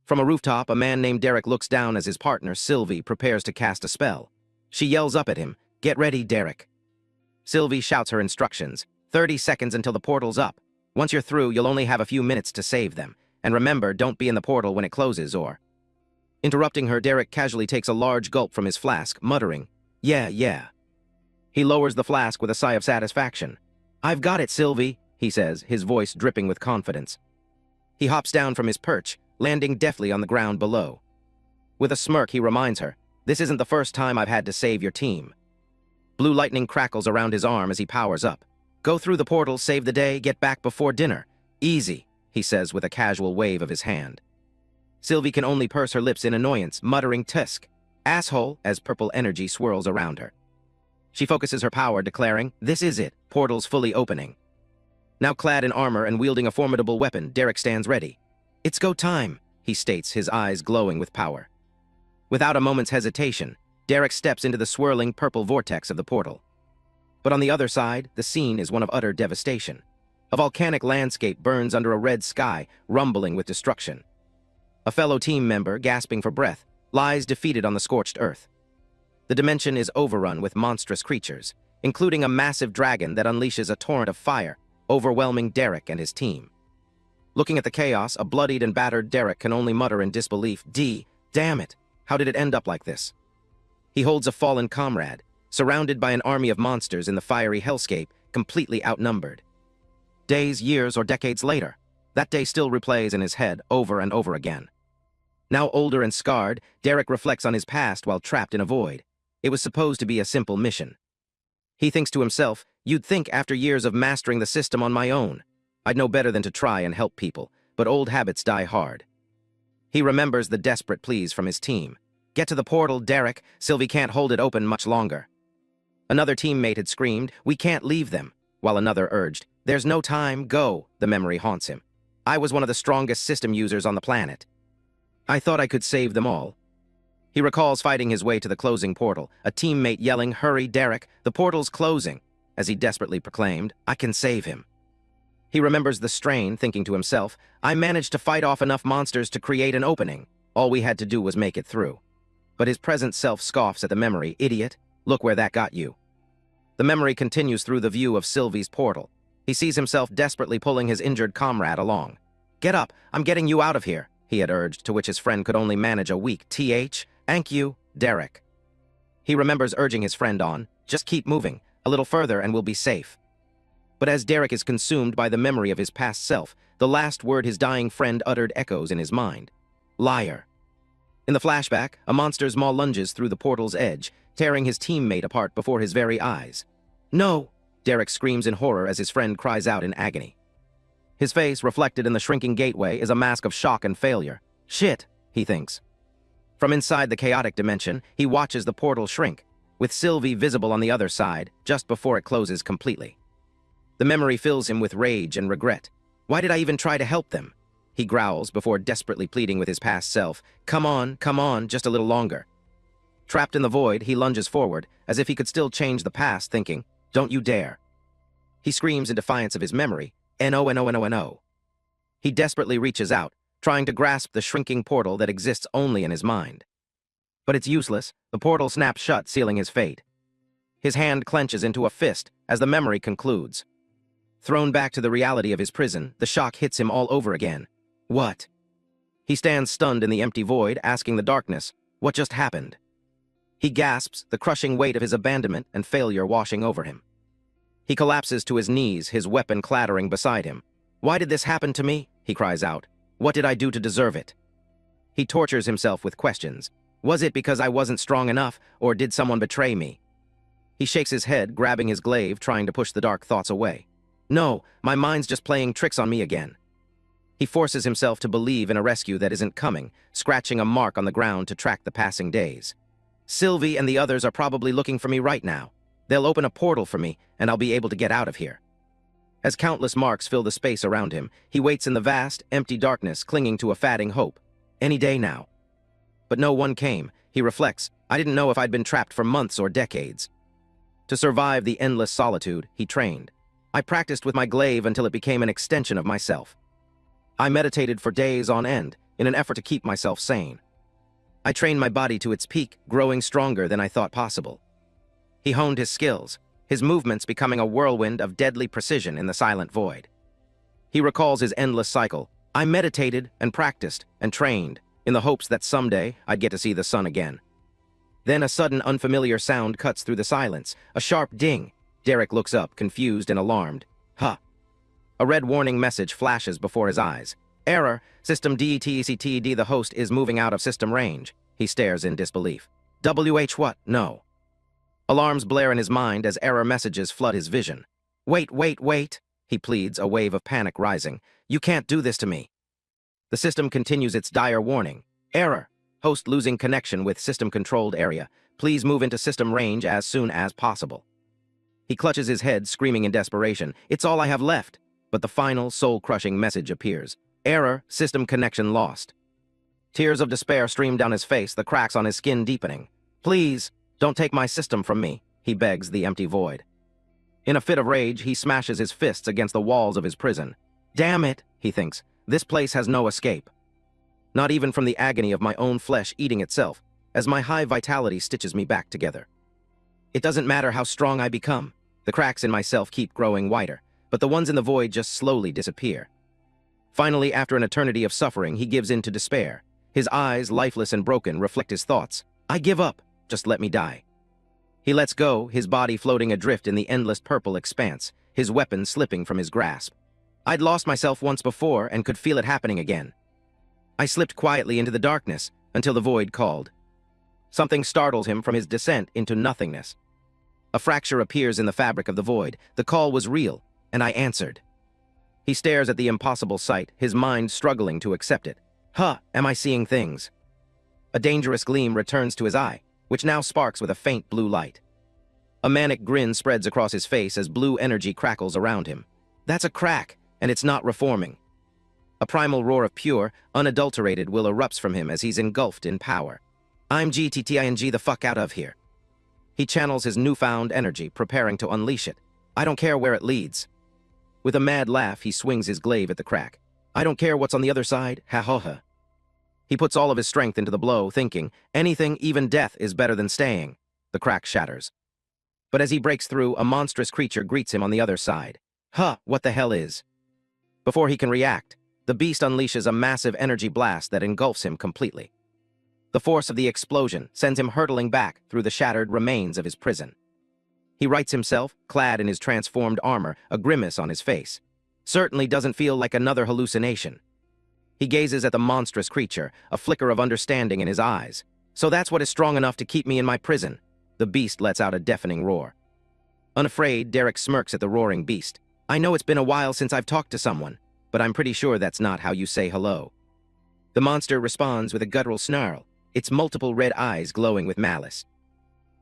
From a rooftop, a man named Derek looks down as his partner, Sylvie, prepares to cast a spell. She yells up at him, "Get ready, Derek." Sylvie shouts her instructions. 30 seconds until the portal's up. Once you're through, you'll only have a few minutes to save them. And remember, don't be in the portal when it closes or... Interrupting her, Derek casually takes a large gulp from his flask, muttering, Yeah. He lowers the flask with a sigh of satisfaction. "I've got it, Sylvie," he says, his voice dripping with confidence. He hops down from his perch, landing deftly on the ground below. With a smirk, he reminds her, "This isn't the first time I've had to save your team." Blue lightning crackles around his arm as he powers up. "Go through the portal, save the day, get back before dinner. Easy," he says with a casual wave of his hand. Sylvie can only purse her lips in annoyance, muttering "Tusk, asshole," as purple energy swirls around her. She focuses her power, declaring, "This is it, portal's fully opening." Now clad in armor and wielding a formidable weapon, Derek stands ready. "It's go time," he states, his eyes glowing with power. Without a moment's hesitation, Derek steps into the swirling purple vortex of the portal. But on the other side, the scene is one of utter devastation. A volcanic landscape burns under a red sky, rumbling with destruction. A fellow team member, gasping for breath, lies defeated on the scorched earth. The dimension is overrun with monstrous creatures, including a massive dragon that unleashes a torrent of fire, overwhelming Derek and his team. Looking at the chaos, a bloodied and battered Derek can only mutter in disbelief, Damn it, how did it end up like this?" He holds a fallen comrade, surrounded by an army of monsters in the fiery hellscape, completely outnumbered. Days, years, or decades later, that day still replays in his head over and over again. Now older and scarred, Derek reflects on his past while trapped in a void. It was supposed to be a simple mission. He thinks to himself, "You'd think after years of mastering the system on my own, I'd know better than to try and help people, but old habits die hard." He remembers the desperate pleas from his team. "Get to the portal, Derek. Sylvie can't hold it open much longer." Another teammate had screamed, "We can't leave them," while another urged, "There's no time, go." The memory haunts him. "I was one of the strongest system users on the planet. I thought I could save them all." He recalls fighting his way to the closing portal, a teammate yelling, "Hurry, Derek, the portal's closing," as he desperately proclaimed, "I can save him." He remembers the strain, thinking to himself, "I managed to fight off enough monsters to create an opening. All we had to do was make it through." But his present self scoffs at the memory. "Idiot, look where that got you." The memory continues through the view of Sylvie's portal. He sees himself desperately pulling his injured comrade along. "Get up, I'm getting you out of here," he had urged, to which his friend could only manage a weak "Thank you, Derek." He remembers urging his friend on, "Just keep moving, a little further and we'll be safe." But as Derek is consumed by the memory of his past self, the last word his dying friend uttered echoes in his mind. "Liar." In the flashback, a monster's maw lunges through the portal's edge, tearing his teammate apart before his very eyes. "No!" Derek screams in horror as his friend cries out in agony. His face, reflected in the shrinking gateway, is a mask of shock and failure. "Shit," he thinks. From inside the chaotic dimension, he watches the portal shrink, with Sylvie visible on the other side, just before it closes completely. The memory fills him with rage and regret. "Why did I even try to help them?" he growls before desperately pleading with his past self. Come on, just a little longer." Trapped in the void, he lunges forward, as if he could still change the past, thinking, "Don't you dare." He screams in defiance of his memory, "No." He desperately reaches out, trying to grasp the shrinking portal that exists only in his mind. But it's useless. The portal snaps shut, sealing his fate. His hand clenches into a fist as the memory concludes. Thrown back to the reality of his prison, the shock hits him all over again. What? He stands stunned in the empty void, asking the darkness, what just happened? He gasps, the crushing weight of his abandonment and failure washing over him. He collapses to his knees, his weapon clattering beside him. "Why did this happen to me?" he cries out. "What did I do to deserve it?" He tortures himself with questions. Was it because I wasn't strong enough, or did someone betray me? He shakes his head, grabbing his glaive, trying to push the dark thoughts away. No, my mind's just playing tricks on me again. He forces himself to believe in a rescue that isn't coming, scratching a mark on the ground to track the passing days. Sylvie and the others are probably looking for me right now. They'll open a portal for me, and I'll be able to get out of here. As countless marks fill the space around him, he waits in the vast, empty darkness, clinging to a fading hope. Any day now. But no one came. He reflects, I didn't know if I'd been trapped for months or decades. To survive the endless solitude, he trained. I practiced with my glaive until it became an extension of myself. I meditated for days on end, in an effort to keep myself sane. I trained my body to its peak, growing stronger than I thought possible. He honed his skills, his movements becoming a whirlwind of deadly precision in the silent void. He recalls his endless cycle. I meditated and practiced and trained in the hopes that someday I'd get to see the sun again. Then a sudden unfamiliar sound cuts through the silence, a sharp ding. Derek looks up, confused and alarmed. Huh. A red warning message flashes before his eyes. Error, System DETECTD, the host is moving out of system range. He stares in disbelief. What? No. Alarms blare in his mind as error messages flood his vision. Wait, he pleads, a wave of panic rising. You can't do this to me. The system continues its dire warning. Error. Host losing connection with system-controlled area. Please move into system range as soon as possible. He clutches his head, screaming in desperation. It's all I have left. But the final, soul-crushing message appears. Error, system connection lost. Tears of despair stream down his face, the cracks on his skin deepening. Please, don't take my system from me, he begs the empty void. In a fit of rage, he smashes his fists against the walls of his prison. Damn it, he thinks. This place has no escape. Not even from the agony of my own flesh eating itself, as my high vitality stitches me back together. It doesn't matter how strong I become. The cracks in myself keep growing wider, but the ones in the void just slowly disappear. Finally, after an eternity of suffering, he gives in to despair. His eyes, lifeless and broken, reflect his thoughts. I give up. Just let me die. He lets go, his body floating adrift in the endless purple expanse, his weapon slipping from his grasp. I'd lost myself once before and could feel it happening again. I slipped quietly into the darkness until the void called. Something startles him from his descent into nothingness. A fracture appears in the fabric of the void. The call was real, and I answered. He stares at the impossible sight, his mind struggling to accept it. Am I seeing things? A dangerous gleam returns to his eye, which now sparks with a faint blue light. A manic grin spreads across his face as blue energy crackles around him. That's a crack, and it's not reforming. A primal roar of pure, unadulterated will erupts from him as he's engulfed in power. I'm GTTING the fuck out of here. He channels his newfound energy, preparing to unleash it. I don't care where it leads. With a mad laugh, he swings his glaive at the crack. I don't care what's on the other side, ha. He puts all of his strength into the blow, thinking, anything, even death, is better than staying. The crack shatters. But as he breaks through, a monstrous creature greets him on the other side. What the hell is? Before he can react, the beast unleashes a massive energy blast that engulfs him completely. The force of the explosion sends him hurtling back through the shattered remains of his prison. He rights himself, clad in his transformed armor, a grimace on his face. Certainly doesn't feel like another hallucination. He gazes at the monstrous creature, a flicker of understanding in his eyes. So that's what is strong enough to keep me in my prison. The beast lets out a deafening roar. Unafraid, Derek smirks at the roaring beast. I know it's been a while since I've talked to someone, but I'm pretty sure that's not how you say hello. The monster responds with a guttural snarl, its multiple red eyes glowing with malice.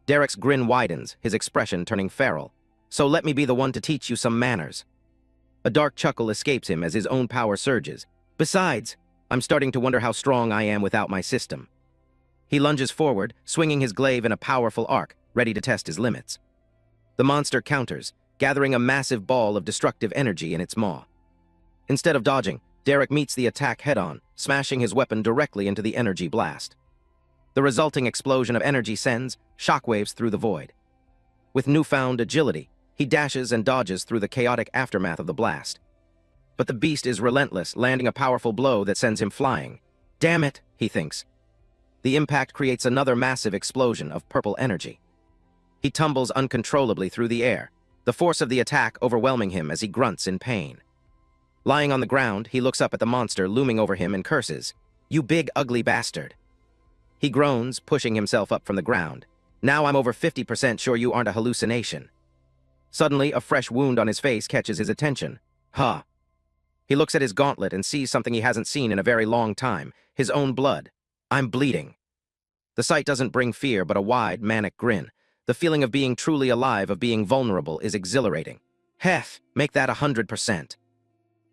Derek's grin widens, his expression turning feral. So let me be the one to teach you some manners. A dark chuckle escapes him as his own power surges. Besides, I'm starting to wonder how strong I am without my system. He lunges forward, swinging his glaive in a powerful arc, ready to test his limits. The monster counters, gathering a massive ball of destructive energy in its maw. Instead of dodging, Derek meets the attack head-on, smashing his weapon directly into the energy blast. The resulting explosion of energy sends shockwaves through the void. With newfound agility, he dashes and dodges through the chaotic aftermath of the blast. But the beast is relentless, landing a powerful blow that sends him flying. Damn it, he thinks. The impact creates another massive explosion of purple energy. He tumbles uncontrollably through the air, the force of the attack overwhelming him as he grunts in pain. Lying on the ground, he looks up at the monster looming over him and curses, "You big ugly bastard." He groans, pushing himself up from the ground. Now I'm over 50% sure you aren't a hallucination. Suddenly, a fresh wound on his face catches his attention. He looks at his gauntlet and sees something he hasn't seen in a very long time, his own blood. I'm bleeding. The sight doesn't bring fear, but a wide, manic grin. The feeling of being truly alive, of being vulnerable, is exhilarating. Hef, make that 100%.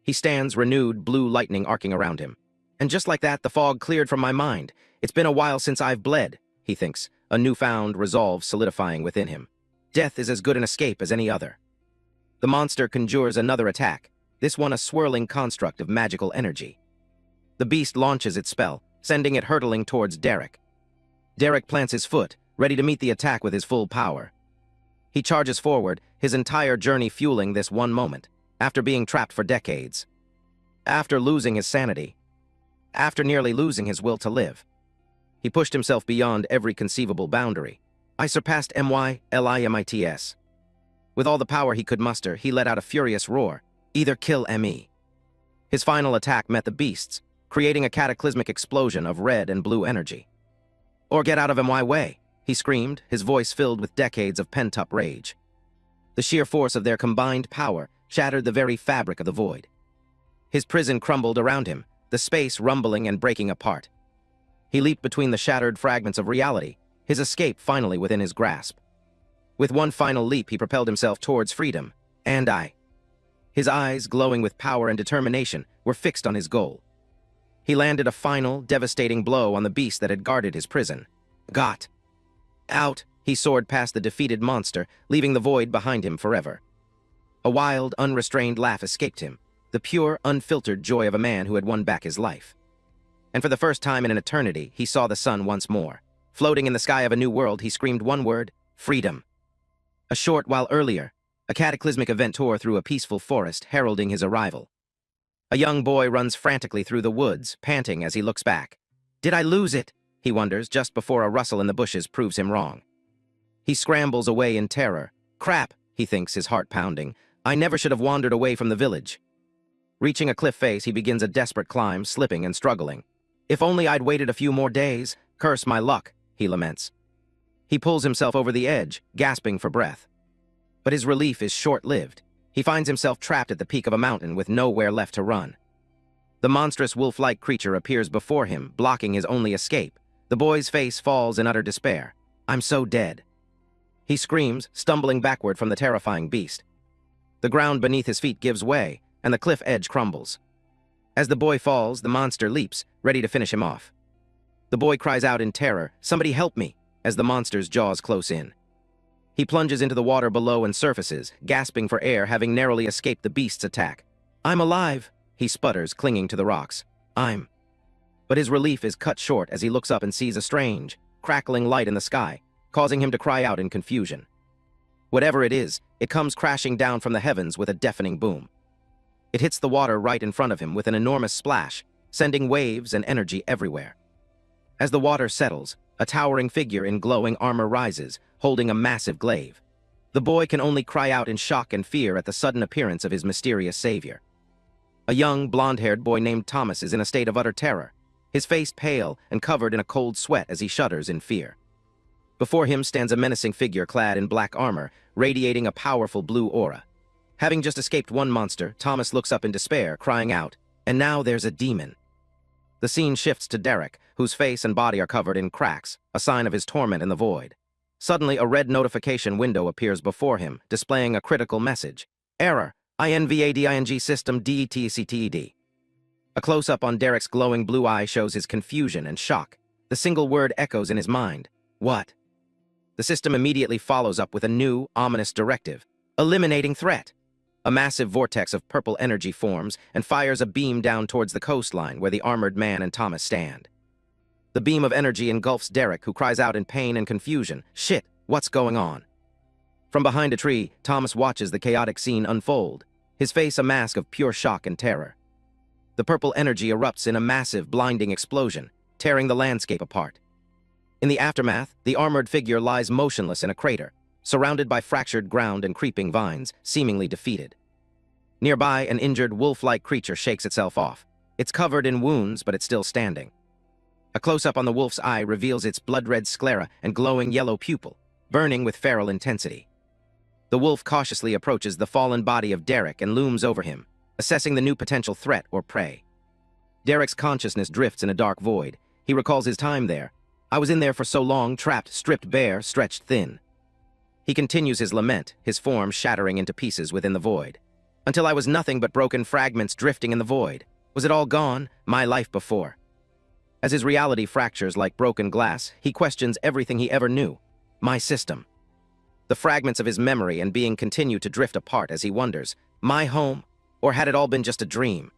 He stands, renewed blue lightning arcing around him. And just like that, the fog cleared from my mind. It's been a while since I've bled, he thinks, a newfound resolve solidifying within him. Death is as good an escape as any other. The monster conjures another attack, this one a swirling construct of magical energy. The beast launches its spell, sending it hurtling towards Derek. Derek plants his foot, ready to meet the attack with his full power. He charges forward, his entire journey fueling this one moment, after being trapped for decades. After losing his sanity. After nearly losing his will to live. He pushed himself beyond every conceivable boundary. I surpassed MY-LIMITS. With all the power he could muster, he let out a furious roar, either kill ME. His final attack met the beasts, creating a cataclysmic explosion of red and blue energy. Or get out of MY way, he screamed, his voice filled with decades of pent-up rage. The sheer force of their combined power shattered the very fabric of the void. His prison crumbled around him, the space rumbling and breaking apart. He leaped between the shattered fragments of reality, his escape finally within his grasp. With one final leap, he propelled himself towards freedom, and His eyes, glowing with power and determination, were fixed on his goal. He landed a final, devastating blow on the beast that had guarded his prison. Got out, he soared past the defeated monster, leaving the void behind him forever. A wild, unrestrained laugh escaped him, the pure, unfiltered joy of a man who had won back his life. And for the first time in an eternity, he saw the sun once more. Floating in the sky of a new world, he screamed one word, freedom. A short while earlier, a cataclysmic event tore through a peaceful forest, heralding his arrival. A young boy runs frantically through the woods, panting as he looks back. Did I lose it? He wonders, just before a rustle in the bushes proves him wrong. He scrambles away in terror. Crap, he thinks, his heart pounding. I never should have wandered away from the village. Reaching a cliff face, he begins a desperate climb, slipping and struggling. If only I'd waited a few more days. Curse my luck, he laments. He pulls himself over the edge, gasping for breath. But his relief is short-lived. He finds himself trapped at the peak of a mountain with nowhere left to run. The monstrous wolf-like creature appears before him, blocking his only escape. The boy's face falls in utter despair. I'm so dead. He screams, stumbling backward from the terrifying beast. The ground beneath his feet gives way, and the cliff edge crumbles. As the boy falls, the monster leaps, ready to finish him off. The boy cries out in terror, "Somebody help me," as the monster's jaws close in. He plunges into the water below and surfaces, gasping for air, having narrowly escaped the beast's attack. I'm alive, he sputters, clinging to the rocks. But his relief is cut short as he looks up and sees a strange, crackling light in the sky, causing him to cry out in confusion. Whatever it is, it comes crashing down from the heavens with a deafening boom. It hits the water right in front of him with an enormous splash, sending waves and energy everywhere. As the water settles, a towering figure in glowing armor rises, holding a massive glaive. The boy can only cry out in shock and fear at the sudden appearance of his mysterious savior. A young, blonde-haired boy named Thomas is in a state of utter terror, his face pale and covered in a cold sweat as he shudders in fear. Before him stands a menacing figure clad in black armor, radiating a powerful blue aura. Having just escaped one monster, Thomas looks up in despair, crying out, "And now there's a demon." The scene shifts to Derek, whose face and body are covered in cracks, a sign of his torment in the void. Suddenly, a red notification window appears before him, displaying a critical message. Error, INVADING system DETCTED. A close-up on Derek's glowing blue eye shows his confusion and shock. The single word echoes in his mind. What? The system immediately follows up with a new, ominous directive. Eliminating threat. A massive vortex of purple energy forms and fires a beam down towards the coastline where the armored man and Thomas stand. The beam of energy engulfs Derek, who cries out in pain and confusion. Shit, what's going on? From behind a tree, Thomas watches the chaotic scene unfold, his face a mask of pure shock and terror. The purple energy erupts in a massive, blinding explosion, tearing the landscape apart. In the aftermath, the armored figure lies motionless in a crater, surrounded by fractured ground and creeping vines, seemingly defeated. Nearby, an injured wolf-like creature shakes itself off. It's covered in wounds, but it's still standing. A close-up on the wolf's eye reveals its blood-red sclera and glowing yellow pupil, burning with feral intensity. The wolf cautiously approaches the fallen body of Derek and looms over him, assessing the new potential threat or prey. Derek's consciousness drifts in a dark void. He recalls his time there. I was in there for so long, trapped, stripped bare, stretched thin. He continues his lament, his form shattering into pieces within the void. Until I was nothing but broken fragments drifting in the void. Was it all gone? My life before. As his reality fractures like broken glass, he questions everything he ever knew. My system. The fragments of his memory and being continue to drift apart as he wonders, my home, or had it all been just a dream?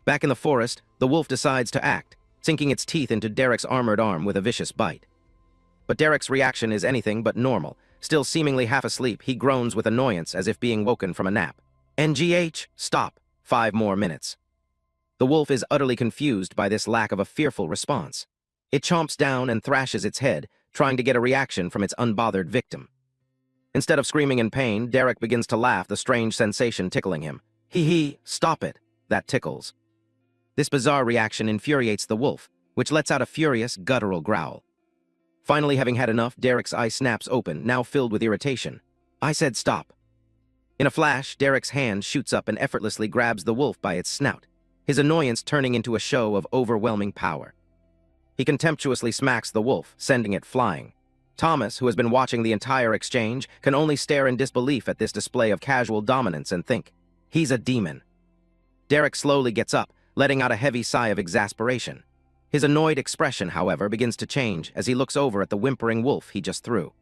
Back in the forest, the wolf decides to act, sinking its teeth into Derek's armored arm with a vicious bite. But Derek's reaction is anything but normal. Still seemingly half asleep, he groans with annoyance as if being woken from a nap. NGH, stop. 5 more minutes. The wolf is utterly confused by this lack of a fearful response. It chomps down and thrashes its head, trying to get a reaction from its unbothered victim. Instead of screaming in pain, Derek begins to laugh, the strange sensation tickling him. Hee, stop it. That tickles. This bizarre reaction infuriates the wolf, which lets out a furious, guttural growl. Finally, having had enough, Derek's eye snaps open, now filled with irritation. I said stop. In a flash, Derek's hand shoots up and effortlessly grabs the wolf by its snout, his annoyance turning into a show of overwhelming power. He contemptuously smacks the wolf, sending it flying. Thomas, who has been watching the entire exchange, can only stare in disbelief at this display of casual dominance and think, he's a demon. Derek slowly gets up, letting out a heavy sigh of exasperation. His annoyed expression, however, begins to change as he looks over at the whimpering wolf he just threw.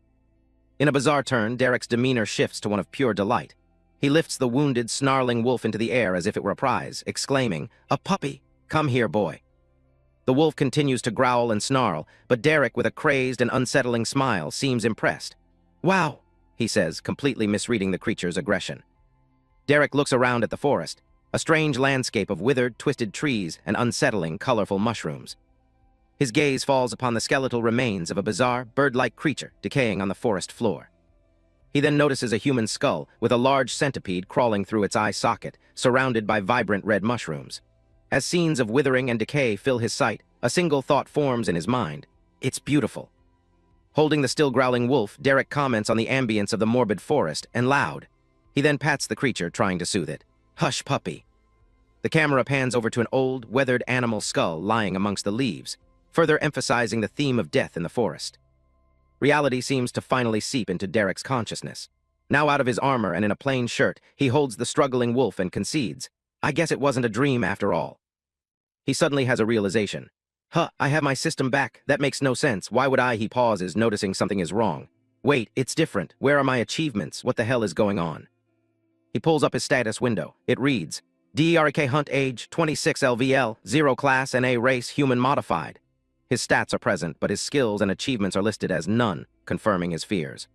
In a bizarre turn, Derek's demeanor shifts to one of pure delight. He lifts the wounded, snarling wolf into the air as if it were a prize, exclaiming, "A puppy! Come here, boy!" The wolf continues to growl and snarl, but Derek, with a crazed and unsettling smile, seems impressed. "Wow," he says, completely misreading the creature's aggression. Derek looks around at the forest, a strange landscape of withered, twisted trees and unsettling, colorful mushrooms. His gaze falls upon the skeletal remains of a bizarre, bird-like creature decaying on the forest floor. He then notices a human skull with a large centipede crawling through its eye socket, surrounded by vibrant red mushrooms. As scenes of withering and decay fill his sight, a single thought forms in his mind. It's beautiful. Holding the still growling wolf, Derek comments on the ambience of the morbid forest, and loud. He then pats the creature, trying to soothe it. "Hush, puppy." The camera pans over to an old, weathered animal skull lying amongst the leaves, further emphasizing the theme of death in the forest. Reality seems to finally seep into Derek's consciousness. Now out of his armor and in a plain shirt, he holds the struggling wolf and concedes, "I guess it wasn't a dream after all." He suddenly has a realization. I have my system back. That makes no sense. Why would I?" He pauses, noticing something is wrong. "Wait, it's different. Where are my achievements? What the hell is going on?" He pulls up his status window. It reads, DERK Hunt Age, 26 LVL, 0 Class NA Race Human Modified. His stats are present, but his skills and achievements are listed as none, confirming his fears.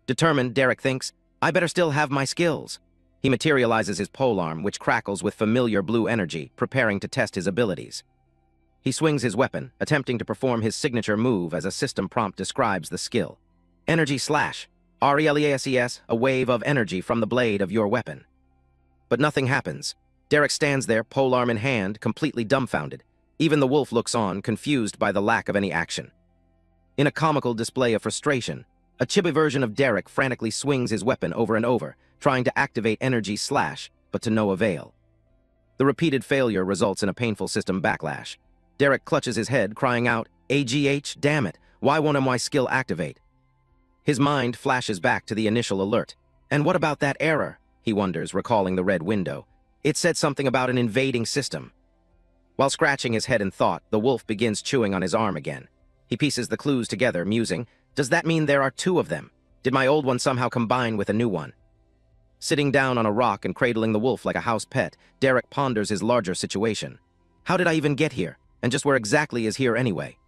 Determined, Derek thinks, I better still have my skills. He materializes his polearm, which crackles with familiar blue energy, preparing to test his abilities. He swings his weapon, attempting to perform his signature move as a system prompt describes the skill. Energy Slash. RELEASES, a wave of energy from the blade of your weapon. But nothing happens. Derek stands there, polearm in hand, completely dumbfounded. Even the wolf looks on, confused by the lack of any action. In a comical display of frustration, a chibi version of Derek frantically swings his weapon over and over, trying to activate Energy Slash, but to no avail. The repeated failure results in a painful system backlash. Derek clutches his head, crying out, AGH, damn it, why won't my skill activate? His mind flashes back to the initial alert. And what about that error? He wonders, recalling the red window. It said something about an invading system. While scratching his head in thought, the wolf begins chewing on his arm again. He pieces the clues together, musing, does that mean there are 2 of them? Did my old one somehow combine with a new one? Sitting down on a rock and cradling the wolf like a house pet, Derek ponders his larger situation. How did I even get here? And just where exactly is here anyway?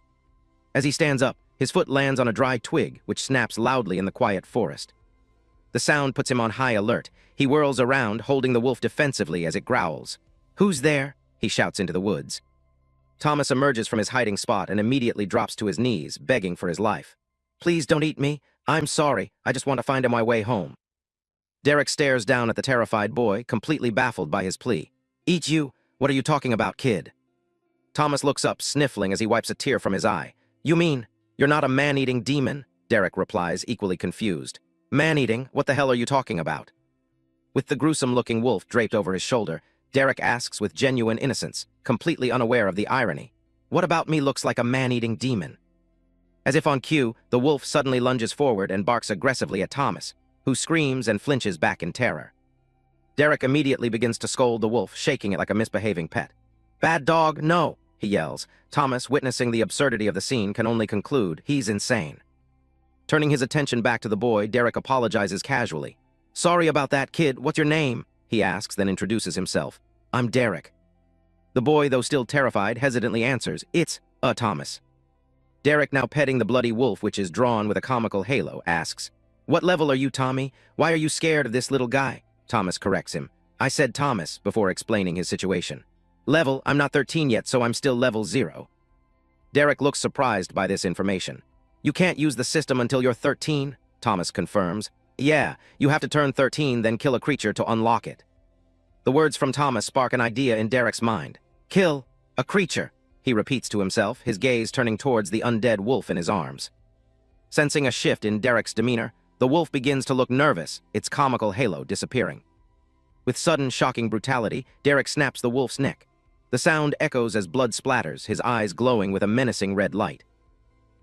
As he stands up, his foot lands on a dry twig, which snaps loudly in the quiet forest. The sound puts him on high alert. He whirls around, holding the wolf defensively as it growls. Who's there? He shouts into the woods. Thomas emerges from his hiding spot and immediately drops to his knees, begging for his life. Please don't eat me. I'm sorry. I just want to find my way home. Derek stares down at the terrified boy, completely baffled by his plea. Eat you? What are you talking about, kid? Thomas looks up, sniffling as he wipes a tear from his eye. You mean, you're not a man-eating demon? Derek replies, equally confused. Man-eating? What the hell are you talking about? With the gruesome-looking wolf draped over his shoulder, Derek asks with genuine innocence, completely unaware of the irony. What about me looks like a man-eating demon? As if on cue, the wolf suddenly lunges forward and barks aggressively at Thomas, who screams and flinches back in terror. Derek immediately begins to scold the wolf, shaking it like a misbehaving pet. Bad dog, no, he yells. Thomas, witnessing the absurdity of the scene, can only conclude he's insane. Turning his attention back to the boy, Derek apologizes casually. Sorry about that, kid. What's your name? He asks, then introduces himself. I'm Derek. The boy, though still terrified, hesitantly answers, "It's, Thomas." Derek, now petting the bloody wolf which is drawn with a comical halo, asks, "What level are you, Tommy? Why are you scared of this little guy?" Thomas corrects him. "I said Thomas," before explaining his situation. "Level? I'm not 13 yet, so I'm still level 0. Derek looks surprised by this information. "You can't use the system until you're 13, Thomas confirms. "Yeah, you have to turn 13, then kill a creature to unlock it." The words from Thomas spark an idea in Derek's mind. "Kill a creature," he repeats to himself, his gaze turning towards the undead wolf in his arms. Sensing a shift in Derek's demeanor, the wolf begins to look nervous, its comical halo disappearing. With sudden, shocking brutality, Derek snaps the wolf's neck. The sound echoes as blood splatters, his eyes glowing with a menacing red light.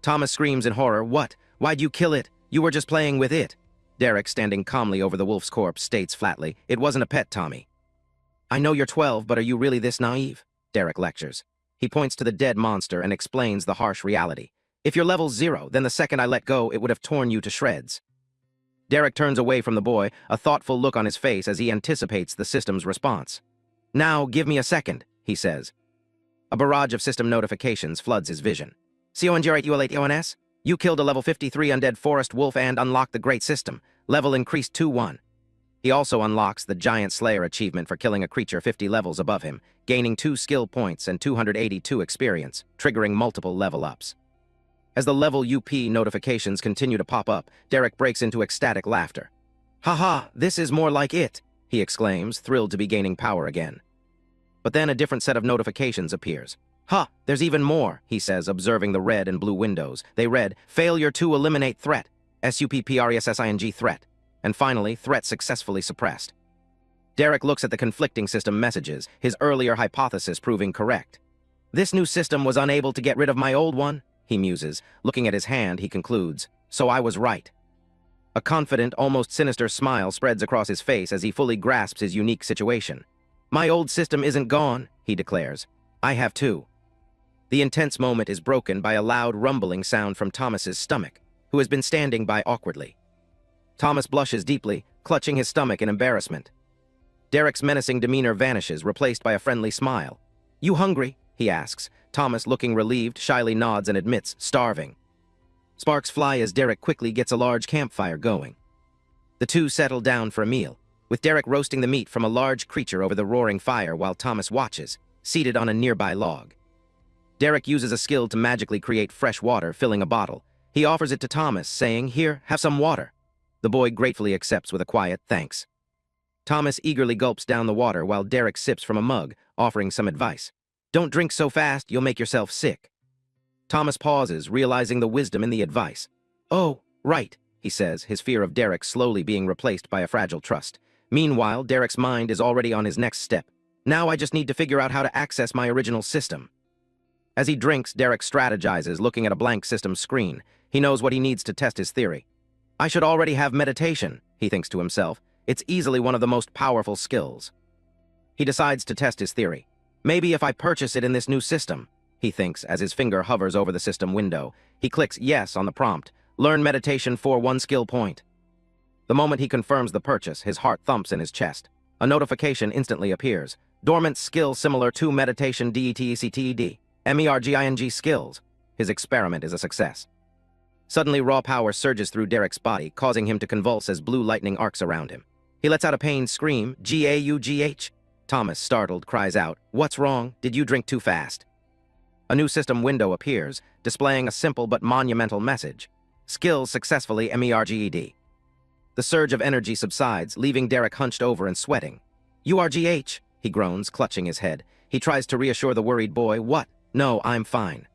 Thomas screams in horror, "What? Why'd you kill it? You were just playing with it." Derek, standing calmly over the wolf's corpse, states flatly, "It wasn't a pet, Tommy." "I know you're 12, but are you really this naive?" Derek lectures. He points to the dead monster and explains the harsh reality. "If you're level 0, then the second I let go, it would have torn you to shreds." Derek turns away from the boy, a thoughtful look on his face as he anticipates the system's response. "Now, give me a second," he says. A barrage of system notifications floods his vision. "CONG8UL8ONS? You killed a level 53 undead forest wolf and unlocked the Great System. Level increased 2-1. He also unlocks the Giant Slayer achievement for killing a creature 50 levels above him, gaining 2 skill points and 282 experience, triggering multiple level ups. As the level UP notifications continue to pop up, Derek breaks into ecstatic laughter. "Haha, this is more like it," he exclaims, thrilled to be gaining power again. But then a different set of notifications appears. "Huh, there's even more," he says, observing the red and blue windows. They read, "Failure to eliminate threat, SUPPRESSING threat," and finally, "Threat successfully suppressed." Derek looks at the conflicting system messages, his earlier hypothesis proving correct. "This new system was unable to get rid of my old one," he muses. Looking at his hand, he concludes, "So I was right." A confident, almost sinister smile spreads across his face as he fully grasps his unique situation. "My old system isn't gone," he declares. "I have too." The intense moment is broken by a loud rumbling sound from Thomas's stomach, who has been standing by awkwardly. Thomas blushes deeply, clutching his stomach in embarrassment. Derek's menacing demeanor vanishes, replaced by a friendly smile. "You hungry?" he asks. Thomas, looking relieved, shyly nods and admits, "Starving." Sparks fly as Derek quickly gets a large campfire going. The two settle down for a meal, with Derek roasting the meat from a large creature over the roaring fire while Thomas watches, seated on a nearby log. Derek uses a skill to magically create fresh water, filling a bottle. He offers it to Thomas, saying, "Here, have some water." The boy gratefully accepts with a quiet thanks. Thomas eagerly gulps down the water while Derek sips from a mug, offering some advice. "Don't drink so fast, you'll make yourself sick." Thomas pauses, realizing the wisdom in the advice. "Oh, right," he says, his fear of Derek slowly being replaced by a fragile trust. Meanwhile, Derek's mind is already on his next step. "Now I just need to figure out how to access my original system." As he drinks, Derek strategizes, looking at a blank system screen. He knows what he needs to test his theory. "I should already have meditation," he thinks to himself. "It's easily one of the most powerful skills." He decides to test his theory. "Maybe if I purchase it in this new system," he thinks as his finger hovers over the system window. He clicks yes on the prompt. "Learn meditation for 1 skill point." The moment he confirms the purchase, his heart thumps in his chest. A notification instantly appears. "Dormant skill similar to meditation DETECTED. MERGING skills." His experiment is a success. Suddenly, raw power surges through Derek's body, causing him to convulse as blue lightning arcs around him. He lets out a pained scream, "GAUGH." Thomas, startled, cries out, "What's wrong? Did you drink too fast?" A new system window appears, displaying a simple but monumental message. "Skills successfully MERGED." The surge of energy subsides, leaving Derek hunched over and sweating. "URGH," he groans, clutching his head. He tries to reassure the worried boy. "What? No, I'm fine."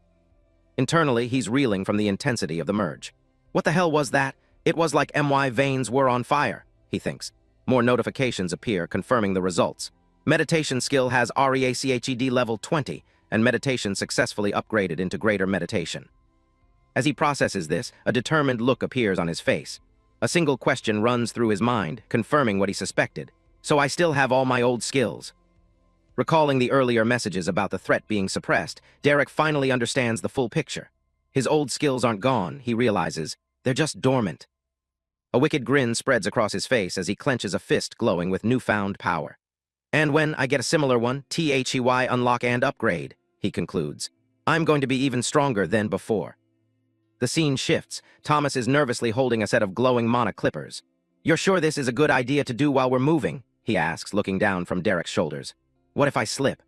Internally, he's reeling from the intensity of the merge. What the hell was that? It was like my veins were on fire, he thinks. More notifications appear, confirming the results. Meditation skill has REACHED level 20, and meditation successfully upgraded into greater meditation. As he processes this, a determined look appears on his face. A single question runs through his mind, confirming what he suspected. "So I still have all my old skills." Recalling the earlier messages about the threat being suppressed, Derek finally understands the full picture. His old skills aren't gone, he realizes. They're just dormant. A wicked grin spreads across his face as he clenches a fist glowing with newfound power. And when I get a similar one, THEY unlock and upgrade, he concludes. I'm going to be even stronger than before. The scene shifts. Thomas is nervously holding a set of glowing mana clippers. You're sure this is a good idea to do while we're moving? He asks, looking down from Derek's shoulders. What if I slip?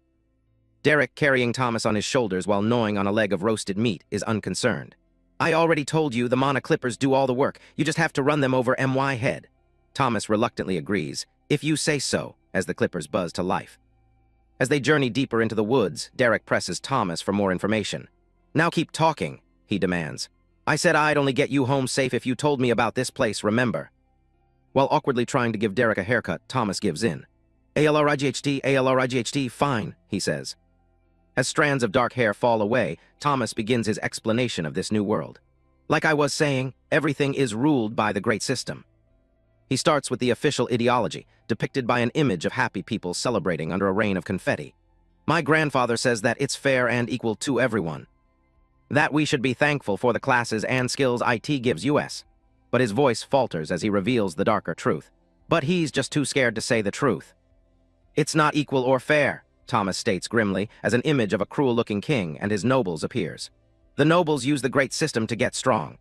Derek, carrying Thomas on his shoulders while gnawing on a leg of roasted meat, is unconcerned. I already told you the mana clippers do all the work. You just have to run them over my head. Thomas reluctantly agrees. If you say so, as the clippers buzz to life. As they journey deeper into the woods, Derek presses Thomas for more information. Now keep talking, he demands. I said I'd only get you home safe if you told me about this place, remember? While awkwardly trying to give Derek a haircut, Thomas gives in. ALRIGHT, fine, he says. As strands of dark hair fall away, Thomas begins his explanation of this new world. Like I was saying, everything is ruled by the Great System. He starts with the official ideology, depicted by an image of happy people celebrating under a rain of confetti. My grandfather says that it's fair and equal to everyone. That we should be thankful for the classes and skills IT gives us. But his voice falters as he reveals the darker truth. But he's just too scared to say the truth. It's not equal or fair, Thomas states grimly, as an image of a cruel-looking king and his nobles appears. The nobles use the Great System to get strong.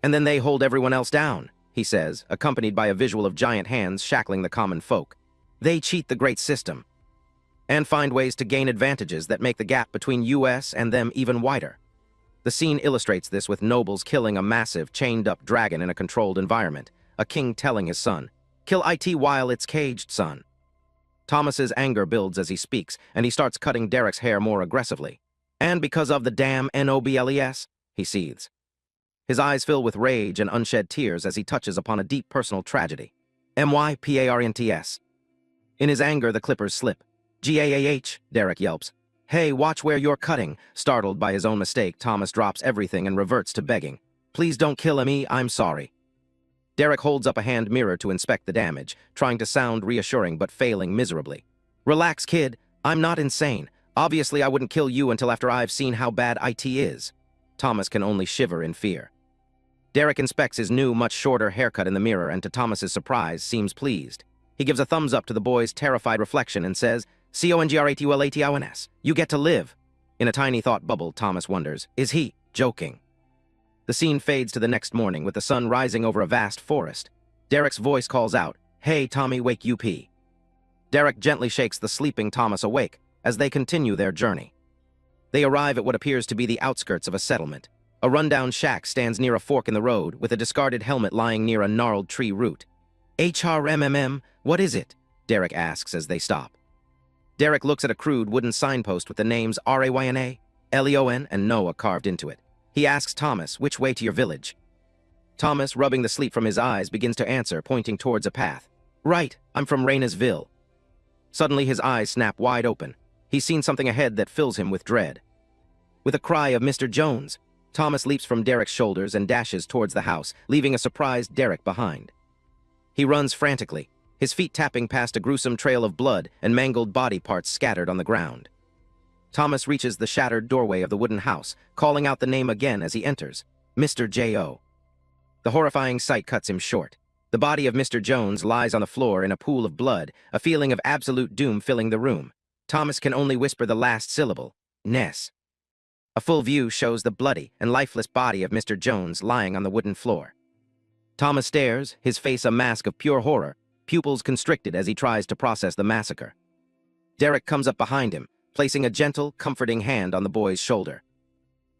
And then they hold everyone else down, he says, accompanied by a visual of giant hands shackling the common folk. They cheat the Great System and find ways to gain advantages that make the gap between us and them even wider. The scene illustrates this with nobles killing a massive, chained-up dragon in a controlled environment, a king telling his son, "Kill IT while it's caged, son." Thomas's anger builds as he speaks, and he starts cutting Derek's hair more aggressively. And because of the damn nobles, he seethes. His eyes fill with rage and unshed tears as he touches upon a deep personal tragedy. MYPARNTS. In his anger, the clippers slip. GAAH, Derek yelps. Hey, watch where you're cutting. Startled by his own mistake, Thomas drops everything and reverts to begging. Please don't kill me, I'm sorry. Derek holds up a hand mirror to inspect the damage, trying to sound reassuring but failing miserably. Relax, kid. I'm not insane. Obviously, I wouldn't kill you until after I've seen how bad IT is. Thomas can only shiver in fear. Derek inspects his new, much shorter haircut in the mirror and, to Thomas's surprise, seems pleased. He gives a thumbs up to the boy's terrified reflection and says, CONGRATULATIONS, you get to live. In a tiny thought bubble, Thomas wonders, is he joking? The scene fades to the next morning with the sun rising over a vast forest. Derek's voice calls out, Hey, Tommy, wake UP. Derek gently shakes the sleeping Thomas awake as they continue their journey. They arrive at what appears to be the outskirts of a settlement. A rundown shack stands near a fork in the road, with a discarded helmet lying near a gnarled tree root. HRMMM, what is it? Derek asks as they stop. Derek looks at a crude wooden signpost with the names RAYNA, LEON, and Noah carved into it. He asks Thomas, which way to your village? Thomas, rubbing the sleep from his eyes, begins to answer, pointing towards a path. Right, I'm from Raynasville. Suddenly his eyes snap wide open. He's seen something ahead that fills him with dread. With a cry of Mr. Jones, Thomas leaps from Derek's shoulders and dashes towards the house, leaving a surprised Derek behind. He runs frantically, his feet tapping past a gruesome trail of blood and mangled body parts scattered on the ground. Thomas reaches the shattered doorway of the wooden house, calling out the name again as he enters, Mr. J.O. The horrifying sight cuts him short. The body of Mr. Jones lies on the floor in a pool of blood, a feeling of absolute doom filling the room. Thomas can only whisper the last syllable, Ness. A full view shows the bloody and lifeless body of Mr. Jones lying on the wooden floor. Thomas stares, his face a mask of pure horror, pupils constricted as he tries to process the massacre. Derek comes up behind him, placing a gentle, comforting hand on the boy's shoulder.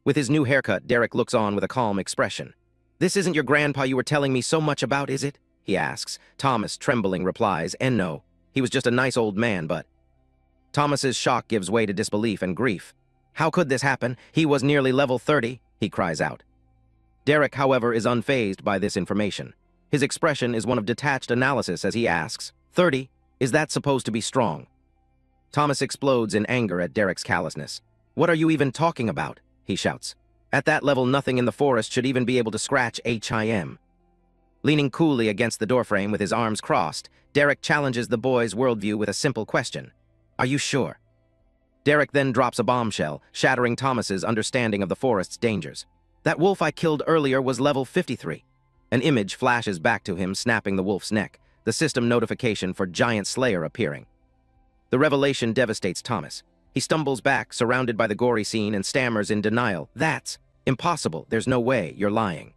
With his new haircut, Derek looks on with a calm expression. This isn't your grandpa you were telling me so much about, is it? He asks. Thomas, trembling, replies, no. He was just a nice old man, but... Thomas's shock gives way to disbelief and grief. How could this happen? He was nearly level 30, he cries out. Derek, however, is unfazed by this information. His expression is one of detached analysis as he asks, 30, is that supposed to be strong? Thomas explodes in anger at Derek's callousness. What are you even talking about? He shouts. At that level, nothing in the forest should even be able to scratch HIM. Leaning coolly against the doorframe with his arms crossed, Derek challenges the boy's worldview with a simple question. Are you sure? Derek then drops a bombshell, shattering Thomas's understanding of the forest's dangers. That wolf I killed earlier was level 53. An image flashes back to him, snapping the wolf's neck, the system notification for Giant Slayer appearing. The revelation devastates Thomas. He stumbles back, surrounded by the gory scene, and stammers in denial. "That's impossible. There's no way. You're lying."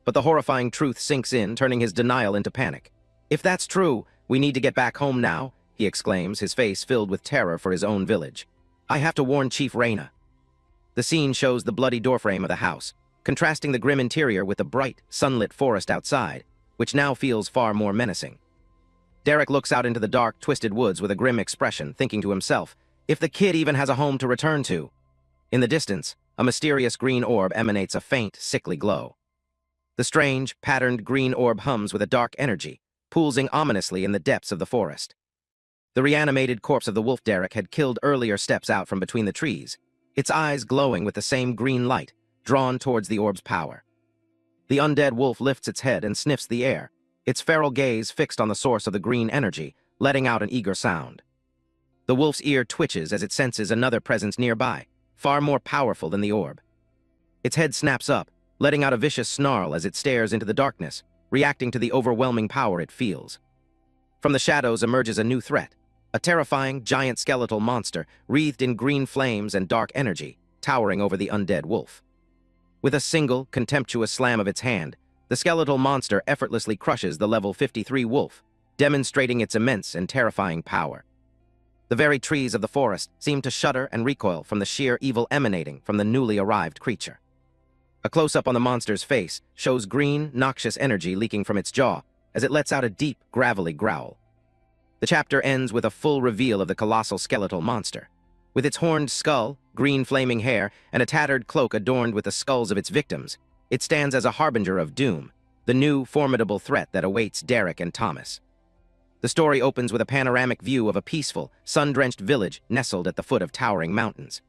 But the horrifying truth sinks in, turning his denial into panic. "If that's true, we need to get back home now," he exclaims, his face filled with terror for his own village. "I have to warn Chief Reyna." The scene shows the bloody doorframe of the house, contrasting the grim interior with the bright, sunlit forest outside, which now feels far more menacing. Derek looks out into the dark, twisted woods with a grim expression, thinking to himself, if the kid even has a home to return to. In the distance, a mysterious green orb emanates a faint, sickly glow. The strange, patterned green orb hums with a dark energy, pulsing ominously in the depths of the forest. The reanimated corpse of the wolf Derek had killed earlier steps out from between the trees, its eyes glowing with the same green light, drawn towards the orb's power. The undead wolf lifts its head and sniffs the air, its feral gaze fixed on the source of the green energy, letting out an eager sound. The wolf's ear twitches as it senses another presence nearby, far more powerful than the orb. Its head snaps up, letting out a vicious snarl as it stares into the darkness, reacting to the overwhelming power it feels. From the shadows emerges a new threat, a terrifying, giant skeletal monster wreathed in green flames and dark energy, towering over the undead wolf. With a single, contemptuous slam of its hand, the skeletal monster effortlessly crushes the level 53 wolf, demonstrating its immense and terrifying power. The very trees of the forest seem to shudder and recoil from the sheer evil emanating from the newly arrived creature. A close-up on the monster's face shows green, noxious energy leaking from its jaw as it lets out a deep, gravelly growl. The chapter ends with a full reveal of the colossal skeletal monster. With its horned skull, green flaming hair, and a tattered cloak adorned with the skulls of its victims, it stands as a harbinger of doom, the new, formidable threat that awaits Derek and Thomas. The story opens with a panoramic view of a peaceful, sun-drenched village nestled at the foot of towering mountains.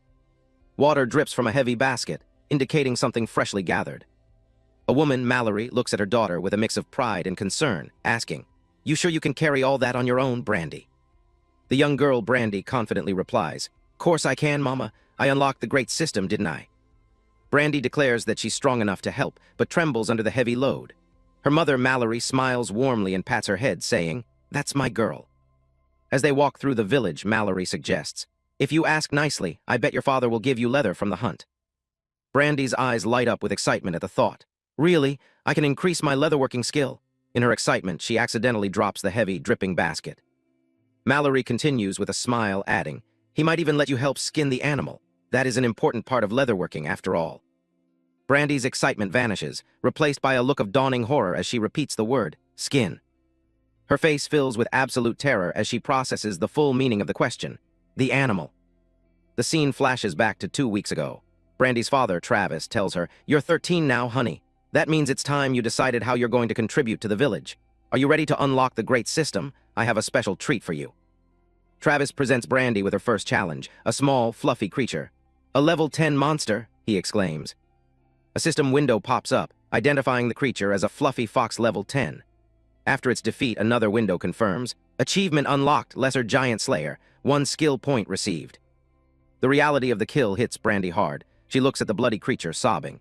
Water drips from a heavy basket, indicating something freshly gathered. A woman, Mallory, looks at her daughter with a mix of pride and concern, asking, "You sure you can carry all that on your own, Brandy?" The young girl, Brandy, confidently replies, "Course I can, Mama. I unlocked the great system, didn't I?" Brandy declares that she's strong enough to help, but trembles under the heavy load. Her mother, Mallory, smiles warmly and pats her head, saying, "That's my girl." As they walk through the village, Mallory suggests, "If you ask nicely, I bet your father will give you leather from the hunt." Brandy's eyes light up with excitement at the thought. "Really? I can increase my leatherworking skill." In her excitement, she accidentally drops the heavy, dripping basket. Mallory continues with a smile, adding, "He might even let you help skin the animal. That is an important part of leatherworking, after all." Brandy's excitement vanishes, replaced by a look of dawning horror as she repeats the word, "skin." Her face fills with absolute terror as she processes the full meaning of the question, the animal. The scene flashes back to 2 weeks ago. Brandy's father, Travis, tells her, "You're 13 now, honey. That means it's time you decided how you're going to contribute to the village. Are you ready to unlock the great system? I have a special treat for you." Travis presents Brandy with her first challenge, a small, fluffy creature. "A level 10 monster," he exclaims. A system window pops up, identifying the creature as a fluffy fox level 10. After its defeat, another window confirms, "Achievement unlocked, Lesser Giant Slayer, 1 skill point received." The reality of the kill hits Brandy hard. She looks at the bloody creature, sobbing.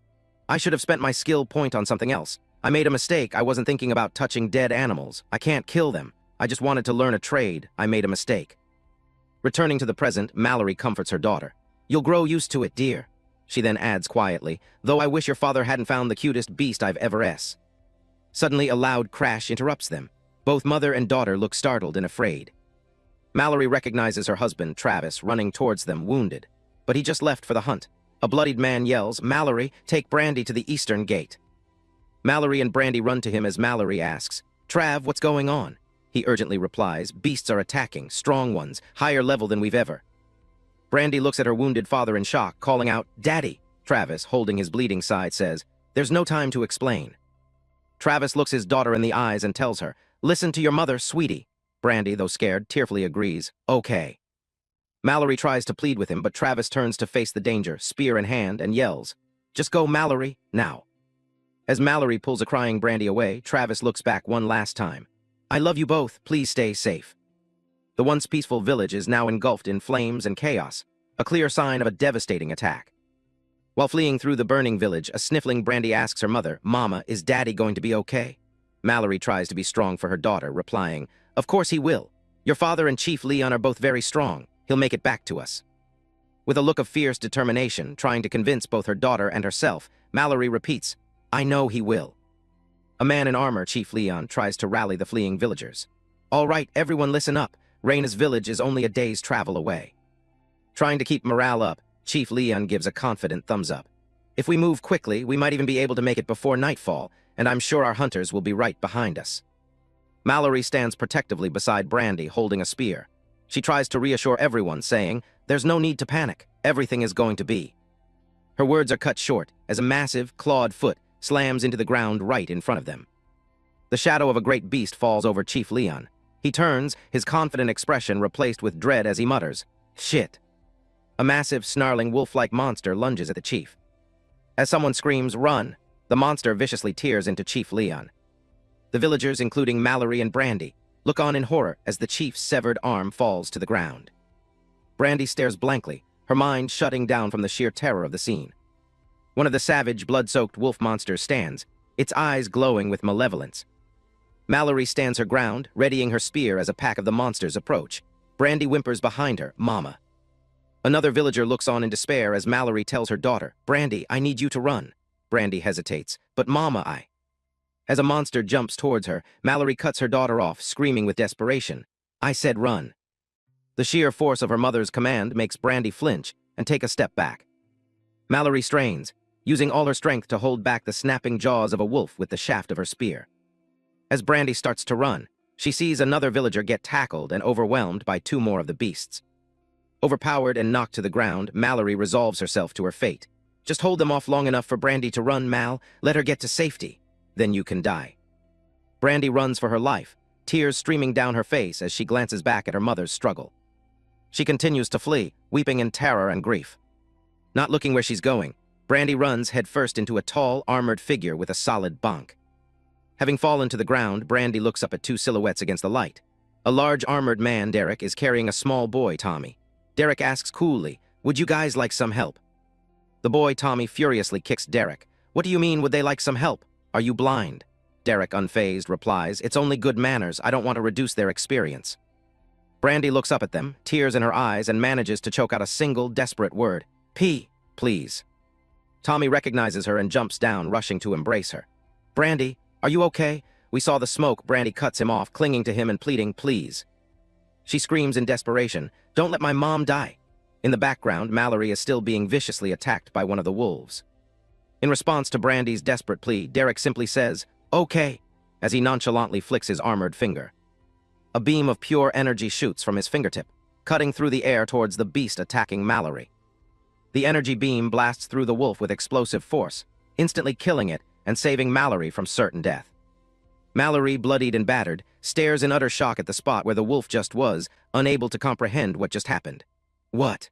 "I should have spent my skill point on something else. I made a mistake. I wasn't thinking about touching dead animals. I can't kill them. I just wanted to learn a trade. I made a mistake." Returning to the present, Mallory comforts her daughter. "You'll grow used to it, dear." She then adds quietly, "Though I wish your father hadn't found the cutest beast I've ever s." Suddenly, a loud crash interrupts them. Both mother and daughter look startled and afraid. Mallory recognizes her husband, Travis, running towards them, wounded. But he just left for the hunt. A bloodied man yells, "Mallory, take Brandy to the eastern gate." Mallory and Brandy run to him as Mallory asks, "Trav, what's going on?" He urgently replies, "Beasts are attacking, strong ones, higher level than we've ever." Brandy looks at her wounded father in shock, calling out, "Daddy!" Travis, holding his bleeding side, says, "There's no time to explain." Travis looks his daughter in the eyes and tells her, "Listen to your mother, sweetie." Brandy, though scared, tearfully agrees, "Okay." Mallory tries to plead with him, but Travis turns to face the danger, spear in hand, and yells, "Just go, Mallory, now." As Mallory pulls a crying Brandy away, Travis looks back one last time. "I love you both. Please stay safe." The once peaceful village is now engulfed in flames and chaos, a clear sign of a devastating attack. While fleeing through the burning village, a sniffling Brandy asks her mother, "Mama, is Daddy going to be okay?" Mallory tries to be strong for her daughter, replying, "Of course he will. Your father and Chief Leon are both very strong. He'll make it back to us. With a look of fierce determination, trying to convince both her daughter and herself, Mallory repeats, I know he will. A man in armor, Chief Leon, tries to rally the fleeing villagers. All right, everyone listen up. Raina's village is only a day's travel away. Trying to keep morale up, Chief Leon gives a confident thumbs up. If we move quickly, we might even be able to make it before nightfall, and I'm sure our hunters will be right behind us. Mallory stands protectively beside Brandy, holding a spear. She tries to reassure everyone, saying, there's no need to panic. Everything is going to be. Her words are cut short as a massive, clawed foot slams into the ground right in front of them. The shadow of a great beast falls over Chief Leon. He turns, his confident expression replaced with dread as he mutters, shit. A massive, snarling, wolf-like monster lunges at the chief. As someone screams, run, the monster viciously tears into Chief Leon. The villagers, including Mallory and Brandy, look on in horror as the chief's severed arm falls to the ground. Brandy stares blankly, her mind shutting down from the sheer terror of the scene. One of the savage, blood-soaked wolf monsters stands, its eyes glowing with malevolence. Mallory stands her ground, readying her spear as a pack of the monsters approach. Brandy whimpers behind her, Mama. Another villager looks on in despair as Mallory tells her daughter, Brandy, I need you to run. Brandy hesitates, but Mama, I... As a monster jumps towards her, Mallory cuts her daughter off, screaming with desperation, I said run. The sheer force of her mother's command makes Brandy flinch and take a step back. Mallory strains, using all her strength to hold back the snapping jaws of a wolf with the shaft of her spear. As Brandy starts to run, she sees another villager get tackled and overwhelmed by two more of the beasts. Overpowered and knocked to the ground, Mallory resolves herself to her fate. Just hold them off long enough for Brandy to run, Mal. Let her get to safety. Then you can die. Brandy runs for her life, tears streaming down her face as she glances back at her mother's struggle. She continues to flee, weeping in terror and grief. Not looking where she's going, Brandy runs headfirst into a tall, armored figure with a solid bonk. Having fallen to the ground, Brandy looks up at two silhouettes against the light. A large armored man, Derek, is carrying a small boy, Tommy. Derek asks coolly, would you guys like some help? The boy, Tommy, furiously kicks Derek. What do you mean, would they like some help? Are you blind? Derek, unfazed, replies, it's only good manners. I don't want to reduce their experience. Brandy looks up at them, tears in her eyes, and manages to choke out a single, desperate word. Please. Tommy recognizes her and jumps down, rushing to embrace her. Brandy, are you okay? We saw the smoke. Brandy cuts him off, clinging to him and pleading, please. She screams in desperation, don't let my mom die. In the background, Mallory is still being viciously attacked by one of the wolves. In response to Brandy's desperate plea, Derek simply says, okay, as he nonchalantly flicks his armored finger. A beam of pure energy shoots from his fingertip, cutting through the air towards the beast attacking Mallory. The energy beam blasts through the wolf with explosive force, instantly killing it and saving Mallory from certain death. Mallory, bloodied and battered, stares in utter shock at the spot where the wolf just was, unable to comprehend what just happened. What?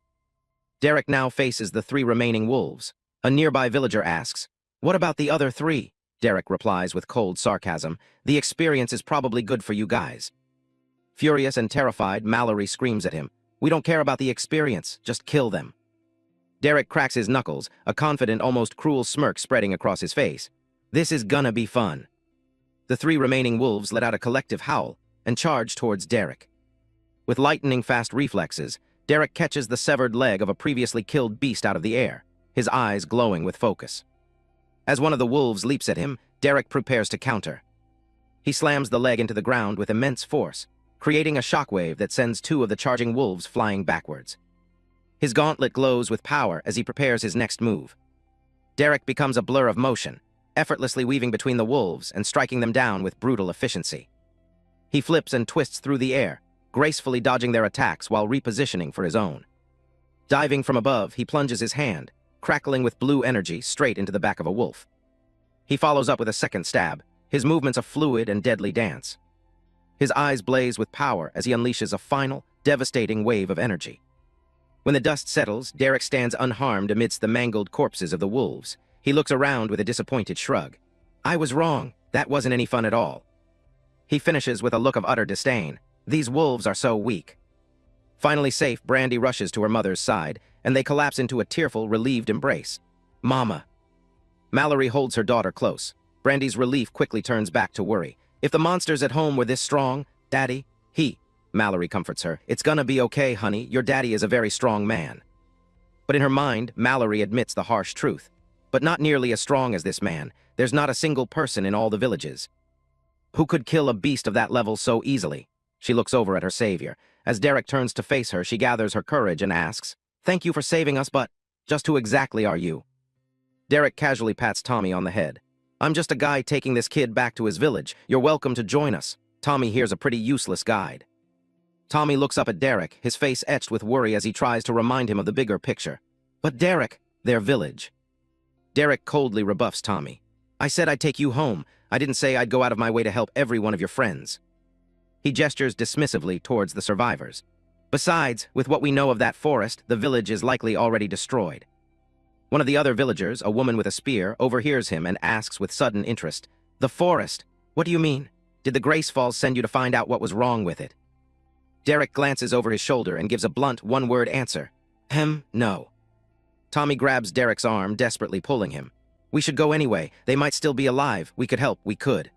Derek now faces the three remaining wolves. A nearby villager asks, what about the other three? Derek replies with cold sarcasm, the experience is probably good for you guys. Furious and terrified, Mallory screams at him, we don't care about the experience, just kill them. Derek cracks his knuckles, a confident, almost cruel smirk spreading across his face. This is gonna be fun. The three remaining wolves let out a collective howl and charge towards Derek. With lightning-fast reflexes, Derek catches the severed leg of a previously killed beast out of the air, his eyes glowing with focus. As one of the wolves leaps at him, Derek prepares to counter. He slams the leg into the ground with immense force, creating a shockwave that sends two of the charging wolves flying backwards. His gauntlet glows with power as he prepares his next move. Derek becomes a blur of motion, effortlessly weaving between the wolves and striking them down with brutal efficiency. He flips and twists through the air, gracefully dodging their attacks while repositioning for his own. Diving from above, he plunges his hand, crackling with blue energy straight into the back of a wolf. He follows up with a second stab, his movements a fluid and deadly dance. His eyes blaze with power as he unleashes a final, devastating wave of energy. When the dust settles, Derek stands unharmed amidst the mangled corpses of the wolves. He looks around with a disappointed shrug. I was wrong. That wasn't any fun at all. He finishes with a look of utter disdain. These wolves are so weak. Finally safe, Brandy rushes to her mother's side, and they collapse into a tearful, relieved embrace. Mama. Mallory holds her daughter close. Brandy's relief quickly turns back to worry. If the monsters at home were this strong, Daddy, Mallory comforts her. It's gonna be okay, honey. Your daddy is a very strong man. But in her mind, Mallory admits the harsh truth. But not nearly as strong as this man. There's not a single person in all the villages who could kill a beast of that level so easily. She looks over at her savior. As Derek turns to face her, she gathers her courage and asks, "Thank you for saving us, but just who exactly are you?" Derek casually pats Tommy on the head. "I'm just a guy taking this kid back to his village. You're welcome to join us." Tommy hears a pretty useless guide. Tommy looks up at Derek, his face etched with worry as he tries to remind him of the bigger picture. "But Derek, their village." Derek coldly rebuffs Tommy. "I said I'd take you home. I didn't say I'd go out of my way to help every one of your friends." He gestures dismissively towards the survivors. "Besides, with what we know of that forest, the village is likely already destroyed." One of the other villagers, a woman with a spear, overhears him and asks with sudden interest, "The forest? What do you mean? Did the Grace Falls send you to find out what was wrong with it?" Derek glances over his shoulder and gives a blunt, one-word answer. No." Tommy grabs Derek's arm, desperately pulling him. "We should go anyway. They might still be alive. We could help. We could."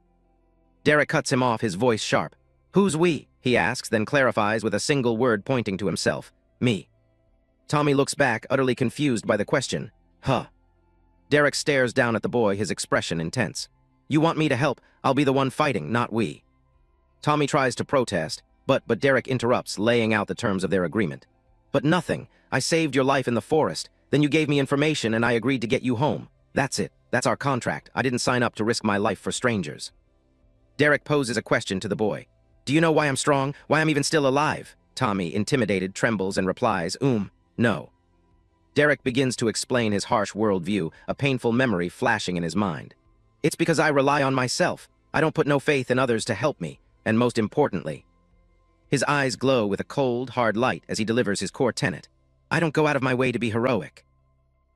Derek cuts him off, his voice sharp. "Who's we?" he asks, then clarifies with a single word pointing to himself. "Me." Tommy looks back, utterly confused by the question. "Huh." Derek stares down at the boy, his expression intense. "You want me to help? I'll be the one fighting, not we." Tommy tries to protest, but Derek interrupts, laying out the terms of their agreement. "But nothing. I saved your life in the forest. Then you gave me information and I agreed to get you home. That's it. That's our contract. I didn't sign up to risk my life for strangers." Derek poses a question to the boy. "Do you know why I'm strong? Why I'm even still alive?" Tommy, intimidated, trembles and replies, No." Derek begins to explain his harsh worldview, a painful memory flashing in his mind. "It's because I rely on myself. I don't put no faith in others to help me. And most importantly..." His eyes glow with a cold, hard light as he delivers his core tenet. "I don't go out of my way to be heroic."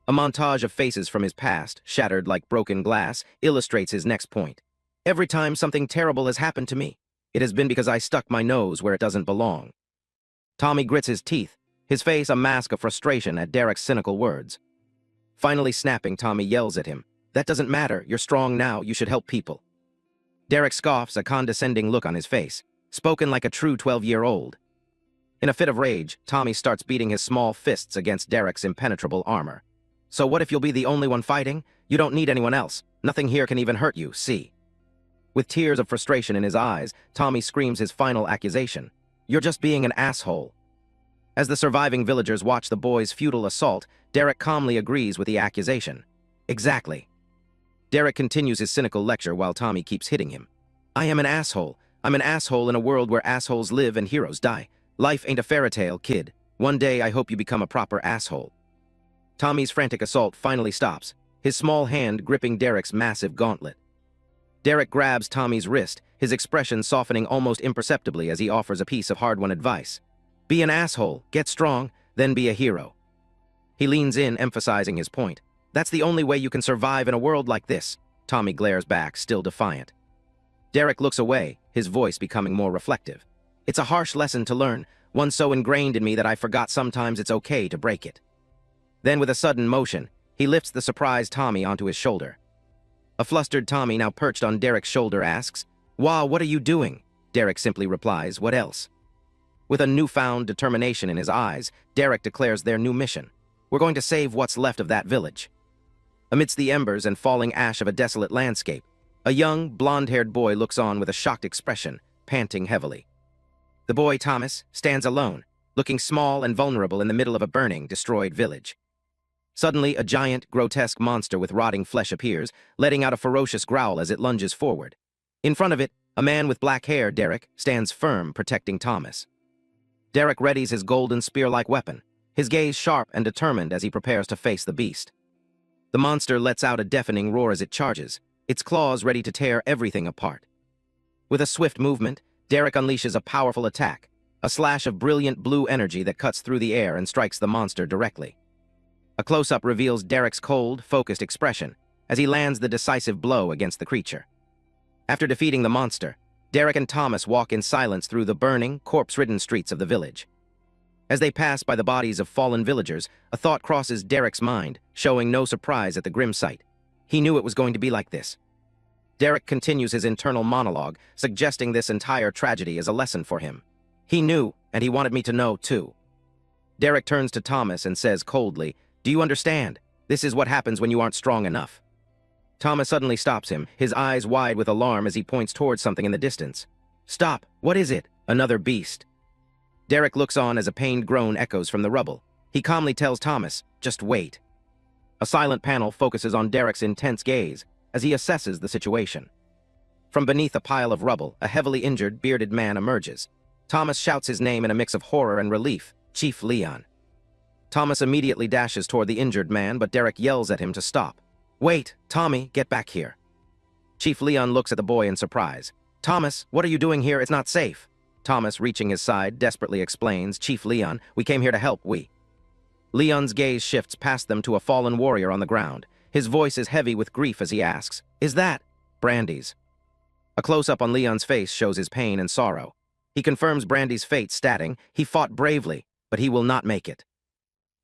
A montage of faces from his past, shattered like broken glass, illustrates his next point. "Every time something terrible has happened to me, it has been because I stuck my nose where it doesn't belong." Tommy grits his teeth, his face a mask of frustration at Derek's cynical words. Finally snapping, Tommy yells at him, "That doesn't matter. You're strong now. You should help people." Derek scoffs, a condescending look on his face, spoken like a true 12-year-old. In a fit of rage, Tommy starts beating his small fists against Derek's impenetrable armor. "So what if you'll be the only one fighting? You don't need anyone else. Nothing here can even hurt you, see?" With tears of frustration in his eyes, Tommy screams his final accusation. "You're just being an asshole." As the surviving villagers watch the boy's futile assault, Derek calmly agrees with the accusation. "Exactly." Derek continues his cynical lecture while Tommy keeps hitting him. "I am an asshole. I'm an asshole in a world where assholes live and heroes die. Life ain't a fairy tale, kid. One day I hope you become a proper asshole." Tommy's frantic assault finally stops, his small hand gripping Derek's massive gauntlet. Derek grabs Tommy's wrist, his expression softening almost imperceptibly as he offers a piece of hard-won advice. "Be an asshole, get strong, then be a hero." He leans in, emphasizing his point. "That's the only way you can survive in a world like this." Tommy glares back, still defiant. Derek looks away, his voice becoming more reflective. "It's a harsh lesson to learn, one so ingrained in me that I forgot sometimes it's okay to break it." Then with a sudden motion, he lifts the surprised Tommy onto his shoulder. A flustered Tommy, now perched on Derek's shoulder, asks, "Wow, what are you doing?" Derek simply replies, "What else?" With a newfound determination in his eyes, Derek declares their new mission. "We're going to save what's left of that village." Amidst the embers and falling ash of a desolate landscape, a young, blonde-haired boy looks on with a shocked expression, panting heavily. The boy, Thomas, stands alone, looking small and vulnerable in the middle of a burning, destroyed village. Suddenly, a giant, grotesque monster with rotting flesh appears, letting out a ferocious growl as it lunges forward. In front of it, a man with black hair, Derek, stands firm, protecting Thomas. Derek readies his golden spear-like weapon, his gaze sharp and determined as he prepares to face the beast. The monster lets out a deafening roar as it charges, its claws ready to tear everything apart. With a swift movement, Derek unleashes a powerful attack, a slash of brilliant blue energy that cuts through the air and strikes the monster directly. A close-up reveals Derek's cold, focused expression as he lands the decisive blow against the creature. After defeating the monster, Derek and Thomas walk in silence through the burning, corpse-ridden streets of the village. As they pass by the bodies of fallen villagers, a thought crosses Derek's mind, showing no surprise at the grim sight. He knew it was going to be like this. Derek continues his internal monologue, suggesting this entire tragedy is a lesson for him. He knew, and he wanted me to know, too. Derek turns to Thomas and says coldly, "Do you understand? This is what happens when you aren't strong enough." Thomas suddenly stops him, his eyes wide with alarm as he points towards something in the distance. "Stop! What is it?" "Another beast." Derek looks on as a pained groan echoes from the rubble. He calmly tells Thomas, "Just wait." A silent panel focuses on Derek's intense gaze as he assesses the situation. From beneath a pile of rubble, a heavily injured, bearded man emerges. Thomas shouts his name in a mix of horror and relief, "Chief Leon." Thomas immediately dashes toward the injured man, but Derek yells at him to stop. "Wait, Tommy, get back here." Chief Leon looks at the boy in surprise. "Thomas, what are you doing here? It's not safe." Thomas, reaching his side, desperately explains, "Chief Leon, we came here to help, Leon's gaze shifts past them to a fallen warrior on the ground. His voice is heavy with grief as he asks, "Is that Brandy's?" A close-up on Leon's face shows his pain and sorrow. He confirms Brandy's fate, stating, "He fought bravely, but he will not make it."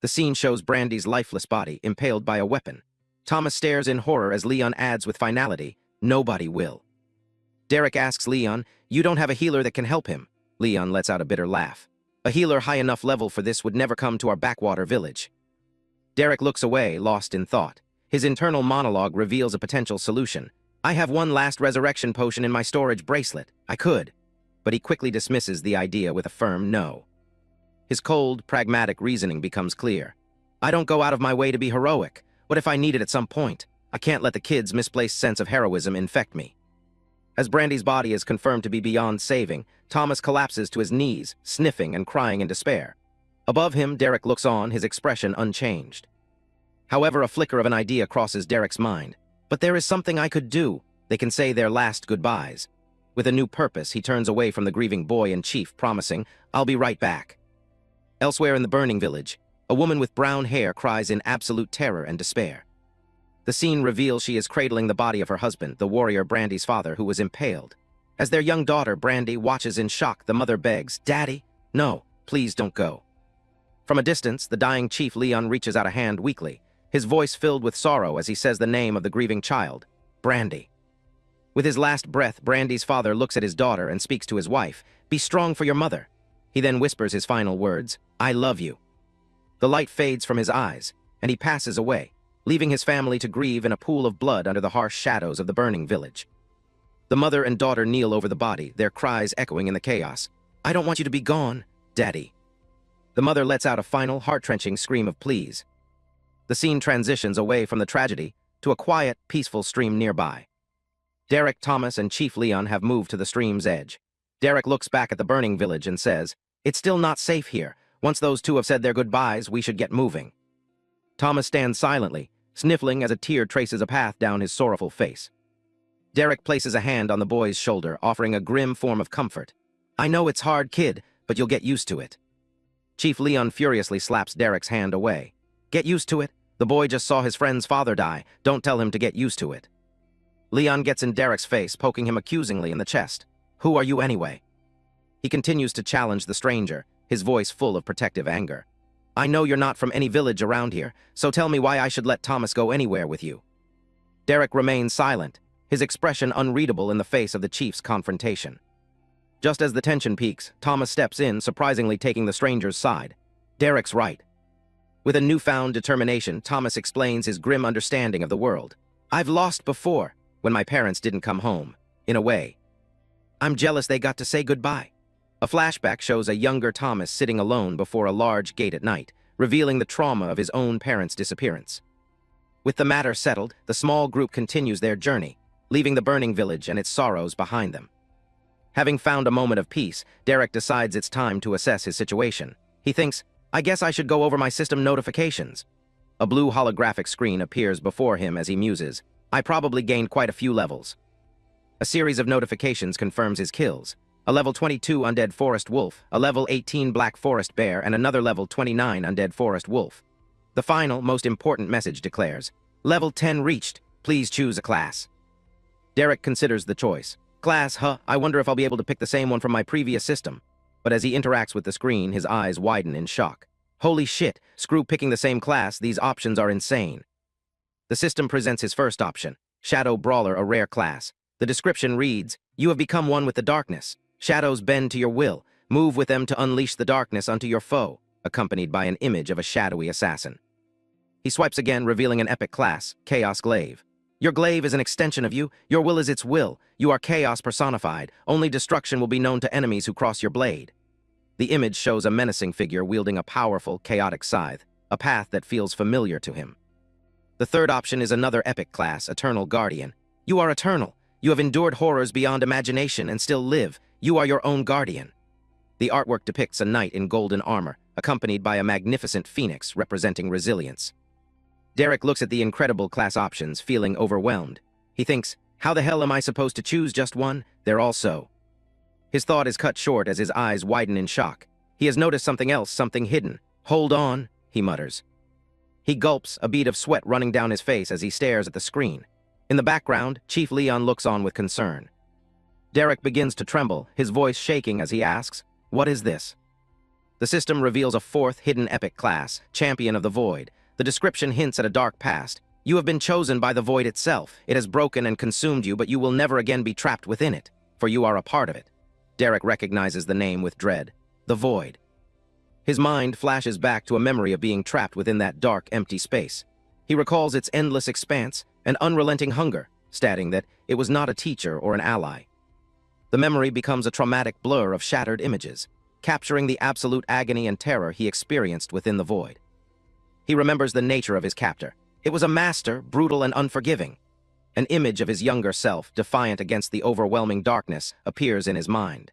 The scene shows Brandy's lifeless body impaled by a weapon. Thomas stares in horror as Leon adds with finality, "Nobody will." Derek asks Leon, "You don't have a healer that can help him?" Leon lets out a bitter laugh. "A healer high enough level for this would never come to our backwater village." Derek looks away, lost in thought. His internal monologue reveals a potential solution. "I have one last resurrection potion in my storage bracelet. I could." But he quickly dismisses the idea with a firm no. His cold, pragmatic reasoning becomes clear. "I don't go out of my way to be heroic. What if I need it at some point? I can't let the kid's misplaced sense of heroism infect me." As Brandy's body is confirmed to be beyond saving, Thomas collapses to his knees, sniffing and crying in despair. Above him, Derek looks on, his expression unchanged. However, a flicker of an idea crosses Derek's mind. "But there is something I could do. They can say their last goodbyes." With a new purpose, he turns away from the grieving boy and chief, promising, "I'll be right back." Elsewhere in the burning village, a woman with brown hair cries in absolute terror and despair. The scene reveals she is cradling the body of her husband, the warrior Brandy's father, who was impaled. As their young daughter, Brandy, watches in shock, the mother begs, "Daddy, no, please don't go." From a distance, the dying Chief Leon reaches out a hand weakly, his voice filled with sorrow as he says the name of the grieving child, Brandy. With his last breath, Brandy's father looks at his daughter and speaks to his wife, "Be strong for your mother." He then whispers his final words, "I love you." The light fades from his eyes, and he passes away, leaving his family to grieve in a pool of blood under the harsh shadows of the burning village. The mother and daughter kneel over the body, their cries echoing in the chaos. "I don't want you to be gone, Daddy." The mother lets out a final, heart-wrenching scream of please. The scene transitions away from the tragedy to a quiet, peaceful stream nearby. Derek, Thomas, and Chief Leon have moved to the stream's edge. Derek looks back at the burning village and says, "It's still not safe here. Once those two have said their goodbyes, we should get moving." Thomas stands silently, sniffling as a tear traces a path down his sorrowful face. Derek places a hand on the boy's shoulder, offering a grim form of comfort. "I know it's hard, kid, but you'll get used to it." Chief Leon furiously slaps Derek's hand away. "Get used to it? The boy just saw his friend's father die. Don't tell him to get used to it." Leon gets in Derek's face, poking him accusingly in the chest. "Who are you anyway?" He continues to challenge the stranger, his voice full of protective anger. "I know you're not from any village around here, so tell me why I should let Thomas go anywhere with you." Derek remains silent, his expression unreadable in the face of the chief's confrontation. Just as the tension peaks, Thomas steps in, surprisingly taking the stranger's side. Derek's right. With a newfound determination, Thomas explains his grim understanding of the world. "I've lost before, when my parents didn't come home, in a way. I'm jealous they got to say goodbye." A flashback shows a younger Thomas sitting alone before a large gate at night, revealing the trauma of his own parents' disappearance. With the matter settled, the small group continues their journey, leaving the burning village and its sorrows behind them. Having found a moment of peace, Derek decides it's time to assess his situation. He thinks, "I guess I should go over my system notifications." A blue holographic screen appears before him as he muses. "I probably gained quite a few levels." A series of notifications confirms his kills. A level 22 undead forest wolf, a level 18 black forest bear, and another level 29 undead forest wolf. The final, most important message declares, "Level 10 reached. Please choose a class." Derek considers the choice. "Class, I wonder if I'll be able to pick the same one from my previous system." But as he interacts with the screen, his eyes widen in shock. Holy shit, screw picking the same class, these options are insane. The system presents his first option, Shadow Brawler, a rare class. The description reads, "You have become one with the darkness. Shadows bend to your will, Move with them to unleash the darkness onto your foe, accompanied by an image of a shadowy assassin. He swipes again, revealing an epic class, Chaos Glaive. Your glaive is an extension of you. Your will is its will. You are chaos personified. Only destruction will be known to enemies who cross your blade. The image shows a menacing figure wielding a powerful, chaotic scythe, a path that feels familiar to him. The third option is another epic class, Eternal Guardian. You are eternal. You have endured horrors beyond imagination and still live. You are your own guardian. The artwork depicts a knight in golden armor, accompanied by a magnificent phoenix representing resilience. Derek looks at the incredible class options, feeling overwhelmed. He thinks, how the hell am I supposed to choose just one? They're all so. His thought is cut short as his eyes widen in shock. He has noticed something else, something hidden. Hold on, he mutters. He gulps, a bead of sweat running down his face as he stares at the screen. In the background, Chief Leon looks on with concern. Derek begins to tremble, his voice shaking as he asks, what is this? The system reveals a fourth hidden epic class, Champion of the Void. The description hints at a dark past. You have been chosen by the Void itself. It has broken and consumed you, but you will never again be trapped within it, for you are a part of it. Derek recognizes the name with dread. The Void. His mind flashes back to a memory of being trapped within that dark, empty space. He recalls its endless expanse and unrelenting hunger, stating that it was not a teacher or an ally. The memory becomes a traumatic blur of shattered images, capturing the absolute agony and terror he experienced within the Void. He remembers the nature of his captor. It was a master, brutal and unforgiving. An image of his younger self, defiant against the overwhelming darkness, appears in his mind.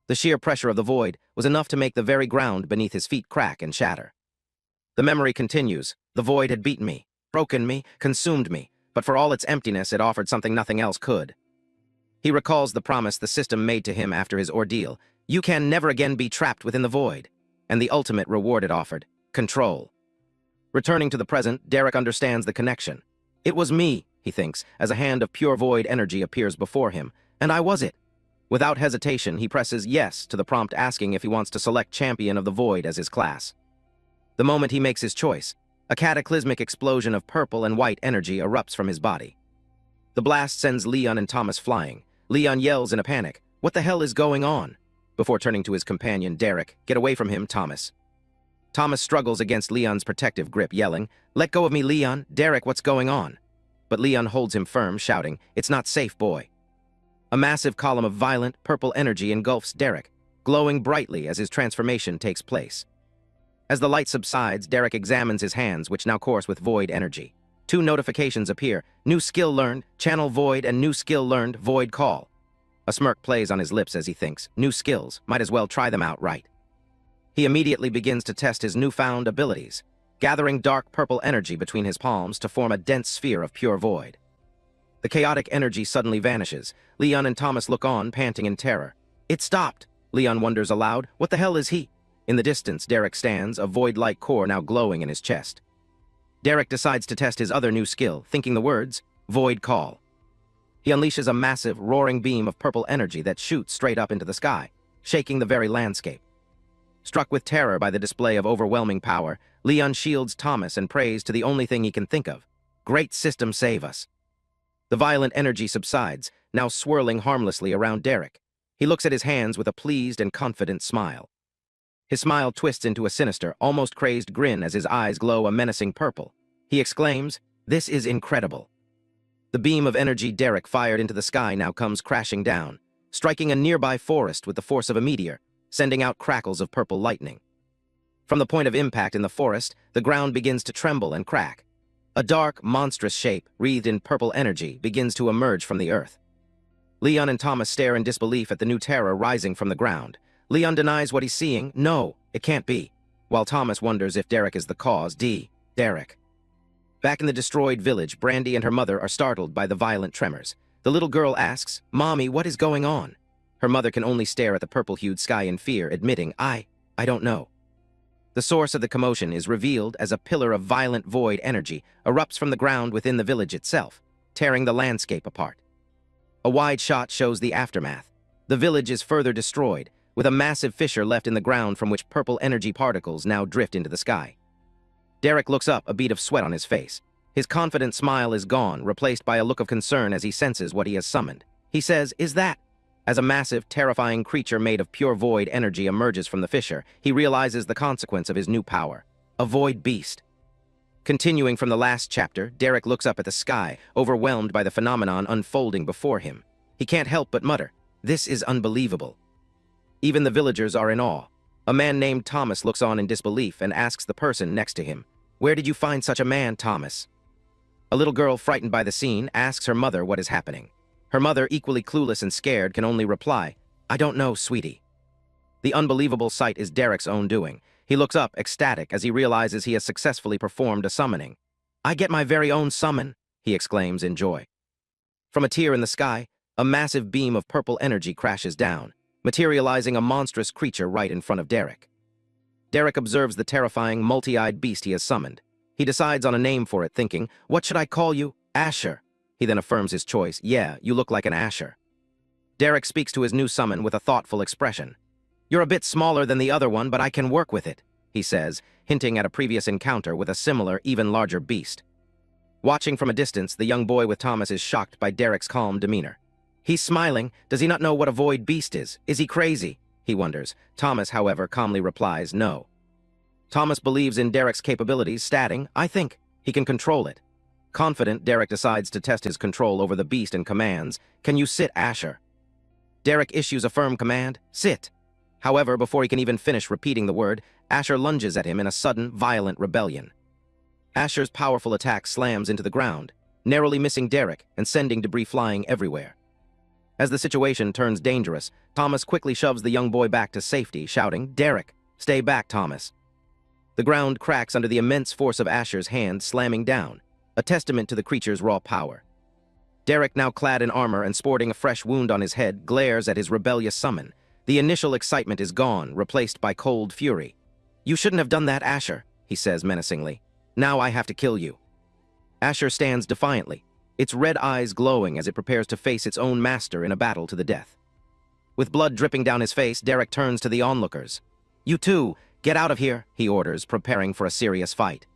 The sheer pressure of the Void was enough to make the very ground beneath his feet crack and shatter. The memory continues. The Void had beaten me, broken me, consumed me, but for all its emptiness, it offered something nothing else could. He recalls the promise the system made to him after his ordeal. You can never again be trapped within the Void. And the ultimate reward it offered, control. Returning to the present, Derek understands the connection. It was me, he thinks, as a hand of pure Void energy appears before him, and I was it. Without hesitation, he presses yes to the prompt asking if he wants to select Champion of the Void as his class. The moment he makes his choice, a cataclysmic explosion of purple and white energy erupts from his body. The blast sends Leon and Thomas flying. Leon yells in a panic, "What the hell is going on?" Before turning to his companion, Derek, "Get away from him, Thomas." Thomas struggles against Leon's protective grip, yelling, "Let go of me, Leon! Derek, what's going on?" But Leon holds him firm, shouting, "It's not safe, boy." A massive column of violent, purple energy engulfs Derek, glowing brightly as his transformation takes place. As the light subsides, Derek examines his hands, which now course with Void energy. 2 notifications appear, New Skill Learned, Channel Void, and New Skill Learned, Void Call. A smirk plays on his lips as he thinks, new skills, might as well try them out right. He immediately begins to test his newfound abilities, gathering dark purple energy between his palms to form a dense sphere of pure void. The chaotic energy suddenly vanishes. Leon and Thomas look on, panting in terror. It stopped! Leon wonders aloud, what the hell is he? In the distance, Derek stands, a void-like core now glowing in his chest. Derek decides to test his other new skill, thinking the words, Void Call. He unleashes a massive, roaring beam of purple energy that shoots straight up into the sky, shaking the very landscape. Struck with terror by the display of overwhelming power, Leon shields Thomas and prays to the only thing he can think of. Great system, save us. The violent energy subsides, now swirling harmlessly around Derek. He looks at his hands with a pleased and confident smile. His smile twists into a sinister, almost crazed grin as his eyes glow a menacing purple. He exclaims, "This is incredible." The beam of energy Derek fired into the sky now comes crashing down, striking a nearby forest with the force of a meteor, sending out crackles of purple lightning. From the point of impact in the forest, the ground begins to tremble and crack. A dark, monstrous shape, wreathed in purple energy, begins to emerge from the earth. Leon and Thomas stare in disbelief at the new terror rising from the ground. Leon denies what he's seeing. No, it can't be. While Thomas wonders if Derek is the cause. Derek. Back in the destroyed village, Brandy and her mother are startled by the violent tremors. The little girl asks, "Mommy, what is going on?" Her mother can only stare at the purple-hued sky in fear, admitting, I don't know. The source of the commotion is revealed as a pillar of violent void energy erupts from the ground within the village itself, tearing the landscape apart. A wide shot shows the aftermath. The village is further destroyed, with a massive fissure left in the ground from which purple energy particles now drift into the sky. Derek looks up, a bead of sweat on his face. His confident smile is gone, replaced by a look of concern as he senses what he has summoned. He says, "Is that?" As a massive, terrifying creature made of pure void energy emerges from the fissure, he realizes the consequence of his new power: a void beast. Continuing from the last chapter, Derek looks up at the sky, overwhelmed by the phenomenon unfolding before him. He can't help but mutter, "This is unbelievable." Even the villagers are in awe. A man named Thomas looks on in disbelief and asks the person next to him, "Where did you find such a man, Thomas?" A little girl, frightened by the scene, asks her mother what is happening. Her mother, equally clueless and scared, can only reply, "I don't know, sweetie." The unbelievable sight is Derek's own doing. He looks up, ecstatic, as he realizes he has successfully performed a summoning. "I get my very own summon," he exclaims in joy. From a tier in the sky, a massive beam of purple energy crashes down, materializing a monstrous creature right in front of Derek. Derek observes the terrifying, multi-eyed beast he has summoned. He decides on a name for it, thinking, "What should I call you? Asher." He then affirms his choice. "Yeah, you look like an Asher." Derek speaks to his new summon with a thoughtful expression. "You're a bit smaller than the other one, but I can work with it," he says, hinting at a previous encounter with a similar, even larger beast. Watching from a distance, the young boy with Thomas is shocked by Derek's calm demeanor. He's smiling. Does he not know what a void beast is? Is he crazy? He wonders. Thomas, however, calmly replies, "No." Thomas believes in Derek's capabilities, stating, "I think he can control it." Confident, Derek decides to test his control over the beast and commands, "Can you sit, Asher?" Derek issues a firm command, "Sit." However, before he can even finish repeating the word, Asher lunges at him in a sudden, violent rebellion. Asher's powerful attack slams into the ground, narrowly missing Derek and sending debris flying everywhere. As the situation turns dangerous, Thomas quickly shoves the young boy back to safety, shouting, "Derek, stay back, Thomas." The ground cracks under the immense force of Asher's hand slamming down, a testament to the creature's raw power. Derek, now clad in armor and sporting a fresh wound on his head, glares at his rebellious summon. The initial excitement is gone, replaced by cold fury. "You shouldn't have done that, Asher," he says menacingly. "Now I have to kill you." Asher stands defiantly, its red eyes glowing as it prepares to face its own master in a battle to the death. With blood dripping down his face, Derek turns to the onlookers. "You two, get out of here," he orders, preparing for a serious fight.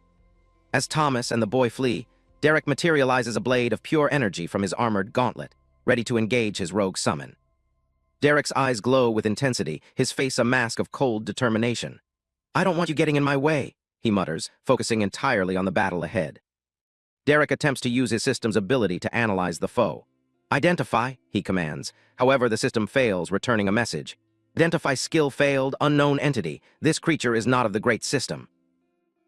As Thomas and the boy flee, Derek materializes a blade of pure energy from his armored gauntlet, ready to engage his rogue summon. Derek's eyes glow with intensity, his face a mask of cold determination. "I don't want you getting in my way," he mutters, focusing entirely on the battle ahead. Derek attempts to use his system's ability to analyze the foe. "Identify," he commands. However, the system fails, returning a message. "Identify skill failed, unknown entity. This creature is not of the great system."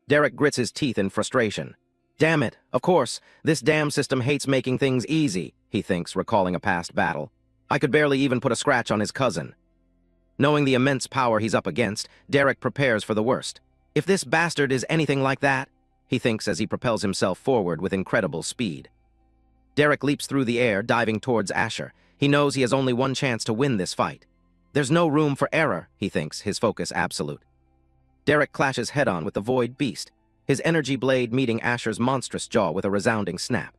Derek grits his teeth in frustration. "Damn it, of course, this damn system hates making things easy," he thinks, recalling a past battle. "I could barely even put a scratch on his cousin." Knowing the immense power he's up against, Derek prepares for the worst. "If this bastard is anything like that," he thinks as he propels himself forward with incredible speed. Derek leaps through the air, diving towards Asher. He knows he has only one chance to win this fight. There's no room for error, he thinks, his focus absolute. Derek clashes head-on with the void beast, his energy blade meeting Asher's monstrous jaw with a resounding snap.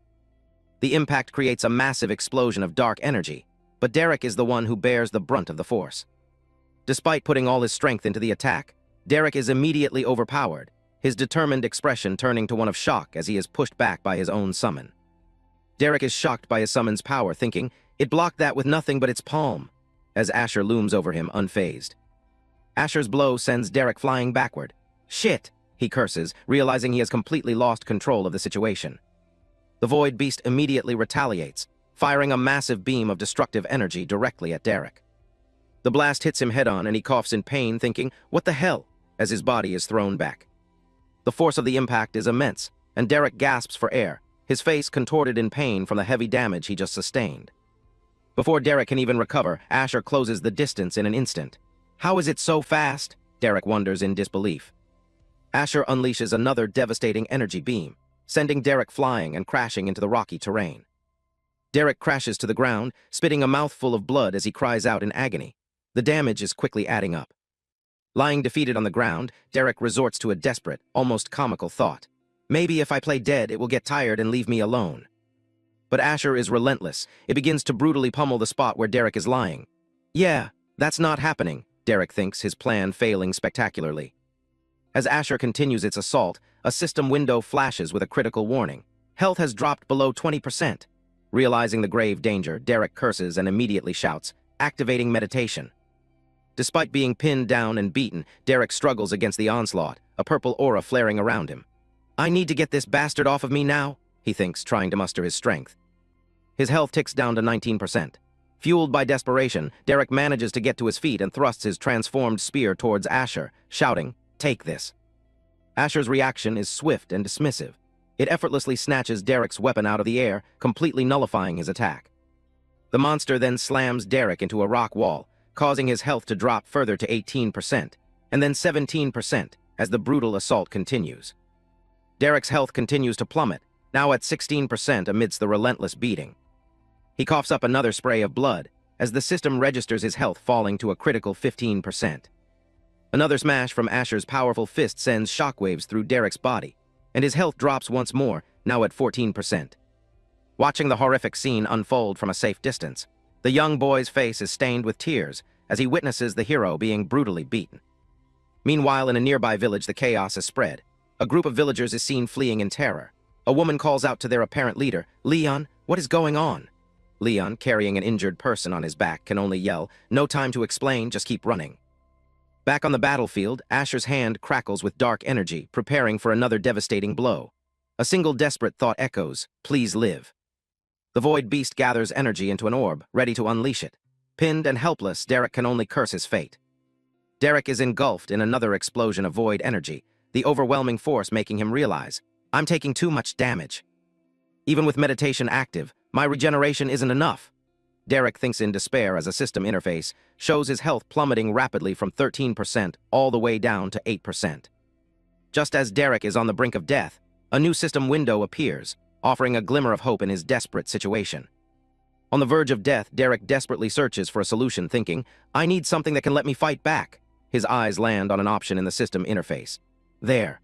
The impact creates a massive explosion of dark energy, but Derek is the one who bears the brunt of the force. Despite putting all his strength into the attack, Derek is immediately overpowered, his determined expression turning to one of shock as he is pushed back by his own summon. Derek is shocked by his summon's power, thinking, "It blocked that with nothing but its palm," as Asher looms over him unfazed. Asher's blow sends Derek flying backward. "Shit," he curses, realizing he has completely lost control of the situation. The void beast immediately retaliates, firing a massive beam of destructive energy directly at Derek. The blast hits him head-on and he coughs in pain, thinking, "What the hell?" as his body is thrown back. The force of the impact is immense, and Derek gasps for air, his face contorted in pain from the heavy damage he just sustained. Before Derek can even recover, Asher closes the distance in an instant. How is it so fast? Derek wonders in disbelief. Asher unleashes another devastating energy beam, sending Derek flying and crashing into the rocky terrain. Derek crashes to the ground, spitting a mouthful of blood as he cries out in agony. The damage is quickly adding up. Lying defeated on the ground, Derek resorts to a desperate, almost comical thought. Maybe if I play dead, it will get tired and leave me alone. But Asher is relentless. It begins to brutally pummel the spot where Derek is lying. Yeah, that's not happening, Derek thinks, his plan failing spectacularly. As Asher continues its assault, a system window flashes with a critical warning. Health has dropped below 20%. Realizing the grave danger, Derek curses and immediately shouts, activating meditation. Despite being pinned down and beaten, Derek struggles against the onslaught, a purple aura flaring around him. I need to get this bastard off of me now, he thinks, trying to muster his strength. His health ticks down to 19%. Fueled by desperation, Derek manages to get to his feet and thrusts his transformed spear towards Asher, shouting, "Take this." Asher's reaction is swift and dismissive. It effortlessly snatches Derek's weapon out of the air, completely nullifying his attack. The monster then slams Derek into a rock wall, causing his health to drop further to 18%, and then 17% as the brutal assault continues. Derek's health continues to plummet, now at 16% amidst the relentless beating. He coughs up another spray of blood, as the system registers his health falling to a critical 15%. Another smash from Asher's powerful fist sends shockwaves through Derek's body, and his health drops once more, now at 14%. Watching the horrific scene unfold from a safe distance, the young boy's face is stained with tears as he witnesses the hero being brutally beaten. Meanwhile, in a nearby village, the chaos is spread. A group of villagers is seen fleeing in terror. A woman calls out to their apparent leader, "Leon, what is going on?" Leon, carrying an injured person on his back, can only yell, "No time to explain, just keep running." Back on the battlefield, Asher's hand crackles with dark energy, preparing for another devastating blow. A single desperate thought echoes, "Please live." The void beast gathers energy into an orb, ready to unleash it. Pinned and helpless, Derek can only curse his fate. Derek is engulfed in another explosion of void energy, the overwhelming force making him realize, "I'm taking too much damage. Even with meditation active, my regeneration isn't enough." Derek thinks in despair as a system interface shows his health plummeting rapidly from 13% all the way down to 8%. Just as Derek is on the brink of death, a new system window appears, offering a glimmer of hope in his desperate situation. On the verge of death, Derek desperately searches for a solution, thinking, "I need something that can let me fight back." His eyes land on an option in the system interface. There.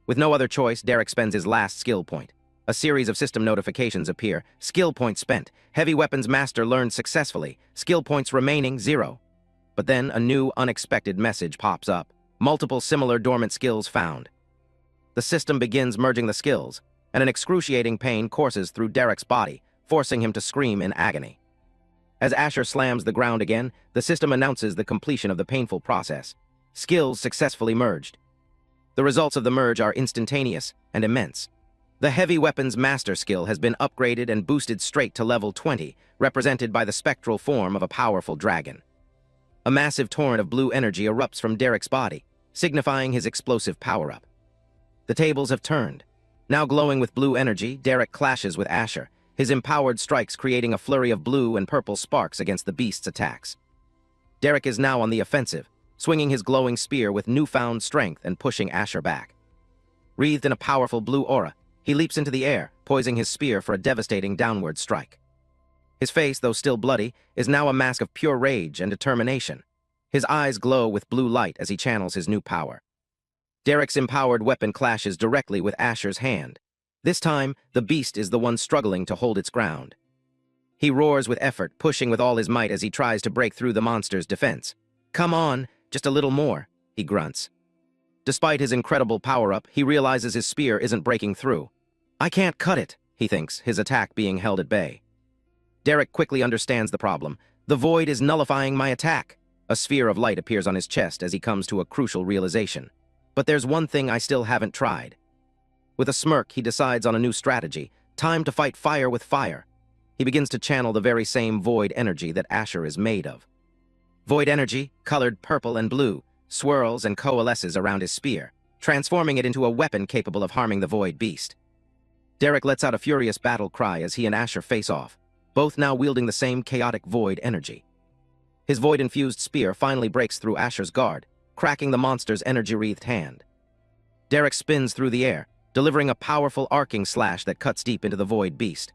With no other choice, Derek spends his last skill point. A series of system notifications appear. Skill point spent. Heavy weapons master learned successfully. Skill points remaining 0. But then a new, unexpected message pops up. Multiple similar dormant skills found. The system begins merging the skills, and an excruciating pain courses through Derek's body, forcing him to scream in agony. As Asher slams the ground again, the system announces the completion of the painful process. Skills successfully merged. The results of the merge are instantaneous and immense. The heavy weapons master skill has been upgraded and boosted straight to level 20, represented by the spectral form of a powerful dragon. A massive torrent of blue energy erupts from Derek's body, signifying his explosive power-up. The tables have turned. Now glowing with blue energy, Derek clashes with Asher, his empowered strikes creating a flurry of blue and purple sparks against the beast's attacks. Derek is now on the offensive, swinging his glowing spear with newfound strength and pushing Asher back. Wreathed in a powerful blue aura, he leaps into the air, poising his spear for a devastating downward strike. His face, though still bloody, is now a mask of pure rage and determination. His eyes glow with blue light as he channels his new power. Derek's empowered weapon clashes directly with Asher's hand. This time, the beast is the one struggling to hold its ground. He roars with effort, pushing with all his might as he tries to break through the monster's defense. "Come on, just a little more," he grunts. Despite his incredible power-up, he realizes his spear isn't breaking through. "I can't cut it," he thinks, his attack being held at bay. Derek quickly understands the problem. "The void is nullifying my attack." A sphere of light appears on his chest as he comes to a crucial realization. "But there's one thing I still haven't tried." With a smirk, he decides on a new strategy. Time to fight fire with fire. He begins to channel the very same void energy that Asher is made of. Void energy, colored purple and blue, swirls and coalesces around his spear, transforming it into a weapon capable of harming the void beast. Derek lets out a furious battle cry as he and Asher face off, both now wielding the same chaotic void energy. His void-infused spear finally breaks through Asher's guard, cracking the monster's energy-wreathed hand. Derek spins through the air, delivering a powerful arcing slash that cuts deep into the void beast.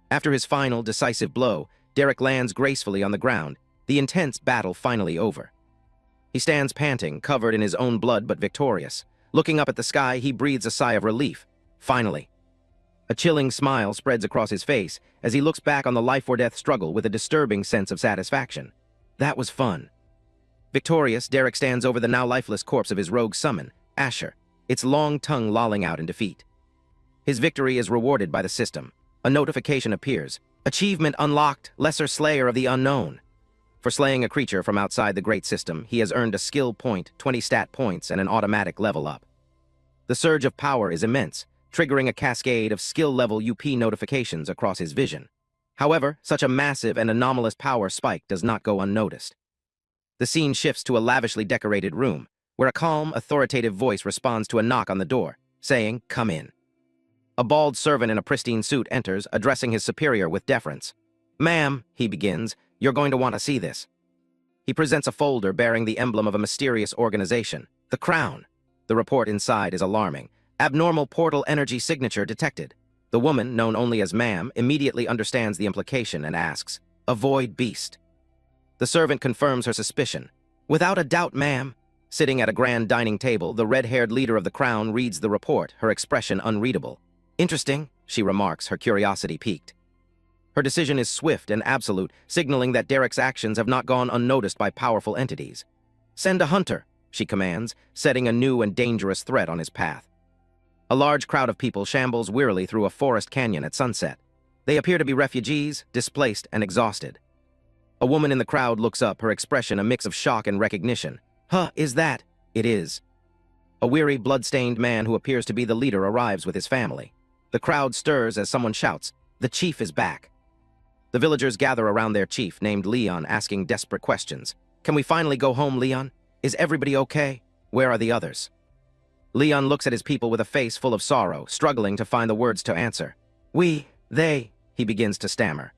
After his final, decisive blow, Derek lands gracefully on the ground, the intense battle finally over. He stands panting, covered in his own blood but victorious. Looking up at the sky, he breathes a sigh of relief. Finally. A chilling smile spreads across his face as he looks back on the life-or-death struggle with a disturbing sense of satisfaction. That was fun. Victorious, Derek stands over the now lifeless corpse of his rogue summon, Asher, its long tongue lolling out in defeat. His victory is rewarded by the system. A notification appears. Achievement unlocked, Lesser Slayer of the Unknown. For slaying a creature from outside the great system, he has earned a skill point, 20 stat points, and an automatic level up. The surge of power is immense, triggering a cascade of skill-level UP notifications across his vision. However, such a massive and anomalous power spike does not go unnoticed. The scene shifts to a lavishly decorated room, where a calm, authoritative voice responds to a knock on the door, saying, "Come in." A bald servant in a pristine suit enters, addressing his superior with deference. "Ma'am," he begins, "you're going to want to see this." He presents a folder bearing the emblem of a mysterious organization, the Crown. The report inside is alarming. Abnormal portal energy signature detected. The woman, known only as Ma'am, immediately understands the implication and asks, "A void beast?" The servant confirms her suspicion. "Without a doubt, ma'am." Sitting at a grand dining table, the red-haired leader of the Crown reads the report, her expression unreadable. "Interesting," she remarks, her curiosity piqued. Her decision is swift and absolute, signaling that Derek's actions have not gone unnoticed by powerful entities. "Send a hunter," she commands, setting a new and dangerous threat on his path. A large crowd of people shambles wearily through a forest canyon at sunset. They appear to be refugees, displaced and exhausted. A woman in the crowd looks up, her expression a mix of shock and recognition. "Huh, is that?" "It is." A weary, blood-stained man who appears to be the leader arrives with his family. The crowd stirs as someone shouts, "The chief is back." The villagers gather around their chief, named Leon, asking desperate questions. "Can we finally go home, Leon? Is everybody okay? Where are the others?" Leon looks at his people with a face full of sorrow, struggling to find the words to answer. They, he begins to stammer.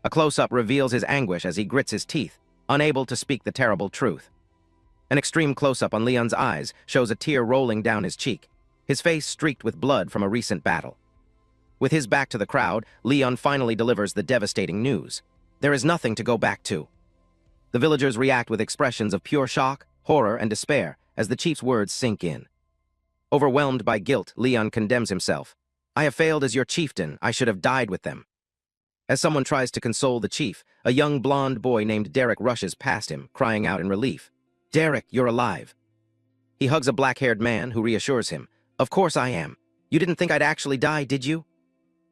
A close-up reveals his anguish as he grits his teeth, unable to speak the terrible truth. An extreme close-up on Leon's eyes shows a tear rolling down his cheek, his face streaked with blood from a recent battle. With his back to the crowd, Leon finally delivers the devastating news. There is nothing to go back to. The villagers react with expressions of pure shock, horror, and despair as the chief's words sink in. Overwhelmed by guilt, Leon condemns himself. "I have failed as your chieftain. I should have died with them." As someone tries to console the chief, a young blonde boy named Derek rushes past him, crying out in relief. "Derek, you're alive." He hugs a black-haired man who reassures him. "Of course I am. You didn't think I'd actually die, did you?"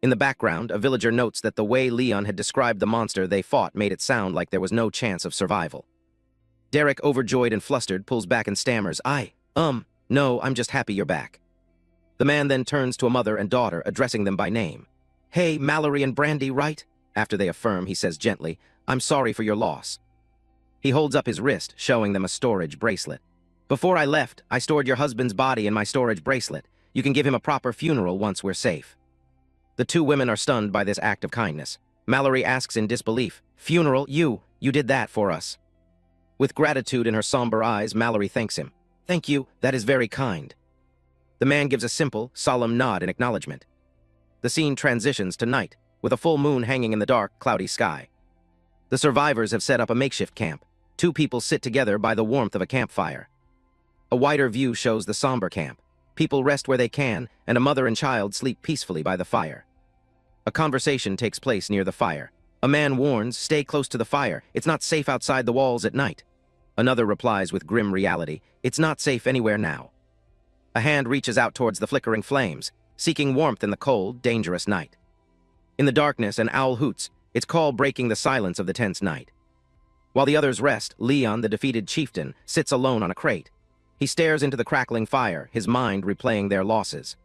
In the background, a villager notes that the way Leon had described the monster they fought made it sound like there was no chance of survival. Derek, overjoyed and flustered, pulls back and stammers, No, I'm just happy you're back." The man then turns to a mother and daughter, addressing them by name. "Hey, Mallory and Brandy, right?" After they affirm, he says gently, "I'm sorry for your loss." He holds up his wrist, showing them a storage bracelet. "Before I left, I stored your husband's body in my storage bracelet. You can give him a proper funeral once we're safe." The two women are stunned by this act of kindness. Mallory asks in disbelief, "Funeral? You did that for us." With gratitude in her somber eyes, Mallory thanks him. "Thank you, that is very kind." The man gives a simple, solemn nod in acknowledgement. The scene transitions to night, with a full moon hanging in the dark, cloudy sky. The survivors have set up a makeshift camp. Two people sit together by the warmth of a campfire. A wider view shows the somber camp. People rest where they can, and a mother and child sleep peacefully by the fire. A conversation takes place near the fire. A man warns, "Stay close to the fire. It's not safe outside the walls at night." Another replies with grim reality, "It's not safe anywhere now." A hand reaches out towards the flickering flames, seeking warmth in the cold, dangerous night. In the darkness, an owl hoots, its call breaking the silence of the tense night. While the others rest, Leon, the defeated chieftain, sits alone on a crate. He stares into the crackling fire, his mind replaying their losses.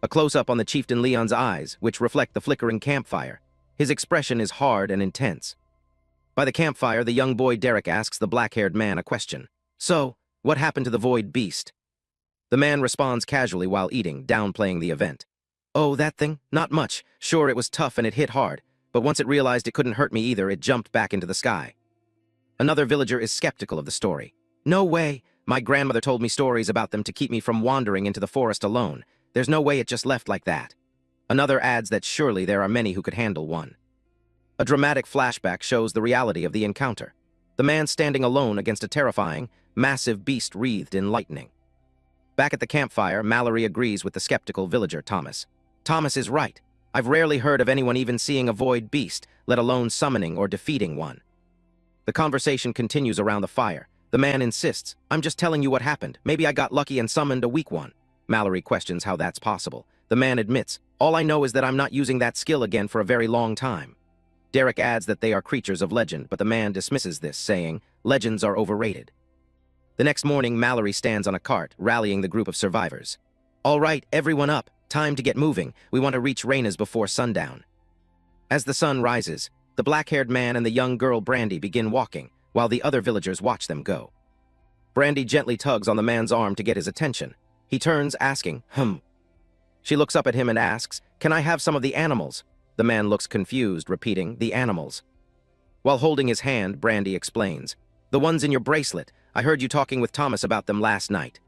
A close-up on the chieftain Leon's eyes, which reflect the flickering campfire. His expression is hard and intense. By the campfire, the young boy Derek asks the black-haired man a question. "So, what happened to the void beast?" The man responds casually while eating, downplaying the event. "Oh, that thing? Not much. Sure, it was tough and it hit hard, but once it realized it couldn't hurt me either, it jumped back into the sky." Another villager is skeptical of the story. "No way. My grandmother told me stories about them to keep me from wandering into the forest alone. There's no way it just left like that." Another adds that surely there are many who could handle one. A dramatic flashback shows the reality of the encounter. The man standing alone against a terrifying, massive beast wreathed in lightning. Back at the campfire, Mallory agrees with the skeptical villager Thomas. "Thomas is right. I've rarely heard of anyone even seeing a void beast, let alone summoning or defeating one." The conversation continues around the fire. The man insists, "I'm just telling you what happened. Maybe I got lucky and summoned a weak one." Mallory questions how that's possible. The man admits, "All I know is that I'm not using that skill again for a very long time." Derek adds that they are creatures of legend, but the man dismisses this, saying, legends are overrated. The next morning, Mallory stands on a cart, rallying the group of survivors. All right, everyone up. Time to get moving. We want to reach Raina's before sundown. As the sun rises, the black-haired man and the young girl Brandy begin walking, while the other villagers watch them go. Brandy gently tugs on the man's arm to get his attention. He turns, asking, She looks up at him and asks, can I have some of the animals? The man looks confused, repeating, the animals. While holding his hand, Brandy explains, the ones in your bracelet. I heard you talking with Thomas about them last night.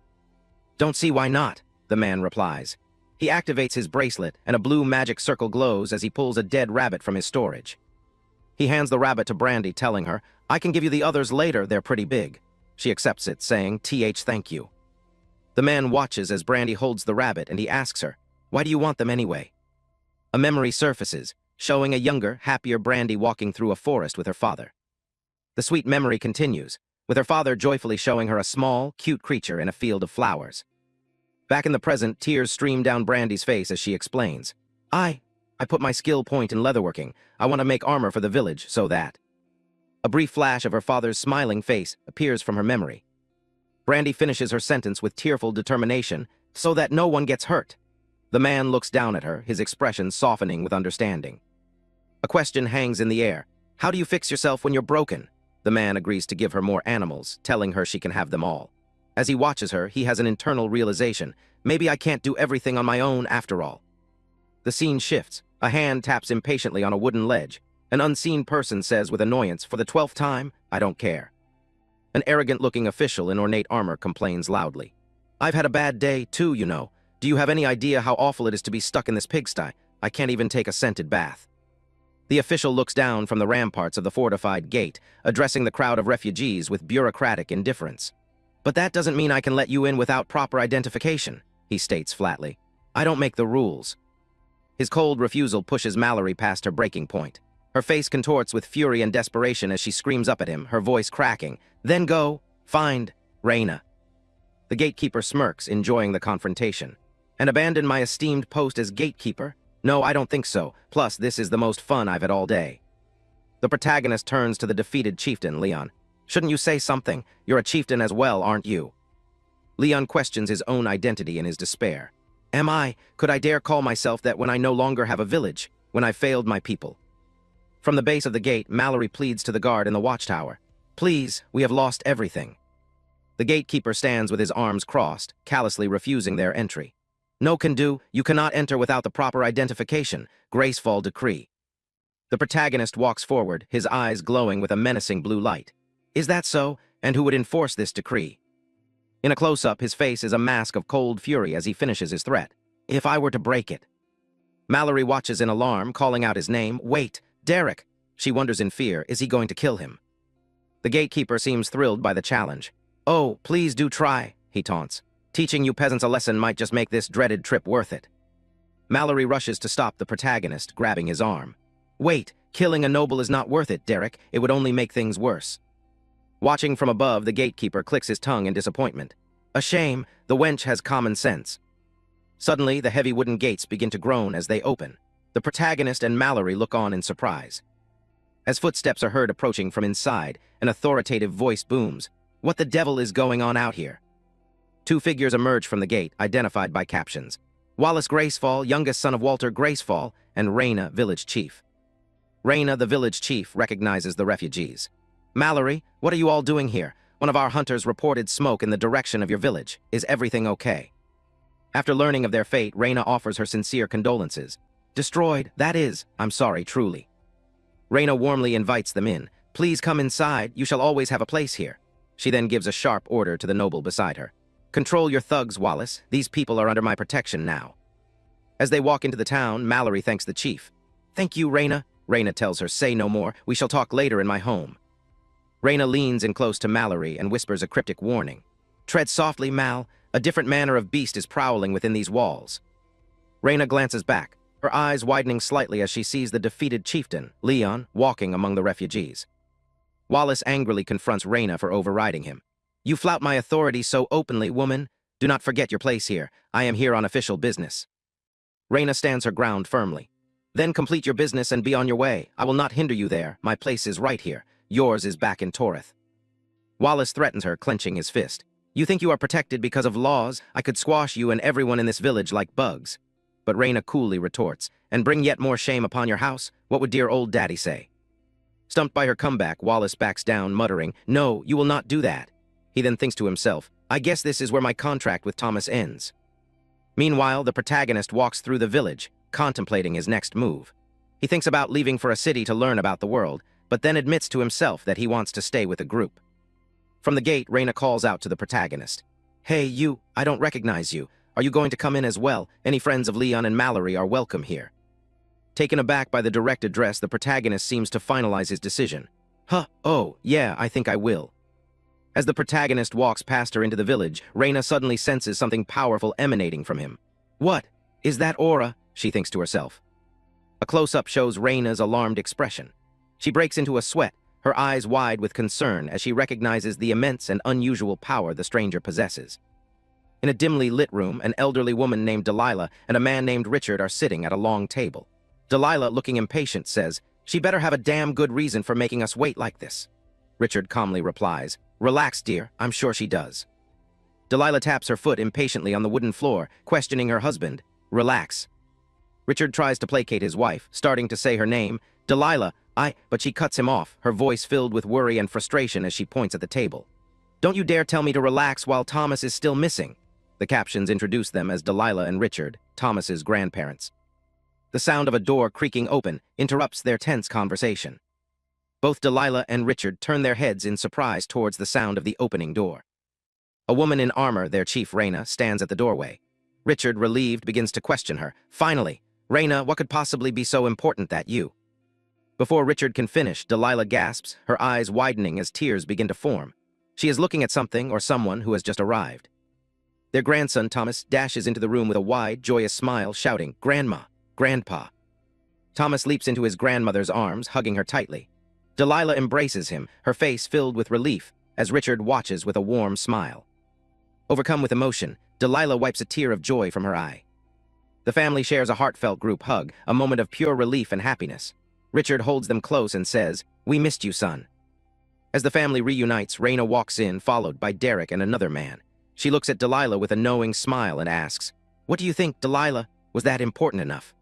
Don't see why not, the man replies. He activates his bracelet, and a blue magic circle glows as he pulls a dead rabbit from his storage. He hands the rabbit to Brandy, telling her, I can give you the others later, they're pretty big. She accepts it, saying, thank you. The man watches as Brandy holds the rabbit, and he asks her, why do you want them anyway? A memory surfaces, showing a younger, happier Brandy walking through a forest with her father. The sweet memory continues, with her father joyfully showing her a small, cute creature in a field of flowers. Back in the present, tears stream down Brandy's face as she explains, I put my skill point in leatherworking. I want to make armor for the village, so that... A brief flash of her father's smiling face appears from her memory. Brandy finishes her sentence with tearful determination, so that no one gets hurt. The man looks down at her, his expression softening with understanding. A question hangs in the air. How do you fix yourself when you're broken? The man agrees to give her more animals, telling her she can have them all. As he watches her, he has an internal realization. Maybe I can't do everything on my own after all. The scene shifts. A hand taps impatiently on a wooden ledge. An unseen person says with annoyance, for the 12th time, I don't care. An arrogant-looking official in ornate armor complains loudly. I've had a bad day, too, you know. Do you have any idea how awful it is to be stuck in this pigsty? I can't even take a scented bath. The official looks down from the ramparts of the fortified gate, addressing the crowd of refugees with bureaucratic indifference. But that doesn't mean I can let you in without proper identification, he states flatly. I don't make the rules. His cold refusal pushes Mallory past her breaking point. Her face contorts with fury and desperation as she screams up at him, her voice cracking. Then go, find Raina. The gatekeeper smirks, enjoying the confrontation. And abandon my esteemed post as gatekeeper? No, I don't think so. Plus, this is the most fun I've had all day. The protagonist turns to the defeated chieftain, Leon. Shouldn't you say something? You're a chieftain as well, aren't you? Leon questions his own identity in his despair. Am I? Could I dare call myself that when I no longer have a village? When I failed my people? From the base of the gate, Mallory pleads to the guard in the watchtower. Please, we have lost everything. The gatekeeper stands with his arms crossed, callously refusing their entry. No can do, you cannot enter without the proper identification. Graceful decree. The protagonist walks forward, his eyes glowing with a menacing blue light. Is that so? And who would enforce this decree? In a close-up, his face is a mask of cold fury as he finishes his threat. If I were to break it. Mallory watches in alarm, calling out his name. Wait, Derek! She wonders in fear, is he going to kill him? The gatekeeper seems thrilled by the challenge. Oh, please do try, he taunts. Teaching you peasants a lesson might just make this dreaded trip worth it. Mallory rushes to stop the protagonist, grabbing his arm. Wait, killing a noble is not worth it, Derek. It would only make things worse. Watching from above, the gatekeeper clicks his tongue in disappointment. A shame, the wench has common sense. Suddenly, the heavy wooden gates begin to groan as they open. The protagonist and Mallory look on in surprise. As footsteps are heard approaching from inside, an authoritative voice booms. What the devil is going on out here? Two figures emerge from the gate, identified by captions. Wallace Gracefall, youngest son of Walter Gracefall, and Raina, village chief. Raina, the village chief, recognizes the refugees. Mallory, what are you all doing here? One of our hunters reported smoke in the direction of your village. Is everything okay? After learning of their fate, Raina offers her sincere condolences. Destroyed, that is. I'm sorry, truly. Raina warmly invites them in. Please come inside. You shall always have a place here. She then gives a sharp order to the noble beside her. Control your thugs, Wallace. These people are under my protection now. As they walk into the town, Mallory thanks the chief. Thank you, Raina. Raina tells her, say no more. We shall talk later in my home. Raina leans in close to Mallory and whispers a cryptic warning. Tread softly, Mal. A different manner of beast is prowling within these walls. Raina glances back, her eyes widening slightly as she sees the defeated chieftain, Leon, walking among the refugees. Wallace angrily confronts Raina for overriding him. You flout my authority so openly, woman. Do not forget your place here. I am here on official business. Raina stands her ground firmly. Then complete your business and be on your way. I will not hinder you there. My place is right here. Yours is back in Torith. Wallace threatens her, clenching his fist. You think you are protected because of laws? I could squash you and everyone in this village like bugs. But Raina coolly retorts, and bring yet more shame upon your house? What would dear old daddy say? Stumped by her comeback, Wallace backs down, muttering, No, you will not do that. He then thinks to himself, I guess this is where my contract with Thomas ends. Meanwhile, the protagonist walks through the village, contemplating his next move. He thinks about leaving for a city to learn about the world, but then admits to himself that he wants to stay with a group. From the gate, Raina calls out to the protagonist. Hey, you, I don't recognize you. Are you going to come in as well? Any friends of Leon and Mallory are welcome here. Taken aback by the direct address, the protagonist seems to finalize his decision. Oh, yeah, I think I will. As the protagonist walks past her into the village, Raina suddenly senses something powerful emanating from him. What? Is that aura? She thinks to herself. A close-up shows Raina's alarmed expression. She breaks into a sweat, her eyes wide with concern as she recognizes the immense and unusual power the stranger possesses. In a dimly lit room, an elderly woman named Delilah and a man named Richard are sitting at a long table. Delilah, looking impatient, says, She better have a damn good reason for making us wait like this. Richard calmly replies, Relax, dear, I'm sure she does. Delilah taps her foot impatiently on the wooden floor, questioning her husband. Relax. Richard tries to placate his wife, starting to say her name. Delilah, but she cuts him off, her voice filled with worry and frustration as she points at the table. Don't you dare tell me to relax while Thomas is still missing. The captions introduce them as Delilah and Richard, Thomas's grandparents. The sound of a door creaking open interrupts their tense conversation. Both Delilah and Richard turn their heads in surprise towards the sound of the opening door. A woman in armor, their chief Raina, stands at the doorway. Richard, relieved, begins to question her. Finally, Raina, what could possibly be so important that you? Before Richard can finish, Delilah gasps, her eyes widening as tears begin to form. She is looking at something or someone who has just arrived. Their grandson, Thomas, dashes into the room with a wide, joyous smile, shouting, Grandma, Grandpa. Thomas leaps into his grandmother's arms, hugging her tightly. Delilah embraces him, her face filled with relief, as Richard watches with a warm smile. Overcome with emotion, Delilah wipes a tear of joy from her eye. The family shares a heartfelt group hug, a moment of pure relief and happiness. Richard holds them close and says, We missed you, son. As the family reunites, Raina walks in, followed by Derek and another man. She looks at Delilah with a knowing smile and asks, What do you think, Delilah? Was that important enough?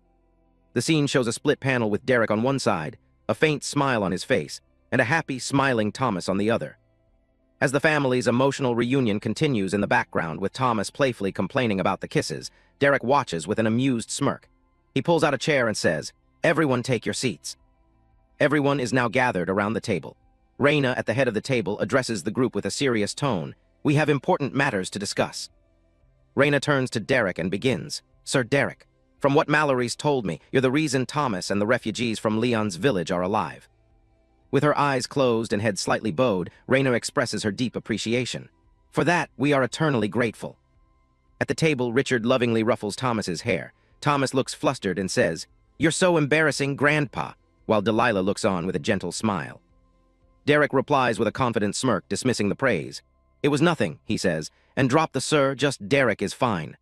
The scene shows a split panel with Derek on one side, a faint smile on his face, and a happy, smiling Thomas on the other. As the family's emotional reunion continues in the background with Thomas playfully complaining about the kisses, Derek watches with an amused smirk. He pulls out a chair and says, Everyone take your seats. Everyone is now gathered around the table. Raina, at the head of the table, addresses the group with a serious tone. We have important matters to discuss. Raina turns to Derek and begins, Sir Derek, from what Mallory's told me, you're the reason Thomas and the refugees from Leon's village are alive. With her eyes closed and head slightly bowed, Raina expresses her deep appreciation. For that, we are eternally grateful. At the table, Richard lovingly ruffles Thomas's hair. Thomas looks flustered and says, You're so embarrassing, Grandpa, while Delilah looks on with a gentle smile. Derek replies with a confident smirk, dismissing the praise. It was nothing, he says, and drop the sir, just Derek is fine.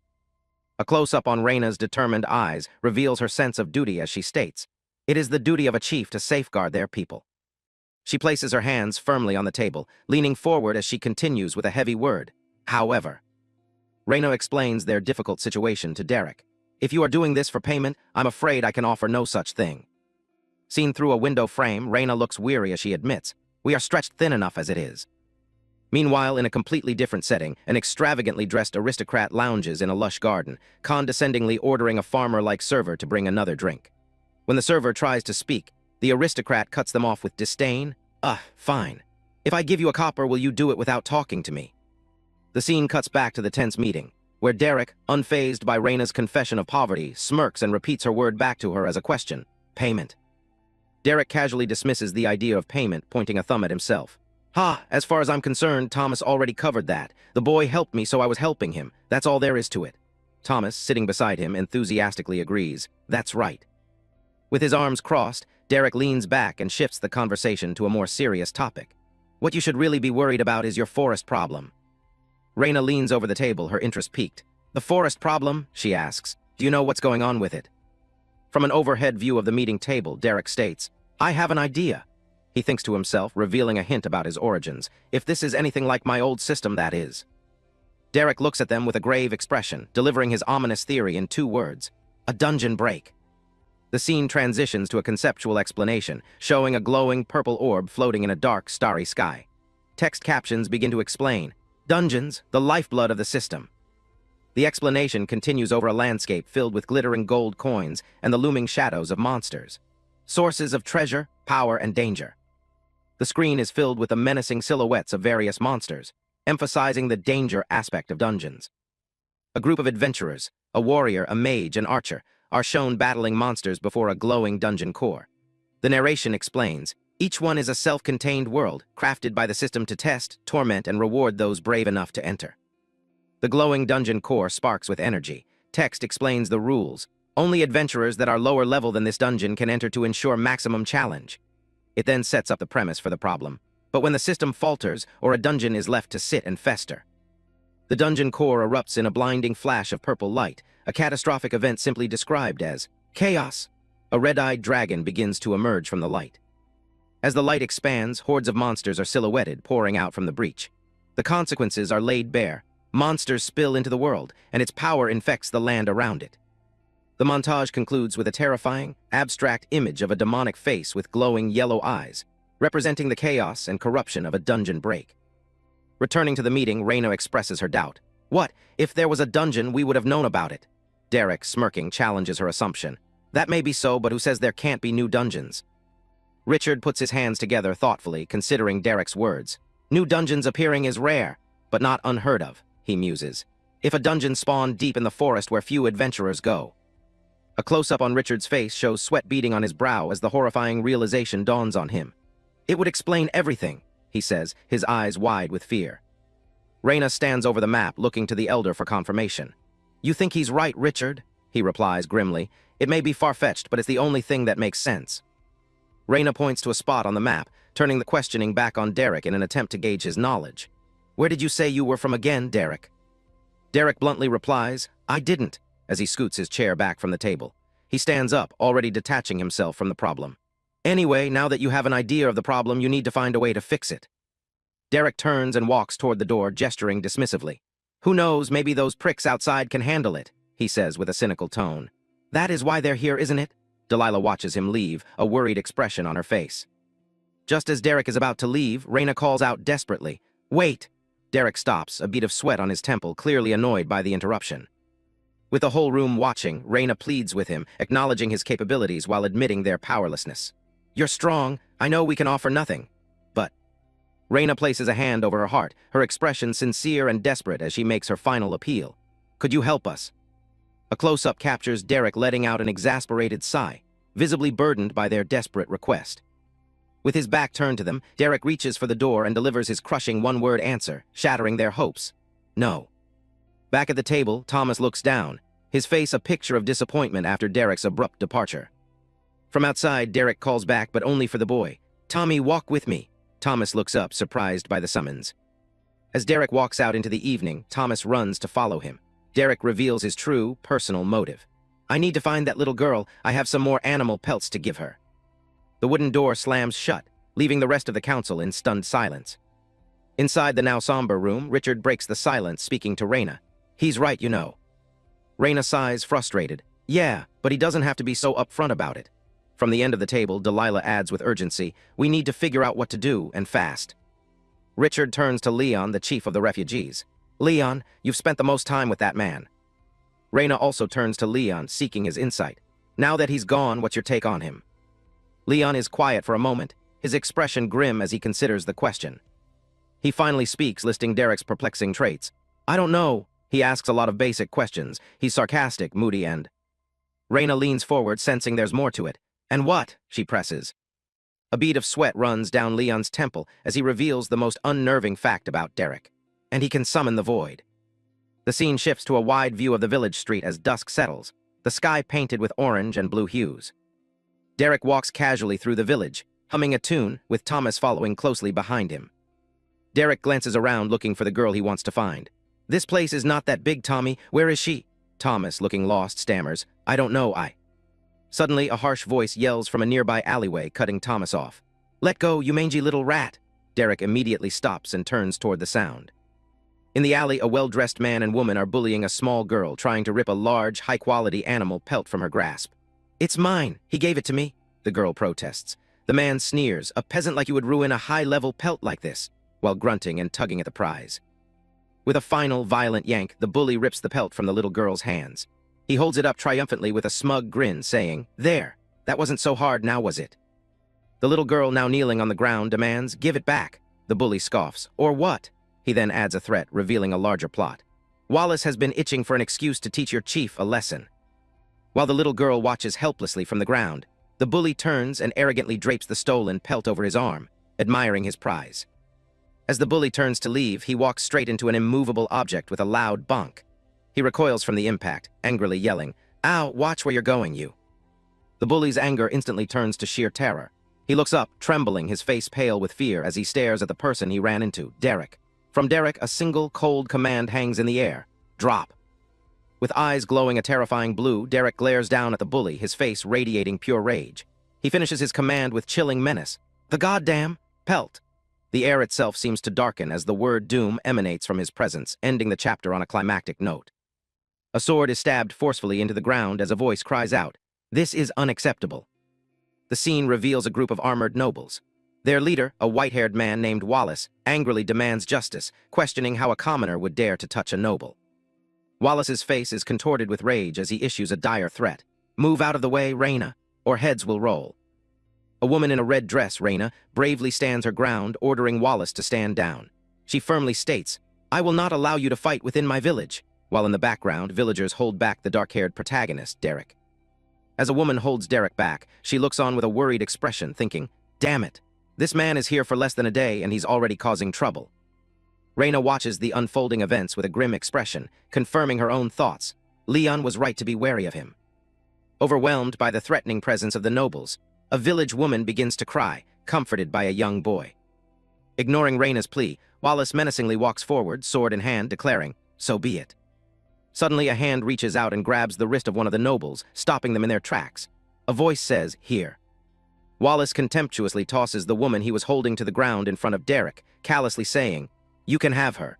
A close-up on Raina's determined eyes reveals her sense of duty as she states, It is the duty of a chief to safeguard their people. She places her hands firmly on the table, leaning forward as she continues with a heavy word. However, Raina explains their difficult situation to Derek. If you are doing this for payment, I'm afraid I can offer no such thing. Seen through a window frame, Raina looks weary as she admits, We are stretched thin enough as it is. Meanwhile, in a completely different setting, an extravagantly dressed aristocrat lounges in a lush garden, condescendingly ordering a farmer-like server to bring another drink. When the server tries to speak, the aristocrat cuts them off with disdain. Fine. If I give you a copper, will you do it without talking to me? The scene cuts back to the tense meeting, where Derek, unfazed by Raina's confession of poverty, smirks and repeats her word back to her as a question. Payment. Derek casually dismisses the idea of payment, pointing a thumb at himself. As far as I'm concerned, Thomas already covered that. The boy helped me, so I was helping him. That's all there is to it. Thomas, sitting beside him, enthusiastically agrees. That's right. With his arms crossed, Derek leans back and shifts the conversation to a more serious topic. What you should really be worried about is your forest problem. Raina leans over the table, her interest piqued. The forest problem? She asks. Do you know what's going on with it? From an overhead view of the meeting table, Derek states, "I have an idea." He thinks to himself, revealing a hint about his origins. If this is anything like my old system, that is. Derek looks at them with a grave expression, delivering his ominous theory in 2 words: a dungeon break. The scene transitions to a conceptual explanation, showing a glowing purple orb floating in a dark, starry sky. Text captions begin to explain, "Dungeons, the lifeblood of the system." The explanation continues over a landscape filled with glittering gold coins and the looming shadows of monsters. Sources of treasure, power, and danger. The screen is filled with the menacing silhouettes of various monsters, emphasizing the danger aspect of dungeons. A group of adventurers, a warrior, a mage, and archer, are shown battling monsters before a glowing dungeon core. The narration explains, each one is a self-contained world, crafted by the system to test, torment, and reward those brave enough to enter. The glowing dungeon core sparks with energy. Text explains the rules. Only adventurers that are lower level than this dungeon can enter to ensure maximum challenge. It then sets up the premise for the problem. But when the system falters, or a dungeon is left to sit and fester. The dungeon core erupts in a blinding flash of purple light, a catastrophic event simply described as chaos. A red-eyed dragon begins to emerge from the light. As the light expands, hordes of monsters are silhouetted, pouring out from the breach. The consequences are laid bare. Monsters spill into the world, and its power infects the land around it. The montage concludes with a terrifying, abstract image of a demonic face with glowing yellow eyes, representing the chaos and corruption of a dungeon break. Returning to the meeting, Reina expresses her doubt. What? If there was a dungeon, we would have known about it. Derek, smirking, challenges her assumption. That may be so, but who says there can't be new dungeons? Richard puts his hands together thoughtfully, considering Derek's words. New dungeons appearing is rare, but not unheard of, he muses. If a dungeon spawned deep in the forest where few adventurers go. A close-up on Richard's face shows sweat beading on his brow as the horrifying realization dawns on him. It would explain everything, he says, his eyes wide with fear. Reina stands over the map, looking to the elder for confirmation. You think he's right, Richard? He replies grimly. It may be far-fetched, but it's the only thing that makes sense. Reina points to a spot on the map, turning the questioning back on Derek in an attempt to gauge his knowledge. Where did you say you were from again, Derek? Derek bluntly replies, I didn't, as he scoots his chair back from the table. He stands up, already detaching himself from the problem. Anyway, now that you have an idea of the problem, you need to find a way to fix it. Derek turns and walks toward the door, gesturing dismissively. Who knows, maybe those pricks outside can handle it, he says with a cynical tone. That is why they're here, isn't it? Delilah watches him leave, a worried expression on her face. Just as Derek is about to leave, Reina calls out desperately, Wait! Derek stops, a bead of sweat on his temple, clearly annoyed by the interruption. With the whole room watching, Reina pleads with him, acknowledging his capabilities while admitting their powerlessness. You're strong. I know we can offer nothing. But... Reina places a hand over her heart, her expression sincere and desperate as she makes her final appeal. Could you help us? A close-up captures Derek letting out an exasperated sigh, visibly burdened by their desperate request. With his back turned to them, Derek reaches for the door and delivers his crushing one-word answer, shattering their hopes. No. Back at the table, Thomas looks down, his face a picture of disappointment after Derek's abrupt departure. From outside, Derek calls back, but only for the boy. Tommy, walk with me. Thomas looks up, surprised by the summons. As Derek walks out into the evening, Thomas runs to follow him. Derek reveals his true, personal motive. I need to find that little girl. I have some more animal pelts to give her. The wooden door slams shut, leaving the rest of the council in stunned silence. Inside the now somber room, Richard breaks the silence, speaking to Reina. He's right, you know. Reina sighs, frustrated. Yeah, but he doesn't have to be so upfront about it. From the end of the table, Delilah adds with urgency, we need to figure out what to do, and fast. Richard turns to Leon, the chief of the refugees. Leon, you've spent the most time with that man. Reina also turns to Leon, seeking his insight. Now that he's gone, what's your take on him? Leon is quiet for a moment, his expression grim as he considers the question. He finally speaks, listing Derek's perplexing traits. I don't know. He asks a lot of basic questions. He's sarcastic, moody, and... Reina leans forward, sensing there's more to it. And what? She presses. A bead of sweat runs down Leon's temple as he reveals the most unnerving fact about Derek. And he can summon the void. The scene shifts to a wide view of the village street as dusk settles, the sky painted with orange and blue hues. Derek walks casually through the village, humming a tune, with Thomas following closely behind him. Derek glances around looking for the girl he wants to find. This place is not that big, Tommy. Where is she? Thomas, looking lost, stammers. I don't know, Suddenly, a harsh voice yells from a nearby alleyway, cutting Thomas off. "Let go, you mangy little rat!" Derek immediately stops and turns toward the sound. In the alley, a well-dressed man and woman are bullying a small girl, trying to rip a large, high-quality animal pelt from her grasp. "It's mine! He gave it to me!" the girl protests. The man sneers, "A peasant like you would ruin a high-level pelt like this," while grunting and tugging at the prize. With a final, violent yank, the bully rips the pelt from the little girl's hands. He holds it up triumphantly with a smug grin, saying, "There! That wasn't so hard now, was it?" The little girl, now kneeling on the ground, demands, "Give it back." The bully scoffs. "Or what?" He then adds a threat, revealing a larger plot. "Wallace has been itching for an excuse to teach your chief a lesson." While the little girl watches helplessly from the ground, the bully turns and arrogantly drapes the stolen pelt over his arm, admiring his prize. As the bully turns to leave, he walks straight into an immovable object with a loud bonk. He recoils from the impact, angrily yelling, "Ow, watch where you're going, you." The bully's anger instantly turns to sheer terror. He looks up, trembling, his face pale with fear as he stares at the person he ran into, Derek. From Derek, a single, cold command hangs in the air. "Drop." With eyes glowing a terrifying blue, Derek glares down at the bully, his face radiating pure rage. He finishes his command with chilling menace. "The goddamn pelt." The air itself seems to darken as the word doom emanates from his presence, ending the chapter on a climactic note. A sword is stabbed forcefully into the ground as a voice cries out, "This is unacceptable." The scene reveals a group of armored nobles. Their leader, a white-haired man named Wallace, angrily demands justice, questioning how a commoner would dare to touch a noble. Wallace's face is contorted with rage as he issues a dire threat. "Move out of the way, Reyna, or heads will roll." A woman in a red dress, Reyna, bravely stands her ground, ordering Wallace to stand down. She firmly states, "I will not allow you to fight within my village," while in the background, villagers hold back the dark-haired protagonist, Derek. As a woman holds Derek back, she looks on with a worried expression, thinking, "Damn it, this man is here for less than a day and he's already causing trouble." Reyna watches the unfolding events with a grim expression, confirming her own thoughts. Leon was right to be wary of him. Overwhelmed by the threatening presence of the nobles, a village woman begins to cry, comforted by a young boy. Ignoring Reyna's plea, Wallace menacingly walks forward, sword in hand, declaring, "So be it." Suddenly, a hand reaches out and grabs the wrist of one of the nobles, stopping them in their tracks. A voice says, "Here." Wallace contemptuously tosses the woman he was holding to the ground in front of Derek, callously saying, "You can have her."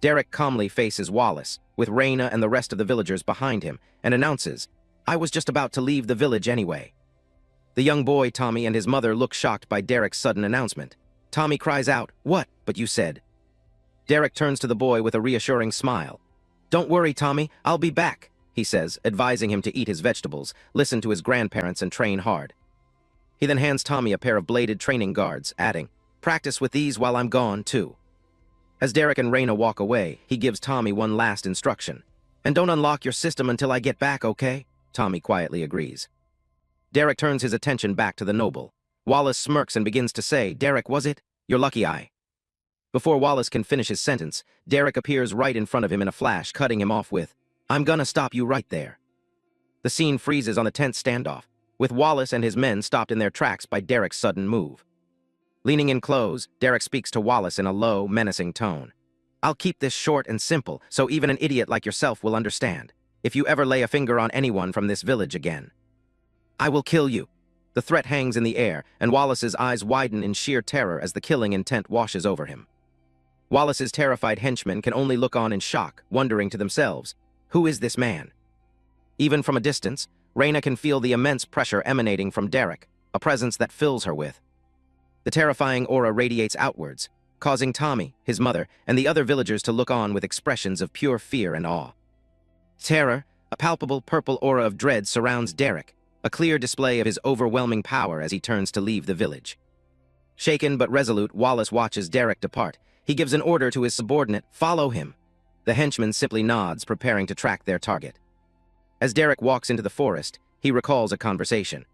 Derek calmly faces Wallace, with Reyna and the rest of the villagers behind him, and announces, "I was just about to leave the village anyway." The young boy, Tommy, and his mother look shocked by Derek's sudden announcement. Tommy cries out, "What? But you said." Derek turns to the boy with a reassuring smile. "Don't worry, Tommy, I'll be back," he says, advising him to eat his vegetables, listen to his grandparents, and train hard. He then hands Tommy a pair of bladed training guards, adding, "Practice with these while I'm gone, too." As Derek and Reyna walk away, he gives Tommy one last instruction. "And don't unlock your system until I get back, okay?" Tommy quietly agrees. Derek turns his attention back to the noble. Wallace smirks and begins to say, "Derek, was it? You're lucky I..." Before Wallace can finish his sentence, Derek appears right in front of him in a flash, cutting him off with, "I'm gonna stop you right there." The scene freezes on the tense standoff, with Wallace and his men stopped in their tracks by Derek's sudden move. Leaning in close, Derek speaks to Wallace in a low, menacing tone. "I'll keep this short and simple, so even an idiot like yourself will understand. If you ever lay a finger on anyone from this village again, I will kill you." The threat hangs in the air, and Wallace's eyes widen in sheer terror as the killing intent washes over him. Wallace's terrified henchmen can only look on in shock, wondering to themselves, who is this man? Even from a distance, Reyna can feel the immense pressure emanating from Derek, a presence that fills her with. The terrifying aura radiates outwards, causing Tommy, his mother, and the other villagers to look on with expressions of pure fear and awe. Terror, a palpable purple aura of dread surrounds Derek, a clear display of his overwhelming power as he turns to leave the village. Shaken but resolute, Wallace watches Derek depart. He gives an order to his subordinate, "Follow him." The henchman simply nods, preparing to track their target. As Derek walks into the forest, he recalls a conversation.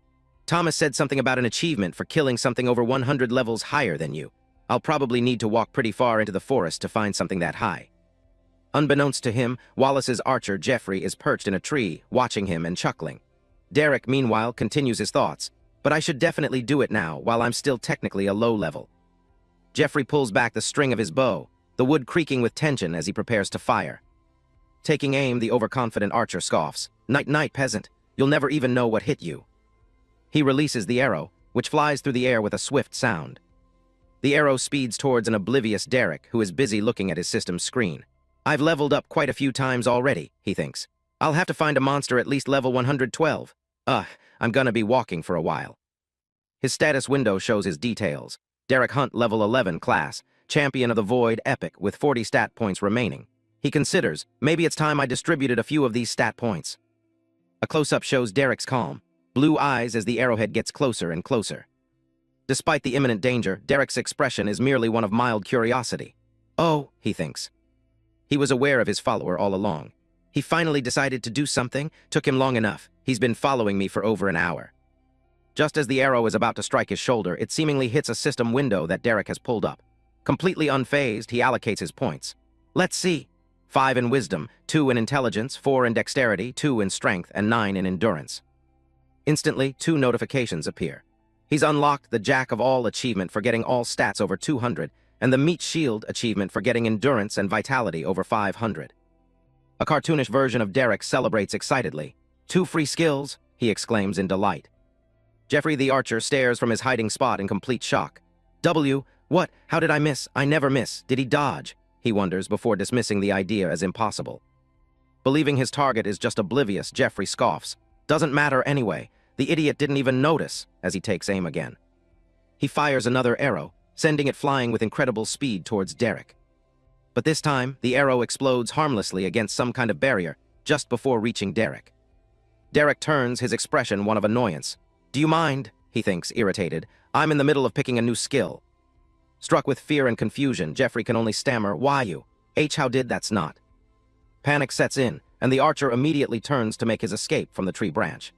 "Thomas said something about an achievement for killing something over 100 levels higher than you. I'll probably need to walk pretty far into the forest to find something that high." Unbeknownst to him, Wallace's archer, Jeffrey, is perched in a tree, watching him and chuckling. Derek, meanwhile, continues his thoughts. "But I should definitely do it now, while I'm still technically a low level." Jeffrey pulls back the string of his bow, the wood creaking with tension as he prepares to fire. Taking aim, the overconfident archer scoffs, "Night-night, peasant. You'll never even know what hit you. He releases the arrow, which flies through the air with a swift sound. The arrow speeds towards an oblivious Derek, who is busy looking at his system's screen. I've leveled up quite a few times already, he thinks. I'll have to find a monster at least level 112. I'm gonna be walking for a while. His status window shows his details. Derek Hunt, level 11 class, champion of the Void Epic with 40 stat points remaining. He considers, maybe it's time I distributed a few of these stat points. A close-up shows Derek's calm, blue eyes as the arrowhead gets closer and closer. Despite the imminent danger, Derek's expression is merely one of mild curiosity. Oh, he thinks. He was aware of his follower all along. He finally decided to do something. Took him long enough. He's been following me for over an hour. Just as the arrow is about to strike his shoulder, it seemingly hits a system window that Derek has pulled up. Completely unfazed, he allocates his points. Let's see. 5 in wisdom, 2 in intelligence, 4 in dexterity, 2 in strength, and 9 in endurance. Instantly, 2 notifications appear. He's unlocked the Jack of All achievement for getting all stats over 200, and the Meat Shield achievement for getting endurance and vitality over 500. A cartoonish version of Derek celebrates excitedly. 2 free skills, he exclaims in delight. Jeffrey the Archer stares from his hiding spot in complete shock. What? How did I miss? I never miss. Did he dodge? He wonders before dismissing the idea as impossible. Believing his target is just oblivious, Jeffrey scoffs. Doesn't matter anyway. The idiot didn't even notice, as he takes aim again. He fires another arrow, sending it flying with incredible speed towards Derek. But this time, the arrow explodes harmlessly against some kind of barrier, just before reaching Derek. Derek turns, his expression one of annoyance. Do you mind? He thinks, irritated. I'm in the middle of picking a new skill. Struck with fear and confusion, Jeffrey can only stammer, why you? How did that's not? Panic sets in, and the archer immediately turns to make his escape from the tree branch.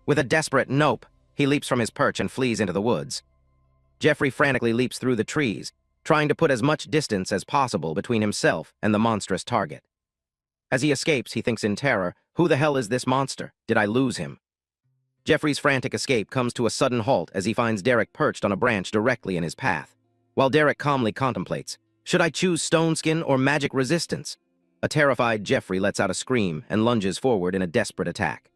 With a desperate nope, he leaps from his perch and flees into the woods. Jeffrey frantically leaps through the trees, trying to put as much distance as possible between himself and the monstrous target. As he escapes, he thinks in terror, who the hell is this monster? Did I lose him? Jeffrey's frantic escape comes to a sudden halt as he finds Derek perched on a branch directly in his path. While Derek calmly contemplates, should I choose stone skin or magic resistance? A terrified Jeffrey lets out a scream and lunges forward in a desperate attack.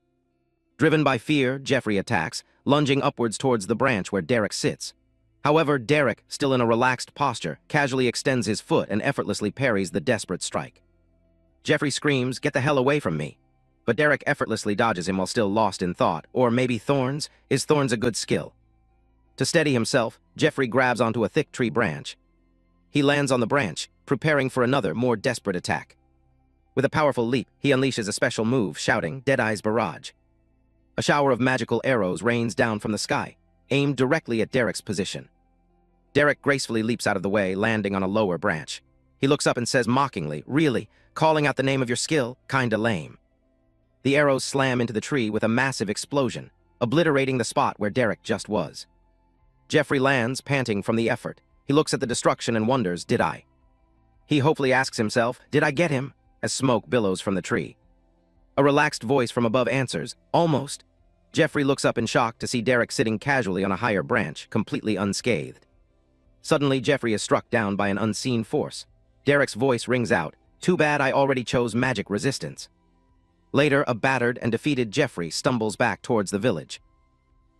Driven by fear, Jeffrey attacks, lunging upwards towards the branch where Derek sits. However, Derek, still in a relaxed posture, casually extends his foot and effortlessly parries the desperate strike. Jeffrey screams, "Get the hell away from me!" But Derek effortlessly dodges him while still lost in thought. Or maybe thorns? Is thorns a good skill? To steady himself, Jeffrey grabs onto a thick tree branch. He lands on the branch, preparing for another, more desperate attack. With a powerful leap, he unleashes a special move, shouting, Deadeye's Barrage. A shower of magical arrows rains down from the sky, aimed directly at Derek's position. Derek gracefully leaps out of the way, landing on a lower branch. He looks up and says mockingly, "Really? Calling out the name of your skill? Kinda lame." The arrows slam into the tree with a massive explosion, obliterating the spot where Derek just was. Jeffrey lands, panting from the effort. He looks at the destruction and wonders, did I? He hopefully asks himself, did I get him? As smoke billows from the tree. A relaxed voice from above answers, almost. Jeffrey looks up in shock to see Derek sitting casually on a higher branch, completely unscathed. Suddenly, Jeffrey is struck down by an unseen force. Derek's voice rings out, "Too bad I already chose magic resistance." Later, a battered and defeated Jeffrey stumbles back towards the village.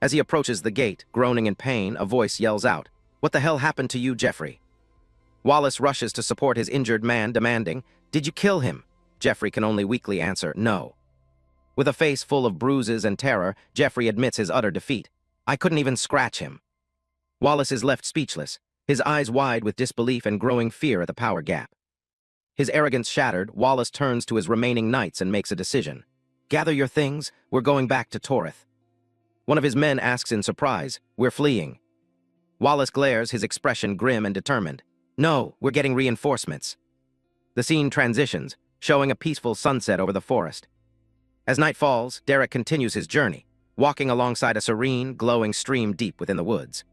As he approaches the gate, groaning in pain, a voice yells out, "What the hell happened to you, Jeffrey?" Wallace rushes to support his injured man, demanding, "Did you kill him?" Jeffrey can only weakly answer, "No." With a face full of bruises and terror, Jeffrey admits his utter defeat. "I couldn't even scratch him." Wallace is left speechless, his eyes wide with disbelief and growing fear at the power gap. His arrogance shattered, Wallace turns to his remaining knights and makes a decision. "Gather your things, we're going back to Torith." One of his men asks in surprise, "We're fleeing." Wallace glares, his expression grim and determined. "No, we're getting reinforcements." The scene transitions, showing a peaceful sunset over the forest. As night falls, Derek continues his journey, walking alongside a serene, glowing stream deep within the woods.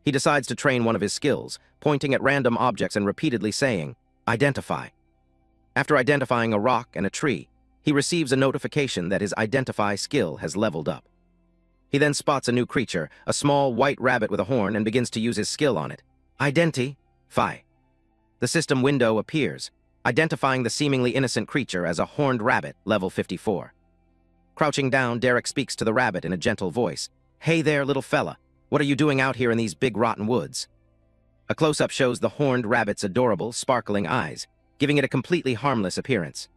He decides to train one of his skills, pointing at random objects and repeatedly saying, "Identify." After identifying a rock and a tree, he receives a notification that his Identify skill has leveled up. He then spots a new creature, a small white rabbit with a horn, and begins to use his skill on it. Identify. The system window appears, identifying the seemingly innocent creature as a horned rabbit, level 54. Crouching down, Derek speaks to the rabbit in a gentle voice. "Hey there, little fella. What are you doing out here in these big rotten woods?" A close-up shows the horned rabbit's adorable, sparkling eyes, giving it a completely harmless appearance.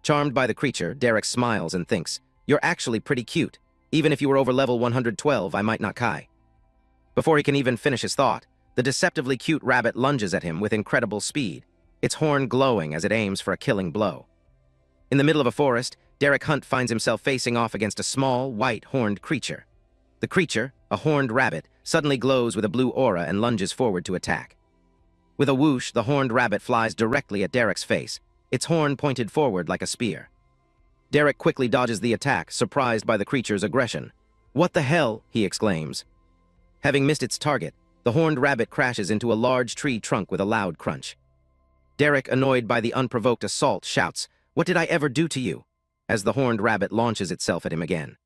Charmed by the creature, Derek smiles and thinks, "You're actually pretty cute. Even if you were over level 112, I might not kai." Before he can even finish his thought, the deceptively cute rabbit lunges at him with incredible speed, its horn glowing as it aims for a killing blow. In the middle of a forest, Derek Hunt finds himself facing off against a small, white, horned creature. The creature, a horned rabbit, suddenly glows with a blue aura and lunges forward to attack. With a whoosh, the horned rabbit flies directly at Derek's face, its horn pointed forward like a spear. Derek quickly dodges the attack, surprised by the creature's aggression. "What the hell?" he exclaims. Having missed its target, the horned rabbit crashes into a large tree trunk with a loud crunch. Derek, annoyed by the unprovoked assault, shouts, "What did I ever do to you?" as the horned rabbit launches itself at him again.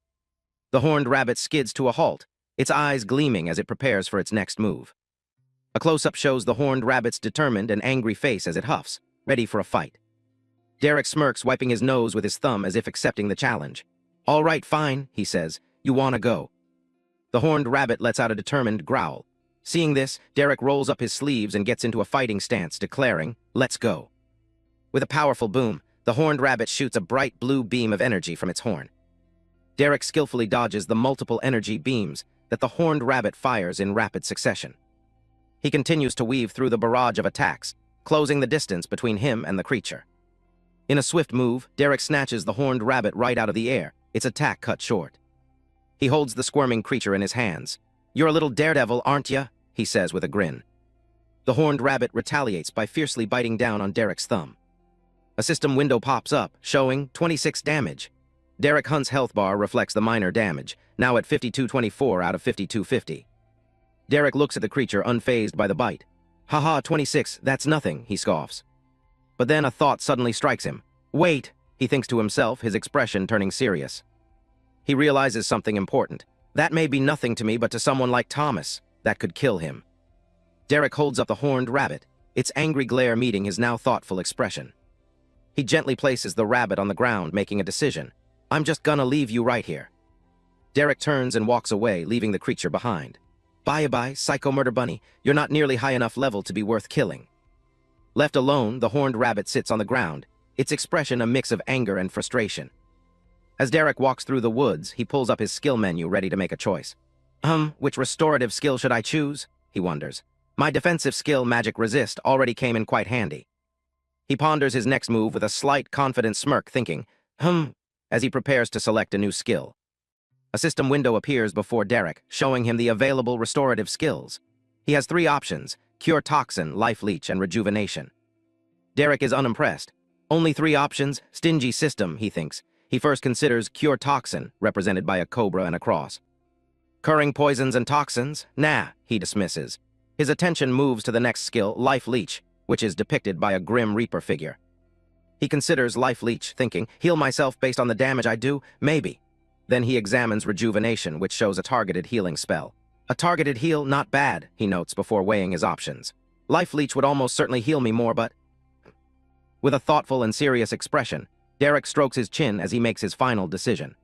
The horned rabbit skids to a halt, its eyes gleaming as it prepares for its next move. A close-up shows the horned rabbit's determined and angry face as it huffs, ready for a fight. Derek smirks, wiping his nose with his thumb as if accepting the challenge. "All right, fine," he says. "You wanna go?" The horned rabbit lets out a determined growl. Seeing this, Derek rolls up his sleeves and gets into a fighting stance, declaring, "Let's go." With a powerful boom, the horned rabbit shoots a bright blue beam of energy from its horn. Derek skillfully dodges the multiple energy beams that the horned rabbit fires in rapid succession. He continues to weave through the barrage of attacks, closing the distance between him and the creature. In a swift move, Derek snatches the horned rabbit right out of the air, its attack cut short. He holds the squirming creature in his hands. "You're a little daredevil, aren't ya?" he says with a grin. The horned rabbit retaliates by fiercely biting down on Derek's thumb. A system window pops up, showing 26 damage. Derek Hunt's health bar reflects the minor damage, now at 5224 out of 5250. Derek looks at the creature unfazed by the bite. "Haha, 26, that's nothing," he scoffs. But then a thought suddenly strikes him. "Wait," he thinks to himself, his expression turning serious. He realizes something important. "That may be nothing to me, but to someone like Thomas, that could kill him." Derek holds up the horned rabbit, its angry glare meeting his now thoughtful expression. He gently places the rabbit on the ground, making a decision. "I'm just gonna leave you right here." Derek turns and walks away, leaving the creature behind. "Bye-bye, Psycho Murder Bunny. You're not nearly high enough level to be worth killing." Left alone, the horned rabbit sits on the ground, its expression a mix of anger and frustration. As Derek walks through the woods, he pulls up his skill menu, ready to make a choice. Which restorative skill should I choose?" he wonders. "My defensive skill, Magic Resist, already came in quite handy." He ponders his next move with a slight, confident smirk, thinking, as he prepares to select a new skill. A system window appears before Derek, showing him the available restorative skills. He has 3 options: Cure Toxin, Life Leech, and Rejuvenation. Derek is unimpressed. Only 3 options? Stingy system, he thinks. He first considers Cure Toxin, represented by a cobra and a cross. Curing poisons and toxins? Nah, he dismisses. His attention moves to the next skill, Life Leech, which is depicted by a Grim Reaper figure. He considers Life Leech, thinking, heal myself based on the damage I do? Maybe. Then he examines Rejuvenation, which shows a targeted healing spell. A targeted heal, not bad, he notes before weighing his options. Life Leech would almost certainly heal me more, but... With a thoughtful and serious expression, Derek strokes his chin as he makes his final decision.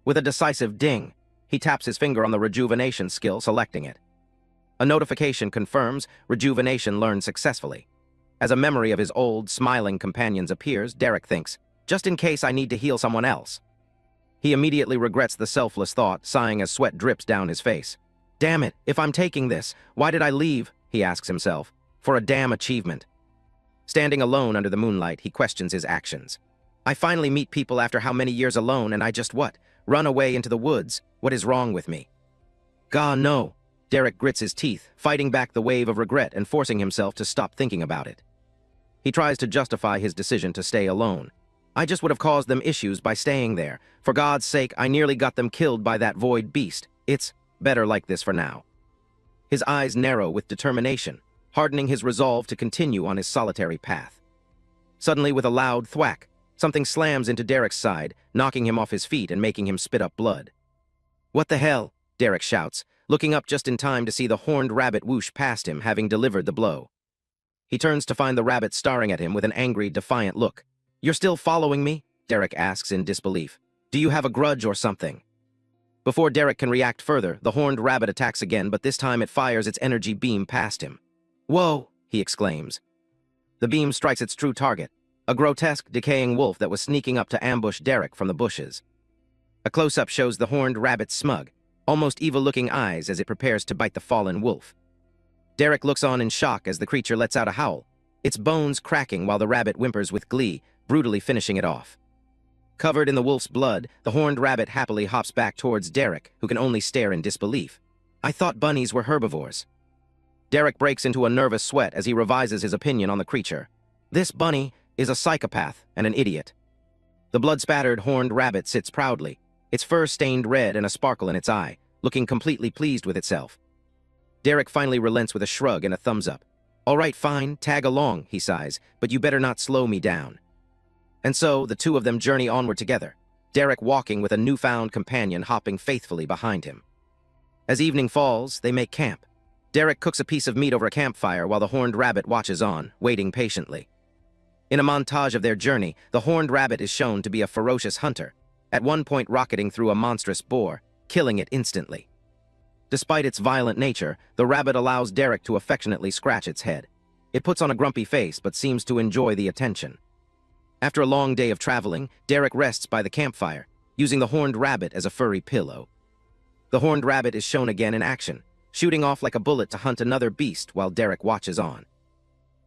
With a decisive ding, he taps his finger on the Rejuvenation skill, selecting it. A notification confirms Rejuvenation learned successfully. As a memory of his old, smiling companions appears, Derek thinks, just in case I need to heal someone else. He immediately regrets the selfless thought, sighing as sweat drips down his face. Damn it, if I'm taking this, why did I leave? He asks himself. For a damn achievement. Standing alone under the moonlight, he questions his actions. I finally meet people after how many years alone, and I just what? Run away into the woods. What is wrong with me? God, no. Derek grits his teeth, fighting back the wave of regret and forcing himself to stop thinking about it. He tries to justify his decision to stay alone. I just would have caused them issues by staying there. For God's sake, I nearly got them killed by that void beast. It's better like this for now. His eyes narrow with determination, hardening his resolve to continue on his solitary path. Suddenly, with a loud thwack, something slams into Derek's side, knocking him off his feet and making him spit up blood. What the hell? Derek shouts, looking up just in time to see the horned rabbit whoosh past him, having delivered the blow. He turns to find the rabbit staring at him with an angry, defiant look. You're still following me? Derek asks in disbelief. Do you have a grudge or something? Before Derek can react further, the horned rabbit attacks again, but this time it fires its energy beam past him. Whoa, he exclaims. The beam strikes its true target, a grotesque, decaying wolf that was sneaking up to ambush Derek from the bushes. A close-up shows the horned rabbit's smug, almost evil-looking eyes as it prepares to bite the fallen wolf. Derek looks on in shock as the creature lets out a howl, its bones cracking while the rabbit whimpers with glee, brutally finishing it off. Covered in the wolf's blood, the horned rabbit happily hops back towards Derek, who can only stare in disbelief. I thought bunnies were herbivores. Derek breaks into a nervous sweat as he revises his opinion on the creature. This bunny is a psychopath and an idiot. The blood-spattered horned rabbit sits proudly, its fur stained red and a sparkle in its eye, looking completely pleased with itself. Derek finally relents with a shrug and a thumbs up. All right, fine, tag along, he sighs, but you better not slow me down. And so, the two of them journey onward together, Derek walking with a newfound companion hopping faithfully behind him. As evening falls, they make camp. Derek cooks a piece of meat over a campfire while the horned rabbit watches on, waiting patiently. In a montage of their journey, the horned rabbit is shown to be a ferocious hunter, at one point rocketing through a monstrous boar, killing it instantly. Despite its violent nature, the rabbit allows Derek to affectionately scratch its head. It puts on a grumpy face but seems to enjoy the attention. After a long day of traveling, Derek rests by the campfire, using the horned rabbit as a furry pillow. The horned rabbit is shown again in action, shooting off like a bullet to hunt another beast while Derek watches on.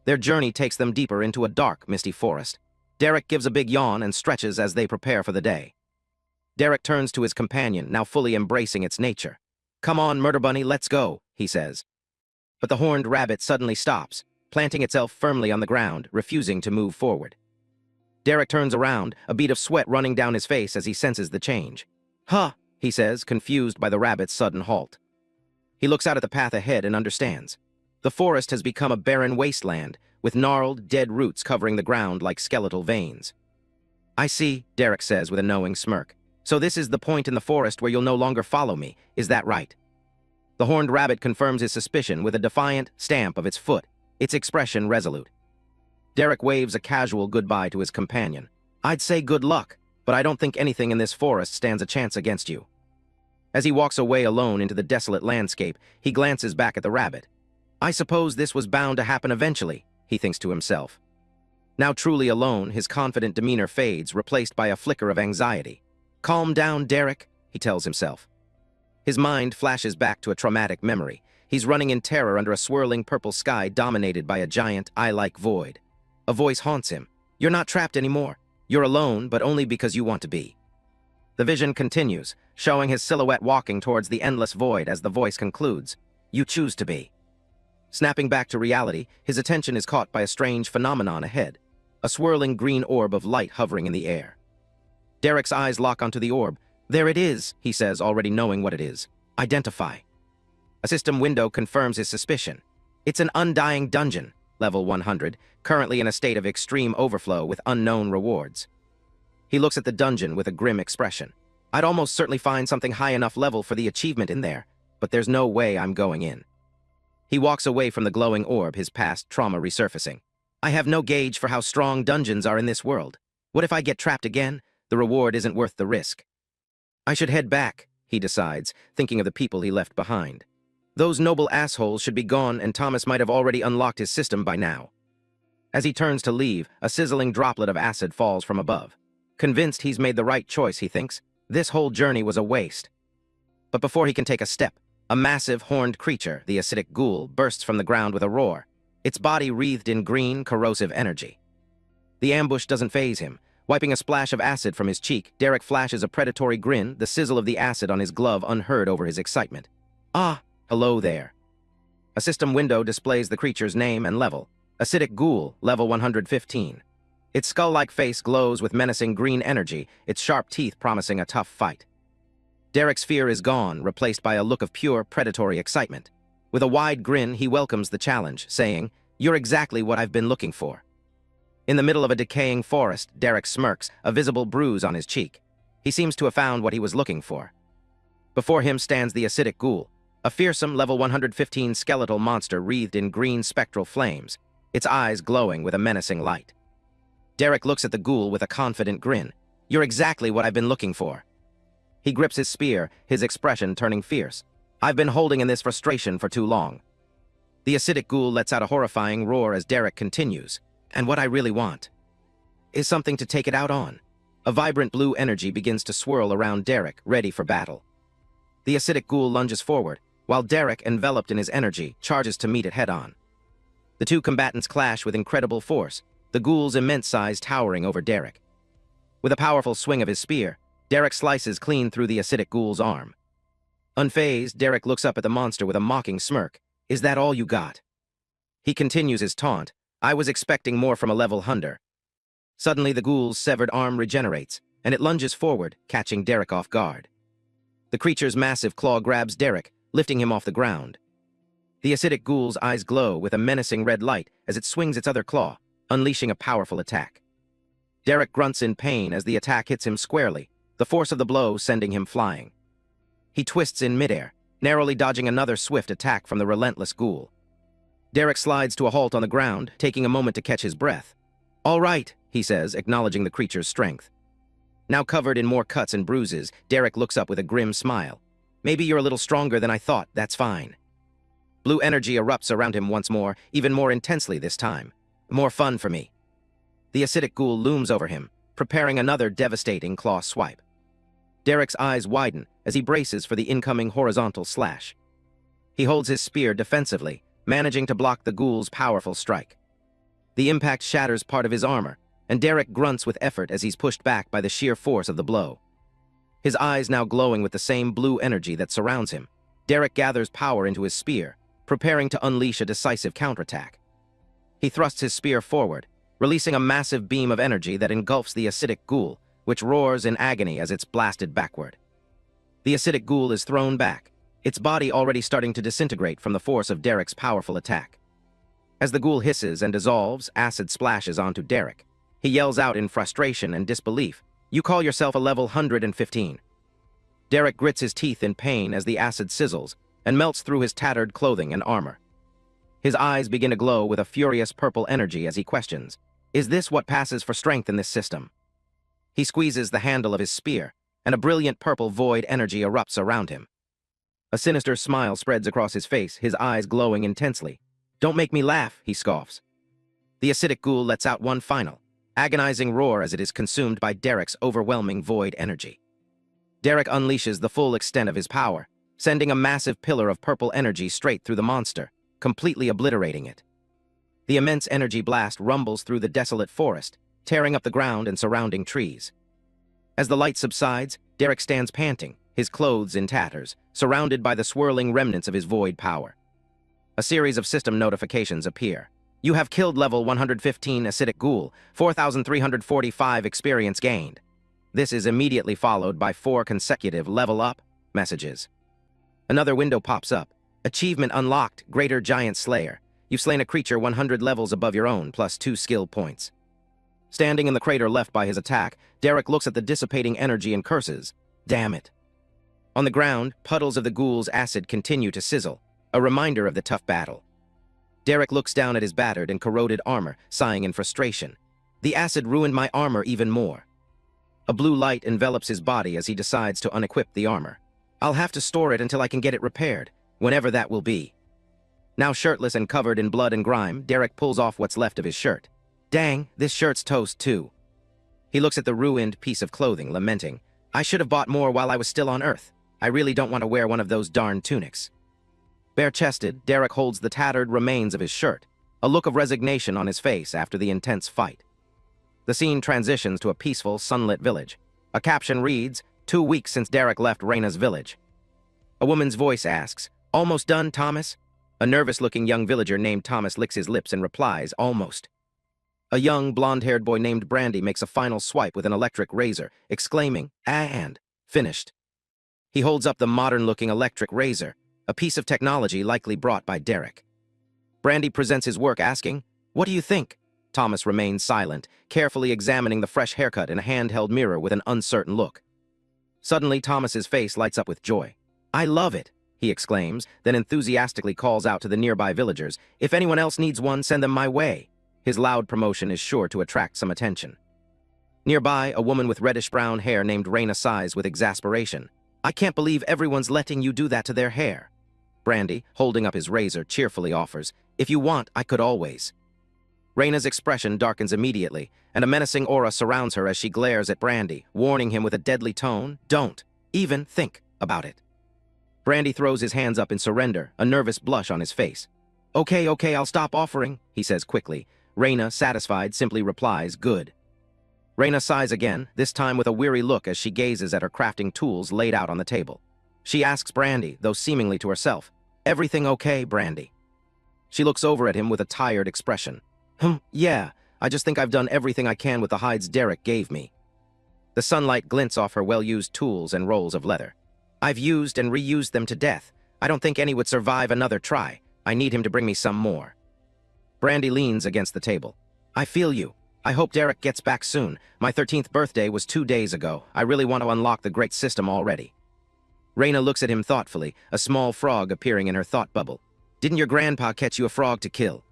Their journey takes them deeper into a dark, misty forest. Derek gives a big yawn and stretches as they prepare for the day. Derek turns to his companion, now fully embracing its nature. Come on, Murder Bunny, let's go, he says. But the horned rabbit suddenly stops, planting itself firmly on the ground, refusing to move forward. Derek turns around, a bead of sweat running down his face as he senses the change. Huh, he says, confused by the rabbit's sudden halt. He looks out at the path ahead and understands. The forest has become a barren wasteland, with gnarled, dead roots covering the ground like skeletal veins. I see, Derek says with a knowing smirk. So this is the point in the forest where you'll no longer follow me, is that right? The horned rabbit confirms his suspicion with a defiant stamp of its foot, its expression resolute. Derek waves a casual goodbye to his companion. I'd say good luck, but I don't think anything in this forest stands a chance against you. As he walks away alone into the desolate landscape, he glances back at the rabbit. I suppose this was bound to happen eventually, he thinks to himself. Now truly alone, his confident demeanor fades, replaced by a flicker of anxiety. Calm down, Derek, he tells himself. His mind flashes back to a traumatic memory. He's running in terror under a swirling purple sky dominated by a giant, eye-like void. A voice haunts him. You're not trapped anymore. You're alone, but only because you want to be. The vision continues, showing his silhouette walking towards the endless void as the voice concludes. You choose to be. Snapping back to reality, his attention is caught by a strange phenomenon ahead. A swirling green orb of light hovering in the air. Derek's eyes lock onto the orb. There it is, he says, already knowing what it is. Identify. A system window confirms his suspicion. It's an undying dungeon, level 100, currently in a state of extreme overflow with unknown rewards. He looks at the dungeon with a grim expression. I'd almost certainly find something high enough level for the achievement in there, but there's no way I'm going in. He walks away from the glowing orb, his past trauma resurfacing. I have no gauge for how strong dungeons are in this world. What if I get trapped again? The reward isn't worth the risk. I should head back, he decides, thinking of the people he left behind. Those noble assholes should be gone, and Thomas might have already unlocked his system by now. As he turns to leave, a sizzling droplet of acid falls from above. Convinced he's made the right choice, he thinks, this whole journey was a waste. But before he can take a step, a massive horned creature, the acidic ghoul, bursts from the ground with a roar, its body wreathed in green, corrosive energy. The ambush doesn't faze him. Wiping a splash of acid from his cheek, Derek flashes a predatory grin, the sizzle of the acid on his glove unheard over his excitement. Ah, hello there. A system window displays the creature's name and level. Acidic Ghoul, level 115. Its skull-like face glows with menacing green energy, its sharp teeth promising a tough fight. Derek's fear is gone, replaced by a look of pure, predatory excitement. With a wide grin, he welcomes the challenge, saying, You're exactly what I've been looking for. In the middle of a decaying forest, Derek smirks, a visible bruise on his cheek. He seems to have found what he was looking for. Before him stands the acidic ghoul, a fearsome level 115 skeletal monster wreathed in green spectral flames, its eyes glowing with a menacing light. Derek looks at the ghoul with a confident grin. You're exactly what I've been looking for. He grips his spear, his expression turning fierce. I've been holding in this frustration for too long. The acidic ghoul lets out a horrifying roar as Derek continues. And what I really want is something to take it out on. A vibrant blue energy begins to swirl around Derek, ready for battle. The acidic ghoul lunges forward, while Derek, enveloped in his energy, charges to meet it head-on. The two combatants clash with incredible force, the ghoul's immense size towering over Derek. With a powerful swing of his spear, Derek slices clean through the acidic ghoul's arm. Unfazed, Derek looks up at the monster with a mocking smirk. Is that all you got? He continues his taunt. I was expecting more from a level hunter. Suddenly, the ghoul's severed arm regenerates, and it lunges forward, catching Derek off guard. The creature's massive claw grabs Derek, lifting him off the ground. The acidic ghoul's eyes glow with a menacing red light as it swings its other claw, unleashing a powerful attack. Derek grunts in pain as the attack hits him squarely, the force of the blow sending him flying. He twists in midair, narrowly dodging another swift attack from the relentless ghoul. Derek slides to a halt on the ground, taking a moment to catch his breath. All right, he says, acknowledging the creature's strength. Now covered in more cuts and bruises, Derek looks up with a grim smile. Maybe you're a little stronger than I thought, that's fine. Blue energy erupts around him once more, even more intensely this time. More fun for me. The acidic ghoul looms over him, preparing another devastating claw swipe. Derek's eyes widen as he braces for the incoming horizontal slash. He holds his spear defensively, managing to block the ghoul's powerful strike. The impact shatters part of his armor, and Derek grunts with effort as he's pushed back by the sheer force of the blow. His eyes now glowing with the same blue energy that surrounds him, Derek gathers power into his spear, preparing to unleash a decisive counterattack. He thrusts his spear forward, releasing a massive beam of energy that engulfs the acidic ghoul, which roars in agony as it's blasted backward. The acidic ghoul is thrown back, its body already starting to disintegrate from the force of Derek's powerful attack. As the ghoul hisses and dissolves, acid splashes onto Derek. He yells out in frustration and disbelief, "You call yourself a level 115. Derek grits his teeth in pain as the acid sizzles and melts through his tattered clothing and armor. His eyes begin to glow with a furious purple energy as he questions, is this what passes for strength in this system? He squeezes the handle of his spear, and a brilliant purple void energy erupts around him. A sinister smile spreads across his face, his eyes glowing intensely. Don't make me laugh, he scoffs. The acidic ghoul lets out one final, agonizing roar as it is consumed by Derek's overwhelming void energy. Derek unleashes the full extent of his power, sending a massive pillar of purple energy straight through the monster, completely obliterating it. The immense energy blast rumbles through the desolate forest, tearing up the ground and surrounding trees. As the light subsides, Derek stands panting, his clothes in tatters, surrounded by the swirling remnants of his void power. A series of system notifications appear. You have killed level 115 acidic ghoul, 4,345 experience gained. This is immediately followed by 4 consecutive level up messages. Another window pops up. Achievement unlocked, Greater Giant Slayer. You've slain a creature 100 levels above your own, plus 2 skill points. Standing in the crater left by his attack, Derek looks at the dissipating energy and curses. Damn it. On the ground, puddles of the ghoul's acid continue to sizzle, a reminder of the tough battle. Derek looks down at his battered and corroded armor, sighing in frustration. The acid ruined my armor even more. A blue light envelops his body as he decides to unequip the armor. I'll have to store it until I can get it repaired, whenever that will be. Now shirtless and covered in blood and grime, Derek pulls off what's left of his shirt. Dang, this shirt's toast too. He looks at the ruined piece of clothing, lamenting, I should have bought more while I was still on Earth. I really don't want to wear one of those darn tunics. Bare-chested, Derek holds the tattered remains of his shirt, a look of resignation on his face after the intense fight. The scene transitions to a peaceful, sunlit village. A caption reads, 2 weeks since Derek left Raina's village. A woman's voice asks, Almost done, Thomas? A nervous-looking young villager named Thomas licks his lips and replies, Almost. A young, blonde-haired boy named Brandy makes a final swipe with an electric razor, exclaiming, and finished. He holds up the modern-looking electric razor, a piece of technology likely brought by Derek. Brandy presents his work asking, What do you think? Thomas remains silent, carefully examining the fresh haircut in a handheld mirror with an uncertain look. Suddenly, Thomas's face lights up with joy. I love it, he exclaims, then enthusiastically calls out to the nearby villagers, If anyone else needs one, send them my way. His loud promotion is sure to attract some attention. Nearby, a woman with reddish-brown hair named Raina sighs with exasperation. I can't believe everyone's letting you do that to their hair. Brandy, holding up his razor, cheerfully offers, if you want, I could always. Raina's expression darkens immediately, and a menacing aura surrounds her as she glares at Brandy, warning him with a deadly tone, don't even think about it. Brandy throws his hands up in surrender, a nervous blush on his face. Okay, I'll stop offering, he says quickly. Raina, satisfied, simply replies, good. Raina sighs again, this time with a weary look as she gazes at her crafting tools laid out on the table. She asks Brandy, though seemingly to herself, everything okay, Brandy? She looks over at him with a tired expression. Yeah, I just think I've done everything I can with the hides Derek gave me. The sunlight glints off her well-used tools and rolls of leather. I've used and reused them to death. I don't think any would survive another try. I need him to bring me some more. Brandy leans against the table. I feel you. I hope Derek gets back soon. My 13th birthday was 2 days ago. I really want to unlock the great system already. Raina looks at him thoughtfully, a small frog appearing in her thought bubble. Didn't your grandpa catch you a frog to kill?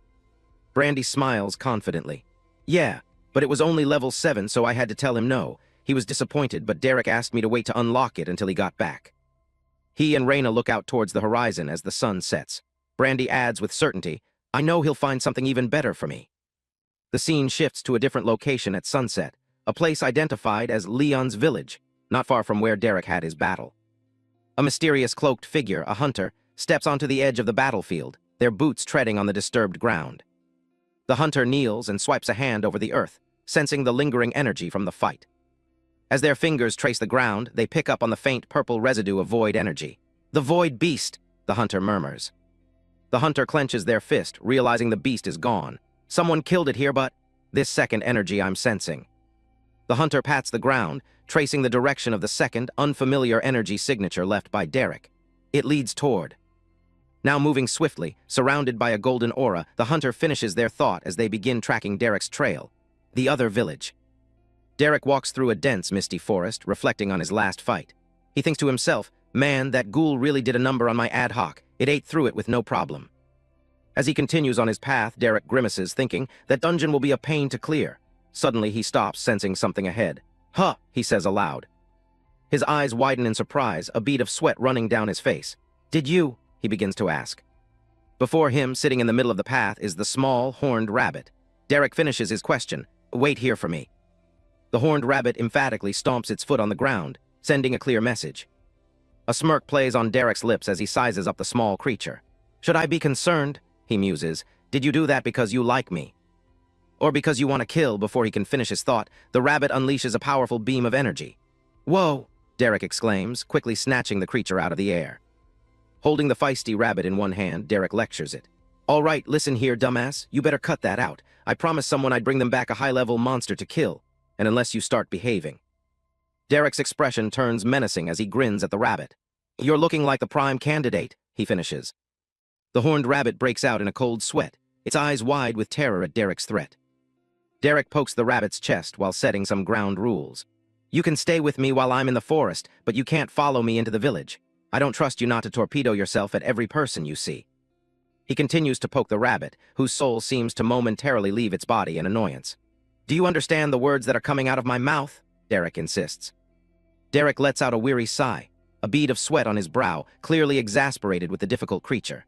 Brandy smiles confidently. Yeah, but it was only level 7, so I had to tell him no. He was disappointed, but Derek asked me to wait to unlock it until he got back. He and Raina look out towards the horizon as the sun sets. Brandy adds with certainty, I know he'll find something even better for me. The scene shifts to a different location at sunset, a place identified as Leon's village, not far from where Derek had his battle. A mysterious cloaked figure, a hunter, steps onto the edge of the battlefield, their boots treading on the disturbed ground. The hunter kneels and swipes a hand over the earth, sensing the lingering energy from the fight. As their fingers trace the ground, they pick up on the faint purple residue of void energy. The void beast, the hunter murmurs. The hunter clenches their fist, realizing the beast is gone. Someone killed it here, but this second energy I'm sensing. The hunter pats the ground, tracing the direction of the second, unfamiliar energy signature left by Derek. It leads toward. Now moving swiftly, surrounded by a golden aura, the hunter finishes their thought as they begin tracking Derek's trail. The other village. Derek walks through a dense, misty forest, reflecting on his last fight. He thinks to himself, man, that ghoul really did a number on my ad hoc. It ate through it with no problem. As he continues on his path, Derek grimaces, thinking that dungeon will be a pain to clear. Suddenly, he stops, sensing something ahead. Huh, he says aloud. His eyes widen in surprise, a bead of sweat running down his face. Did you? He begins to ask. Before him, sitting in the middle of the path, is the small, horned rabbit. Derek finishes his question. Wait here for me. The horned rabbit emphatically stomps its foot on the ground, sending a clear message. A smirk plays on Derek's lips as he sizes up the small creature. Should I be concerned? He muses. Did you do that because you like me? Or because you want to kill? Before he can finish his thought, the rabbit unleashes a powerful beam of energy. Whoa! Derek exclaims, quickly snatching the creature out of the air. Holding the feisty rabbit in one hand, Derek lectures it. All right, listen here, dumbass. You better cut that out. I promised someone I'd bring them back a high-level monster to kill, and unless you start behaving. Derek's expression turns menacing as he grins at the rabbit. You're looking like the prime candidate, he finishes. The horned rabbit breaks out in a cold sweat, its eyes wide with terror at Derek's threat. Derek pokes the rabbit's chest while setting some ground rules. You can stay with me while I'm in the forest, but you can't follow me into the village. I don't trust you not to torpedo yourself at every person you see. He continues to poke the rabbit, whose soul seems to momentarily leave its body in annoyance. Do you understand the words that are coming out of my mouth? Derek insists. Derek lets out a weary sigh, a bead of sweat on his brow, clearly exasperated with the difficult creature.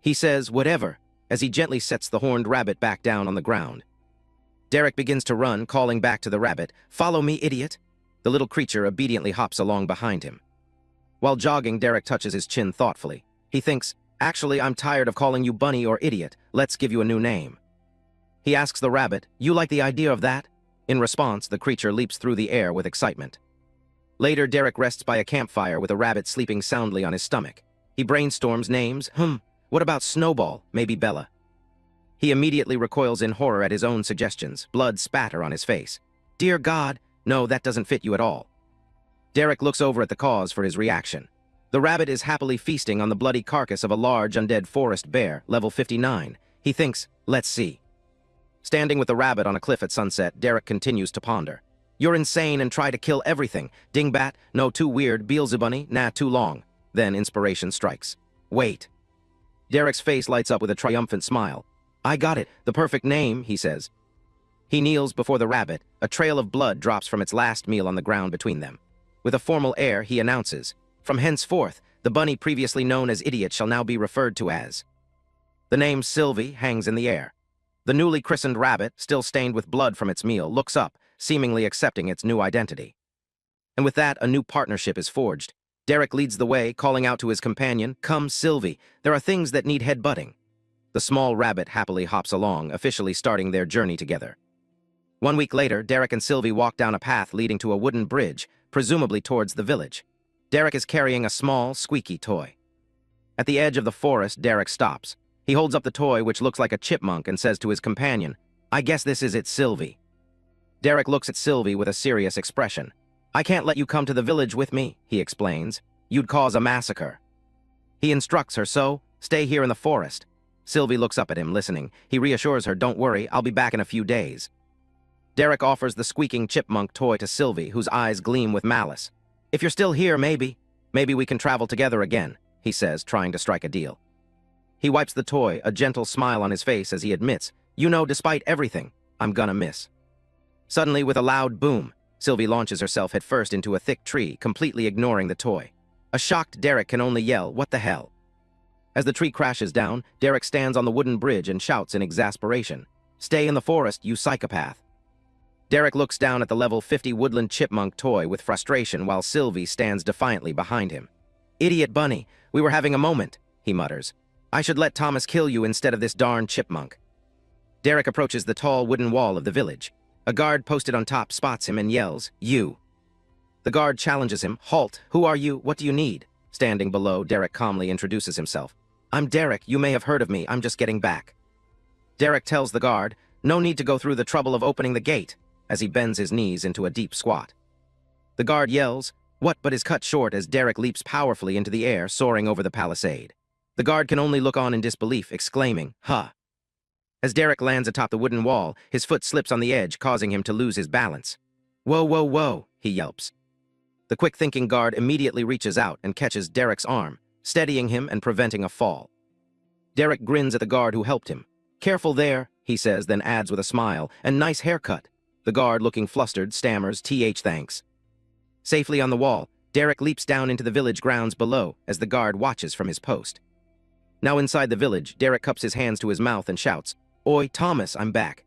He says, whatever, as he gently sets the horned rabbit back down on the ground. Derek begins to run, calling back to the rabbit, Follow me, idiot! The little creature obediently hops along behind him. While jogging, Derek touches his chin thoughtfully. He thinks, actually, I'm tired of calling you bunny or idiot. Let's give you a new name. He asks the rabbit, you like the idea of that? In response, the creature leaps through the air with excitement. Later, Derek rests by a campfire with a rabbit sleeping soundly on his stomach. He brainstorms names. What about Snowball? Maybe Bella. He immediately recoils in horror at his own suggestions, blood spatter on his face. Dear God, no, that doesn't fit you at all. Derek looks over at the cause for his reaction. The rabbit is happily feasting on the bloody carcass of a large undead forest bear, level 59. He thinks, let's see. Standing with the rabbit on a cliff at sunset, Derek continues to ponder. You're insane and try to kill everything. Dingbat, no, too weird. Beelzebunny, nah, too long. Then inspiration strikes. Wait. Derek's face lights up with a triumphant smile. I got it, the perfect name, he says. He kneels before the rabbit. A trail of blood drops from its last meal on the ground between them. With a formal air, he announces, "From henceforth, the bunny previously known as Idiot shall now be referred to as." The name Sylvie hangs in the air. The newly christened rabbit, still stained with blood from its meal, looks up, seemingly accepting its new identity. And with that, a new partnership is forged. Derek leads the way, calling out to his companion, "Come, Sylvie, there are things that need headbutting." The small rabbit happily hops along, officially starting their journey together. 1 week later, Derek and Sylvie walk down a path leading to a wooden bridge, presumably towards the village. Derek is carrying a small, squeaky toy. At the edge of the forest, Derek stops. He holds up the toy, which looks like a chipmunk, and says to his companion, "I guess this is it, Sylvie." Derek looks at Sylvie with a serious expression. "I can't let you come to the village with me," he explains. "You'd cause a massacre." He instructs her, "So, stay here in the forest." Sylvie looks up at him, listening. He reassures her, "Don't worry, I'll be back in a few days." Derek offers the squeaking chipmunk toy to Sylvie, whose eyes gleam with malice. "If you're still here, maybe we can travel together again," he says, trying to strike a deal. He wipes the toy, a gentle smile on his face as he admits, "You know, despite everything, I'm gonna miss." Suddenly, with a loud boom, Sylvie launches herself headfirst into a thick tree, completely ignoring the toy. A shocked Derek can only yell, "What the hell?" As the tree crashes down, Derek stands on the wooden bridge and shouts in exasperation, "Stay in the forest, you psychopath." Derek looks down at the level 50 woodland chipmunk toy with frustration while Sylvie stands defiantly behind him. "Idiot bunny, we were having a moment," he mutters. "I should let Thomas kill you instead of this darn chipmunk." Derek approaches the tall wooden wall of the village. A guard posted on top spots him and yells, "You." The guard challenges him, "Halt, who are you, what do you need?" Standing below, Derek calmly introduces himself. "I'm Derek, you may have heard of me, I'm just getting back." Derek tells the guard, "No need to go through the trouble of opening the gate," as he bends his knees into a deep squat. The guard yells, "What?" but is cut short as Derek leaps powerfully into the air, soaring over the palisade. The guard can only look on in disbelief, exclaiming, "Huh." As Derek lands atop the wooden wall, his foot slips on the edge, causing him to lose his balance. "Whoa, whoa, whoa," he yelps. The quick-thinking guard immediately reaches out and catches Derek's arm, steadying him and preventing a fall. Derek grins at the guard who helped him. "Careful there," he says, then adds with a smile, "and nice haircut." The guard, looking flustered, stammers, "Thanks." Safely on the wall, Derek leaps down into the village grounds below as the guard watches from his post. Now inside the village, Derek cups his hands to his mouth and shouts, "Oi, Thomas, I'm back."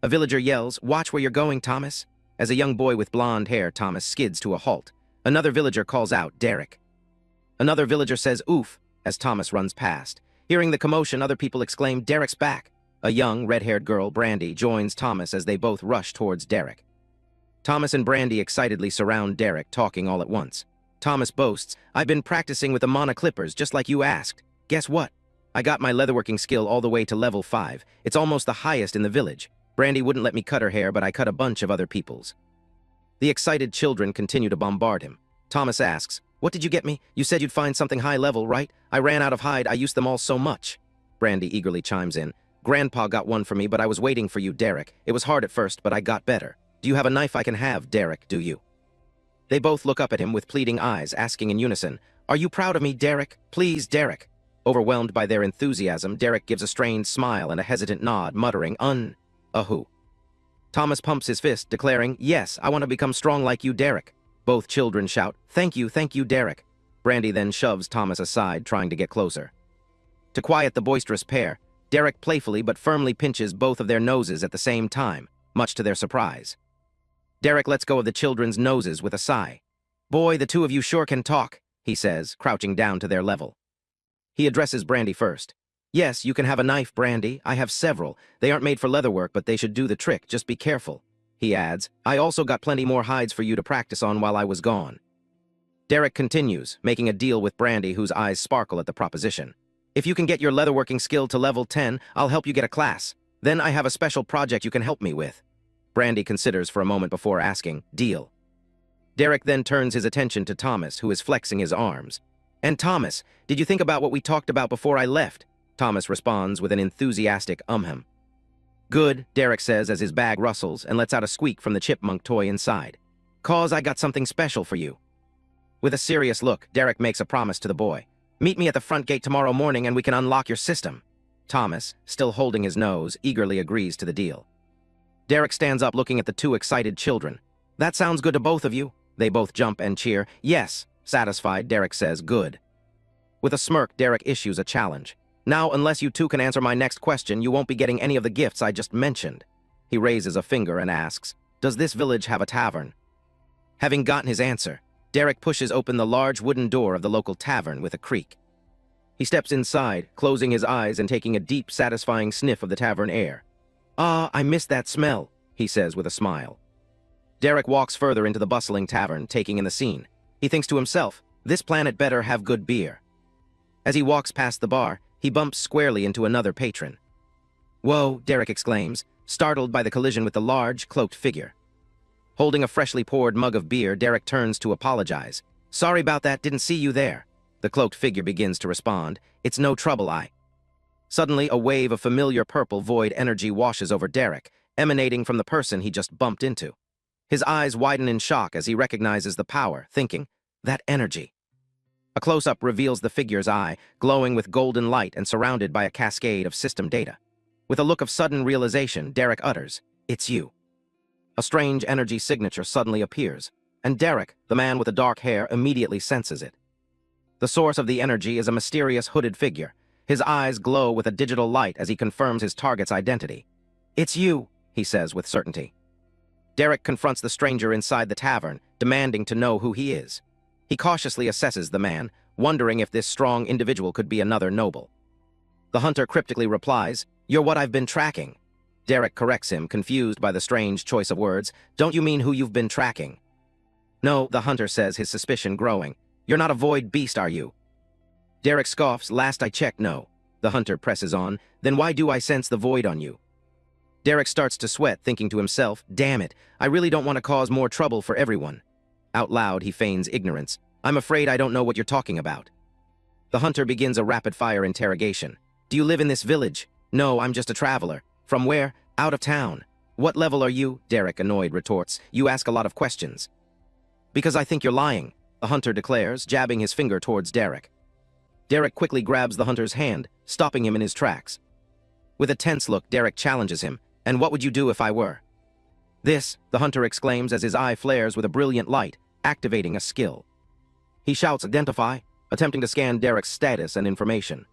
A villager yells, "Watch where you're going, Thomas." As a young boy with blonde hair, Thomas skids to a halt. Another villager calls out, "Derek." Another villager says, "Oof," as Thomas runs past. Hearing the commotion, other people exclaim, "Derek's back." A young, red-haired girl, Brandy, joins Thomas as they both rush towards Derek. Thomas and Brandy excitedly surround Derek, talking all at once. Thomas boasts, "I've been practicing with the Mana Clippers, just like you asked. Guess what? I got my leatherworking skill all the way to level 5. It's almost the highest in the village. Brandy wouldn't let me cut her hair, but I cut a bunch of other people's." The excited children continue to bombard him. Thomas asks, "What did you get me? You said you'd find something high level, right? I ran out of hide, I used them all so much." Brandy eagerly chimes in, "Grandpa got one for me, but I was waiting for you, Derek. It was hard at first, but I got better. Do you have a knife I can have, Derek, do you?" They both look up at him with pleading eyes, asking in unison, "Are you proud of me, Derek? Please, Derek." Overwhelmed by their enthusiasm, Derek gives a strained smile and a hesitant nod, muttering, "Who?" Thomas pumps his fist, declaring, "Yes, I want to become strong like you, Derek." Both children shout, thank you, Derek." Brandy then shoves Thomas aside, trying to get closer. To quiet the boisterous pair, Derek playfully but firmly pinches both of their noses at the same time, much to their surprise. Derek lets go of the children's noses with a sigh. "Boy, the two of you sure can talk," he says, crouching down to their level. He addresses Brandy first. "Yes, you can have a knife, Brandy. I have several. They aren't made for leatherwork, but they should do the trick. Just be careful." He adds, "I also got plenty more hides for you to practice on while I was gone." Derek continues, making a deal with Brandy, whose eyes sparkle at the proposition. "If you can get your leatherworking skill to level 10, I'll help you get a class. Then I have a special project you can help me with." Brandy considers for a moment before asking, "Deal." Derek then turns his attention to Thomas, who is flexing his arms. "And Thomas, did you think about what we talked about before I left?" Thomas responds with an enthusiastic "Hum." "Good," Derek says as his bag rustles and lets out a squeak from the chipmunk toy inside. "'Cause I got something special for you." With a serious look, Derek makes a promise to the boy. "Meet me at the front gate tomorrow morning and we can unlock your system." Thomas, still holding his nose, eagerly agrees to the deal. Derek stands up looking at the two excited children. That sounds good to both of you. They both jump and cheer. Yes, satisfied, Derek says, good. With a smirk, Derek issues a challenge. Now, unless you two can answer my next question, you won't be getting any of the gifts I just mentioned. He raises a finger and asks, does this village have a tavern? Having gotten his answer, Derek pushes open the large wooden door of the local tavern with a creak. He steps inside, closing his eyes and taking a deep, satisfying sniff of the tavern air. Ah, I miss that smell, he says with a smile. Derek walks further into the bustling tavern, taking in the scene. He thinks to himself, this planet better have good beer. As he walks past the bar, he bumps squarely into another patron. Whoa, Derek exclaims, startled by the collision with the large, cloaked figure. Holding a freshly poured mug of beer, Derek turns to apologize. Sorry about that, didn't see you there. The cloaked figure begins to respond. It's no trouble, Suddenly, a wave of familiar purple void energy washes over Derek, emanating from the person he just bumped into. His eyes widen in shock as he recognizes the power, thinking, that energy. A close-up reveals the figure's eye, glowing with golden light and surrounded by a cascade of system data. With a look of sudden realization, Derek utters, it's you. A strange energy signature suddenly appears, and Derek, the man with the dark hair, immediately senses it. The source of the energy is a mysterious hooded figure. His eyes glow with a digital light as he confirms his target's identity. It's you, he says with certainty. Derek confronts the stranger inside the tavern, demanding to know who he is. He cautiously assesses the man, wondering if this strong individual could be another noble. The hunter cryptically replies, you're what I've been tracking. Derek corrects him, confused by the strange choice of words. Don't you mean who you've been tracking? No, the hunter says, his suspicion growing. You're not a void beast, are you? Derek scoffs, last I checked, no. The hunter presses on, then why do I sense the void on you? Derek starts to sweat, thinking to himself, damn it, I really don't want to cause more trouble for everyone. Out loud, he feigns ignorance. I'm afraid I don't know what you're talking about. The hunter begins a rapid-fire interrogation. Do you live in this village? No, I'm just a traveler. From where? Out of town. What level are you? Derek, annoyed, retorts. You ask a lot of questions. Because I think you're lying, the hunter declares, jabbing his finger towards Derek. Derek quickly grabs the hunter's hand, stopping him in his tracks. With a tense look, Derek challenges him. And what would you do if I were? This, the hunter exclaims as his eye flares with a brilliant light, activating a skill. He shouts, identify, attempting to scan Derek's status and information.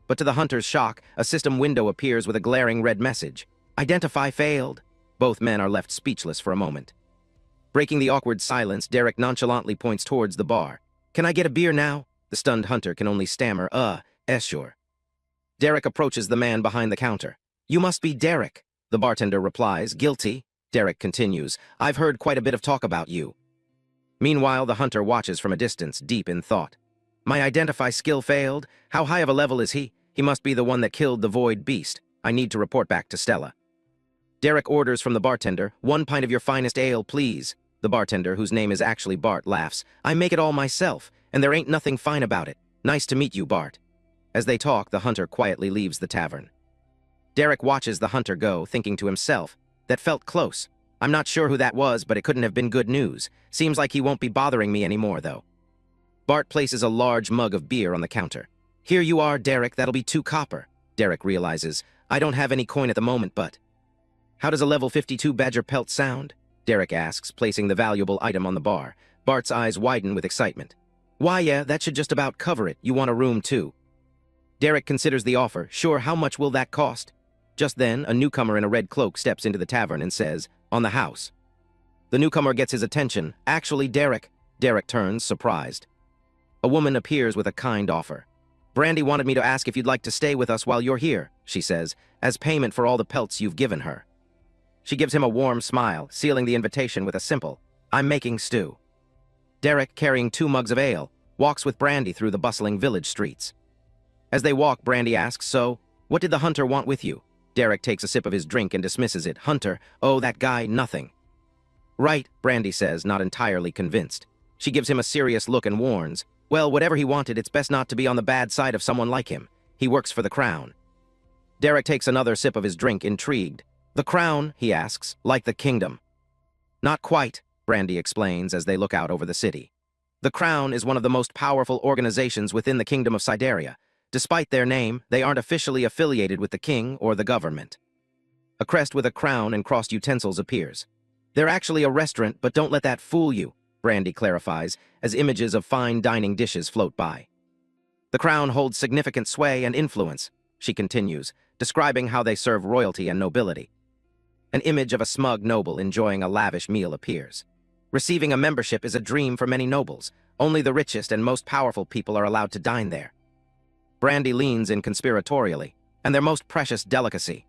But to the hunter's shock, a system window appears with a glaring red message. Identify failed. Both men are left speechless for a moment. Breaking the awkward silence, Derek nonchalantly points towards the bar. Can I get a beer now? The stunned hunter can only stammer, sure. Derek approaches the man behind the counter. You must be Derek. The bartender replies, guilty. Derek continues, I've heard quite a bit of talk about you. Meanwhile, the hunter watches from a distance, deep in thought. My identify skill failed? How high of a level is he? He must be the one that killed the void beast. I need to report back to Stella. Derek orders from the bartender, 1 pint of your finest ale, please. The bartender, whose name is actually Bart, laughs. I make it all myself, and there ain't nothing fine about it. Nice to meet you, Bart. As they talk, the hunter quietly leaves the tavern. Derek watches the hunter go, thinking to himself, that felt close. I'm not sure who that was, but it couldn't have been good news. Seems like he won't be bothering me anymore, though. Bart places a large mug of beer on the counter. Here you are, Derek, that'll be 2 copper. Derek realizes, I don't have any coin at the moment, but... How does a level 52 badger pelt sound? Derek asks, placing the valuable item on the bar. Bart's eyes widen with excitement. Why, yeah, that should just about cover it. You want a room, too. Derek considers the offer. Sure, how much will that cost? Just then, a newcomer in a red cloak steps into the tavern and says, on the house. The newcomer gets his attention. Actually, Derek. Derek turns, surprised. A woman appears with a kind offer. Brandy wanted me to ask if you'd like to stay with us while you're here, she says, as payment for all the pelts you've given her. She gives him a warm smile, sealing the invitation with a simple, I'm making stew. Derek, carrying 2 mugs of ale, walks with Brandy through the bustling village streets. As they walk, Brandy asks, so, what did the hunter want with you? Derek takes a sip of his drink and dismisses it. Hunter, oh, that guy, nothing. Right, Brandy says, not entirely convinced. She gives him a serious look and warns, well, whatever he wanted, it's best not to be on the bad side of someone like him. He works for the crown. Derek takes another sip of his drink, intrigued. The crown, he asks, like the kingdom. Not quite, Brandy explains as they look out over the city. The crown is one of the most powerful organizations within the kingdom of Sideria. Despite their name, they aren't officially affiliated with the king or the government. A crest with a crown and crossed utensils appears. They're actually a restaurant, but don't let that fool you, Brandy clarifies, as images of fine dining dishes float by. The crown holds significant sway and influence, she continues, describing how they serve royalty and nobility. An image of a smug noble enjoying a lavish meal appears. Receiving a membership is a dream for many nobles. Only the richest and most powerful people are allowed to dine there. Brandy leans in conspiratorially, and their most precious delicacy.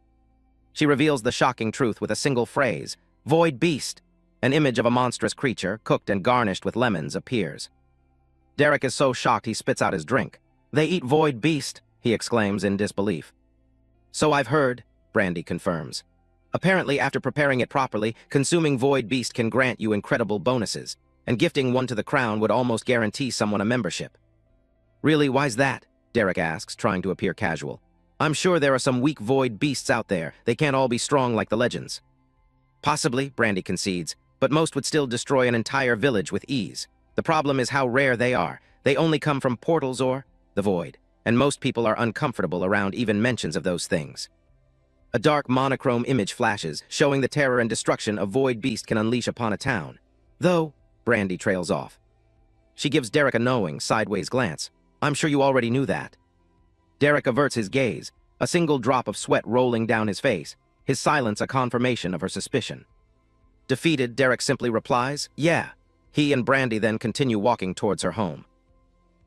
She reveals the shocking truth with a single phrase, "Void beast." An image of a monstrous creature, cooked and garnished with lemons, appears. Derek is so shocked he spits out his drink. "They eat void beast," he exclaims in disbelief. "So I've heard," Brandy confirms. "Apparently, after preparing it properly, consuming void beast can grant you incredible bonuses, and gifting one to the crown would almost guarantee someone a membership." "Really, why's that?" Derek asks, trying to appear casual. "I'm sure there are some weak void beasts out there. They can't all be strong like the legends." "Possibly," Brandy concedes, "but most would still destroy an entire village with ease. The problem is how rare they are. They only come from portals or the void, and most people are uncomfortable around even mentions of those things." A dark monochrome image flashes, showing the terror and destruction a void beast can unleash upon a town. "Though," Brandy trails off. She gives Derek a knowing, sideways glance. "I'm sure you already knew that." Derek averts his gaze, a single drop of sweat rolling down his face, his silence a confirmation of her suspicion. Defeated, Derek simply replies, "Yeah." He and Brandy then continue walking towards her home.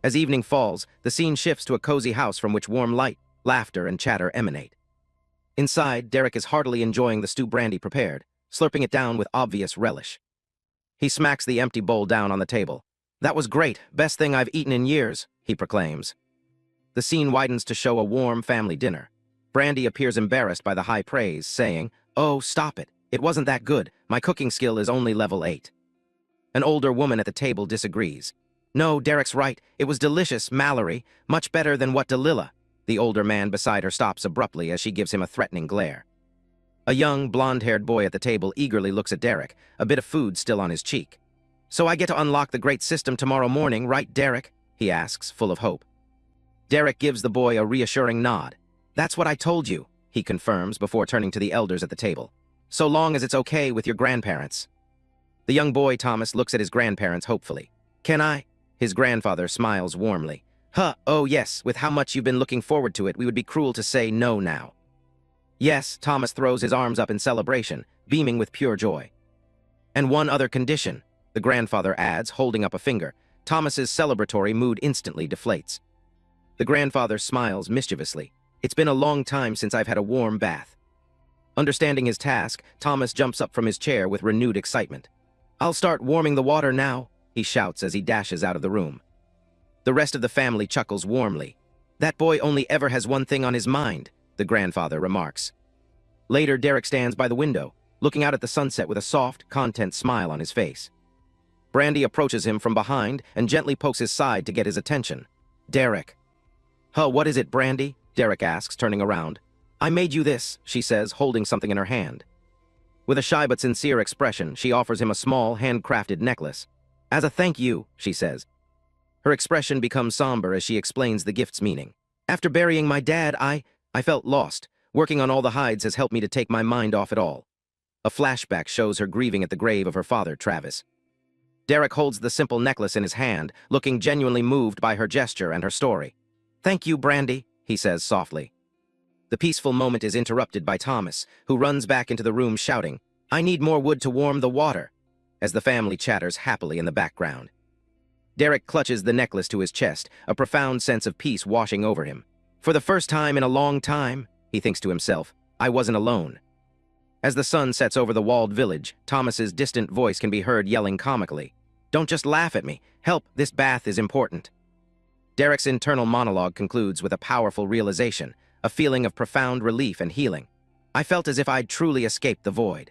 As evening falls, the scene shifts to a cozy house from which warm light, laughter, and chatter emanate. Inside, Derek is heartily enjoying the stew Brandy prepared, slurping it down with obvious relish. He smacks the empty bowl down on the table. "That was great, best thing I've eaten in years," he proclaims. The scene widens to show a warm family dinner. Brandy appears embarrassed by the high praise, saying, "Oh, stop it. It wasn't that good. My cooking skill is only level 8. An older woman at the table disagrees. "No, Derek's right. It was delicious, Mallory. Much better than what Delilah." The older man beside her stops abruptly as she gives him a threatening glare. A young, blonde-haired boy at the table eagerly looks at Derek, a bit of food still on his cheek. "So I get to unlock the great system tomorrow morning, right, Derek?" he asks, full of hope. Derek gives the boy a reassuring nod. "That's what I told you," he confirms before turning to the elders at the table. "So long as it's okay with your grandparents." The young boy, Thomas, looks at his grandparents hopefully. "Can I?" His grandfather smiles warmly. Oh yes, with how much you've been looking forward to it, we would be cruel to say no now." "Yes," Thomas throws his arms up in celebration, beaming with pure joy. "And one other condition," the grandfather adds, holding up a finger. Thomas's celebratory mood instantly deflates. The grandfather smiles mischievously. "It's been a long time since I've had a warm bath." Understanding his task, Thomas jumps up from his chair with renewed excitement. "I'll start warming the water now," he shouts as he dashes out of the room. The rest of the family chuckles warmly. "That boy only ever has one thing on his mind," the grandfather remarks. Later, Derek stands by the window, looking out at the sunset with a soft, content smile on his face. Brandy approaches him from behind and gently pokes his side to get his attention. "Derek." What is it, Brandy?" Derek asks, turning around. "I made you this," she says, holding something in her hand. With a shy but sincere expression, she offers him a small, handcrafted necklace. "As a thank you," she says. Her expression becomes somber as she explains the gift's meaning. "After burying my dad, I felt lost. Working on all the hides has helped me to take my mind off it all." A flashback shows her grieving at the grave of her father, Travis. Derek holds the simple necklace in his hand, looking genuinely moved by her gesture and her story. "Thank you, Brandy," he says softly. The peaceful moment is interrupted by Thomas, who runs back into the room shouting, "I need more wood to warm the water," as the family chatters happily in the background. Derek clutches the necklace to his chest, a profound sense of peace washing over him. For the first time in a long time, he thinks to himself, I wasn't alone. As the sun sets over the walled village, Thomas's distant voice can be heard yelling comically, "Don't just laugh at me. Help, this bath is important." Derek's internal monologue concludes with a powerful realization, a feeling of profound relief and healing. "I felt as if I'd truly escaped the void."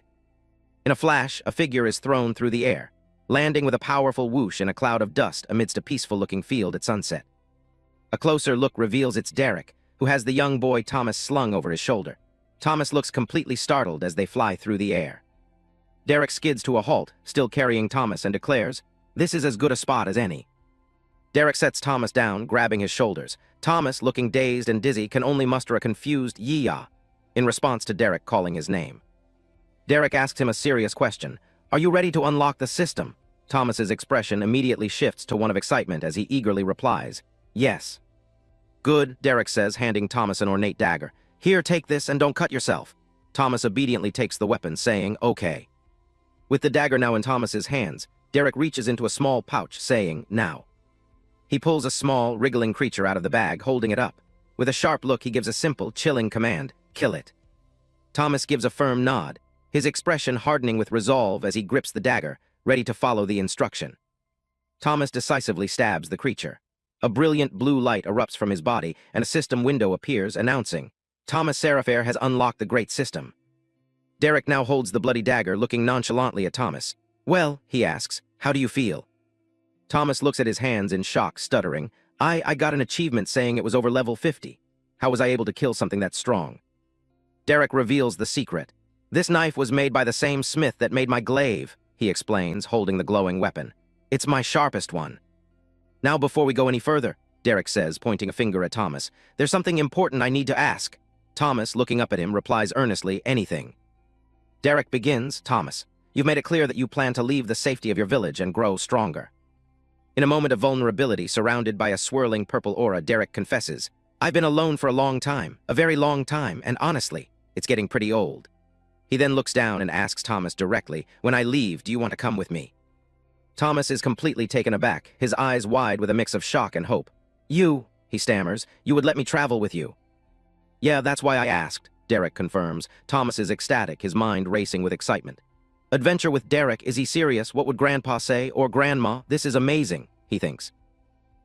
In a flash, a figure is thrown through the air, landing with a powerful whoosh in a cloud of dust amidst a peaceful-looking field at sunset. A closer look reveals it's Derek, who has the young boy Thomas slung over his shoulder. Thomas looks completely startled as they fly through the air. Derek skids to a halt, still carrying Thomas, and declares, "This is as good a spot as any." Derek sets Thomas down, grabbing his shoulders. Thomas, looking dazed and dizzy, can only muster a confused yee-yah. in response to Derek calling his name. Derek asks him a serious question. Are you ready to unlock the system? Thomas's expression immediately shifts to one of excitement as he eagerly replies, yes. Good, Derek says, handing Thomas an ornate dagger. Here, take this and don't cut yourself. Thomas obediently takes the weapon, saying, okay. With the dagger now in Thomas's hands, Derek reaches into a small pouch, saying, now. He pulls a small, wriggling creature out of the bag, holding it up. With a sharp look, he gives a simple, chilling command, kill it. Thomas gives a firm nod, his expression hardening with resolve as he grips the dagger, ready to follow the instruction. Thomas decisively stabs the creature. A brilliant blue light erupts from his body, and a system window appears, announcing, Thomas Seraphair has unlocked the great system. Derek now holds the bloody dagger, looking nonchalantly at Thomas. Well, he asks, how do you feel? Thomas looks at his hands in shock, stuttering, I got an achievement saying it was over level 50. How was I able to kill something that strong? Derek reveals the secret. This knife was made by the same smith that made my glaive, he explains, holding the glowing weapon. It's my sharpest one. Now before we go any further, Derek says, pointing a finger at Thomas, there's something important I need to ask. Thomas, looking up at him, replies earnestly, anything. Derek begins, Thomas, you've made it clear that you plan to leave the safety of your village and grow stronger. In a moment of vulnerability, surrounded by a swirling purple aura, Derek confesses, I've been alone for a long time, a very long time, and honestly, it's getting pretty old. He then looks down and asks Thomas directly, when I leave, do you want to come with me? Thomas is completely taken aback, his eyes wide with a mix of shock and hope. You, he stammers, you would let me travel with you. Yeah, that's why I asked, Derek confirms. Thomas is ecstatic, his mind racing with excitement. Adventure with Derek, is he serious? What would Grandpa say? Or Grandma? This is amazing, he thinks.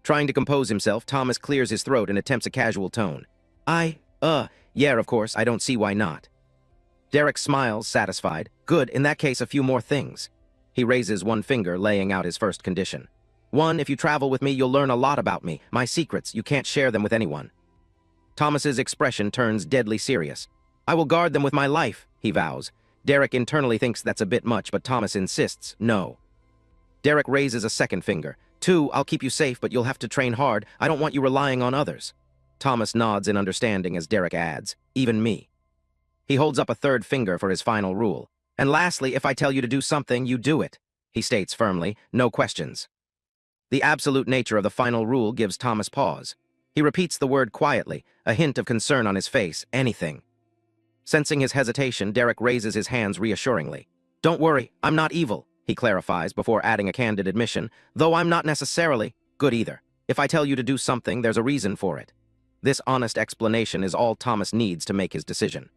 Trying to compose himself, Thomas clears his throat and attempts a casual tone. Yeah, of course, I don't see why not. Derek smiles, satisfied. Good, in that case, a few more things. He raises one finger, laying out his first condition. 1, if you travel with me, you'll learn a lot about me. My secrets, you can't share them with anyone. Thomas's expression turns deadly serious. I will guard them with my life, he vows. Derek internally thinks that's a bit much, but Thomas insists, no. Derek raises a second finger. 2, I'll keep you safe, but you'll have to train hard. I don't want you relying on others. Thomas nods in understanding as Derek adds, even me. He holds up a third finger for his final rule. And lastly, if I tell you to do something, you do it, he states firmly, no questions. The absolute nature of the final rule gives Thomas pause. He repeats the word quietly, a hint of concern on his face, anything. Sensing his hesitation, Derek raises his hands reassuringly. Don't worry, I'm not evil, he clarifies before adding a candid admission, though I'm not necessarily good either. If I tell you to do something, there's a reason for it. This honest explanation is all Thomas needs to make his decision.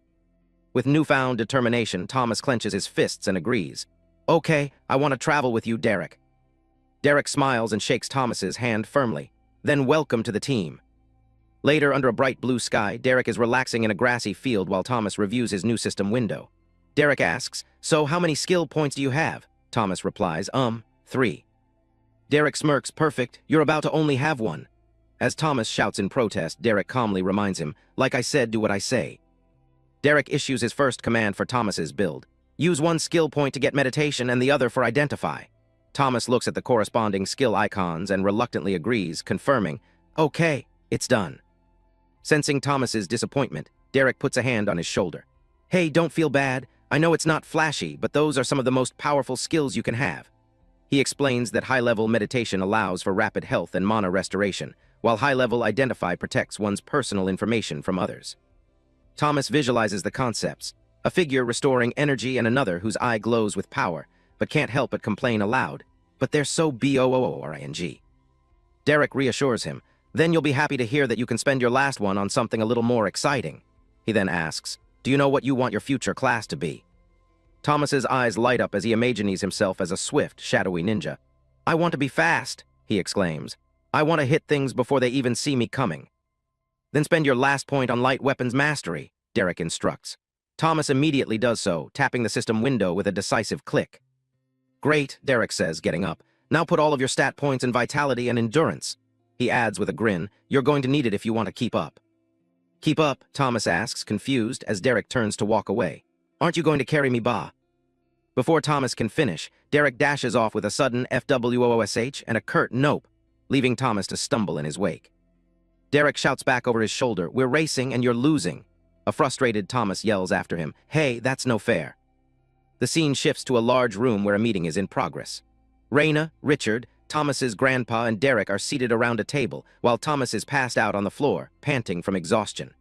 With newfound determination, Thomas clenches his fists and agrees. Okay, I want to travel with you, Derek. Derek smiles and shakes Thomas's hand firmly. Then welcome to the team. Later, under a bright blue sky, Derek is relaxing in a grassy field while Thomas reviews his new system window. Derek asks, so how many skill points do you have? Thomas replies, 3. Derek smirks, perfect, you're about to only have 1. As Thomas shouts in protest, Derek calmly reminds him, like I said, do what I say. Derek issues his first command for Thomas's build. Use 1 skill point to get meditation and the other for identify. Thomas looks at the corresponding skill icons and reluctantly agrees, confirming, okay, it's done. Sensing Thomas's disappointment, Derek puts a hand on his shoulder. Hey, don't feel bad. I know it's not flashy, but those are some of the most powerful skills you can have. He explains that high-level meditation allows for rapid health and mana restoration, while high-level identify protects one's personal information from others. Thomas visualizes the concepts, a figure restoring energy and another whose eye glows with power, but can't help but complain aloud. But they're so boring. Derek reassures him, then you'll be happy to hear that you can spend your last one on something a little more exciting. He then asks, do you know what you want your future class to be? Thomas's eyes light up as he imagines himself as a swift, shadowy ninja. I want to be fast, he exclaims. I want to hit things before they even see me coming. Then spend your last point on light weapons mastery, Derek instructs. Thomas immediately does so, tapping the system window with a decisive click. Great, Derek says, getting up. Now put all of your stat points in vitality and endurance. He adds with a grin, you're going to need it if you want to keep up. Keep up, Thomas asks, confused, as Derek turns to walk away. Aren't you going to carry me, ba? Before Thomas can finish, Derek dashes off with a sudden FWOOSH and a curt nope, leaving Thomas to stumble in his wake. Derek shouts back over his shoulder, we're racing and you're losing. A frustrated Thomas yells after him, "Hey, that's no fair." The scene shifts to a large room where a meeting is in progress. Raina, Richard, Thomas's grandpa, and Derek are seated around a table, while Thomas is passed out on the floor, panting from exhaustion.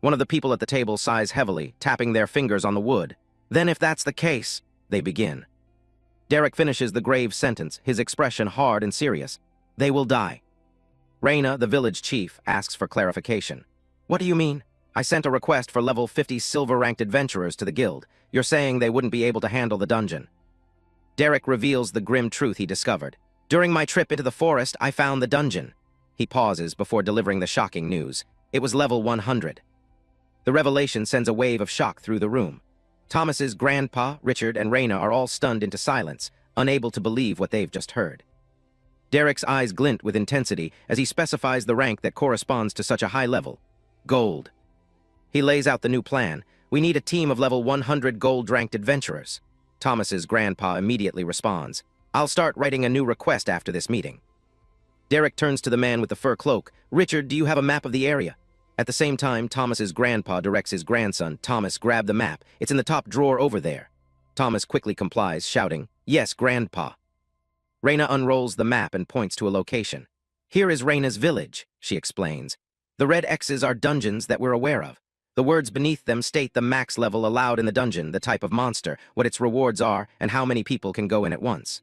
One of the people at the table sighs heavily, tapping their fingers on the wood. "Then if that's the case," they begin. Derek finishes the grave sentence, his expression hard and serious. "They will die." Raina, the village chief, asks for clarification. "What do you mean? I sent a request for level 50 silver-ranked adventurers to the guild. You're saying they wouldn't be able to handle the dungeon." Derek reveals the grim truth he discovered. "During my trip into the forest, I found the dungeon." He pauses before delivering the shocking news. It was level 100. The revelation sends a wave of shock through the room. Thomas's grandpa, Richard, and Raina are all stunned into silence, unable to believe what they've just heard. Derek's eyes glint with intensity as he specifies the rank that corresponds to such a high level. Gold. He lays out the new plan. "We need a team of level 100 gold-ranked adventurers." Thomas's grandpa immediately responds. "I'll start writing a new request after this meeting." Derek turns to the man with the fur cloak. "Richard, do you have a map of the area?" At the same time, Thomas's grandpa directs his grandson, "Thomas, grab the map. It's in the top drawer over there." Thomas quickly complies, shouting, "Yes, grandpa." Raina unrolls the map and points to a location. "Here is Raina's village," she explains. "The red X's are dungeons that we're aware of. The words beneath them state the max level allowed in the dungeon, the type of monster, what its rewards are, and how many people can go in at once."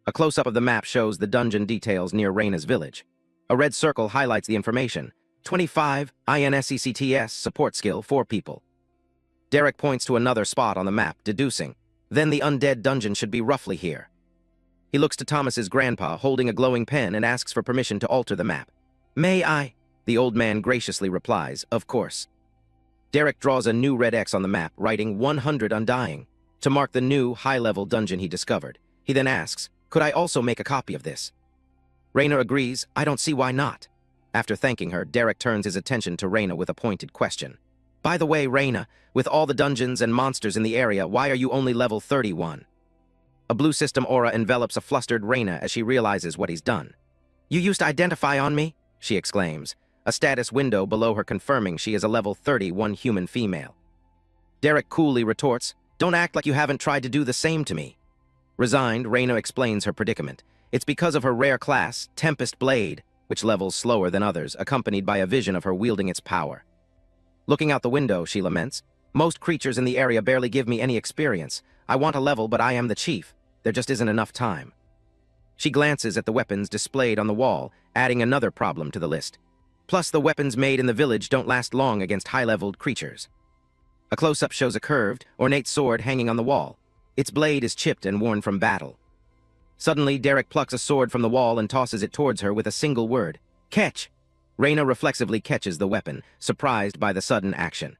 A close-up of the map shows the dungeon details near Raina's village. A red circle highlights the information. 25, INSECTS, support skill, 4 people. Derek points to another spot on the map, deducing, "Then the undead dungeon should be roughly here." He looks to Thomas's grandpa, holding a glowing pen, and asks for permission to alter the map. "May I?" The old man graciously replies, "Of course." Derek draws a new red X on the map, writing 100 Undying, to mark the new, high-level dungeon he discovered. He then asks, "Could I also make a copy of this?" Raina agrees, "I don't see why not." After thanking her, Derek turns his attention to Raina with a pointed question. "By the way, Raina, with all the dungeons and monsters in the area, why are you only level 31? A blue system aura envelops a flustered Raina as she realizes what he's done. "You used to identify on me?" she exclaims, a status window below her confirming she is a level 31 human female. Derek coolly retorts, "Don't act like you haven't tried to do the same to me." Resigned, Raina explains her predicament. It's because of her rare class, Tempest Blade, which levels slower than others, accompanied by a vision of her wielding its power. Looking out the window, she laments, "Most creatures in the area barely give me any experience. I want a level, but I am the chief. There just isn't enough time." She glances at the weapons displayed on the wall, adding another problem to the list. Plus, the weapons made in the village don't last long against high-leveled creatures. A close-up shows a curved, ornate sword hanging on the wall. Its blade is chipped and worn from battle. Suddenly, Derek plucks a sword from the wall and tosses it towards her with a single word. "Catch!" Raina reflexively catches the weapon, surprised by the sudden action.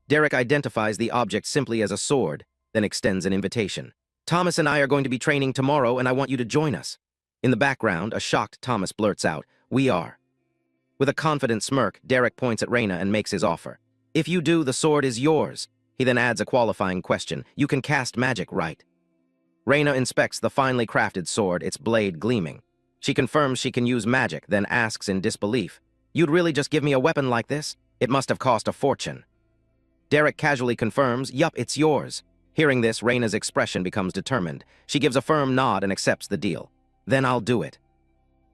Derek identifies the object simply as a sword, then extends an invitation. "Thomas and I are going to be training tomorrow, and I want you to join us." In the background, a shocked Thomas blurts out, "We are." With a confident smirk, Derek points at Raina and makes his offer. "If you do, the sword is yours." He then adds a qualifying question. "You can cast magic, right?" Raina inspects the finely crafted sword, its blade gleaming. She confirms she can use magic, then asks in disbelief, "You'd really just give me a weapon like this? It must have cost a fortune." Derek casually confirms, "Yup, it's yours." Hearing this, Raina's expression becomes determined. She gives a firm nod and accepts the deal. "Then I'll do it."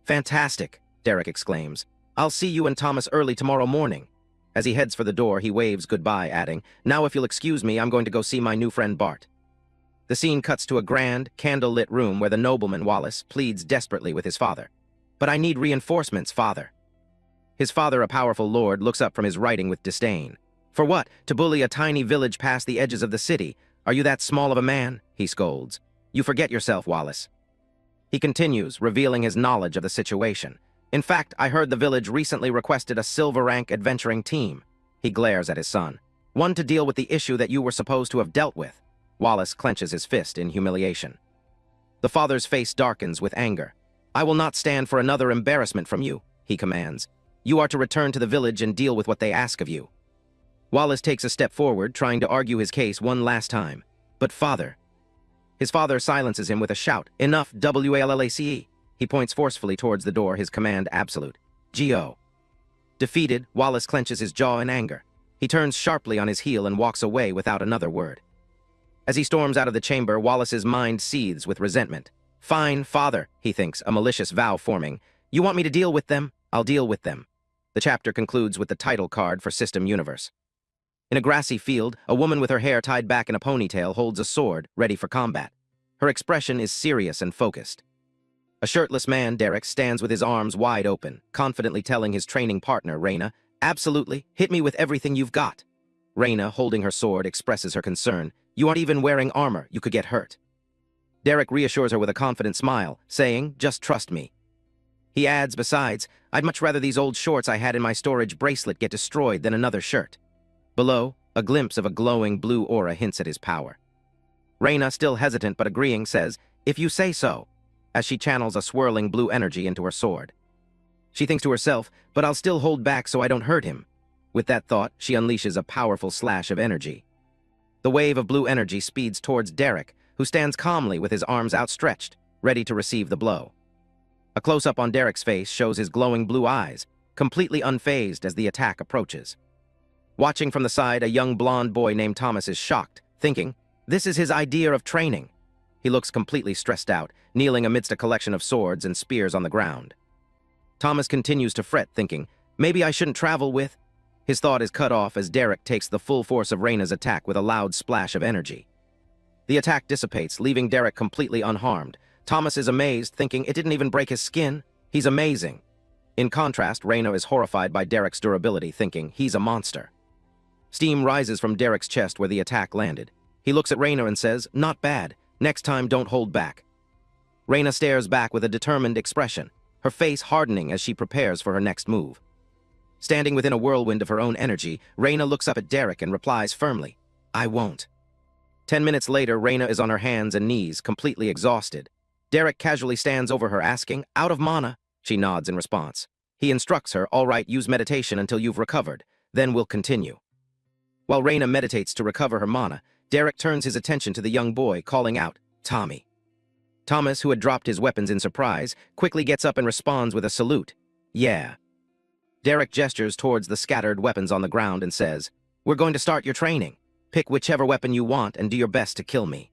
"Fantastic," Derek exclaims. "I'll see you and Thomas early tomorrow morning." As he heads for the door, he waves goodbye, adding, "Now if you'll excuse me, I'm going to go see my new friend Bart." The scene cuts to a grand, candle-lit room where the nobleman Wallace pleads desperately with his father. "But I need reinforcements, father." His father, a powerful lord, looks up from his writing with disdain. "For what? To bully a tiny village past the edges of the city? Are you that small of a man?" he scolds. "You forget yourself, Wallace." He continues, revealing his knowledge of the situation. "In fact, I heard the village recently requested a silver-rank adventuring team." He glares at his son. "One to deal with the issue that you were supposed to have dealt with." Wallace clenches his fist in humiliation. The father's face darkens with anger. "I will not stand for another embarrassment from you," he commands. "You are to return to the village and deal with what they ask of you." Wallace takes a step forward, trying to argue his case one last time. "But father..." His father silences him with a shout. "Enough, WALLACE." He points forcefully towards the door, his command absolute. "Go." Defeated, Wallace clenches his jaw in anger. He turns sharply on his heel and walks away without another word. As he storms out of the chamber, Wallace's mind seethes with resentment. Fine, father, he thinks, a malicious vow forming. You want me to deal with them? I'll deal with them. The chapter concludes with the title card for System Universe. In a grassy field, a woman with her hair tied back in a ponytail holds a sword, ready for combat. Her expression is serious and focused. A shirtless man, Derek, stands with his arms wide open, confidently telling his training partner, Reyna, absolutely, hit me with everything you've got. Reyna, holding her sword, expresses her concern. You aren't even wearing armor, you could get hurt. Derek reassures her with a confident smile, saying, just trust me. He adds, besides, I'd much rather these old shorts I had in my storage bracelet get destroyed than another shirt. Below, a glimpse of a glowing blue aura hints at his power. Reyna, still hesitant but agreeing, says, if you say so, as she channels a swirling blue energy into her sword. She thinks to herself, but I'll still hold back so I don't hurt him. With that thought, she unleashes a powerful slash of energy. The wave of blue energy speeds towards Derek, who stands calmly with his arms outstretched, ready to receive the blow. A close-up on Derek's face shows his glowing blue eyes, completely unfazed as the attack approaches. Watching from the side, a young blonde boy named Thomas is shocked, thinking, this is his idea of training. He looks completely stressed out, kneeling amidst a collection of swords and spears on the ground. Thomas continues to fret, thinking, maybe I shouldn't travel with... His thought is cut off as Derek takes the full force of Reyna's attack with a loud splash of energy. The attack dissipates, leaving Derek completely unharmed. Thomas is amazed, thinking it didn't even break his skin. He's amazing. In contrast, Reyna is horrified by Derek's durability, thinking he's a monster. Steam rises from Derek's chest where the attack landed. He looks at Reyna and says, not bad. Next time, don't hold back. Reyna stares back with a determined expression, her face hardening as she prepares for her next move. Standing within a whirlwind of her own energy, Reyna looks up at Derek and replies firmly, I won't. 10 minutes later, Reyna is on her hands and knees, completely exhausted. Derek casually stands over her, asking, out of mana? She nods in response. He instructs her, all right, use meditation until you've recovered, then we'll continue. While Reyna meditates to recover her mana, Derek turns his attention to the young boy, calling out, Tommy. Thomas, who had dropped his weapons in surprise, quickly gets up and responds with a salute. Yeah. Derek gestures towards the scattered weapons on the ground and says, we're going to start your training. Pick whichever weapon you want and do your best to kill me.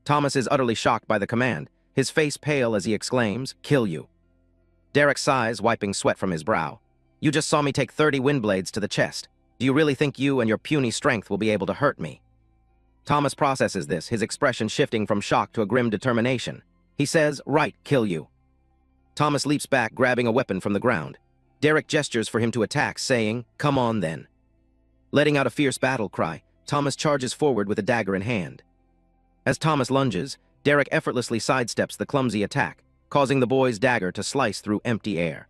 Thomas is utterly shocked by the command, his face pale as he exclaims, kill you. Derek sighs, wiping sweat from his brow. You just saw me take 30 wind blades to the chest. Do you really think you and your puny strength will be able to hurt me? Thomas processes this, his expression shifting from shock to a grim determination. He says, right, kill you. Thomas leaps back, grabbing a weapon from the ground. Derek gestures for him to attack, saying, come on then. Letting out a fierce battle cry, Thomas charges forward with a dagger in hand. As Thomas lunges, Derek effortlessly sidesteps the clumsy attack, causing the boy's dagger to slice through empty air.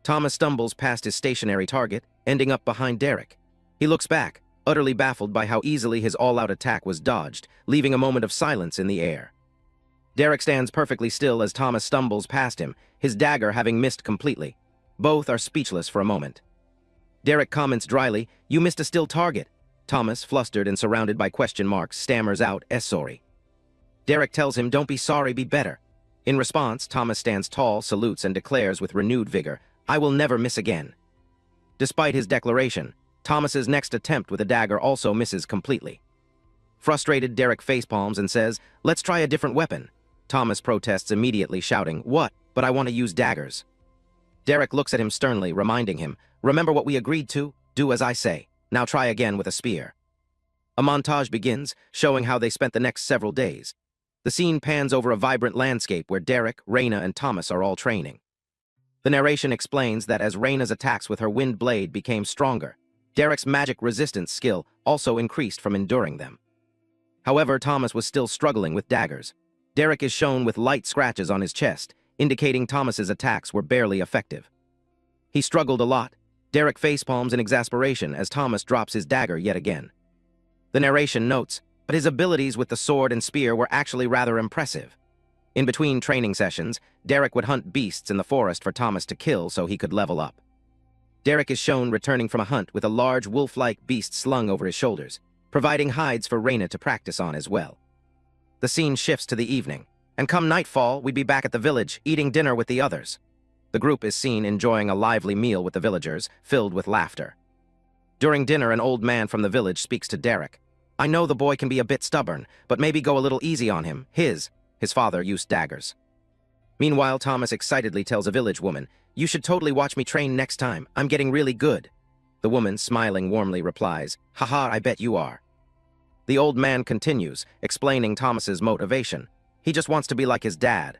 Thomas stumbles past his stationary target, ending up behind Derek. He looks back, utterly baffled by how easily his all-out attack was dodged, leaving a moment of silence in the air. Derek stands perfectly still as Thomas stumbles past him, his dagger having missed completely. Both are speechless for a moment. Derek comments dryly, you missed a still target. Thomas, flustered and surrounded by question marks, stammers out, sorry. Derek tells him, don't be sorry, be better. In response, Thomas stands tall, salutes, and declares with renewed vigor, I will never miss again. Despite his declaration, Thomas's next attempt with a dagger also misses completely. Frustrated, Derek facepalms and says, let's try a different weapon. Thomas protests immediately, shouting, what? But I want to use daggers. Derek looks at him sternly, reminding him, remember what we agreed to? Do as I say. Now try again with a spear. A montage begins, showing how they spent the next several days. The scene pans over a vibrant landscape where Derek, Reyna, and Thomas are all training. The narration explains that as Reyna's attacks with her wind blade became stronger, Derek's magic resistance skill also increased from enduring them. However, Thomas was still struggling with daggers. Derek is shown with light scratches on his chest, indicating Thomas's attacks were barely effective. He struggled a lot. Derek facepalms in exasperation as Thomas drops his dagger yet again. The narration notes, but his abilities with the sword and spear were actually rather impressive. In between training sessions, Derek would hunt beasts in the forest for Thomas to kill so he could level up. Derek is shown returning from a hunt with a large wolf-like beast slung over his shoulders, providing hides for Reyna to practice on as well. The scene shifts to the evening, and come nightfall, we'd be back at the village, eating dinner with the others. The group is seen enjoying a lively meal with the villagers, filled with laughter. During dinner, an old man from the village speaks to Derek. I know the boy can be a bit stubborn, but maybe go a little easy on him. His father used daggers. Meanwhile, Thomas excitedly tells a village woman, "You should totally watch me train next time. I'm getting really good." The woman, smiling warmly, replies, "Haha, I bet you are." The old man continues, explaining Thomas's motivation. He just wants to be like his dad.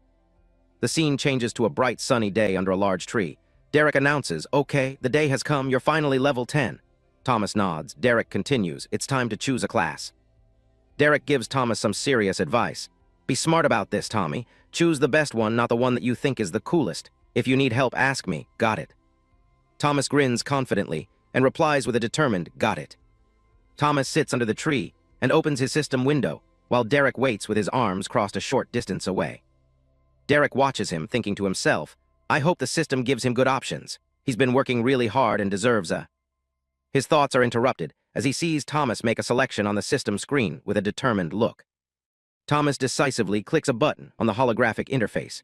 The scene changes to a bright sunny day under a large tree. Derek announces, "Okay, the day has come, you're finally level 10. Thomas nods. Derek continues, "It's time to choose a class." Derek gives Thomas some serious advice. "Be smart about this, Tommy. Choose the best one, not the one that you think is the coolest. If you need help, ask me. Got it?" Thomas grins confidently and replies with a determined, "Got it." Thomas sits under the tree and opens his system window, while Derek waits with his arms crossed a short distance away. Derek watches him, thinking to himself, "I hope the system gives him good options. He's been working really hard and deserves a..." His thoughts are interrupted as he sees Thomas make a selection on the system screen with a determined look. Thomas decisively clicks a button on the holographic interface.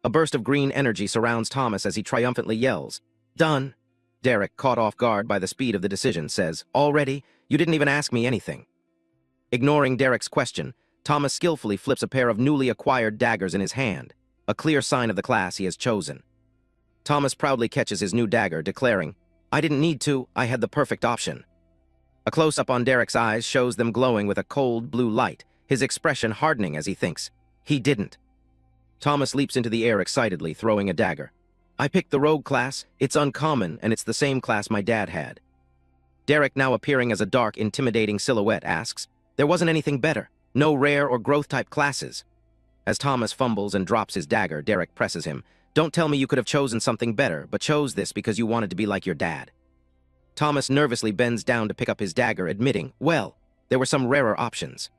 A burst of green energy surrounds Thomas as he triumphantly yells, "Done!" Derek, caught off guard by the speed of the decision, says, "Already? You didn't even ask me anything." Ignoring Derek's question, Thomas skillfully flips a pair of newly acquired daggers in his hand, a clear sign of the class he has chosen. Thomas proudly catches his new dagger, declaring, "I didn't need to, I had the perfect option." A close-up on Derek's eyes shows them glowing with a cold blue light, his expression hardening as he thinks, "He didn't." Thomas leaps into the air excitedly, throwing a dagger. "I picked the rogue class, it's uncommon, and it's the same class my dad had." Derek, now appearing as a dark, intimidating silhouette, asks, "There wasn't anything better? No rare or growth-type classes?" As Thomas fumbles and drops his dagger, Derek presses him, "Don't tell me you could have chosen something better, but chose this because you wanted to be like your dad." Thomas nervously bends down to pick up his dagger, admitting, "Well, there were some rarer options."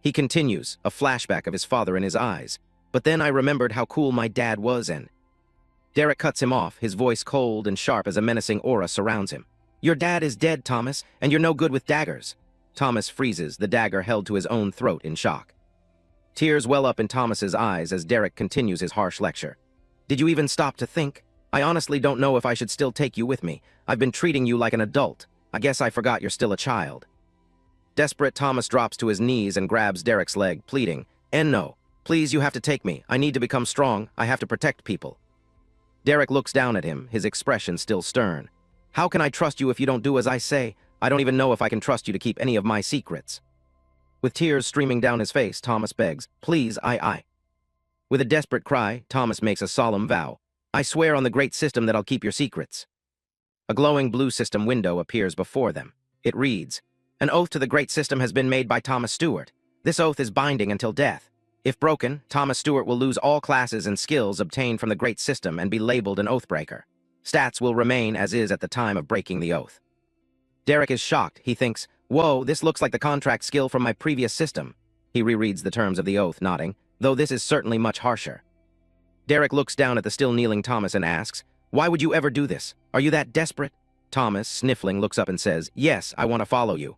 He continues, a flashback of his father in his eyes. "But then I remembered how cool my dad was and..." Derek cuts him off, his voice cold and sharp as a menacing aura surrounds him. "Your dad is dead, Thomas, and you're no good with daggers." Thomas freezes, the dagger held to his own throat in shock. Tears well up in Thomas's eyes as Derek continues his harsh lecture. "Did you even stop to think? I honestly don't know if I should still take you with me. I've been treating you like an adult. I guess I forgot you're still a child." Desperate, Thomas drops to his knees and grabs Derek's leg, pleading, "No, please, you have to take me. I need to become strong. I have to protect people." Derek looks down at him, his expression still stern. "How can I trust you if you don't do as I say? I don't even know if I can trust you to keep any of my secrets." With tears streaming down his face, Thomas begs, "Please, I..." With a desperate cry, Thomas makes a solemn vow. "I swear on the great system that I'll keep your secrets." A glowing blue system window appears before them. It reads, "An oath to the great system has been made by Thomas Stewart. This oath is binding until death. If broken, Thomas Stewart will lose all classes and skills obtained from the great system and be labeled an oathbreaker. Stats will remain as is at the time of breaking the oath." Derek is shocked. He thinks, "Whoa, this looks like the contract skill from my previous system." He rereads the terms of the oath, nodding, "Though this is certainly much harsher." Derek looks down at the still kneeling Thomas and asks, "Why would you ever do this? Are you that desperate?" Thomas, sniffling, looks up and says, "Yes, I want to follow you."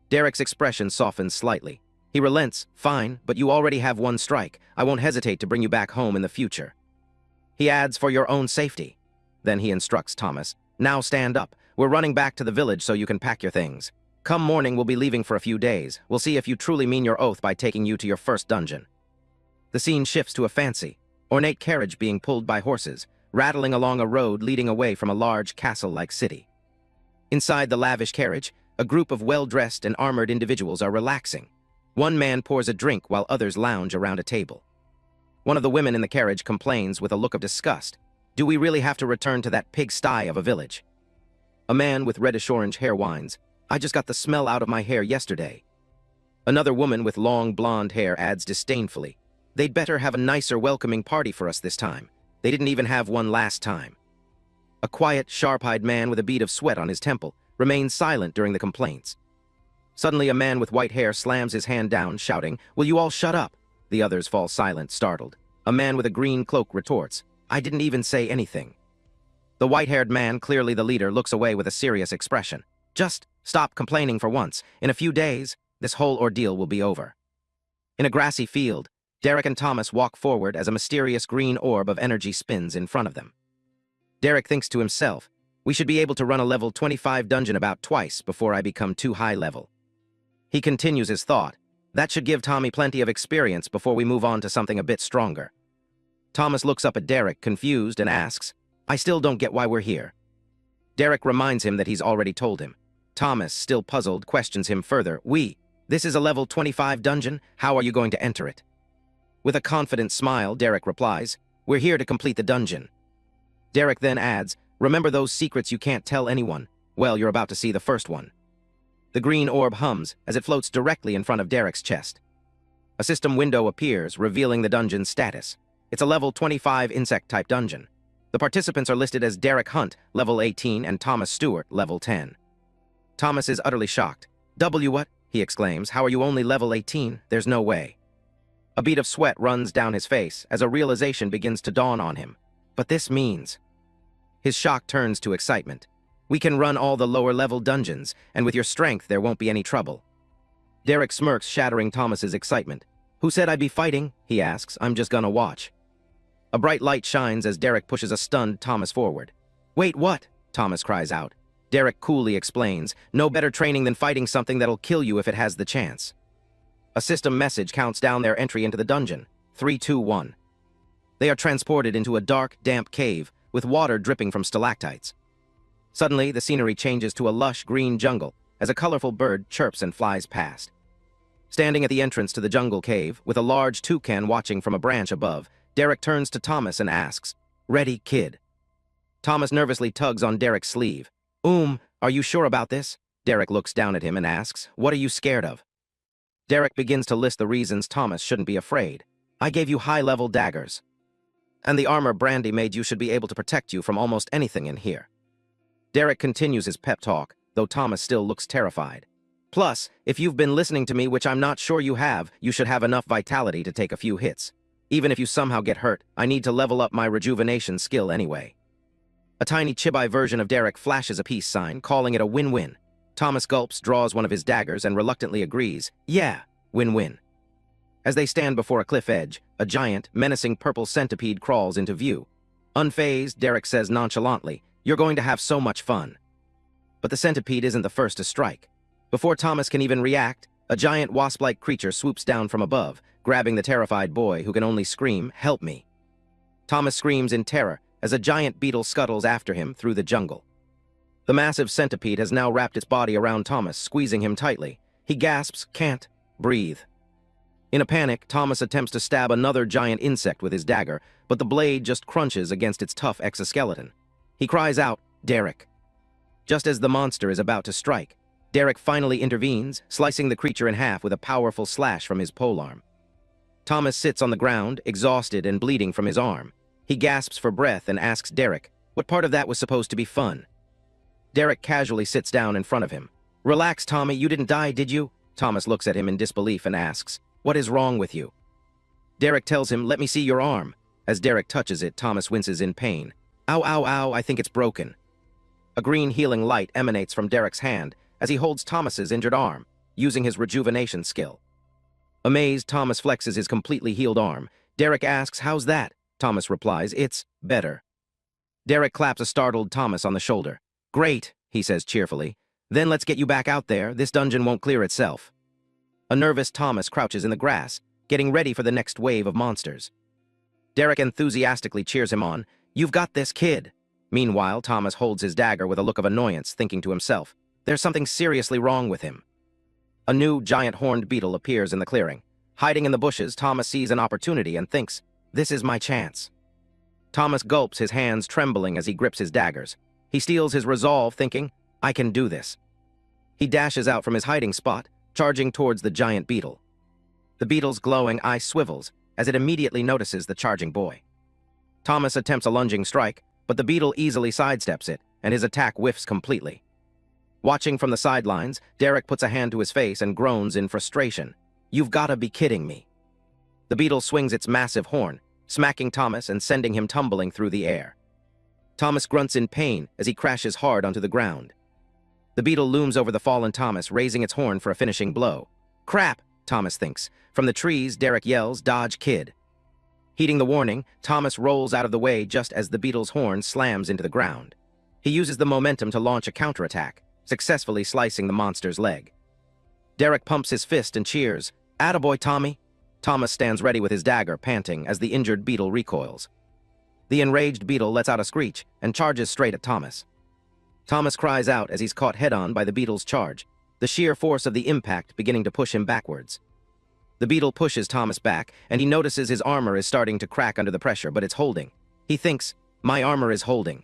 Derek's expression softens slightly. He relents, "Fine, but you already have one strike. I won't hesitate to bring you back home in the future." He adds, "For your own safety." Then he instructs Thomas, "Now stand up. We're running back to the village so you can pack your things. Come morning, we'll be leaving for a few days. We'll see if you truly mean your oath by taking you to your first dungeon." The scene shifts to a fancy, ornate carriage being pulled by horses, rattling along a road leading away from a large castle-like city. Inside the lavish carriage, a group of well-dressed and armored individuals are relaxing. One man pours a drink while others lounge around a table. One of the women in the carriage complains with a look of disgust, "Do we really have to return to that pigsty of a village?" A man with reddish-orange hair whines, "I just got the smell out of my hair yesterday." Another woman with long blonde hair adds disdainfully, "They'd better have a nicer welcoming party for us this time. They didn't even have one last time." A quiet, sharp-eyed man with a bead of sweat on his temple remains silent during the complaints. Suddenly, a man with white hair slams his hand down, shouting, "Will you all shut up?" The others fall silent, startled. A man with a green cloak retorts, "I didn't even say anything." The white-haired man, clearly the leader, looks away with a serious expression. "Just stop complaining for once. In a few days, this whole ordeal will be over." In a grassy field, Derek and Thomas walk forward as a mysterious green orb of energy spins in front of them. Derek thinks to himself, We should be able to run a level 25 dungeon about twice before I become too high level. He continues his thought. That should give Tommy plenty of experience before we move on to something a bit stronger. Thomas looks up at Derek, confused, and asks, I still don't get why we're here. Derek reminds him that he's already told him. Thomas, still puzzled, questions him further. This is a level 25 dungeon? How are you going to enter it? With a confident smile, Derek replies, we're here to complete the dungeon. Derek then adds, remember those secrets you can't tell anyone? Well, you're about to see the first one. The green orb hums as it floats directly in front of Derek's chest. A system window appears, revealing the dungeon's status. It's a level 25 insect-type dungeon. The participants are listed as Derek Hunt, level 18, and Thomas Stewart, level 10. Thomas is utterly shocked. What? He exclaims. How are you only level 18? There's no way. A bead of sweat runs down his face as a realization begins to dawn on him. But this means... His shock turns to excitement. We can run all the lower-level dungeons, and with your strength there won't be any trouble. Derek smirks, shattering Thomas's excitement. Who said I'd be fighting? He asks. I'm just gonna watch. A bright light shines as Derek pushes a stunned Thomas forward. Wait, what? Thomas cries out. Derek coolly explains, no better training than fighting something that'll kill you if it has the chance. A system message counts down their entry into the dungeon. 3, 2, 1. They are transported into a dark, damp cave with water dripping from stalactites. Suddenly, the scenery changes to a lush green jungle as a colorful bird chirps and flies past. Standing at the entrance to the jungle cave, with a large toucan watching from a branch above, Derek turns to Thomas and asks, Ready, kid? Thomas nervously tugs on Derek's sleeve. Are you sure about this? Derek looks down at him and asks, What are you scared of? Derek begins to list the reasons Thomas shouldn't be afraid. I gave you high-level daggers. And the armor Brandy made you should be able to protect you from almost anything in here. Derek continues his pep talk, though Thomas still looks terrified. Plus, if you've been listening to me, which I'm not sure you have, you should have enough vitality to take a few hits. Even if you somehow get hurt, I need to level up my rejuvenation skill anyway. A tiny chibi version of Derek flashes a peace sign, calling it a win-win. Thomas gulps, draws one of his daggers, and reluctantly agrees. Yeah, win-win. As they stand before a cliff edge, a giant, menacing purple centipede crawls into view. Unfazed, Derek says nonchalantly, You're going to have so much fun. But the centipede isn't the first to strike. Before Thomas can even react, a giant wasp-like creature swoops down from above, grabbing the terrified boy who can only scream, Help me. Thomas screams in terror as a giant beetle scuttles after him through the jungle. The massive centipede has now wrapped its body around Thomas, squeezing him tightly. He gasps, can't breathe. In a panic, Thomas attempts to stab another giant insect with his dagger, but the blade just crunches against its tough exoskeleton. He cries out, Derek. Just as the monster is about to strike, Derek finally intervenes, slicing the creature in half with a powerful slash from his polearm. Thomas sits on the ground, exhausted and bleeding from his arm. He gasps for breath and asks Derek, what part of that was supposed to be fun? Derek casually sits down in front of him. Relax, Tommy, you didn't die, did you? Thomas looks at him in disbelief and asks, What is wrong with you? Derek tells him, Let me see your arm. As Derek touches it, Thomas winces in pain. Ow, ow, ow, I think it's broken. A green healing light emanates from Derek's hand as he holds Thomas's injured arm, using his rejuvenation skill. Amazed, Thomas flexes his completely healed arm. Derek asks, How's that? Thomas replies, It's better. Derek claps a startled Thomas on the shoulder. Great, he says cheerfully. Then let's get you back out there. This dungeon won't clear itself. A nervous Thomas crouches in the grass, getting ready for the next wave of monsters. Derek enthusiastically cheers him on. You've got this, kid. Meanwhile, Thomas holds his dagger with a look of annoyance, thinking to himself, There's something seriously wrong with him. A new giant horned beetle appears in the clearing. Hiding in the bushes, Thomas sees an opportunity and thinks, This is my chance. Thomas gulps, his hands trembling as he grips his daggers. He steels his resolve, thinking, I can do this. He dashes out from his hiding spot, charging towards the giant beetle. The beetle's glowing eye swivels as it immediately notices the charging boy. Thomas attempts a lunging strike, but the beetle easily sidesteps it, and his attack whiffs completely. Watching from the sidelines, Derek puts a hand to his face and groans in frustration. You've gotta be kidding me. The beetle swings its massive horn, smacking Thomas and sending him tumbling through the air. Thomas grunts in pain as he crashes hard onto the ground. The beetle looms over the fallen Thomas, raising its horn for a finishing blow. Crap, Thomas thinks. From the trees, Derek yells, Dodge, kid. Heeding the warning, Thomas rolls out of the way just as the beetle's horn slams into the ground. He uses the momentum to launch a counterattack, successfully slicing the monster's leg. Derek pumps his fist and cheers. "Attaboy, Tommy!" Thomas stands ready with his dagger, panting as the injured beetle recoils. The enraged beetle lets out a screech and charges straight at Thomas. Thomas cries out as he's caught head-on by the beetle's charge, the sheer force of the impact beginning to push him backwards. The beetle pushes Thomas back, and he notices his armor is starting to crack under the pressure, but it's holding. He thinks, "My armor is holding."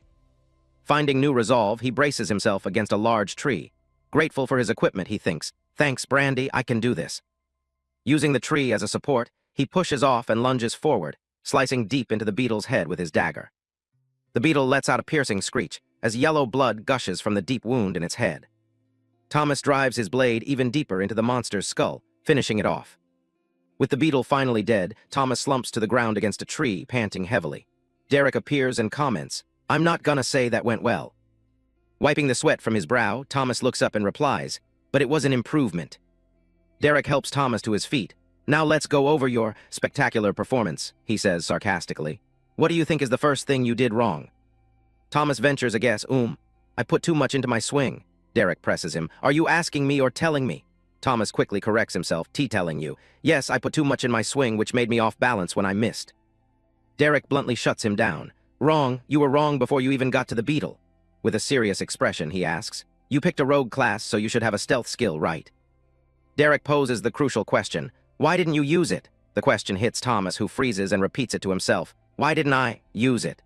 Finding new resolve, he braces himself against a large tree. Grateful for his equipment, he thinks, "Thanks, Brandy, I can do this." Using the tree as a support, he pushes off and lunges forward, slicing deep into the beetle's head with his dagger. The beetle lets out a piercing screech as yellow blood gushes from the deep wound in its head. Thomas drives his blade even deeper into the monster's skull, finishing it off. With the beetle finally dead, Thomas slumps to the ground against a tree, panting heavily. Derek appears and comments, "I'm not gonna say that went well." Wiping the sweat from his brow, Thomas looks up and replies, "But it was an improvement." Derek helps Thomas to his feet. "Now let's go over your spectacular performance," he says sarcastically. "What do you think is the first thing you did wrong?" Thomas ventures a guess. I put too much into my swing." Derek presses him. "Are you asking me or telling me?" Thomas quickly corrects himself. "Telling you. Yes, I put too much in my swing, which made me off balance when I missed." Derek bluntly shuts him down. "Wrong. You were wrong before you even got to the beetle." With a serious expression, he asks, "You picked a rogue class, so you should have a stealth skill, right?" Derek poses the crucial question, "Why didn't you use it?" The question hits Thomas, who freezes and repeats it to himself. "Why didn't I use it?"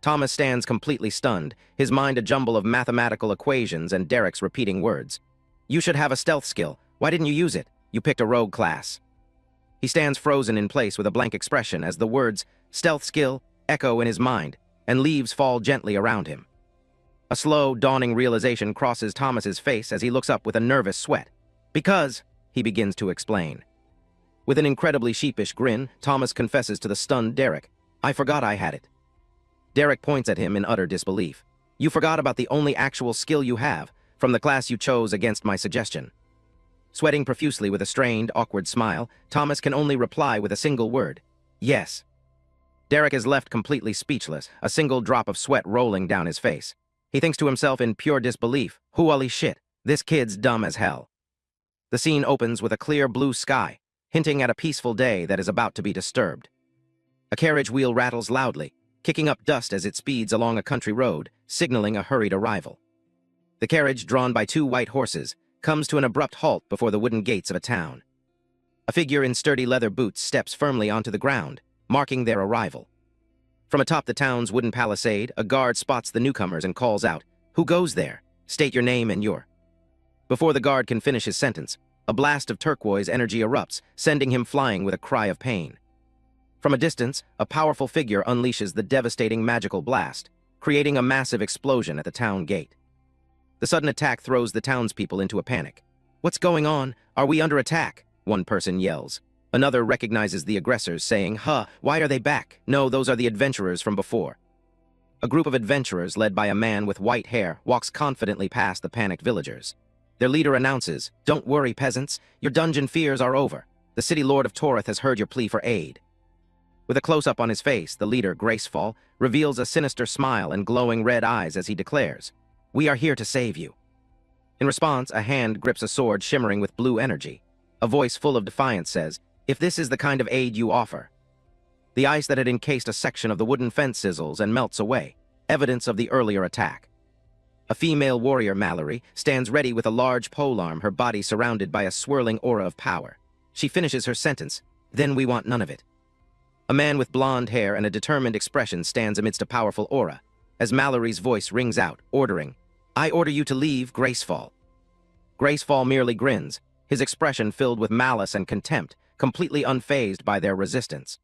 Thomas stands completely stunned, his mind a jumble of mathematical equations and Derek's repeating words. "You should have a stealth skill. Why didn't you use it? You picked a rogue class." He stands frozen in place with a blank expression as the words, "stealth skill," echo in his mind, and leaves fall gently around him. A slow, dawning realization crosses Thomas's face as he looks up with a nervous sweat. "Because," he begins to explain. With an incredibly sheepish grin, Thomas confesses to the stunned Derek, "I forgot I had it." Derek points at him in utter disbelief. "You forgot about the only actual skill you have, from the class you chose against my suggestion." Sweating profusely with a strained, awkward smile, Thomas can only reply with a single word, "Yes." Derek is left completely speechless, a single drop of sweat rolling down his face. He thinks to himself in pure disbelief, "Holy shit, this kid's dumb as hell." The scene opens with a clear blue sky, hinting at a peaceful day that is about to be disturbed. A carriage wheel rattles loudly, kicking up dust as it speeds along a country road, signaling a hurried arrival. The carriage, drawn by two white horses, comes to an abrupt halt before the wooden gates of a town. A figure in sturdy leather boots steps firmly onto the ground, marking their arrival. From atop the town's wooden palisade, a guard spots the newcomers and calls out, "Who goes there? State your name and your..." Before the guard can finish his sentence, a blast of turquoise energy erupts, sending him flying with a cry of pain. From a distance, a powerful figure unleashes the devastating magical blast, creating a massive explosion at the town gate. The sudden attack throws the townspeople into a panic. "What's going on? Are we under attack?" one person yells. Another recognizes the aggressors, saying, Why are they back? No, those are the adventurers from before." A group of adventurers, led by a man with white hair, walks confidently past the panicked villagers. Their leader announces, "Don't worry, peasants. Your dungeon fears are over. The city lord of Torith has heard your plea for aid." With a close-up on his face, the leader, Graceful, reveals a sinister smile and glowing red eyes as he declares, "We are here to save you." In response, a hand grips a sword shimmering with blue energy. A voice full of defiance says, "If this is the kind of aid you offer..." The ice that had encased a section of the wooden fence sizzles and melts away, evidence of the earlier attack. A female warrior, Mallory, stands ready with a large polearm, her body surrounded by a swirling aura of power. She finishes her sentence, "Then we want none of it." A man with blonde hair and a determined expression stands amidst a powerful aura, as Mallory's voice rings out, ordering, "I order you to leave, Graceful." Graceful merely grins, his expression filled with malice and contempt, completely unfazed by their resistance.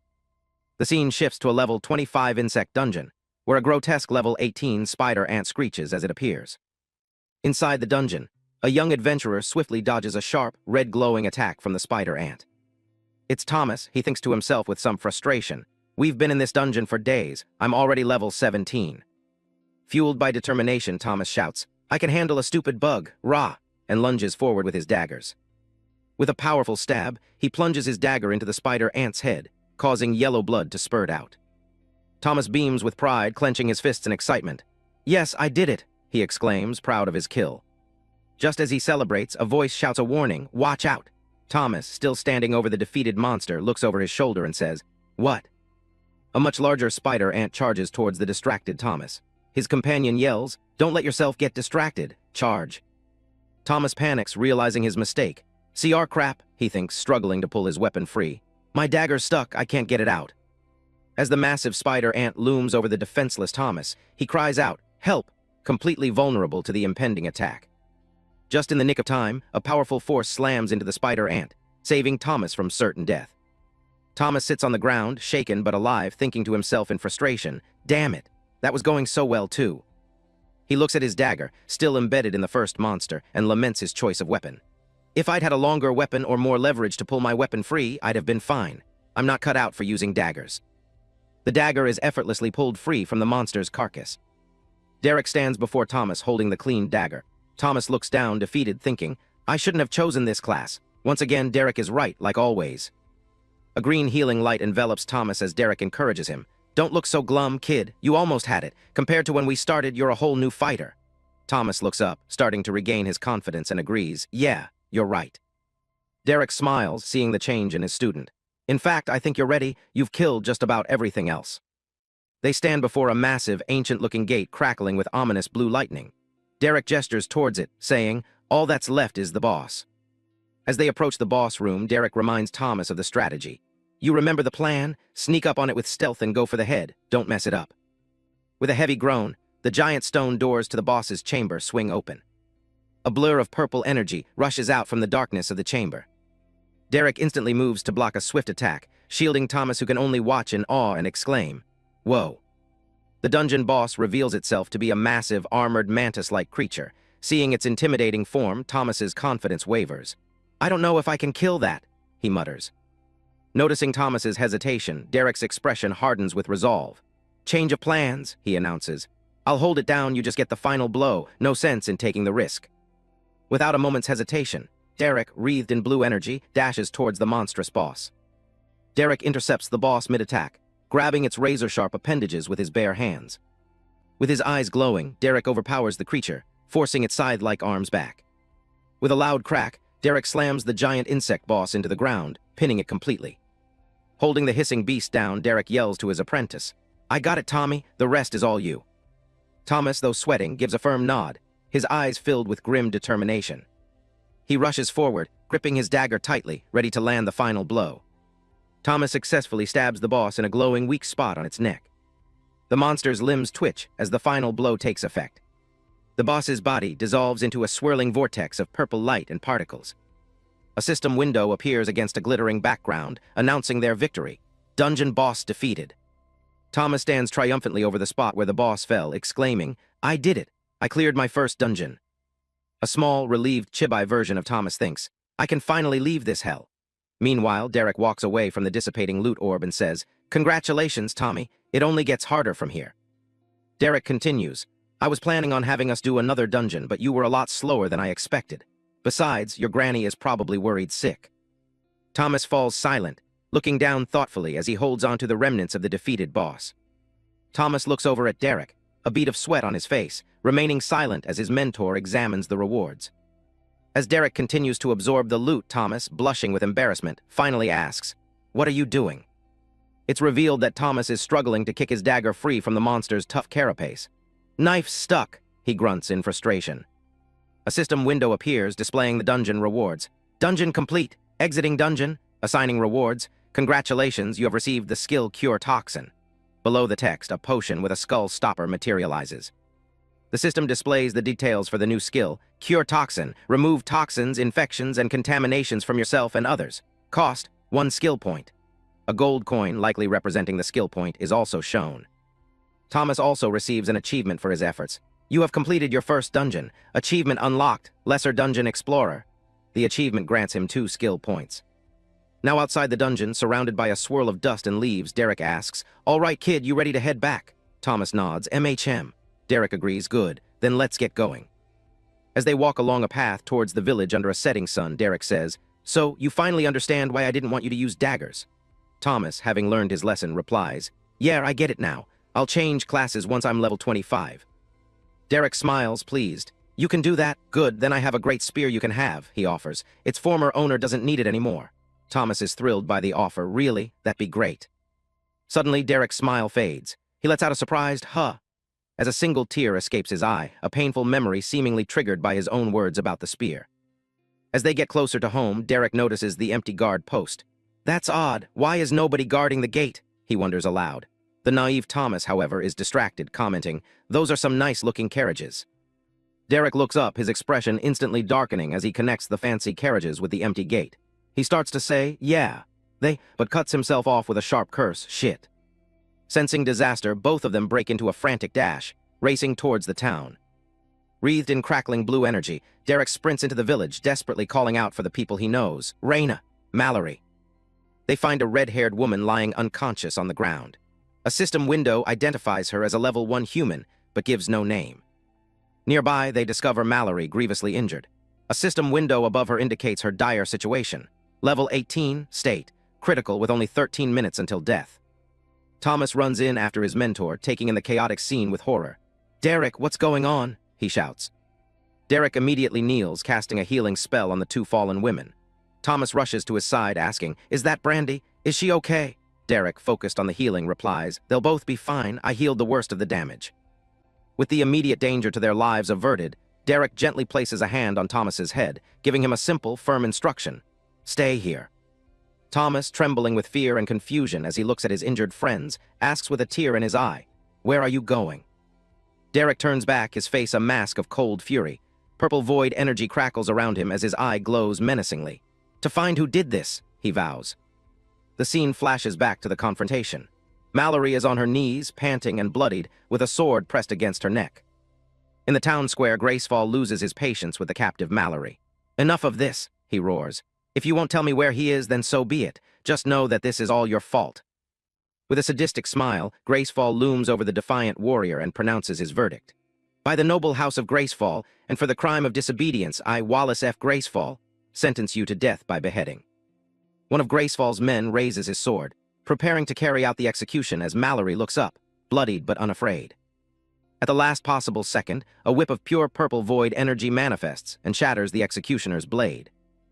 The scene shifts to a level 25 insect dungeon, where a grotesque level 18 spider ant screeches as it appears. Inside the dungeon, a young adventurer swiftly dodges a sharp, red-glowing attack from the spider ant. "It's Thomas," he thinks to himself with some frustration. "We've been in this dungeon for days. I'm already level 17. Fueled by determination, Thomas shouts, "I can handle a stupid bug, rah!" and lunges forward with his daggers. With a powerful stab, he plunges his dagger into the spider ant's head, causing yellow blood to spurt out. Thomas beams with pride, clenching his fists in excitement. Yes, I did it, he exclaims, proud of his kill. Just as he celebrates, a voice shouts a warning, watch out. Thomas, still standing over the defeated monster, looks over his shoulder and says, what? A much larger spider ant charges towards the distracted Thomas. His companion yells, don't let yourself get distracted, charge. Thomas panics, realizing his mistake. CR crap, he thinks, struggling to pull his weapon free. My dagger's stuck, I can't get it out. As the massive spider ant looms over the defenseless Thomas, he cries out, help, completely vulnerable to the impending attack. Just in the nick of time, a powerful force slams into the spider ant, saving Thomas from certain death. Thomas sits on the ground, shaken but alive, thinking to himself in frustration, damn it, that was going so well too. He looks at his dagger, still embedded in the first monster, and laments his choice of weapon. If I'd had a longer weapon or more leverage to pull my weapon free, I'd have been fine. I'm not cut out for using daggers. The dagger is effortlessly pulled free from the monster's carcass. Derek stands before Thomas holding the clean dagger. Thomas looks down, defeated, thinking, I shouldn't have chosen this class. Once again, Derek is right, like always. A green healing light envelops Thomas as Derek encourages him. Don't look so glum, kid. You almost had it. Compared to when we started, you're a whole new fighter. Thomas looks up, starting to regain his confidence, and agrees, yeah, you're right. Derek smiles, seeing the change in his student. In fact, I think you're ready. You've killed just about everything else. They stand before a massive, ancient-looking gate crackling with ominous blue lightning. Derek gestures towards it, saying, all that's left is the boss. As they approach the boss room, Derek reminds Thomas of the strategy. You remember the plan? Sneak up on it with stealth and go for the head. Don't mess it up. With a heavy groan, the giant stone doors to the boss's chamber swing open. A blur of purple energy rushes out from the darkness of the chamber. Derek instantly moves to block a swift attack, shielding Thomas, who can only watch in awe and exclaim, whoa. The dungeon boss reveals itself to be a massive, armored, mantis-like creature. Seeing its intimidating form, Thomas's confidence wavers. I don't know if I can kill that, he mutters. Noticing Thomas's hesitation, Derek's expression hardens with resolve. Change of plans, he announces. I'll hold it down, you just get the final blow. No sense in taking the risk. Without a moment's hesitation, Derek, wreathed in blue energy, dashes towards the monstrous boss. Derek intercepts the boss mid-attack, grabbing its razor-sharp appendages with his bare hands. With his eyes glowing, Derek overpowers the creature, forcing its scythe-like arms back. With a loud crack, Derek slams the giant insect boss into the ground, pinning it completely. Holding the hissing beast down, Derek yells to his apprentice, I got it, Tommy. The rest is all you. Thomas, though sweating, gives a firm nod, his eyes filled with grim determination. He rushes forward, gripping his dagger tightly, ready to land the final blow. Thomas successfully stabs the boss in a glowing, weak spot on its neck. The monster's limbs twitch as the final blow takes effect. The boss's body dissolves into a swirling vortex of purple light and particles. A system window appears against a glittering background, announcing their victory. Dungeon boss defeated. Thomas stands triumphantly over the spot where the boss fell, exclaiming, I did it! I cleared my first dungeon. A small, relieved chibi version of Thomas thinks, I can finally leave this hell. Meanwhile, Derek walks away from the dissipating loot orb and says, Congratulations, Tommy. It only gets harder from here. Derek continues, I was planning on having us do another dungeon, but you were a lot slower than I expected. Besides, your granny is probably worried sick. Thomas falls silent, looking down thoughtfully as he holds onto the remnants of the defeated boss. Thomas looks over at Derek, a bead of sweat on his face, remaining silent as his mentor examines the rewards. As Derek continues to absorb the loot, Thomas, blushing with embarrassment, finally asks, What are you doing? It's revealed that Thomas is struggling to kick his dagger free from the monster's tough carapace. Knife stuck, he grunts in frustration. A system window appears, displaying the dungeon rewards. Dungeon complete. Exiting dungeon. Assigning rewards. Congratulations, you have received the skill Cure Toxin. Below the text, a potion with a skull stopper materializes. The system displays the details for the new skill, Cure Toxin. Remove toxins, infections, and contaminations from yourself and others. Cost, 1 skill point. A gold coin, likely representing the skill point, is also shown. Thomas also receives an achievement for his efforts. You have completed your first dungeon. Achievement unlocked, Lesser Dungeon Explorer. The achievement grants him 2 skill points. Now outside the dungeon, surrounded by a swirl of dust and leaves, Derek asks, All right, kid, you ready to head back? Thomas nods, MHM. Derek agrees, good, then let's get going. As they walk along a path towards the village under a setting sun, Derek says, So, you finally understand why I didn't want you to use daggers? Thomas, having learned his lesson, replies, Yeah, I get it now. I'll change classes once I'm level 25. Derek smiles, pleased. You can do that? Good, then I have a great spear you can have, he offers. Its former owner doesn't need it anymore. Thomas is thrilled by the offer. Really? That'd be great. Suddenly, Derek's smile fades. He lets out a surprised huh, as a single tear escapes his eye, a painful memory seemingly triggered by his own words about the spear. As they get closer to home, Derek notices the empty guard post. That's odd. Why is nobody guarding the gate? He wonders aloud. The naive Thomas, however, is distracted, commenting, Those are some nice-looking carriages. Derek looks up, his expression instantly darkening as he connects the fancy carriages with the empty gate. He starts to say, yeah, but cuts himself off with a sharp curse, shit. Sensing disaster, both of them break into a frantic dash, racing towards the town. Wreathed in crackling blue energy, Derek sprints into the village, desperately calling out for the people he knows. Raina, Mallory. They find a red-haired woman lying unconscious on the ground. A system window identifies her as a level 1 human, but gives no name. Nearby, they discover Mallory grievously injured. A system window above her indicates her dire situation. Level 18, state, critical with only 13 minutes until death. Thomas runs in after his mentor, taking in the chaotic scene with horror. Derek, what's going on? He shouts. Derek immediately kneels, casting a healing spell on the 2 fallen women. Thomas rushes to his side, asking, Is that Brandy? Is she okay? Derek, focused on the healing, replies, They'll both be fine. I healed the worst of the damage. With the immediate danger to their lives averted, Derek gently places a hand on Thomas's head, giving him a simple, firm instruction. Stay here. Thomas, trembling with fear and confusion as he looks at his injured friends, asks with a tear in his eye, Where are you going? Derek turns back, his face a mask of cold fury. Purple void energy crackles around him as his eye glows menacingly. To find who did this, he vows. The scene flashes back to the confrontation. Mallory is on her knees, panting and bloodied, with a sword pressed against her neck. In the town square, Gracefall loses his patience with the captive Mallory. Enough of this, he roars. If you won't tell me where he is, then so be it. Just know that this is all your fault. With a sadistic smile, Gracefall looms over the defiant warrior and pronounces his verdict. By the noble house of Gracefall, and for the crime of disobedience, I, Wallace F. Gracefall, sentence you to death by beheading. One of Gracefall's men raises his sword, preparing to carry out the execution as Mallory looks up, bloodied but unafraid. At the last possible second, a whip of pure purple void energy manifests and shatters the executioner's blade.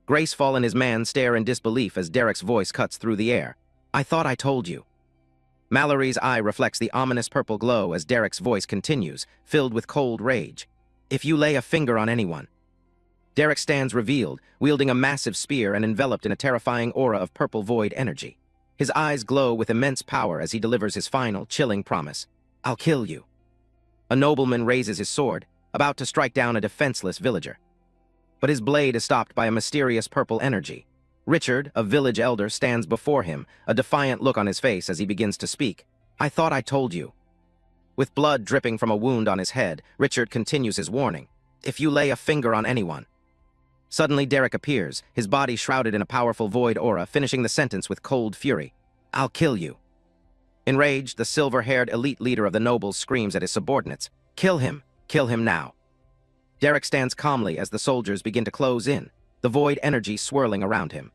Gracefall and his man stare in disbelief as Derek's voice cuts through the air. I thought I told you. Mallory's eye reflects the ominous purple glow as Derek's voice continues, filled with cold rage. If you lay a finger on anyone. Derek stands revealed, wielding a massive spear and enveloped in a terrifying aura of purple void energy. His eyes glow with immense power as he delivers his final, chilling promise. I'll kill you. A nobleman raises his sword, about to strike down a defenseless villager. But his blade is stopped by a mysterious purple energy. Richard, a village elder, stands before him, a defiant look on his face as he begins to speak. I thought I told you. With blood dripping from a wound on his head, Richard continues his warning. If you lay a finger on anyone. Suddenly, Derek appears, his body shrouded in a powerful void aura, finishing the sentence with cold fury. I'll kill you. Enraged, the silver-haired elite leader of the nobles screams at his subordinates. Kill him now. Derek stands calmly as the soldiers begin to close in, the void energy swirling around him.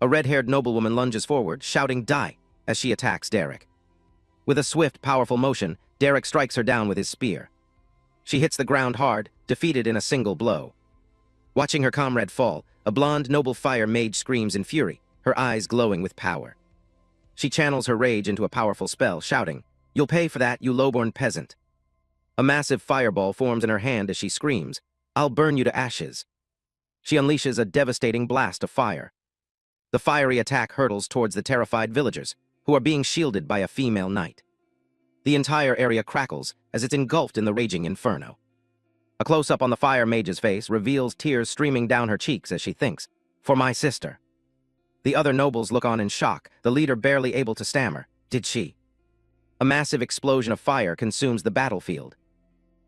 A red-haired noblewoman lunges forward, shouting die, as she attacks Derek. With a swift, powerful motion, Derek strikes her down with his spear. She hits the ground hard, defeated in a single blow. Watching her comrade fall, a blonde noble fire mage screams in fury, her eyes glowing with power. She channels her rage into a powerful spell, shouting, You'll pay for that, you low-born peasant. A massive fireball forms in her hand as she screams, I'll burn you to ashes. She unleashes a devastating blast of fire. The fiery attack hurtles towards the terrified villagers, who are being shielded by a female knight. The entire area crackles as it's engulfed in the raging inferno. A close-up on the fire mage's face reveals tears streaming down her cheeks as she thinks, For my sister. The other nobles look on in shock, the leader barely able to stammer, Did she? A massive explosion of fire consumes the battlefield.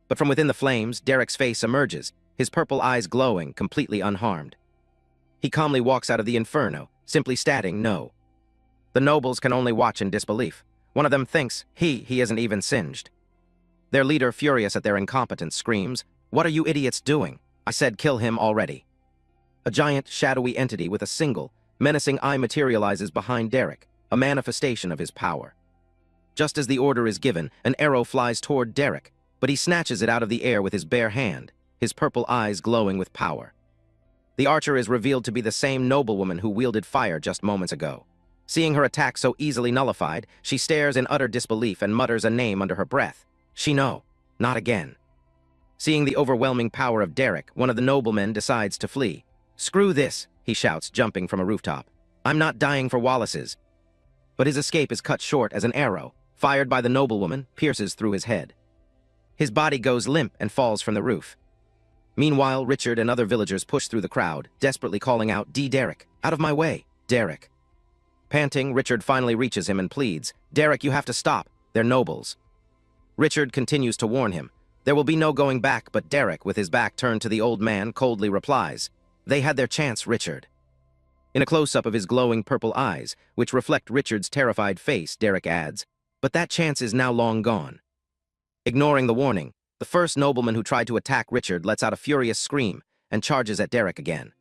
But from within the flames, Derek's face emerges, his purple eyes glowing, completely unharmed. He calmly walks out of the inferno, simply stating no. The nobles can only watch in disbelief. One of them thinks he isn't even singed. Their leader, furious at their incompetence, screams, What are you idiots doing? I said kill him already. A giant, shadowy entity with a single, menacing eye materializes behind Derek, a manifestation of his power. Just as the order is given, an arrow flies toward Derek, but he snatches it out of the air with his bare hand, his purple eyes glowing with power. The archer is revealed to be the same noblewoman who wielded fire just moments ago. Seeing her attack so easily nullified, she stares in utter disbelief and mutters a name under her breath. She no, not again. Seeing the overwhelming power of Derek, one of the noblemen decides to flee. "Screw this," he shouts, jumping from a rooftop. "I'm not dying for Wallace's." But his escape is cut short as an arrow, fired by the noblewoman, pierces through his head. His body goes limp and falls from the roof. Meanwhile, Richard and other villagers push through the crowd, desperately calling out, Derek, out of my way, Derek." Panting, Richard finally reaches him and pleads, "Derek, you have to stop. They're nobles." Richard continues to warn him. There will be no going back, but Derek, with his back turned to the old man, coldly replies, "They had their chance, Richard." In a close-up of his glowing purple eyes, which reflect Richard's terrified face, Derek adds, "But that chance is now long gone." Ignoring the warning, the first nobleman who tried to attack Richard lets out a furious scream and charges at Derek again.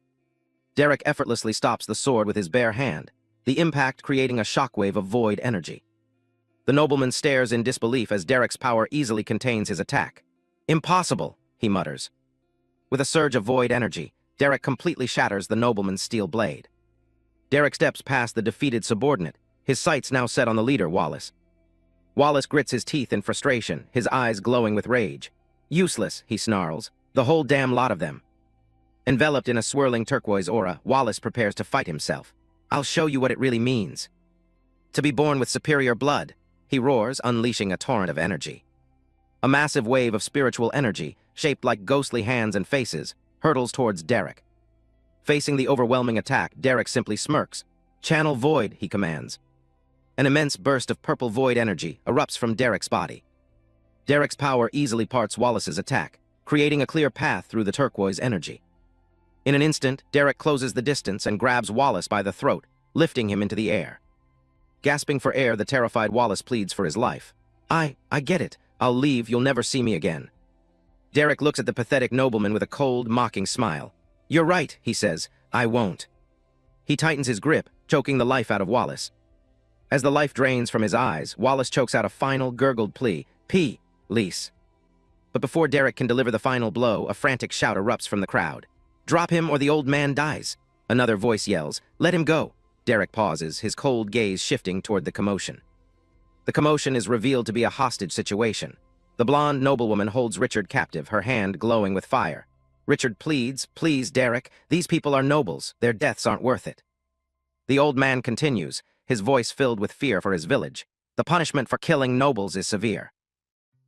Derek effortlessly stops the sword with his bare hand, the impact creating a shockwave of void energy. The nobleman stares in disbelief as Derek's power easily contains his attack. "Impossible," he mutters. With a surge of void energy, Derek completely shatters the nobleman's steel blade. Derek steps past the defeated subordinate, his sights now set on the leader, Wallace. Wallace grits his teeth in frustration, his eyes glowing with rage. "Useless," he snarls, "the whole damn lot of them." Enveloped in a swirling turquoise aura, Wallace prepares to fight himself. "I'll show you what it really means to be born with superior blood," he roars, unleashing a torrent of energy. A massive wave of spiritual energy, shaped like ghostly hands and faces, hurtles towards Derek. Facing the overwhelming attack, Derek simply smirks. "Channel void," he commands. An immense burst of purple void energy erupts from Derek's body. Derek's power easily parts Wallace's attack, creating a clear path through the turquoise energy. In an instant, Derek closes the distance and grabs Wallace by the throat, lifting him into the air. Gasping for air, the terrified Wallace pleads for his life. I get it. I'll leave, you'll never see me again." Derek looks at the pathetic nobleman with a cold, mocking smile. "You're right," he says, "I won't." He tightens his grip, choking the life out of Wallace. As the life drains from his eyes, Wallace chokes out a final, gurgled plea, "Please." But before Derek can deliver the final blow, a frantic shout erupts from the crowd. "Drop him or the old man dies." Another voice yells, "Let him go." Derek pauses, his cold gaze shifting toward the commotion. The commotion is revealed to be a hostage situation. The blonde noblewoman holds Richard captive, her hand glowing with fire. Richard pleads, "Please, Derek, these people are nobles. Their deaths aren't worth it." The old man continues, his voice filled with fear for his village. "The punishment for killing nobles is severe."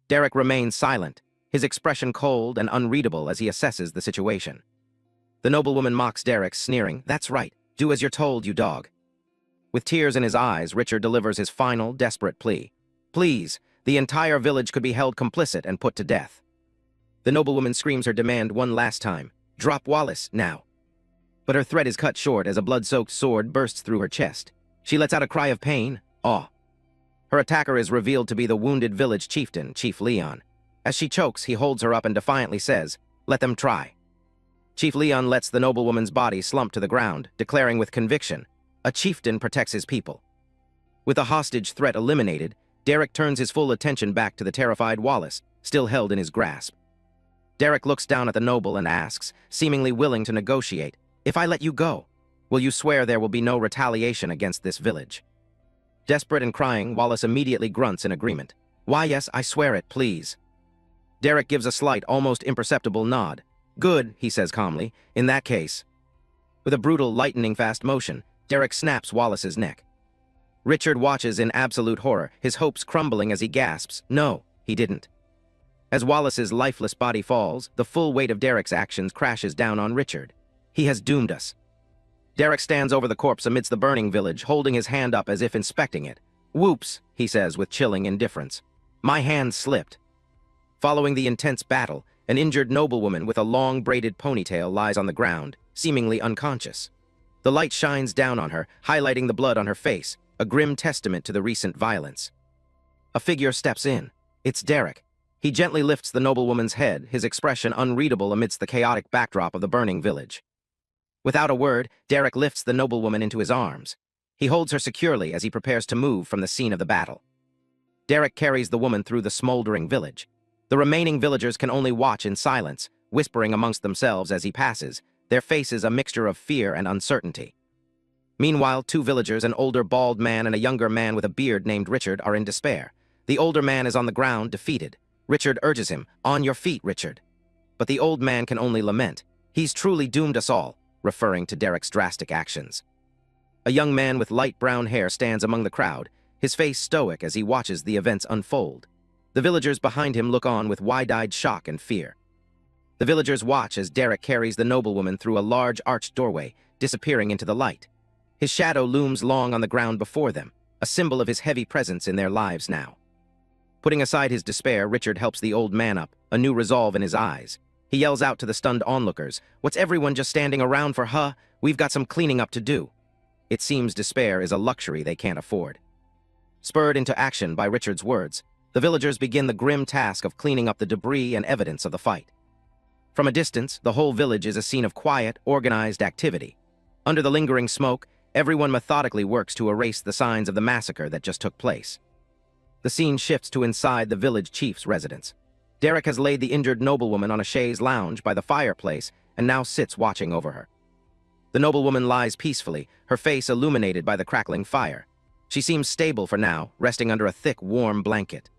Derek remains silent, his expression cold and unreadable as he assesses the situation. The noblewoman mocks Derek, sneering, "That's right. Do as you're told, you dog." With tears in his eyes, Richard delivers his final, desperate plea. "Please, the entire village could be held complicit and put to death." The noblewoman screams her demand one last time. "Drop Wallace, now." But her threat is cut short as a blood-soaked sword bursts through her chest. She lets out a cry of pain, awe. Her attacker is revealed to be the wounded village chieftain, Chief Leon. As she chokes, he holds her up and defiantly says, "Let them try." Chief Leon lets the noblewoman's body slump to the ground, declaring with conviction, "A chieftain protects his people." With the hostage threat eliminated, Derek turns his full attention back to the terrified Wallace, still held in his grasp. Derek looks down at the noble and asks, seemingly willing to negotiate, "If I let you go, will you swear there will be no retaliation against this village?" Desperate and crying, Wallace immediately grunts in agreement. "Why, yes, I swear it, please." Derek gives a slight, almost imperceptible nod. "Good," he says calmly, "in that case." With a brutal, lightning-fast motion, Derek snaps Wallace's neck. Richard watches in absolute horror, his hopes crumbling as he gasps, "No, he didn't." As Wallace's lifeless body falls, the full weight of Derek's actions crashes down on Richard. He has doomed us. Derek stands over the corpse amidst the burning village, holding his hand up as if inspecting it. "Whoops," he says with chilling indifference. "My hand slipped." Following the intense battle, an injured noblewoman with a long braided ponytail lies on the ground, seemingly unconscious. The light shines down on her, highlighting the blood on her face, a grim testament to the recent violence. A figure steps in. It's Derek. He gently lifts the noblewoman's head, his expression unreadable amidst the chaotic backdrop of the burning village. Without a word, Derek lifts the noblewoman into his arms. He holds her securely as he prepares to move from the scene of the battle. Derek carries the woman through the smoldering village. The remaining villagers can only watch in silence, whispering amongst themselves as he passes, their faces a mixture of fear and uncertainty. Meanwhile, two villagers, an older bald man and a younger man with a beard named Richard, are in despair. The older man is on the ground, defeated. Richard urges him, "On your feet, Richard." But the old man can only lament. "He's truly doomed us all," referring to Derek's drastic actions. A young man with light brown hair stands among the crowd, his face stoic as he watches the events unfold. The villagers behind him look on with wide-eyed shock and fear. The villagers watch as Derek carries the noblewoman through a large arched doorway, disappearing into the light. His shadow looms long on the ground before them, a symbol of his heavy presence in their lives now. Putting aside his despair, Richard helps the old man up, a new resolve in his eyes. He yells out to the stunned onlookers, "What's everyone just standing around for, huh? We've got some cleaning up to do." It seems despair is a luxury they can't afford. Spurred into action by Richard's words, the villagers begin the grim task of cleaning up the debris and evidence of the fight. From a distance, the whole village is a scene of quiet, organized activity. Under the lingering smoke, everyone methodically works to erase the signs of the massacre that just took place. The scene shifts to inside the village chief's residence. Derek has laid the injured noblewoman on a chaise lounge by the fireplace and now sits watching over her. The noblewoman lies peacefully, her face illuminated by the crackling fire. She seems stable for now, resting under a thick, warm blanket.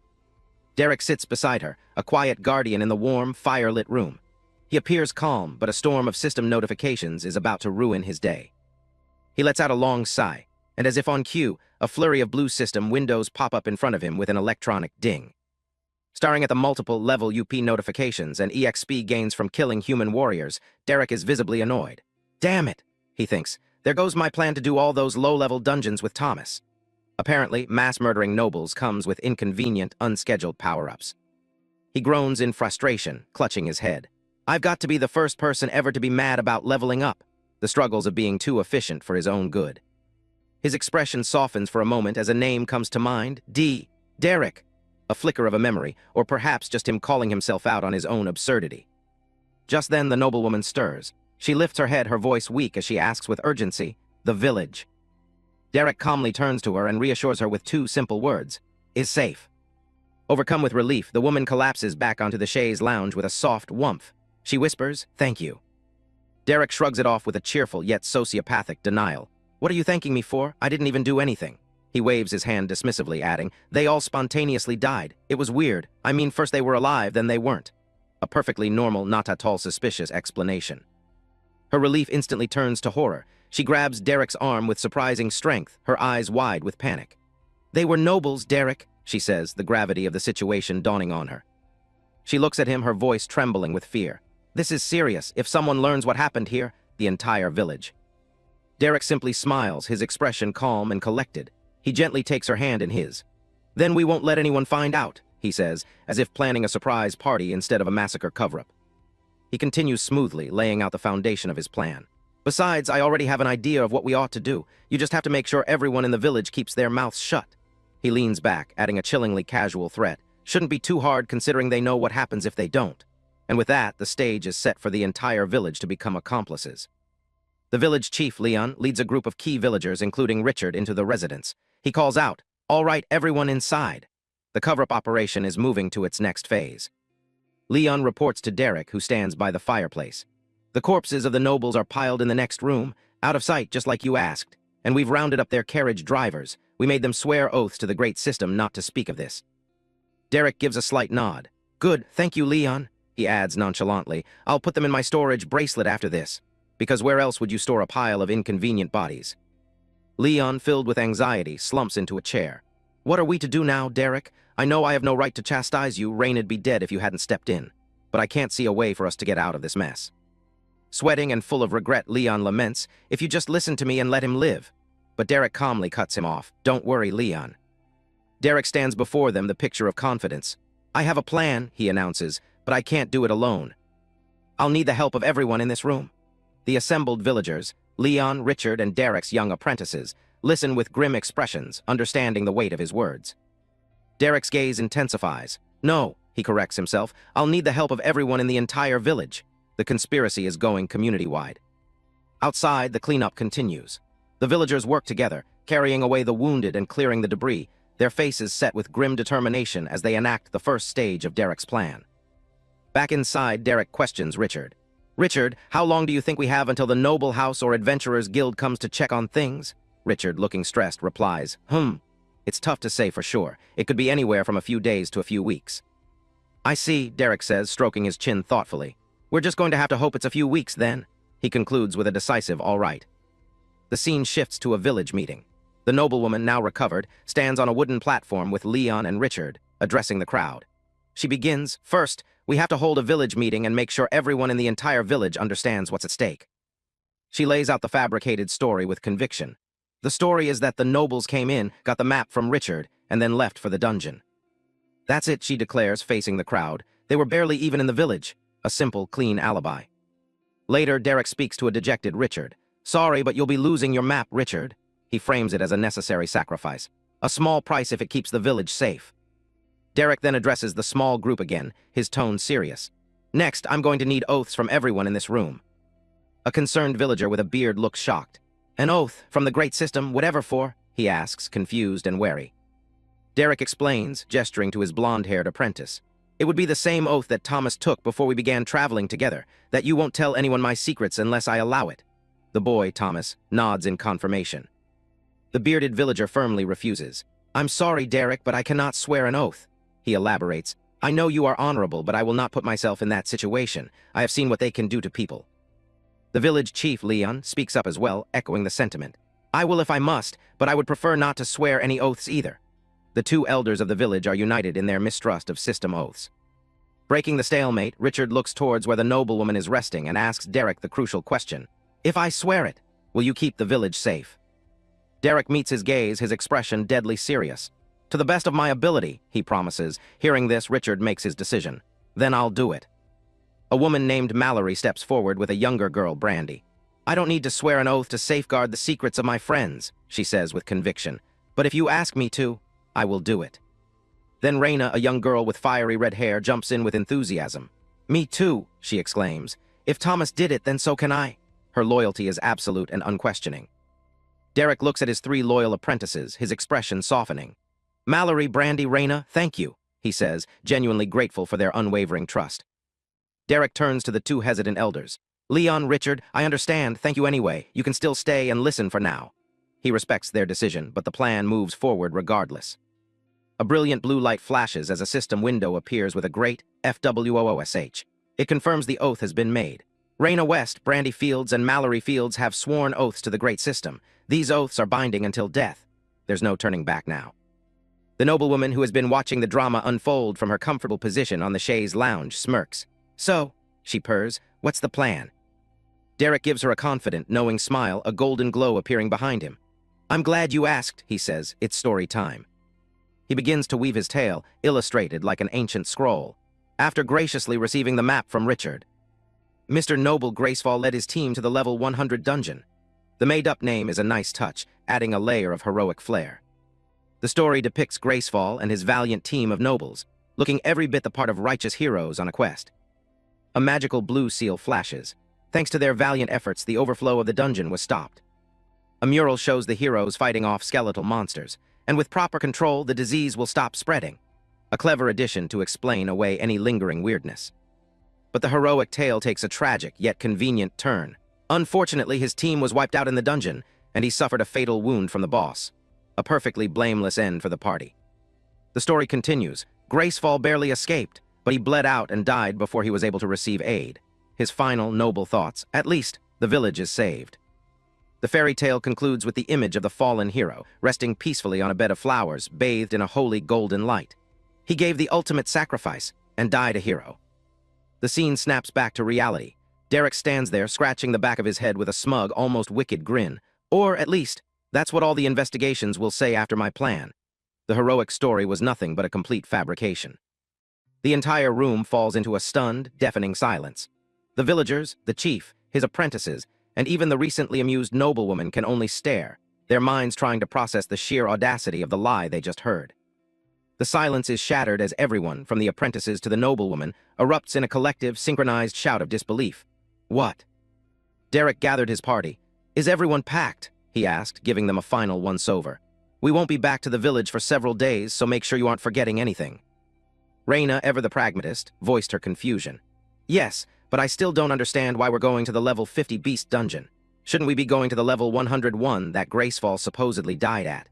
Derek sits beside her, a quiet guardian in the warm, fire-lit room. He appears calm, but a storm of system notifications is about to ruin his day. He lets out a long sigh, and as if on cue, a flurry of blue system windows pop up in front of him with an electronic ding. Staring at the multiple level UP notifications and EXP gains from killing human warriors, Derek is visibly annoyed. "Damn it," he thinks. "There goes my plan to do all those low-level dungeons with Thomas." Apparently, mass-murdering nobles comes with inconvenient, unscheduled power-ups. He groans in frustration, clutching his head. "I've got to be the first person ever to be mad about leveling up," the struggles of being too efficient for his own good. His expression softens for a moment as a name comes to mind. Derek. A flicker of a memory, or perhaps just him calling himself out on his own absurdity. Just then the noblewoman stirs. She lifts her head, her voice weak as she asks with urgency, "The village." Derek calmly turns to her and reassures her with two simple words, "Is safe." Overcome with relief, the woman collapses back onto the chaise lounge with a soft whumph. She whispers, "Thank you." Derek shrugs it off with a cheerful yet sociopathic denial. "What are you thanking me for? I didn't even do anything." He waves his hand dismissively, adding, "They all spontaneously died. It was weird. I mean, first they were alive, then they weren't." A perfectly normal, not at all suspicious explanation. Her relief instantly turns to horror. She grabs Derek's arm with surprising strength, her eyes wide with panic. "They were nobles, Derek," she says, the gravity of the situation dawning on her. She looks at him, her voice trembling with fear. "This is serious. If someone learns what happened here, the entire village." Derek simply smiles, his expression calm and collected. He gently takes her hand in his. "Then we won't let anyone find out," he says, as if planning a surprise party instead of a massacre cover-up. He continues smoothly, laying out the foundation of his plan. "Besides, I already have an idea of what we ought to do. You just have to make sure everyone in the village keeps their mouths shut." He leans back, adding a chillingly casual threat. "Shouldn't be too hard considering they know what happens if they don't." And with that, the stage is set for the entire village to become accomplices. The village chief, Leon, leads a group of key villagers, including Richard, into the residence. He calls out, "All right, everyone inside." The cover-up operation is moving to its next phase. Leon reports to Derek, who stands by the fireplace. "The corpses of the nobles are piled in the next room, out of sight just like you asked, and we've rounded up their carriage drivers. We made them swear oaths to the great system not to speak of this." Derek gives a slight nod. "Good, thank you, Leon," he adds nonchalantly. "I'll put them in my storage bracelet after this, because where else would you store a pile of inconvenient bodies?" Leon, filled with anxiety, slumps into a chair. "What are we to do now, Derek? I know I have no right to chastise you, Rain'd be dead if you hadn't stepped in, but I can't see a way for us to get out of this mess." Sweating and full of regret, Leon laments, "If you just listen to me and let him live." But Derek calmly cuts him off. "Don't worry, Leon." Derek stands before them, the picture of confidence. "I have a plan," he announces, "but I can't do it alone. I'll need the help of everyone in this room." The assembled villagers, Leon, Richard, and Derek's young apprentices, listen with grim expressions, understanding the weight of his words. Derek's gaze intensifies. "No," he corrects himself, "I'll need the help of everyone in the entire village." The conspiracy is going community-wide. Outside, the cleanup continues. The villagers work together, carrying away the wounded and clearing the debris, their faces set with grim determination as they enact the first stage of Derek's plan. Back inside, Derek questions Richard. "Richard, how long do you think we have until the Noble House or Adventurers Guild comes to check on things?" Richard, looking stressed, replies, It's tough to say for sure. It could be anywhere from a few days to a few weeks." "I see," Derek says, stroking his chin thoughtfully. "We're just going to have to hope it's a few weeks then." He concludes with a decisive all right. The scene shifts to a village meeting. The noblewoman, now recovered, stands on a wooden platform with Leon and Richard, addressing the crowd. She begins, "First, we have to hold a village meeting and make sure everyone in the entire village understands what's at stake." She lays out the fabricated story with conviction. The story is that the nobles came in, got the map from Richard, and then left for the dungeon. "That's it," she declares, facing the crowd. "They were barely even in the village. A simple, clean alibi." Later, Derek speaks to a dejected Richard. "Sorry, but you'll be losing your map, Richard." He frames it as a necessary sacrifice. A small price if it keeps the village safe. Derek then addresses the small group again, his tone serious. "Next, I'm going to need oaths from everyone in this room." A concerned villager with a beard looks shocked. "An oath? From the great system, whatever for?" he asks, confused and wary. Derek explains, gesturing to his blonde-haired apprentice. "It would be the same oath that Thomas took before we began traveling together, that you won't tell anyone my secrets unless I allow it." The boy, Thomas, nods in confirmation. The bearded villager firmly refuses. "I'm sorry, Derek, but I cannot swear an oath." He elaborates. "I know you are honorable, but I will not put myself in that situation. I have seen what they can do to people." The village chief, Leon, speaks up as well, echoing the sentiment. "I will if I must, but I would prefer not to swear any oaths either." The two elders of the village are united in their mistrust of system oaths. Breaking the stalemate, Richard looks towards where the noblewoman is resting and asks Derek the crucial question. "If I swear it, will you keep the village safe?" Derek meets his gaze, his expression deadly serious. "To the best of my ability," he promises. Hearing this, Richard makes his decision. "Then I'll do it." A woman named Mallory steps forward with a younger girl, Brandy. "I don't need to swear an oath to safeguard the secrets of my friends," she says with conviction. "But if you ask me to, I will do it." Then Raina, a young girl with fiery red hair, jumps in with enthusiasm. "Me too," she exclaims. "If Thomas did it, then so can I." Her loyalty is absolute and unquestioning. Derek looks at his three loyal apprentices, his expression softening. "Mallory, Brandy, Raina, thank you," he says, genuinely grateful for their unwavering trust. Derek turns to the two hesitant elders. "Leon, Richard, I understand, thank you anyway. You can still stay and listen for now." He respects their decision, but the plan moves forward regardless. A brilliant blue light flashes as a system window appears with a great FWOOSH. It confirms the oath has been made. Raina West, Brandy Fields, and Mallory Fields have sworn oaths to the great system. These oaths are binding until death. There's no turning back now. The noblewoman, who has been watching the drama unfold from her comfortable position on the chaise lounge, smirks. "So," she purrs, "what's the plan?" Derek gives her a confident, knowing smile, a golden glow appearing behind him. "I'm glad you asked," he says. "It's story time." He begins to weave his tale, illustrated like an ancient scroll. After graciously receiving the map from Richard, Mr. Noble Gracefall led his team to the level 100 dungeon. The made-up name is a nice touch, adding a layer of heroic flair. The story depicts Gracefall and his valiant team of nobles, looking every bit the part of righteous heroes on a quest. A magical blue seal flashes. Thanks to their valiant efforts, the overflow of the dungeon was stopped. A mural shows the heroes fighting off skeletal monsters, and with proper control, the disease will stop spreading. A clever addition to explain away any lingering weirdness. But the heroic tale takes a tragic yet convenient turn. Unfortunately, his team was wiped out in the dungeon, and he suffered a fatal wound from the boss. A perfectly blameless end for the party. The story continues. Gracefall barely escaped, but he bled out and died before he was able to receive aid. His final, noble thoughts, "At least, the village is saved." The fairy tale concludes with the image of the fallen hero, resting peacefully on a bed of flowers, bathed in a holy golden light. He gave the ultimate sacrifice, and died a hero. The scene snaps back to reality. Derek stands there, scratching the back of his head with a smug, almost wicked grin. Or, at least, that's what all the investigations will say after my plan. The heroic story was nothing but a complete fabrication. The entire room falls into a stunned, deafening silence. The villagers, the chief, his apprentices, and even the recently amused noblewoman can only stare, their minds trying to process the sheer audacity of the lie they just heard. The silence is shattered as everyone, from the apprentices to the noblewoman, erupts in a collective, synchronized shout of disbelief. "What?" Derek gathered his party. "Is everyone packed?" he asked, giving them a final once-over. We won't be back to the village for several days, so make sure you aren't forgetting anything. Reyna, ever the pragmatist, voiced her confusion. Yes, but I still don't understand why we're going to the level 50 beast dungeon. Shouldn't we be going to the level 101 that Gracefall supposedly died at?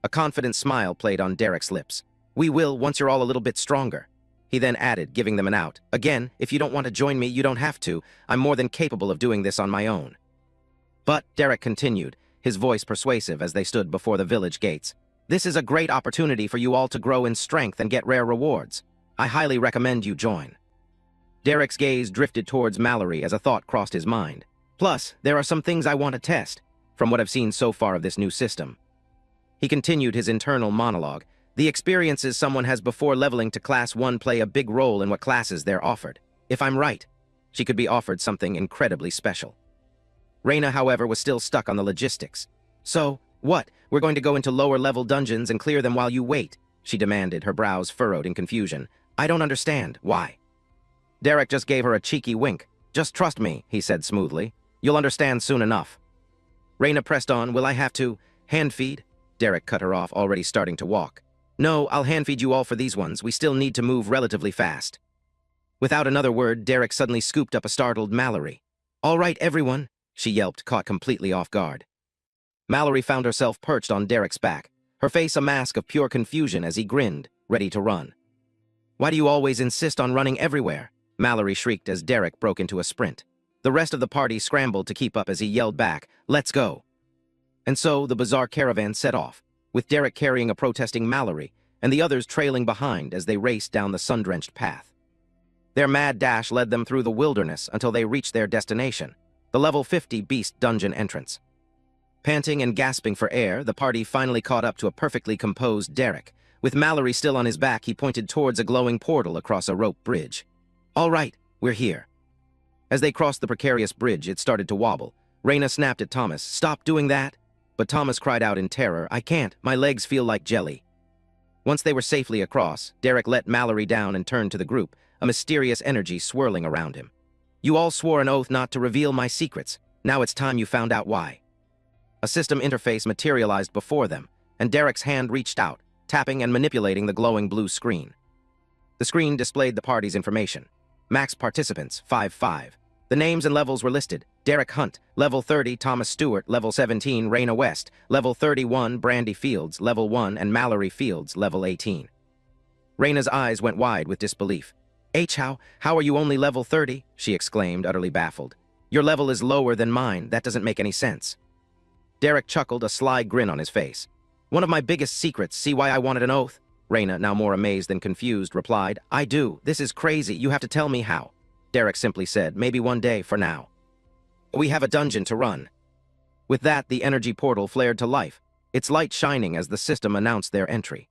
A confident smile played on Derek's lips. We will once you're all a little bit stronger. He then added, giving them an out. Again, if you don't want to join me, you don't have to. I'm more than capable of doing this on my own. But, Derek continued, his voice persuasive as they stood before the village gates. This is a great opportunity for you all to grow in strength and get rare rewards. I highly recommend you join. Derek's gaze drifted towards Mallory as a thought crossed his mind. Plus, there are some things I want to test, from what I've seen so far of this new system. He continued his internal monologue. The experiences someone has before leveling to Class 1 play a big role in what classes they're offered. If I'm right, she could be offered something incredibly special. Reyna, however, was still stuck on the logistics. So, what? We're going to go into lower-level dungeons and clear them while you wait? She demanded, her brows furrowed in confusion. I don't understand. Why? Derek just gave her a cheeky wink. Just trust me, he said smoothly. You'll understand soon enough. Reyna pressed on. Will I have to hand feed? Derek cut her off, already starting to walk. No, I'll hand feed you all for these ones. We still need to move relatively fast. Without another word, Derek suddenly scooped up a startled Mallory. All right, everyone, she yelped, caught completely off guard. Mallory found herself perched on Derek's back, her face a mask of pure confusion as he grinned, ready to run. Why do you always insist on running everywhere? Mallory shrieked as Derek broke into a sprint. The rest of the party scrambled to keep up as he yelled back, Let's go! And so the bizarre caravan set off, with Derek carrying a protesting Mallory and the others trailing behind as they raced down the sun-drenched path. Their mad dash led them through the wilderness until they reached their destination, the level 50 beast dungeon entrance. Panting and gasping for air, the party finally caught up to a perfectly composed Derek. With Mallory still on his back, he pointed towards a glowing portal across a rope bridge. All right, we're here. As they crossed the precarious bridge, it started to wobble. Reyna snapped at Thomas, Stop doing that! But Thomas cried out in terror, I can't, my legs feel like jelly. Once they were safely across, Derek let Mallory down and turned to the group, a mysterious energy swirling around him. You all swore an oath not to reveal my secrets. Now it's time you found out why. A system interface materialized before them, and Derek's hand reached out, tapping and manipulating the glowing blue screen. The screen displayed the party's information. Max participants, 5-5. The names and levels were listed. Derek Hunt, level 30, Thomas Stewart, level 17, Reyna West, level 31, Brandy Fields, level 1, and Mallory Fields, level 18. Reyna's eyes went wide with disbelief. How are you only level 30? She exclaimed, utterly baffled. Your level is lower than mine. That doesn't make any sense. Derek chuckled, a sly grin on his face. One of my biggest secrets, see why I wanted an oath? Reyna, now more amazed than confused, replied, I do. This is crazy. You have to tell me how. Derek simply said, maybe one day for now. We have a dungeon to run. With that, the energy portal flared to life, its light shining as the system announced their entry.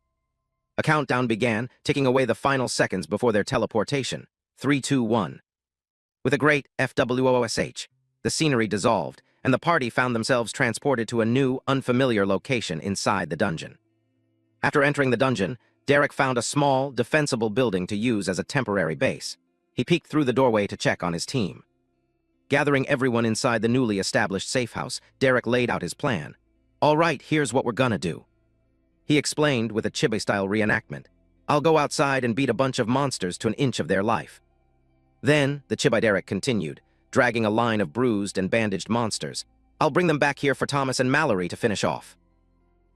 A countdown began, ticking away the final seconds before their teleportation. 3, 2, 1. With a great FWOSH, the scenery dissolved, and the party found themselves transported to a new, unfamiliar location inside the dungeon. After entering the dungeon, Derek found a small, defensible building to use as a temporary base. He peeked through the doorway to check on his team. Gathering everyone inside the newly established safe house, Derek laid out his plan. All right, here's what we're gonna do. He explained with a chibi-style reenactment. I'll go outside and beat a bunch of monsters to an inch of their life. Then, the chibi Derek continued, dragging a line of bruised and bandaged monsters. I'll bring them back here for Thomas and Mallory to finish off.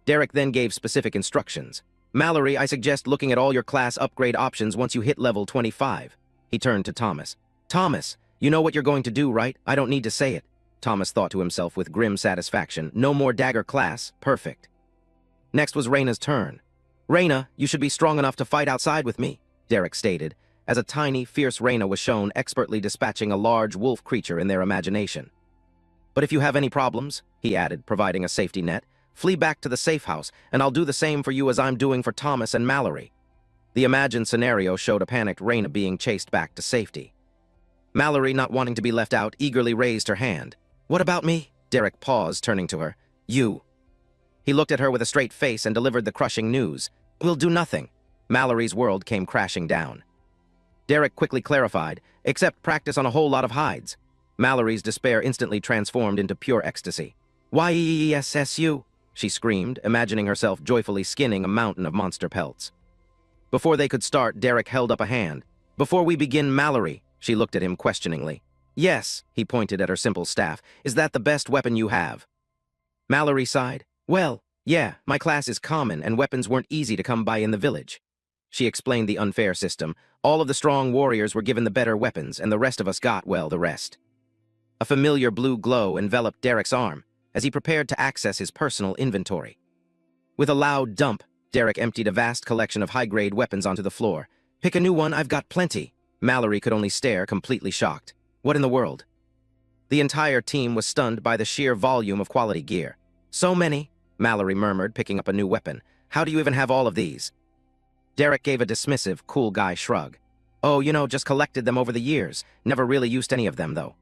Derek then gave specific instructions. Mallory, I suggest looking at all your class upgrade options once you hit level 25. He turned to Thomas. Thomas, you know what you're going to do, right? I don't need to say it. Thomas thought to himself with grim satisfaction. No more dagger class. Perfect. Next was Reyna's turn. Reyna, you should be strong enough to fight outside with me, Derek stated, as a tiny, fierce Reyna was shown expertly dispatching a large wolf creature in their imagination. But if you have any problems, he added, providing a safety net, flee back to the safe house, and I'll do the same for you as I'm doing for Thomas and Mallory. The imagined scenario showed a panicked Reyna being chased back to safety. Mallory, not wanting to be left out, eagerly raised her hand. What about me? Derek paused, turning to her. You. He looked at her with a straight face and delivered the crushing news. We'll do nothing. Mallory's world came crashing down. Derek quickly clarified, except practice on a whole lot of hides. Mallory's despair instantly transformed into pure ecstasy. YESSU, she screamed, imagining herself joyfully skinning a mountain of monster pelts. Before they could start, Derek held up a hand. "Before we begin, Mallory," she looked at him questioningly. "Yes," he pointed at her simple staff. "Is that the best weapon you have?" Mallory sighed. "Well, yeah, my class is common and weapons weren't easy to come by in the village." She explained the unfair system. All of the strong warriors were given the better weapons and the rest of us got, well, the rest. A familiar blue glow enveloped Derek's arm as he prepared to access his personal inventory. With a loud dump, Derek emptied a vast collection of high-grade weapons onto the floor. "Pick a new one, I've got plenty." Mallory could only stare, completely shocked. What in the world? The entire team was stunned by the sheer volume of quality gear. "So many," Mallory murmured, picking up a new weapon. "How do you even have all of these?" Derek gave a dismissive, cool guy shrug. "Oh, just collected them over the years. Never really used any of them, though."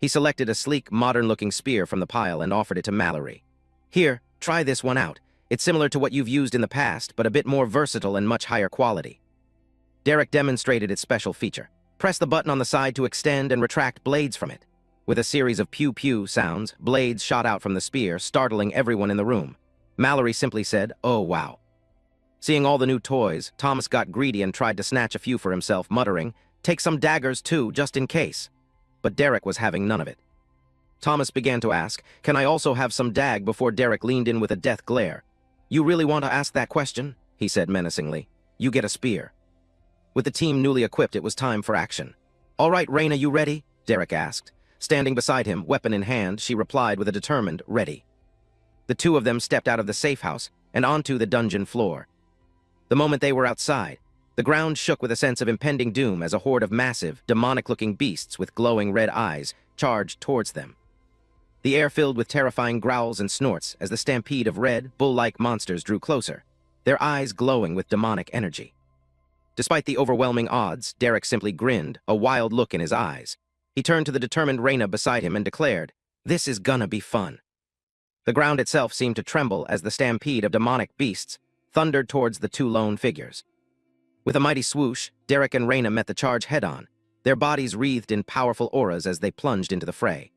He selected a sleek, modern-looking spear from the pile and offered it to Mallory. "Here, try this one out. It's similar to what you've used in the past, but a bit more versatile and much higher quality." Derek demonstrated its special feature. Press the button on the side to extend and retract blades from it. With a series of pew-pew sounds, blades shot out from the spear, startling everyone in the room. Mallory simply said, "Oh, wow." Seeing all the new toys, Thomas got greedy and tried to snatch a few for himself, muttering, "Take some daggers too, just in case." But Derek was having none of it. Thomas began to ask, "Can I also have some dag?" before Derek leaned in with a death glare. "You really want to ask that question?" he said menacingly. "You get a spear." With the team newly equipped, it was time for action. "All right, Raina, you ready?" Derek asked. Standing beside him, weapon in hand, she replied with a determined, "Ready." The two of them stepped out of the safe house and onto the dungeon floor. The moment they were outside, the ground shook with a sense of impending doom as a horde of massive, demonic-looking beasts with glowing red eyes charged towards them. The air filled with terrifying growls and snorts as the stampede of red, bull-like monsters drew closer, their eyes glowing with demonic energy. Despite the overwhelming odds, Derek simply grinned, a wild look in his eyes. He turned to the determined Raina beside him and declared, "This is gonna be fun." The ground itself seemed to tremble as the stampede of demonic beasts thundered towards the two lone figures. With a mighty swoosh, Derek and Raina met the charge head-on, their bodies wreathed in powerful auras as they plunged into the fray.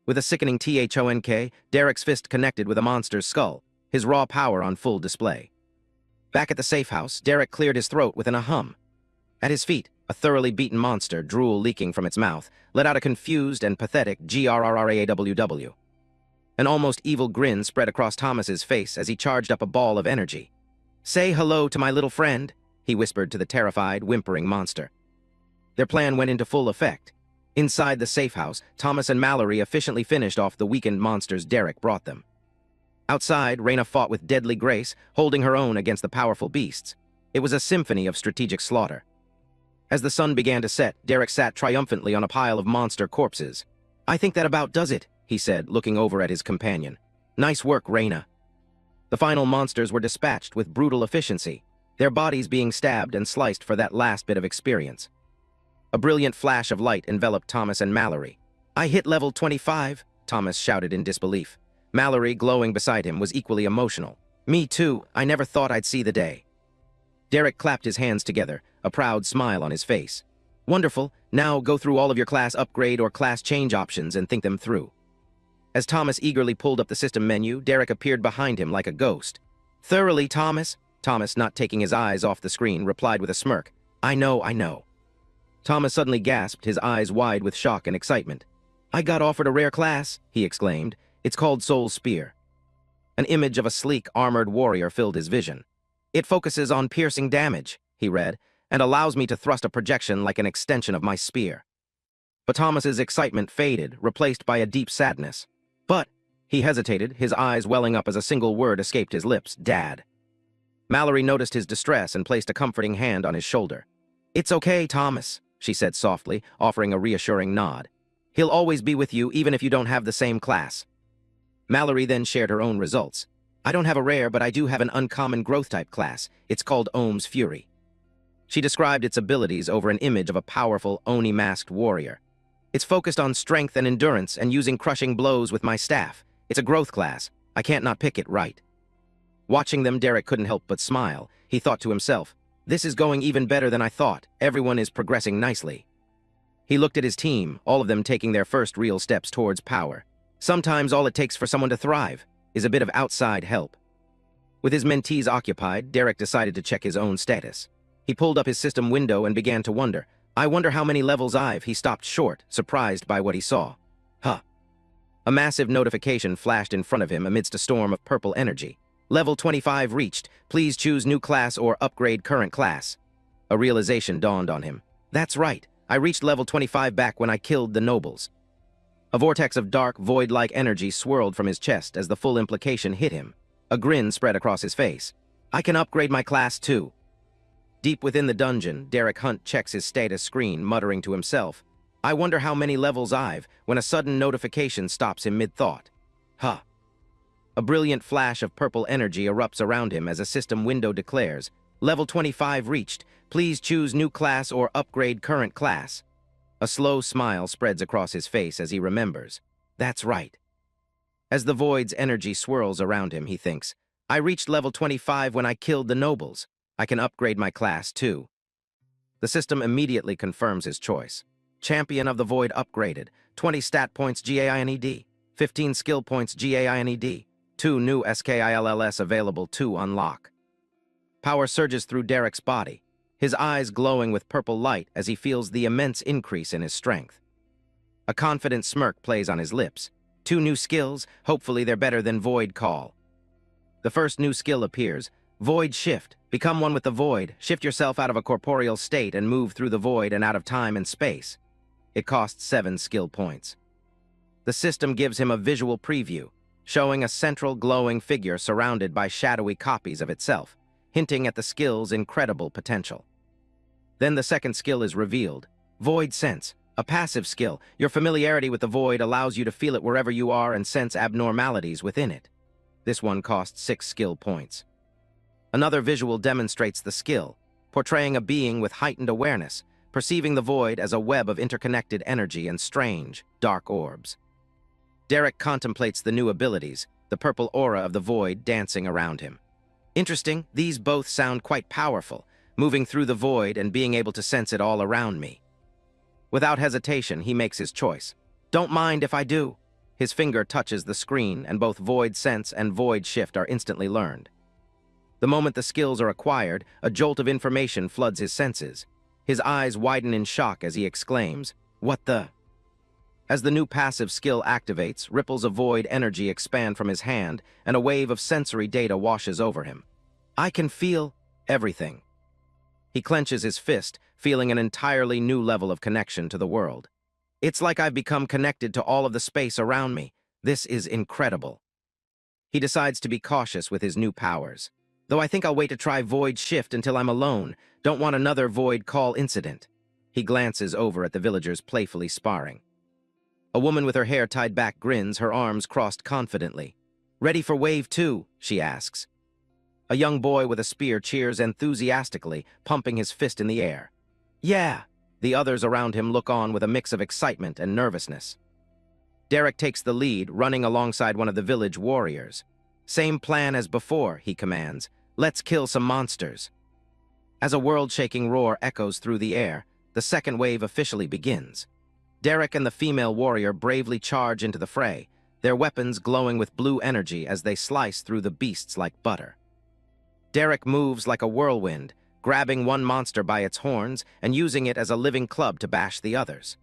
With a sickening thonk, Derek's fist connected with a monster's skull, his raw power on full display. Back at the safe house, Derek cleared his throat within a hum. At his feet, a thoroughly beaten monster, drool leaking from its mouth, let out a confused and pathetic grrraww. An almost evil grin spread across Thomas's face as he charged up a ball of energy. "Say hello to my little friend," he whispered to the terrified, whimpering monster. Their plan went into full effect. Inside the safe house, Thomas and Mallory efficiently finished off the weakened monsters Derek brought them. Outside, Raina fought with deadly grace, holding her own against the powerful beasts. It was a symphony of strategic slaughter. As the sun began to set, Derek sat triumphantly on a pile of monster corpses. "I think that about does it," he said, looking over at his companion. "Nice work, Raina." The final monsters were dispatched with brutal efficiency, their bodies being stabbed and sliced for that last bit of experience. A brilliant flash of light enveloped Thomas and Mallory. "I hit level 25, Thomas shouted in disbelief. Mallory, glowing beside him, was equally emotional. "Me too, I never thought I'd see the day." Derek clapped his hands together, a proud smile on his face. "Wonderful, now go through all of your class upgrade or class change options and think them through." As Thomas eagerly pulled up the system menu, Derek appeared behind him like a ghost. "Thoroughly, Thomas." Thomas, not taking his eyes off the screen, replied with a smirk. I know." Thomas suddenly gasped, his eyes wide with shock and excitement. "I got offered a rare class," he exclaimed. "It's called Soul Spear." An image of a sleek, armored warrior filled his vision. "It focuses on piercing damage," he read, "and allows me to thrust a projection like an extension of my spear." But Thomas's excitement faded, replaced by a deep sadness. "But," he hesitated, his eyes welling up as a single word escaped his lips, "Dad." Mallory noticed his distress and placed a comforting hand on his shoulder. "It's okay, Thomas," she said softly, offering a reassuring nod. "He'll always be with you, even if you don't have the same class." Mallory then shared her own results. "I don't have a rare, but I do have an uncommon growth-type class. It's called Ohm's Fury." She described its abilities over an image of a powerful, Oni-masked warrior. "It's focused on strength and endurance and using crushing blows with my staff. It's a growth class. I can't not pick it right." Watching them, Derek couldn't help but smile. He thought to himself, "This is going even better than I thought. Everyone is progressing nicely." He looked at his team, all of them taking their first real steps towards power. Sometimes all it takes for someone to thrive. is a bit of outside help. With his mentees occupied, Derek decided to check his own status. He pulled up his system window and began to wonder. I wonder how many levels he stopped short, surprised by what he saw. Huh. A massive notification flashed in front of him amidst a storm of purple energy. Level 25 reached. Please choose new class or upgrade current class. A realization dawned on him. That's right. I reached level 25 back when I killed the nobles. A vortex of dark, void-like energy swirled from his chest as the full implication hit him. A grin spread across his face. I can upgrade my class too. Deep within the dungeon, Derek Hunt checks his status screen, muttering to himself, I wonder how many levels when a sudden notification stops him mid-thought. Huh. A brilliant flash of purple energy erupts around him as a system window declares, Level 25 reached. Please choose new class or upgrade current class. A slow smile spreads across his face as he remembers. That's right. As the void's energy swirls around him, he thinks, I reached level 25 when I killed the nobles. I can upgrade my class too. The system immediately confirms his choice. Champion of the Void upgraded. 20 stat points GAINED. 15 skill points GAINED. 2 new SKILLS available to unlock. Power surges through Derek's body, his eyes glowing with purple light as he feels the immense increase in his strength. A confident smirk plays on his lips. 2 new skills, hopefully they're better than Void Call. The first new skill appears, Void Shift. Become one with the Void, shift yourself out of a corporeal state and move through the void and out of time and space. It costs 7 skill points. The system gives him a visual preview, showing a central glowing figure surrounded by shadowy copies of itself, hinting at the skill's incredible potential. Then the second skill is revealed, Void Sense, a passive skill. Your familiarity with the void allows you to feel it wherever you are and sense abnormalities within it. This one costs 6 skill points. Another visual demonstrates the skill, portraying a being with heightened awareness, perceiving the void as a web of interconnected energy and strange, dark orbs. Derek contemplates the new abilities, the purple aura of the void dancing around him. Interesting, these both sound quite powerful, moving through the void and being able to sense it all around me. Without hesitation, he makes his choice. Don't mind if I do. His finger touches the screen, and both Void Sense and Void Shift are instantly learned. The moment the skills are acquired, a jolt of information floods his senses. His eyes widen in shock as he exclaims, What the? As the new passive skill activates, ripples of void energy expand from his hand, and a wave of sensory data washes over him. I can feel everything. He clenches his fist, feeling an entirely new level of connection to the world. It's like I've become connected to all of the space around me. This is incredible. He decides to be cautious with his new powers. Though I think I'll wait to try Void Shift until I'm alone. Don't want another Void Call incident. He glances over at the villagers playfully sparring. A woman with her hair tied back grins, her arms crossed confidently. Ready for Wave 2? She asks. A young boy with a spear cheers enthusiastically, pumping his fist in the air. Yeah! The others around him look on with a mix of excitement and nervousness. Derek takes the lead, running alongside one of the village warriors. Same plan as before, he commands. Let's kill some monsters. As a world-shaking roar echoes through the air, the second wave officially begins. Derek and the female warrior bravely charge into the fray, their weapons glowing with blue energy as they slice through the beasts like butter. Derek moves like a whirlwind, grabbing one monster by its horns and using it as a living club to bash the others.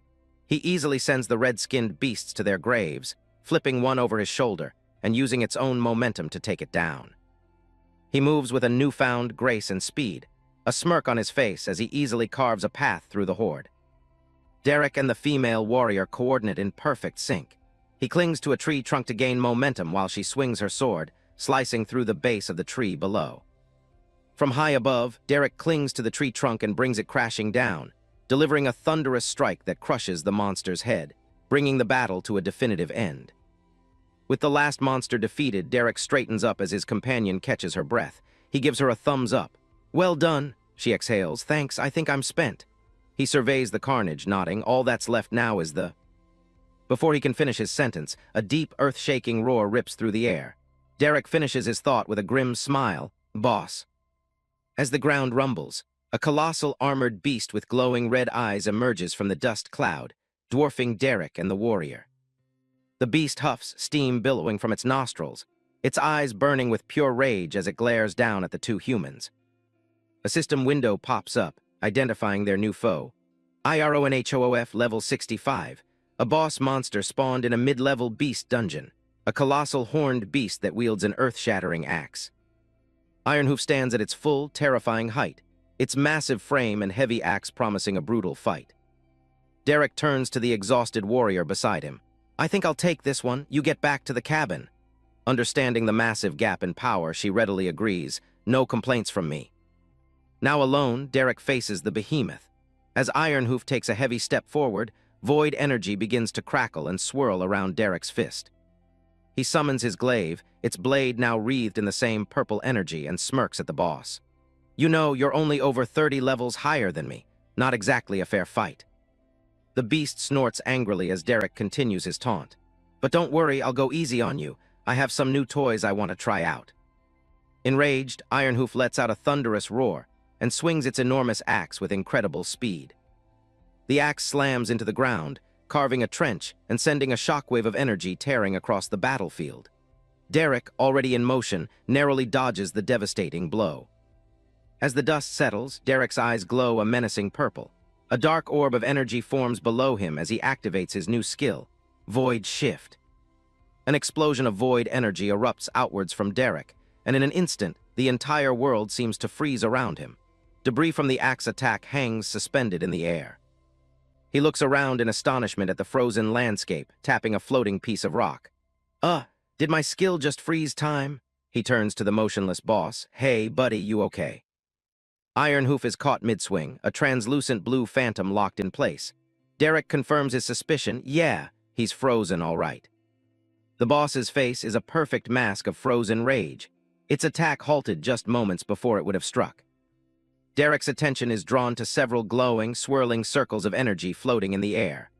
He easily sends the red-skinned beasts to their graves, flipping one over his shoulder and using its own momentum to take it down. He moves with a newfound grace and speed, a smirk on his face as he easily carves a path through the horde. Derek and the female warrior coordinate in perfect sync. He clings to a tree trunk to gain momentum while she swings her sword, slicing through the base of the tree below. From high above, Derek clings to the tree trunk and brings it crashing down, delivering a thunderous strike that crushes the monster's head, bringing the battle to a definitive end. With the last monster defeated, Derek straightens up as his companion catches her breath. He gives her a thumbs up. Well done, she exhales. Thanks, I think I'm spent. He surveys the carnage, nodding. All that's left now is the... Before he can finish his sentence, a deep, earth-shaking roar rips through the air. Derek finishes his thought with a grim smile. Boss. As the ground rumbles, a colossal armored beast with glowing red eyes emerges from the dust cloud, dwarfing Derek and the warrior. The beast huffs, steam billowing from its nostrils. its eyes burning with pure rage as it glares down at the two humans. A system window pops up, identifying their new foe. IRONHOOF level 65, a boss monster spawned in a mid-level beast dungeon, a colossal horned beast that wields an earth-shattering axe. Ironhoof stands at its full, terrifying height, its massive frame and heavy axe promising a brutal fight. Derek turns to the exhausted warrior beside him. "I think I'll take this one, you get back to the cabin." Understanding the massive gap in power, she readily agrees, "No complaints from me." Now alone, Derek faces the behemoth. As Ironhoof takes a heavy step forward, void energy begins to crackle and swirl around Derek's fist. He summons his glaive, its blade now wreathed in the same purple energy, and smirks at the boss. "You know, you're only over 30 levels higher than me. Not exactly a fair fight." The beast snorts angrily as Derek continues his taunt. "But don't worry, I'll go easy on you. I have some new toys I want to try out." Enraged, Ironhoof lets out a thunderous roar and swings its enormous axe with incredible speed. The axe slams into the ground, carving a trench and sending a shockwave of energy tearing across the battlefield. Derek, already in motion, narrowly dodges the devastating blow. As the dust settles, Derek's eyes glow a menacing purple. A dark orb of energy forms below him as he activates his new skill, Void Shift. An explosion of void energy erupts outwards from Derek, and in an instant, the entire world seems to freeze around him. Debris from the axe attack hangs suspended in the air. He looks around in astonishment at the frozen landscape, tapping a floating piece of rock. Did my skill just freeze time?" He turns to the motionless boss. "Hey, buddy, you okay?" Ironhoof is caught mid-swing, a translucent blue phantom locked in place. Derek confirms his suspicion. Yeah, he's frozen all right. The boss's face is a perfect mask of frozen rage. Its attack halted just moments before it would have struck. Derek's attention is drawn to several glowing, swirling circles of energy floating in the air.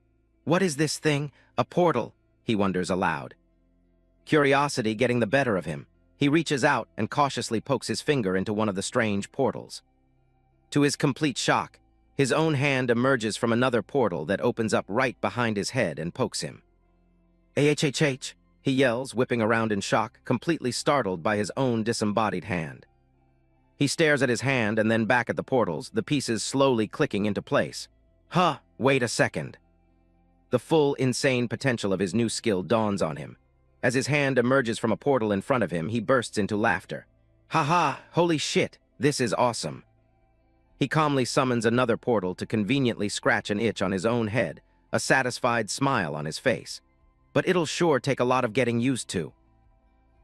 "What is this thing? A portal?" he wonders aloud. Curiosity getting the better of him, he reaches out and cautiously pokes his finger into one of the strange portals. To his complete shock, his own hand emerges from another portal that opens up right behind his head and pokes him. "AHHH!" he yells, whipping around in shock, completely startled by his own disembodied hand. He stares at his hand and then back at the portals, the pieces slowly clicking into place. Wait a second. The full, insane potential of his new skill dawns on him. As his hand emerges from a portal in front of him, he bursts into laughter. Holy shit, this is awesome. He calmly summons another portal to conveniently scratch an itch on his own head, a satisfied smile on his face. But it'll sure take a lot of getting used to.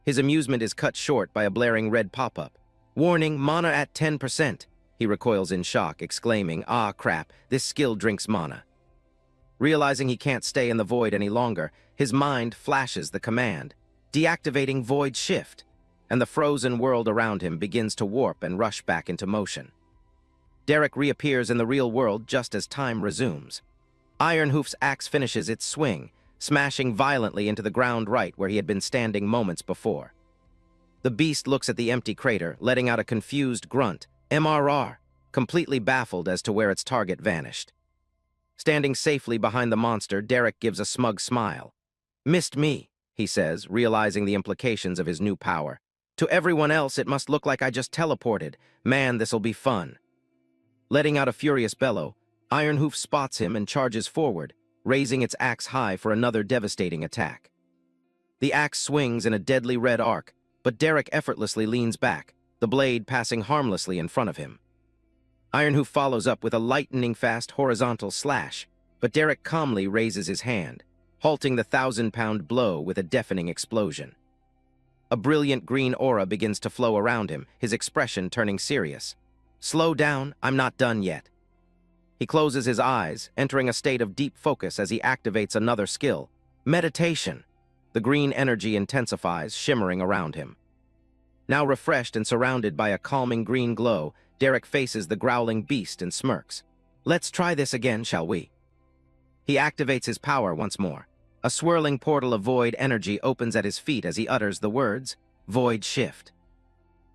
His amusement is cut short by a blaring red pop-up. "Warning, mana at 10%. He recoils in shock, exclaiming, "Ah, crap, this skill drinks mana." Realizing he can't stay in the void any longer, his mind flashes the command, deactivating Void Shift, and the frozen world around him begins to warp and rush back into motion. Derek reappears in the real world just as time resumes. Ironhoof's axe finishes its swing, smashing violently into the ground right where he had been standing moments before. The beast looks at the empty crater, letting out a confused grunt, MRR, completely baffled as to where its target vanished. Standing safely behind the monster, Derek gives a smug smile. "Missed me," he says, realizing the implications of his new power. "To everyone else, it must look like I just teleported. Man, this'll be fun." Letting out a furious bellow, Ironhoof spots him and charges forward, raising its axe high for another devastating attack. The axe swings in a deadly red arc, but Derek effortlessly leans back, the blade passing harmlessly in front of him. Ironhoof follows up with a lightning-fast horizontal slash, but Derek calmly raises his hand, halting the 1,000-pound blow with a deafening explosion. A brilliant green aura begins to flow around him, his expression turning serious. "Slow down, I'm not done yet." He closes his eyes, entering a state of deep focus as he activates another skill, Meditation. The green energy intensifies, shimmering around him. Now refreshed and surrounded by a calming green glow, Derek faces the growling beast and smirks. "Let's try this again, shall we?" He activates his power once more. A swirling portal of void energy opens at his feet as he utters the words, Void Shift.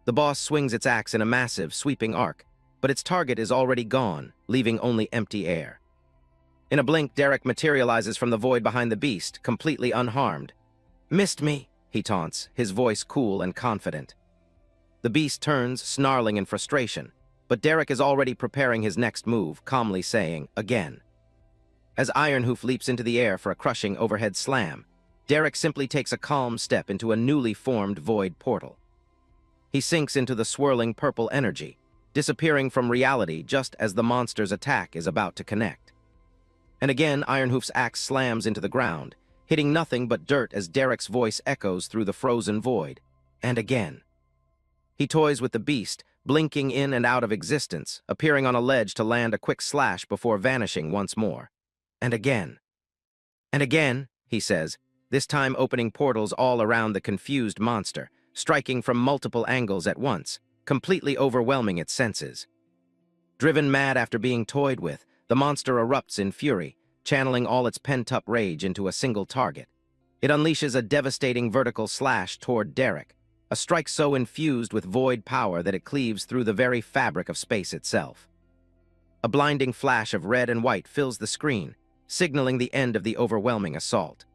The boss swings its axe in a massive, sweeping arc, but its target is already gone, leaving only empty air. In a blink, Derek materializes from the void behind the beast, completely unharmed. "Missed me," he taunts, his voice cool and confident. The beast turns, snarling in frustration, but Derek is already preparing his next move, calmly saying, again. As Ironhoof leaps into the air for a crushing overhead slam, Derek simply takes a calm step into a newly formed void portal. He sinks into the swirling purple energy, disappearing from reality just as the monster's attack is about to connect. And again, Ironhoof's axe slams into the ground, hitting nothing but dirt as Derek's voice echoes through the frozen void. And again. He toys with the beast, blinking in and out of existence, appearing on a ledge to land a quick slash before vanishing once more. And again. And again, he says, this time opening portals all around the confused monster, striking from multiple angles at once, completely overwhelming its senses. Driven mad after being toyed with, the monster erupts in fury, channeling all its pent-up rage into a single target. It unleashes a devastating vertical slash toward Derek, a strike so infused with void power that it cleaves through the very fabric of space itself. A blinding flash of red and white fills the screen, signaling the end of the overwhelming assault.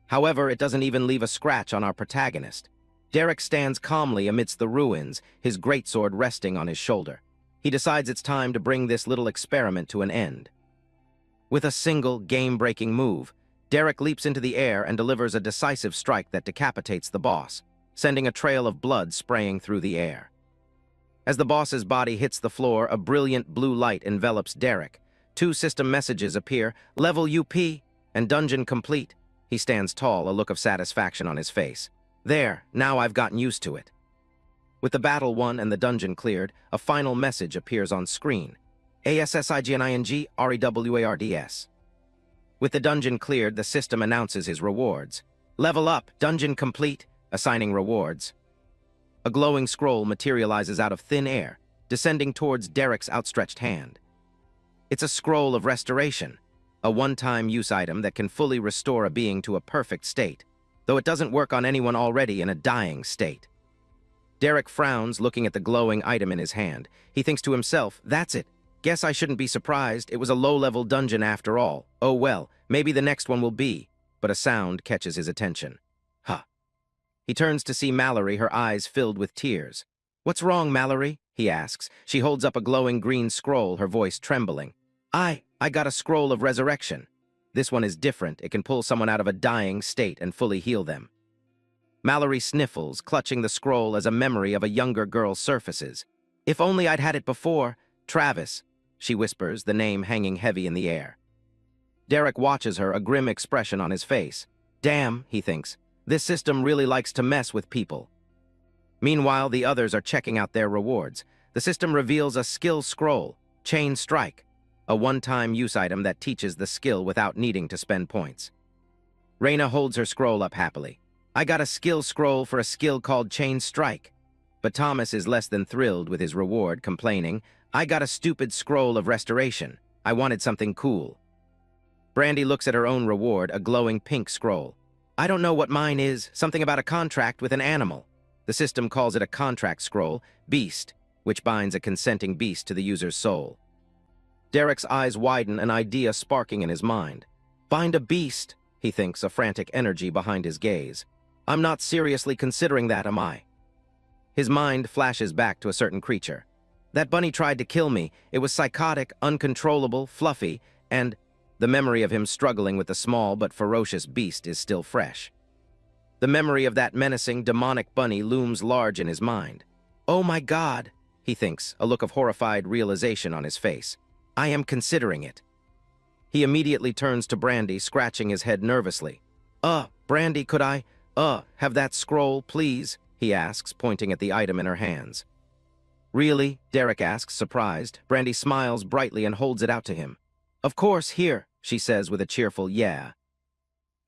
However, it doesn't even leave a scratch on our protagonist. Derek stands calmly amidst the ruins, his greatsword resting on his shoulder. He decides it's time to bring this little experiment to an end. With a single, game-breaking move, Derek leaps into the air and delivers a decisive strike that decapitates the boss, sending a trail of blood spraying through the air. As the boss's body hits the floor, a brilliant blue light envelops Derek. 2 system messages appear, level UP, and dungeon complete. He stands tall, a look of satisfaction on his face. There, now I've gotten used to it. With the battle won and the dungeon cleared, a final message appears on screen. ASSIGNING REWARDS. With the dungeon cleared, the system announces his rewards. Level up, dungeon complete, assigning rewards. A glowing scroll materializes out of thin air, descending towards Derek's outstretched hand. It's a scroll of restoration, a one-time use item that can fully restore a being to a perfect state, though it doesn't work on anyone already in a dying state. Derek frowns, looking at the glowing item in his hand. He thinks to himself, that's it. Guess I shouldn't be surprised. It was a low-level dungeon after all. Oh well, maybe the next one will be. But a sound catches his attention. Huh. He turns to see Mallory, her eyes filled with tears. What's wrong, Mallory? He asks. She holds up a glowing green scroll, her voice trembling. I got a scroll of resurrection. This one is different. It can pull someone out of a dying state and fully heal them. Mallory sniffles, clutching the scroll as a memory of a younger girl surfaces. If only I'd had it before. Travis, she whispers, the name hanging heavy in the air. Derek watches her, a grim expression on his face. Damn, he thinks, this system really likes to mess with people. Meanwhile, the others are checking out their rewards. The system reveals a skill scroll, Chain Strike, a one-time use item that teaches the skill without needing to spend points. Raina holds her scroll up happily. I got a skill scroll for a skill called Chain Strike. But Thomas is less than thrilled with his reward, complaining, I got a stupid scroll of restoration. I wanted something cool. Brandy looks at her own reward, a glowing pink scroll. I don't know what mine is, something about a contract with an animal. The system calls it a contract scroll, Beast, which binds a consenting beast to the user's soul. Derek's eyes widen, an idea sparking in his mind. Bind a beast, he thinks, a frantic energy behind his gaze. I'm not seriously considering that, am I? His mind flashes back to a certain creature. That bunny tried to kill me. It was psychotic, uncontrollable, fluffy, and the memory of him struggling with the small but ferocious beast is still fresh. The memory of that menacing, demonic bunny looms large in his mind. Oh my God, he thinks, a look of horrified realization on his face. I am considering it. He immediately turns to Brandy, scratching his head nervously. Brandy, could I, have that scroll, please? He asks, pointing at the item in her hands. Really? Derek asks, surprised. Brandy smiles brightly and holds it out to him. Of course, here, she says with a cheerful yeah.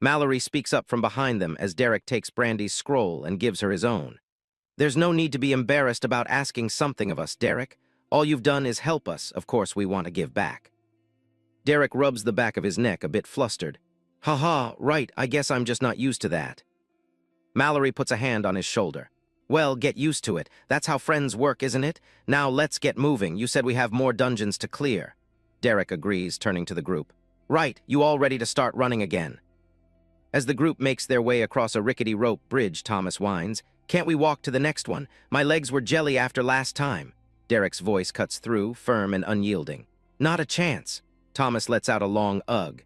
Mallory speaks up from behind them as Derek takes Brandy's scroll and gives her his own. There's no need to be embarrassed about asking something of us, Derek. All you've done is help us. Of course, we want to give back. Derek rubs the back of his neck, a bit flustered. Haha, right, I guess I'm just not used to that. Mallory puts a hand on his shoulder. Well, get used to it. That's how friends work, isn't it? Now let's get moving. You said we have more dungeons to clear. Derek agrees, turning to the group. Right, you all ready to start running again? As the group makes their way across a rickety rope bridge, Thomas whines, "Can't we walk to the next one? My legs were jelly after last time." Derek's voice cuts through, firm and unyielding. "Not a chance." Thomas lets out a long ugh.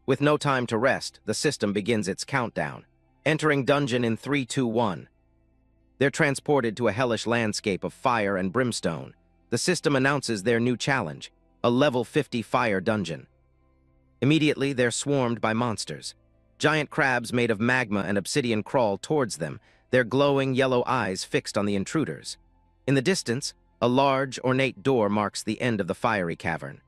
With no time to rest, the system begins its countdown. Entering dungeon in 3, 2, 1. They're transported to a hellish landscape of fire and brimstone. The system announces their new challenge, a level 50 fire dungeon. Immediately, they're swarmed by monsters. Giant crabs made of magma and obsidian crawl towards them, their glowing yellow eyes fixed on the intruders. In the distance, a large, ornate door marks the end of the fiery cavern.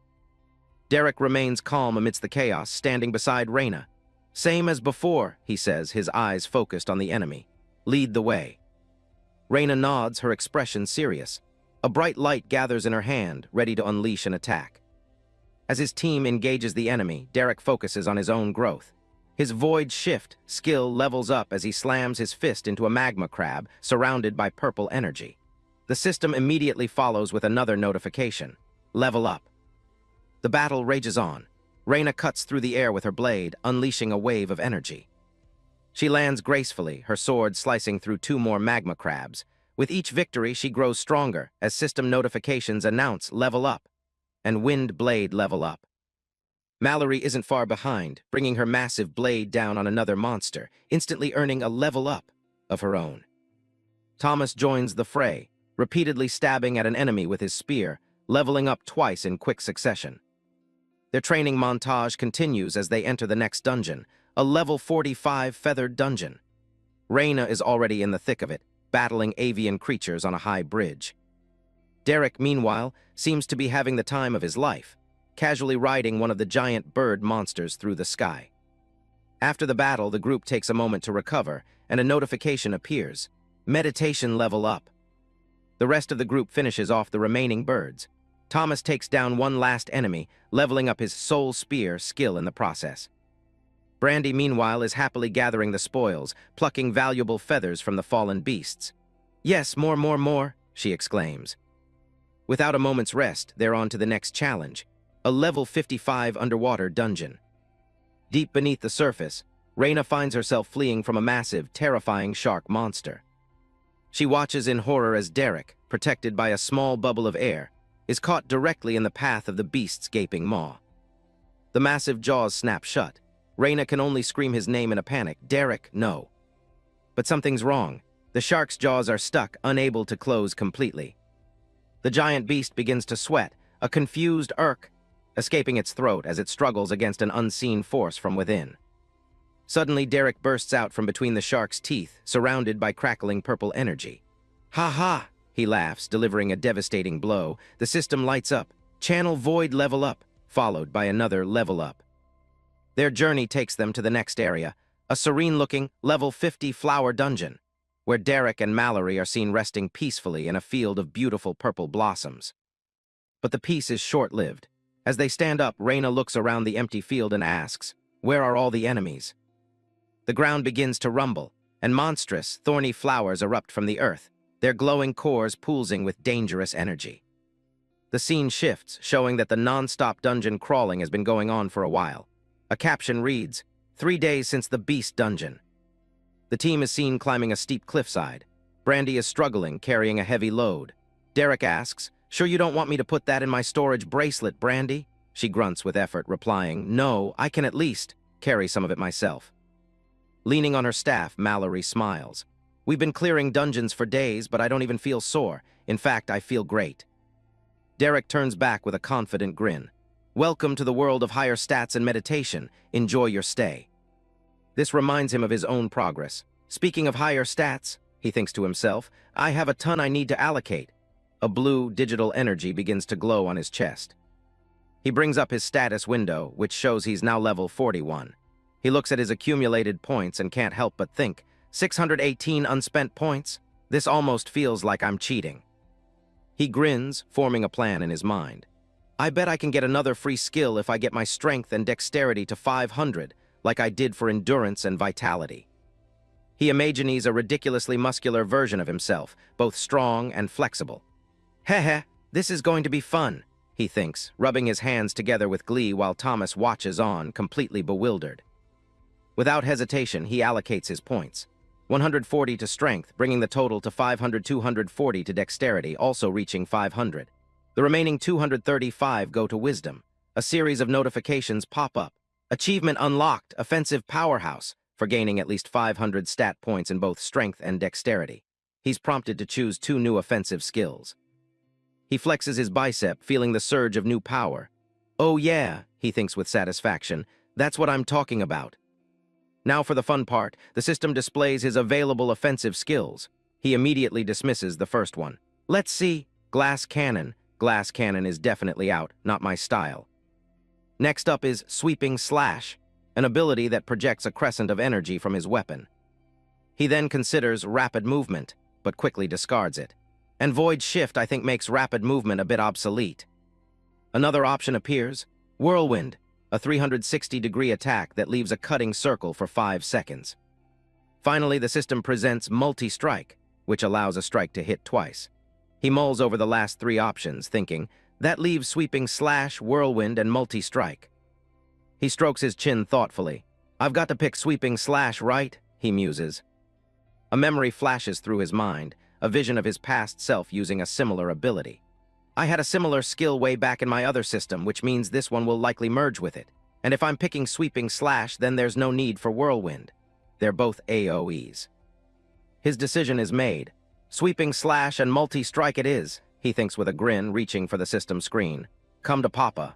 Derek remains calm amidst the chaos, standing beside Reyna. "Same as before," he says, his eyes focused on the enemy. "Lead the way." Reyna nods, her expression serious. A bright light gathers in her hand, ready to unleash an attack. As his team engages the enemy, Derek focuses on his own growth. His void shift skill levels up as he slams his fist into a magma crab surrounded by purple energy. The system immediately follows with another notification. Level up. The battle rages on. Reyna cuts through the air with her blade, unleashing a wave of energy. She lands gracefully, her sword slicing through 2 more magma crabs. With each victory, she grows stronger as system notifications announce level up and wind blade level up. Mallory isn't far behind, bringing her massive blade down on another monster, instantly earning a level up of her own. Thomas joins the fray, repeatedly stabbing at an enemy with his spear, leveling up twice in quick succession. Their training montage continues as they enter the next dungeon, a level 45 feathered dungeon. Reyna is already in the thick of it, battling avian creatures on a high bridge. Derek, meanwhile, seems to be having the time of his life, casually riding one of the giant bird monsters through the sky. After the battle, the group takes a moment to recover, and a notification appears. Meditation level up. The rest of the group finishes off the remaining birds. Thomas takes down one last enemy, leveling up his soul spear skill in the process. Brandy, meanwhile, is happily gathering the spoils, plucking valuable feathers from the fallen beasts. "Yes, more," she exclaims. Without a moment's rest, they're on to the next challenge, a level 55 underwater dungeon. Deep beneath the surface, Reyna finds herself fleeing from a massive, terrifying shark monster. She watches in horror as Derek, protected by a small bubble of air, is caught directly in the path of the beast's gaping maw. The massive jaws snap shut. Reyna can only scream his name in a panic. "Derek, no." But something's wrong. The shark's jaws are stuck, unable to close completely. The giant beast begins to sweat, a confused irk, escaping its throat as it struggles against an unseen force from within. Suddenly, Derek bursts out from between the shark's teeth, surrounded by crackling purple energy. "Ha ha!" He laughs, delivering a devastating blow. The system lights up. Channel void level up, followed by another level up. Their journey takes them to the next area, a serene-looking, level 50 flower dungeon, where Derek and Mallory are seen resting peacefully in a field of beautiful purple blossoms. But the peace is short-lived. As they stand up, Reyna looks around the empty field and asks, "Where are all the enemies?" The ground begins to rumble, and monstrous, thorny flowers erupt from the earth, their glowing cores pulsing with dangerous energy. The scene shifts, showing that the non-stop dungeon crawling has been going on for a while. A caption reads, 3 days since the Beast Dungeon. The team is seen climbing a steep cliffside. Brandy is struggling, carrying a heavy load. Derek asks, "Sure you don't want me to put that in my storage bracelet, Brandy?" She grunts with effort, replying, "No, I can at least carry some of it myself." Leaning on her staff, Mallory smiles. "We've been clearing dungeons for days, but I don't even feel sore. In fact, I feel great." Derek turns back with a confident grin. "Welcome to the world of higher stats and meditation. Enjoy your stay." This reminds him of his own progress. "Speaking of higher stats," he thinks to himself, "I have a ton I need to allocate." A blue, digital energy begins to glow on his chest. He brings up his status window, which shows he's now level 41. He looks at his accumulated points and can't help but think, 618 unspent points? This almost feels like I'm cheating. He grins, forming a plan in his mind. "I bet I can get another free skill if I get my strength and dexterity to 500, like I did for endurance and vitality." He imagines a ridiculously muscular version of himself, both strong and flexible. "Heh, this is going to be fun," he thinks, rubbing his hands together with glee while Thomas watches on, completely bewildered. Without hesitation, he allocates his points. 140 to strength, bringing the total to 500, 240 to dexterity, also reaching 500. The remaining 235 go to wisdom. A series of notifications pop up. Achievement unlocked, offensive powerhouse, for gaining at least 500 stat points in both strength and dexterity. He's prompted to choose 2 new offensive skills. He flexes his bicep, feeling the surge of new power. Oh yeah, he thinks with satisfaction, that's what I'm talking about. Now for the fun part, the system displays his available offensive skills. He immediately dismisses the first one. Let's see. Glass cannon. Glass cannon is definitely out, not my style. Next up is sweeping slash, an ability that projects a crescent of energy from his weapon. He then considers rapid movement, but quickly discards it. And void shift, I think, makes rapid movement a bit obsolete. Another option appears, whirlwind, a 360-degree attack that leaves a cutting circle for 5 seconds. Finally, the system presents multi-strike, which allows a strike to hit twice. He mulls over the last 3 options, thinking, that leaves sweeping slash, whirlwind, and multi-strike. He strokes his chin thoughtfully. I've got to pick sweeping slash, right? He muses. A memory flashes through his mind, a vision of his past self using a similar ability. I had a similar skill way back in my other system, which means this one will likely merge with it. And if I'm picking sweeping slash, then there's no need for whirlwind. They're both AoEs. His decision is made. Sweeping slash and multi-strike it is, he thinks with a grin, reaching for the system screen. Come to Papa.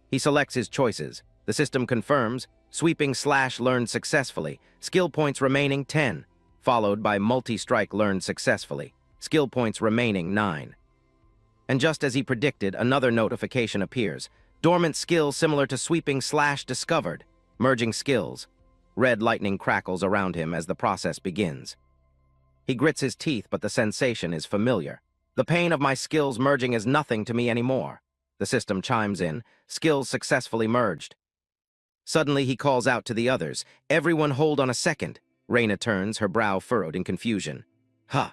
He selects his choices. The system confirms, sweeping slash learned successfully, skill points remaining 10, followed by multi-strike learned successfully, skill points remaining 9. And just as he predicted, another notification appears. Dormant skill similar to sweeping slash discovered. Merging skills. Red lightning crackles around him as the process begins. He grits his teeth, but the sensation is familiar. The pain of my skills merging is nothing to me anymore. The system chimes in. Skills successfully merged. Suddenly he calls out to the others. Everyone hold on a second. Reyna turns, her brow furrowed in confusion. Huh.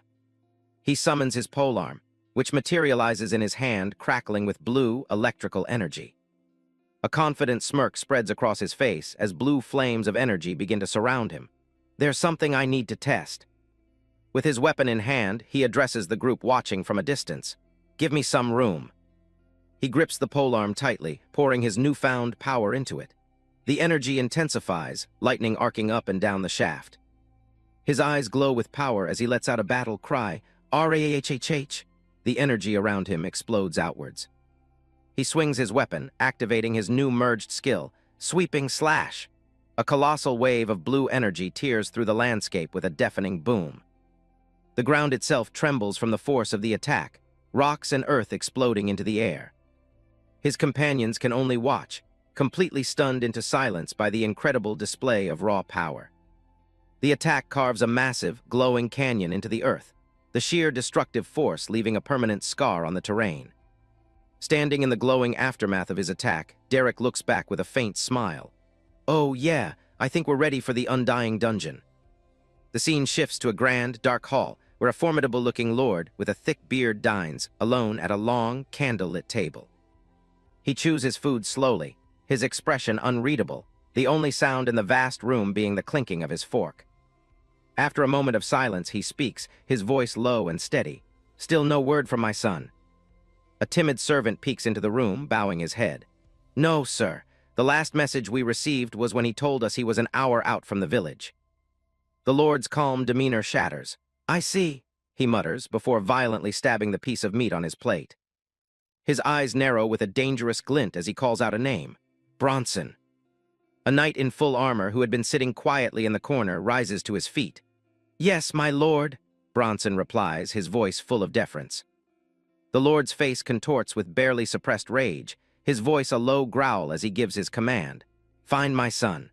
He summons his polearm, which materializes in his hand, crackling with blue, electrical energy. A confident smirk spreads across his face as blue flames of energy begin to surround him. There's something I need to test. With his weapon in hand, he addresses the group watching from a distance. Give me some room. He grips the polearm tightly, pouring his newfound power into it. The energy intensifies, lightning arcing up and down the shaft. His eyes glow with power as he lets out a battle cry, R-A-H-H-H. The energy around him explodes outwards. He swings his weapon, activating his new merged skill, Sweeping Slash. A colossal wave of blue energy tears through the landscape with a deafening boom. The ground itself trembles from the force of the attack, rocks and earth exploding into the air. His companions can only watch, completely stunned into silence by the incredible display of raw power. The attack carves a massive, glowing canyon into the earth, the sheer destructive force leaving a permanent scar on the terrain. Standing in the glowing aftermath of his attack, Derek looks back with a faint smile. Oh yeah, I think we're ready for the undying dungeon. The scene shifts to a grand, dark hall, where a formidable-looking lord with a thick beard dines, alone at a long, candle-lit table. He chews his food slowly, his expression unreadable, the only sound in the vast room being the clinking of his fork. After a moment of silence, he speaks, his voice low and steady. Still no word from my son. A timid servant peeks into the room, bowing his head. No, sir. The last message we received was when he told us he was an hour out from the village. The lord's calm demeanor shatters. I see, he mutters, before violently stabbing the piece of meat on his plate. His eyes narrow with a dangerous glint as he calls out a name. Bronson. A knight in full armor who had been sitting quietly in the corner rises to his feet. Yes, my lord, Bronson replies, his voice full of deference. The lord's face contorts with barely suppressed rage, his voice a low growl as he gives his command. Find my son.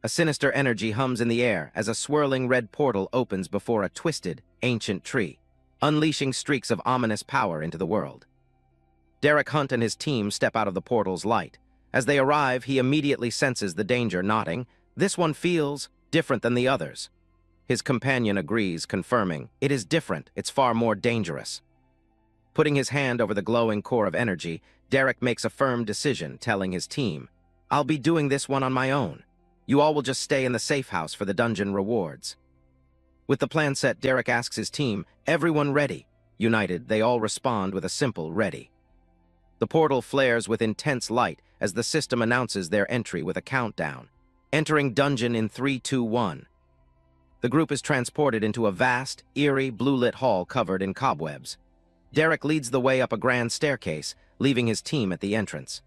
A sinister energy hums in the air as a swirling red portal opens before a twisted, ancient tree, unleashing streaks of ominous power into the world. Derek Hunt and his team step out of the portal's light. As they arrive, he immediately senses the danger, nodding. This one feels different than the others. His companion agrees, confirming, it is different, it's far more dangerous. Putting his hand over the glowing core of energy, Derek makes a firm decision, telling his team, I'll be doing this one on my own. You all will just stay in the safe house for the dungeon rewards. With the plan set, Derek asks his team, everyone ready? United, they all respond with a simple ready. The portal flares with intense light as the system announces their entry with a countdown. Entering dungeon in 3, 2, 1. The group is transported into a vast, eerie, blue-lit hall covered in cobwebs. Derek leads the way up a grand staircase, leaving his team at the entrance.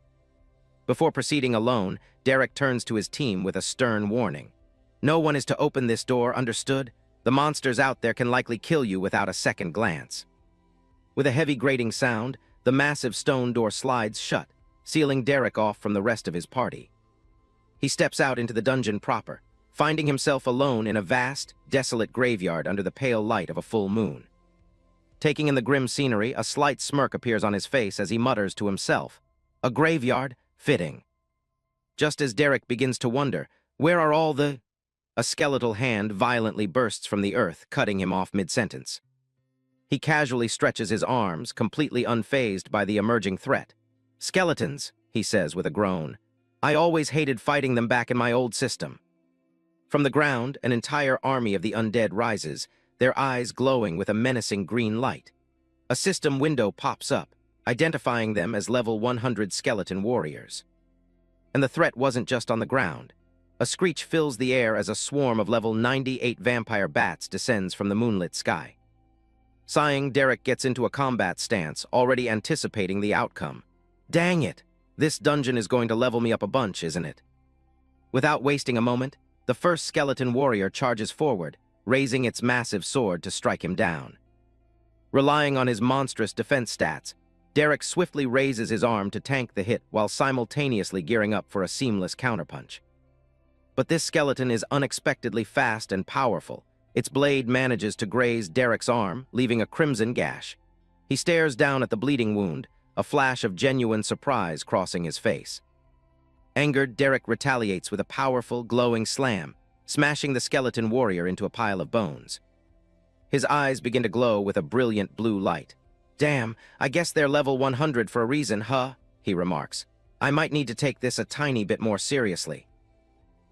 Before proceeding alone, Derek turns to his team with a stern warning. No one is to open this door, understood? The monsters out there can likely kill you without a second glance. With a heavy grating sound, the massive stone door slides shut, sealing Derek off from the rest of his party. He steps out into the dungeon proper, finding himself alone in a vast, desolate graveyard under the pale light of a full moon. Taking in the grim scenery, a slight smirk appears on his face as he mutters to himself, "A graveyard? Fitting." Just as Derek begins to wonder, where are all the... A skeletal hand violently bursts from the earth, cutting him off mid-sentence. He casually stretches his arms, completely unfazed by the emerging threat. "Skeletons," he says with a groan. "I always hated fighting them back in my old system." From the ground, an entire army of the undead rises, their eyes glowing with a menacing green light. A system window pops up, identifying them as level 100 skeleton warriors. And the threat wasn't just on the ground. A screech fills the air as a swarm of level 98 vampire bats descends from the moonlit sky. Sighing, Derek gets into a combat stance, already anticipating the outcome. Dang it! This dungeon is going to level me up a bunch, isn't it? Without wasting a moment, the first skeleton warrior charges forward, raising its massive sword to strike him down. Relying on his monstrous defense stats, Derek swiftly raises his arm to tank the hit while simultaneously gearing up for a seamless counterpunch. But this skeleton is unexpectedly fast and powerful. Its blade manages to graze Derek's arm, leaving a crimson gash. He stares down at the bleeding wound, a flash of genuine surprise crossing his face. Angered, Derek retaliates with a powerful, glowing slam, smashing the skeleton warrior into a pile of bones. His eyes begin to glow with a brilliant blue light. "Damn, I guess they're level 100 for a reason, huh?" he remarks. "I might need to take this a tiny bit more seriously."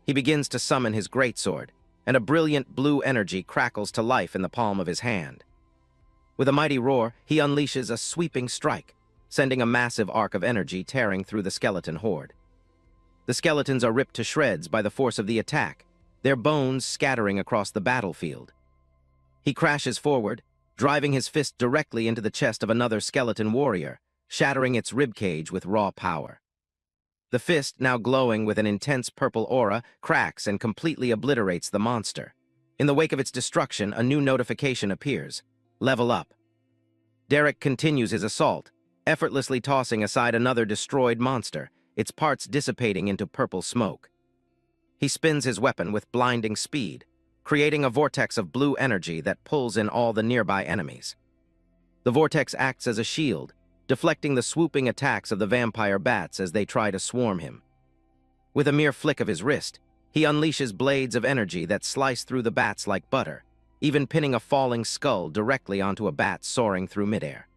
He begins to summon his greatsword, and a brilliant blue energy crackles to life in the palm of his hand. With a mighty roar, he unleashes a sweeping strike, sending a massive arc of energy tearing through the skeleton horde. The skeletons are ripped to shreds by the force of the attack, their bones scattering across the battlefield. He crashes forward, driving his fist directly into the chest of another skeleton warrior, shattering its ribcage with raw power. The fist, now glowing with an intense purple aura, cracks and completely obliterates the monster. In the wake of its destruction, a new notification appears. Level up. Derek continues his assault, effortlessly tossing aside another destroyed monster, its parts dissipating into purple smoke. He spins his weapon with blinding speed, creating a vortex of blue energy that pulls in all the nearby enemies. The vortex acts as a shield, deflecting the swooping attacks of the vampire bats as they try to swarm him. With a mere flick of his wrist, he unleashes blades of energy that slice through the bats like butter, even pinning a falling skull directly onto a bat soaring through midair.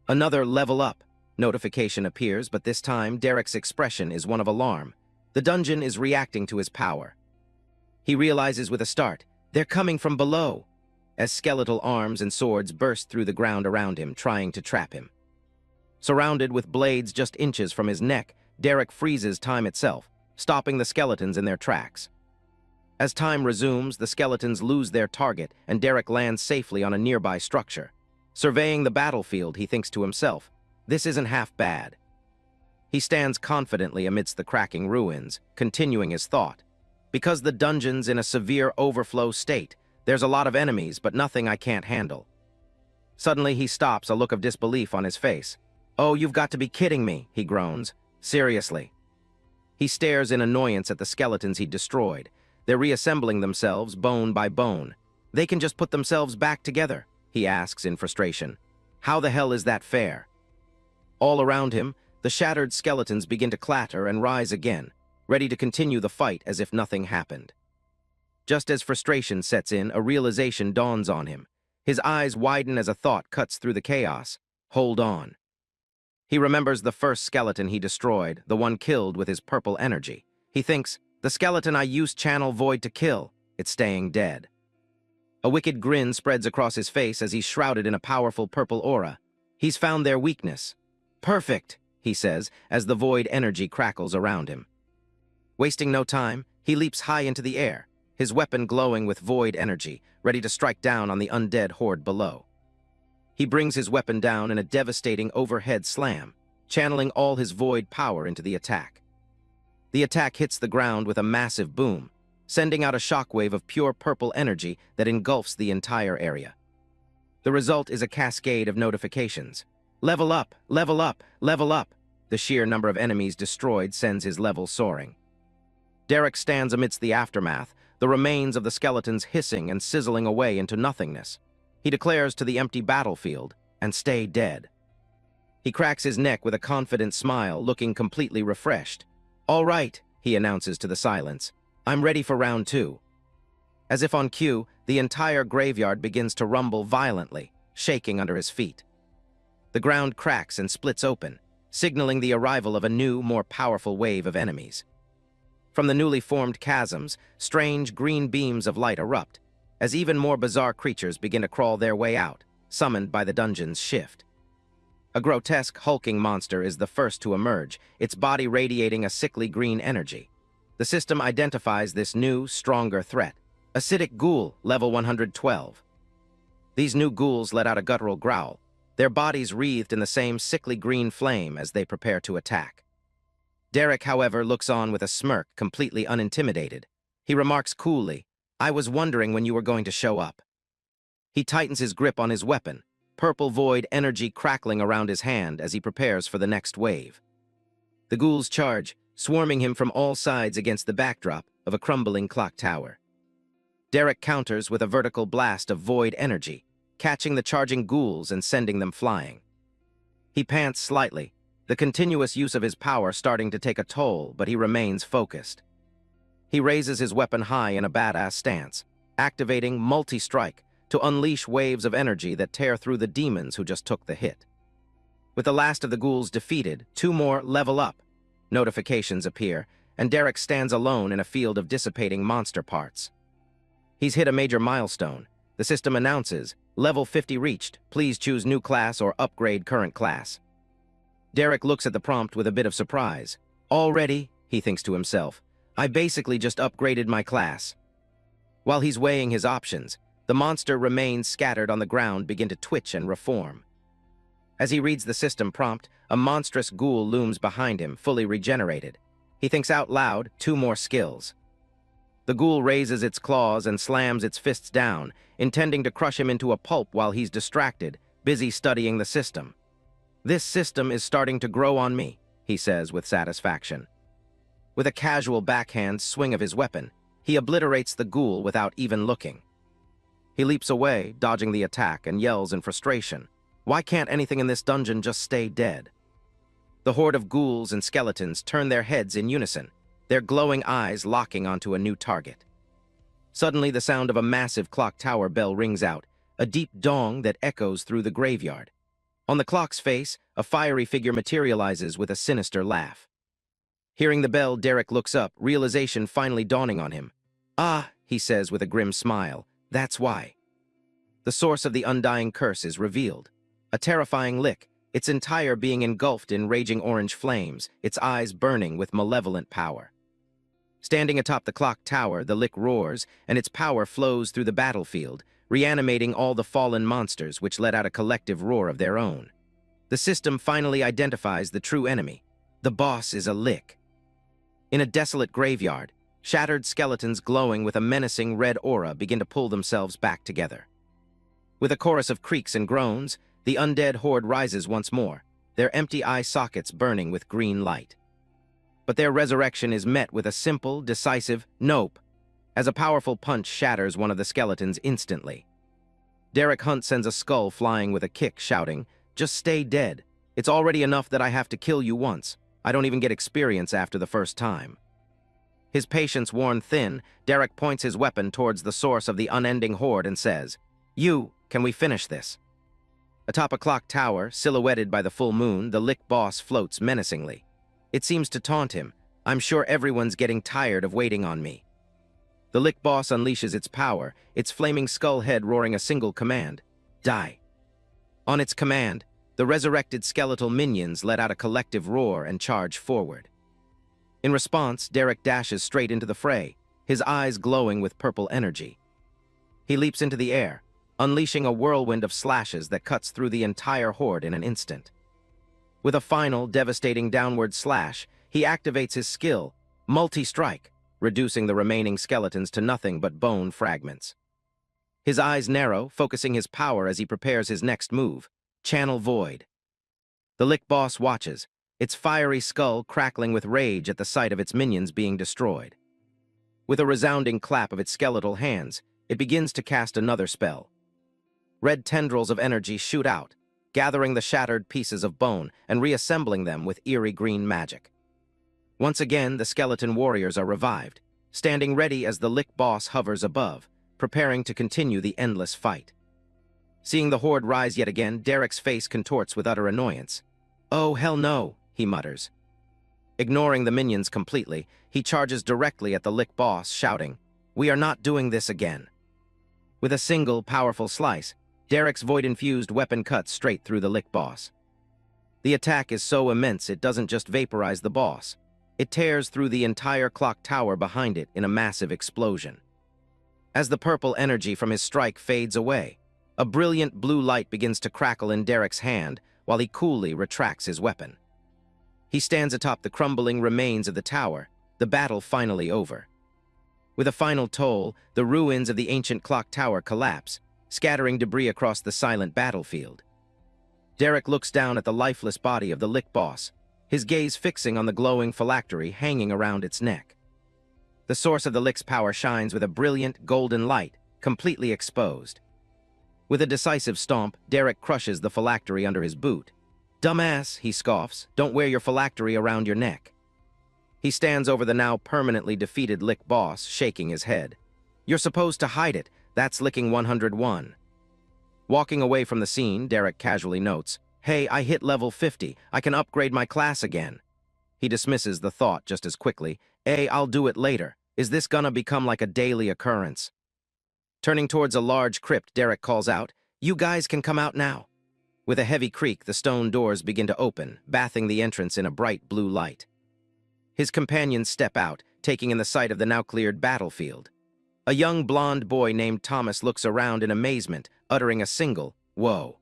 Another level up notification appears, but this time Derek's expression is one of alarm. The dungeon is reacting to his power. He realizes with a start, they're coming from below, as skeletal arms and swords burst through the ground around him, trying to trap him. Surrounded with blades just inches from his neck, Derek freezes time itself, stopping the skeletons in their tracks. As time resumes, the skeletons lose their target, and Derek lands safely on a nearby structure. Surveying the battlefield, he thinks to himself, this isn't half bad. He stands confidently amidst the cracking ruins, continuing his thought. Because the dungeon's in a severe overflow state, there's a lot of enemies, but nothing I can't handle. Suddenly he stops, a look of disbelief on his face. "Oh, you've got to be kidding me," he groans. "Seriously." He stares in annoyance at the skeletons he'd destroyed. They're reassembling themselves, bone by bone. They can just put themselves back together, he asks in frustration. How the hell is that fair? All around him, the shattered skeletons begin to clatter and rise again, ready to continue the fight as if nothing happened. Just as frustration sets in, a realization dawns on him. His eyes widen as a thought cuts through the chaos. Hold on. He remembers the first skeleton he destroyed, the one killed with his purple energy. He thinks, The skeleton I used channel void to kill. It's staying dead. A wicked grin spreads across his face as he's shrouded in a powerful purple aura. He's found their weakness. Perfect, he says, as the void energy crackles around him. Wasting no time, he leaps high into the air, his weapon glowing with void energy, ready to strike down on the undead horde below. He brings his weapon down in a devastating overhead slam, channeling all his void power into the attack. The attack hits the ground with a massive boom, sending out a shockwave of pure purple energy that engulfs the entire area. The result is a cascade of notifications. Level up, level up, level up. The sheer number of enemies destroyed sends his level soaring. Derek stands amidst the aftermath, the remains of the skeletons hissing and sizzling away into nothingness. He declares to the empty battlefield, and stay dead. He cracks his neck with a confident smile, looking completely refreshed. All right, he announces to the silence. I'm ready for round 2. As if on cue, the entire graveyard begins to rumble violently, shaking under his feet. The ground cracks and splits open, signaling the arrival of a new, more powerful wave of enemies. From the newly formed chasms, strange green beams of light erupt, as even more bizarre creatures begin to crawl their way out, summoned by the dungeon's shift. A grotesque, hulking monster is the first to emerge, its body radiating a sickly green energy. The system identifies this new, stronger threat. Acidic ghoul, level 112. These new ghouls let out a guttural growl, their bodies wreathed in the same sickly green flame as they prepare to attack. Derek, however, looks on with a smirk, completely unintimidated. He remarks coolly, I was wondering when you were going to show up. He tightens his grip on his weapon, purple void energy crackling around his hand as he prepares for the next wave. The ghouls charge, swarming him from all sides against the backdrop of a crumbling clock tower. Derek counters with a vertical blast of void energy, catching the charging ghouls and sending them flying. He pants slightly, the continuous use of his power starting to take a toll, but he remains focused. He raises his weapon high in a badass stance, activating multi-strike to unleash waves of energy that tear through the demons who just took the hit. With the last of the ghouls defeated, 2 more level up. Notifications appear, and Derek stands alone in a field of dissipating monster parts. He's hit a major milestone. The system announces, level 50 reached, please choose new class or upgrade current class. Derek looks at the prompt with a bit of surprise. Already, he thinks to himself, I basically just upgraded my class. While he's weighing his options, the monster remains scattered on the ground begin to twitch and reform. As he reads the system prompt, a monstrous ghoul looms behind him, fully regenerated. He thinks out loud, 2 more skills. The ghoul raises its claws and slams its fists down, intending to crush him into a pulp while he's distracted, busy studying the system. This system is starting to grow on me, he says with satisfaction. With a casual backhand swing of his weapon, he obliterates the ghoul without even looking. He leaps away, dodging the attack, and yells in frustration. Why can't anything in this dungeon just stay dead? The horde of ghouls and skeletons turn their heads in unison, their glowing eyes locking onto a new target. Suddenly, the sound of a massive clock tower bell rings out, a deep dong that echoes through the graveyard. On the clock's face, a fiery figure materializes with a sinister laugh. Hearing the bell, Derek looks up, realization finally dawning on him. Ah, he says with a grim smile, that's why. The source of the undying curse is revealed. A terrifying lick, its entire being engulfed in raging orange flames, its eyes burning with malevolent power. Standing atop the clock tower, the lick roars, and its power flows through the battlefield, reanimating all the fallen monsters which let out a collective roar of their own. The system finally identifies the true enemy. The boss is a lick. In a desolate graveyard, shattered skeletons glowing with a menacing red aura begin to pull themselves back together. With a chorus of creaks and groans, the undead horde rises once more, their empty eye sockets burning with green light. But their resurrection is met with a simple, decisive nope, as a powerful punch shatters one of the skeletons instantly. Derek Hunt sends a skull flying with a kick, shouting, just stay dead. It's already enough that I have to kill you once. I don't even get experience after the first time. His patience worn thin, Derek points his weapon towards the source of the unending horde and says, can we finish this? Atop a clock tower, silhouetted by the full moon, the lick boss floats menacingly. It seems to taunt him, I'm sure everyone's getting tired of waiting on me. The Lick Boss unleashes its power, its flaming skull head roaring a single command. Die. On its command, the resurrected skeletal minions let out a collective roar and charge forward. In response, Derek dashes straight into the fray, his eyes glowing with purple energy. He leaps into the air, unleashing a whirlwind of slashes that cuts through the entire horde in an instant. With a final, devastating downward slash, he activates his skill, Multi-Strike, reducing the remaining skeletons to nothing but bone fragments. His eyes narrow, focusing his power as he prepares his next move, Channel Void. The Lick Boss watches, its fiery skull crackling with rage at the sight of its minions being destroyed. With a resounding clap of its skeletal hands, it begins to cast another spell. Red tendrils of energy shoot out, gathering the shattered pieces of bone and reassembling them with eerie green magic. Once again, the skeleton warriors are revived, standing ready as the Lick Boss hovers above, preparing to continue the endless fight. Seeing the horde rise yet again, Derek's face contorts with utter annoyance. "Oh, hell no," he mutters. Ignoring the minions completely, he charges directly at the Lick Boss, shouting, "We are not doing this again." With a single, powerful slice, Derek's void-infused weapon cuts straight through the Lick Boss. The attack is so immense it doesn't just vaporize the boss. It tears through the entire clock tower behind it in a massive explosion. As the purple energy from his strike fades away, a brilliant blue light begins to crackle in Derek's hand while he coolly retracts his weapon. He stands atop the crumbling remains of the tower, the battle finally over. With a final toll, the ruins of the ancient clock tower collapse, scattering debris across the silent battlefield. Derek looks down at the lifeless body of the Lick Boss, his gaze fixing on the glowing phylactery hanging around its neck. The source of the Lick's power shines with a brilliant golden light, completely exposed. With a decisive stomp, Derek crushes the phylactery under his boot. "Dumbass," he scoffs, "don't wear your phylactery around your neck." He stands over the now permanently defeated Lick Boss, shaking his head. "You're supposed to hide it. That's licking 101. Walking away from the scene, Derek casually notes, "Hey, I hit level 50. I can upgrade my class again." He dismisses the thought just as quickly. I'll do it later. Is this gonna become like a daily occurrence?" Turning towards a large crypt, Derek calls out, "You guys can come out now." With a heavy creak, the stone doors begin to open, bathing the entrance in a bright blue light. His companions step out, taking in the sight of the now-cleared battlefield. A young blonde boy named Thomas looks around in amazement, uttering a single, "Whoa."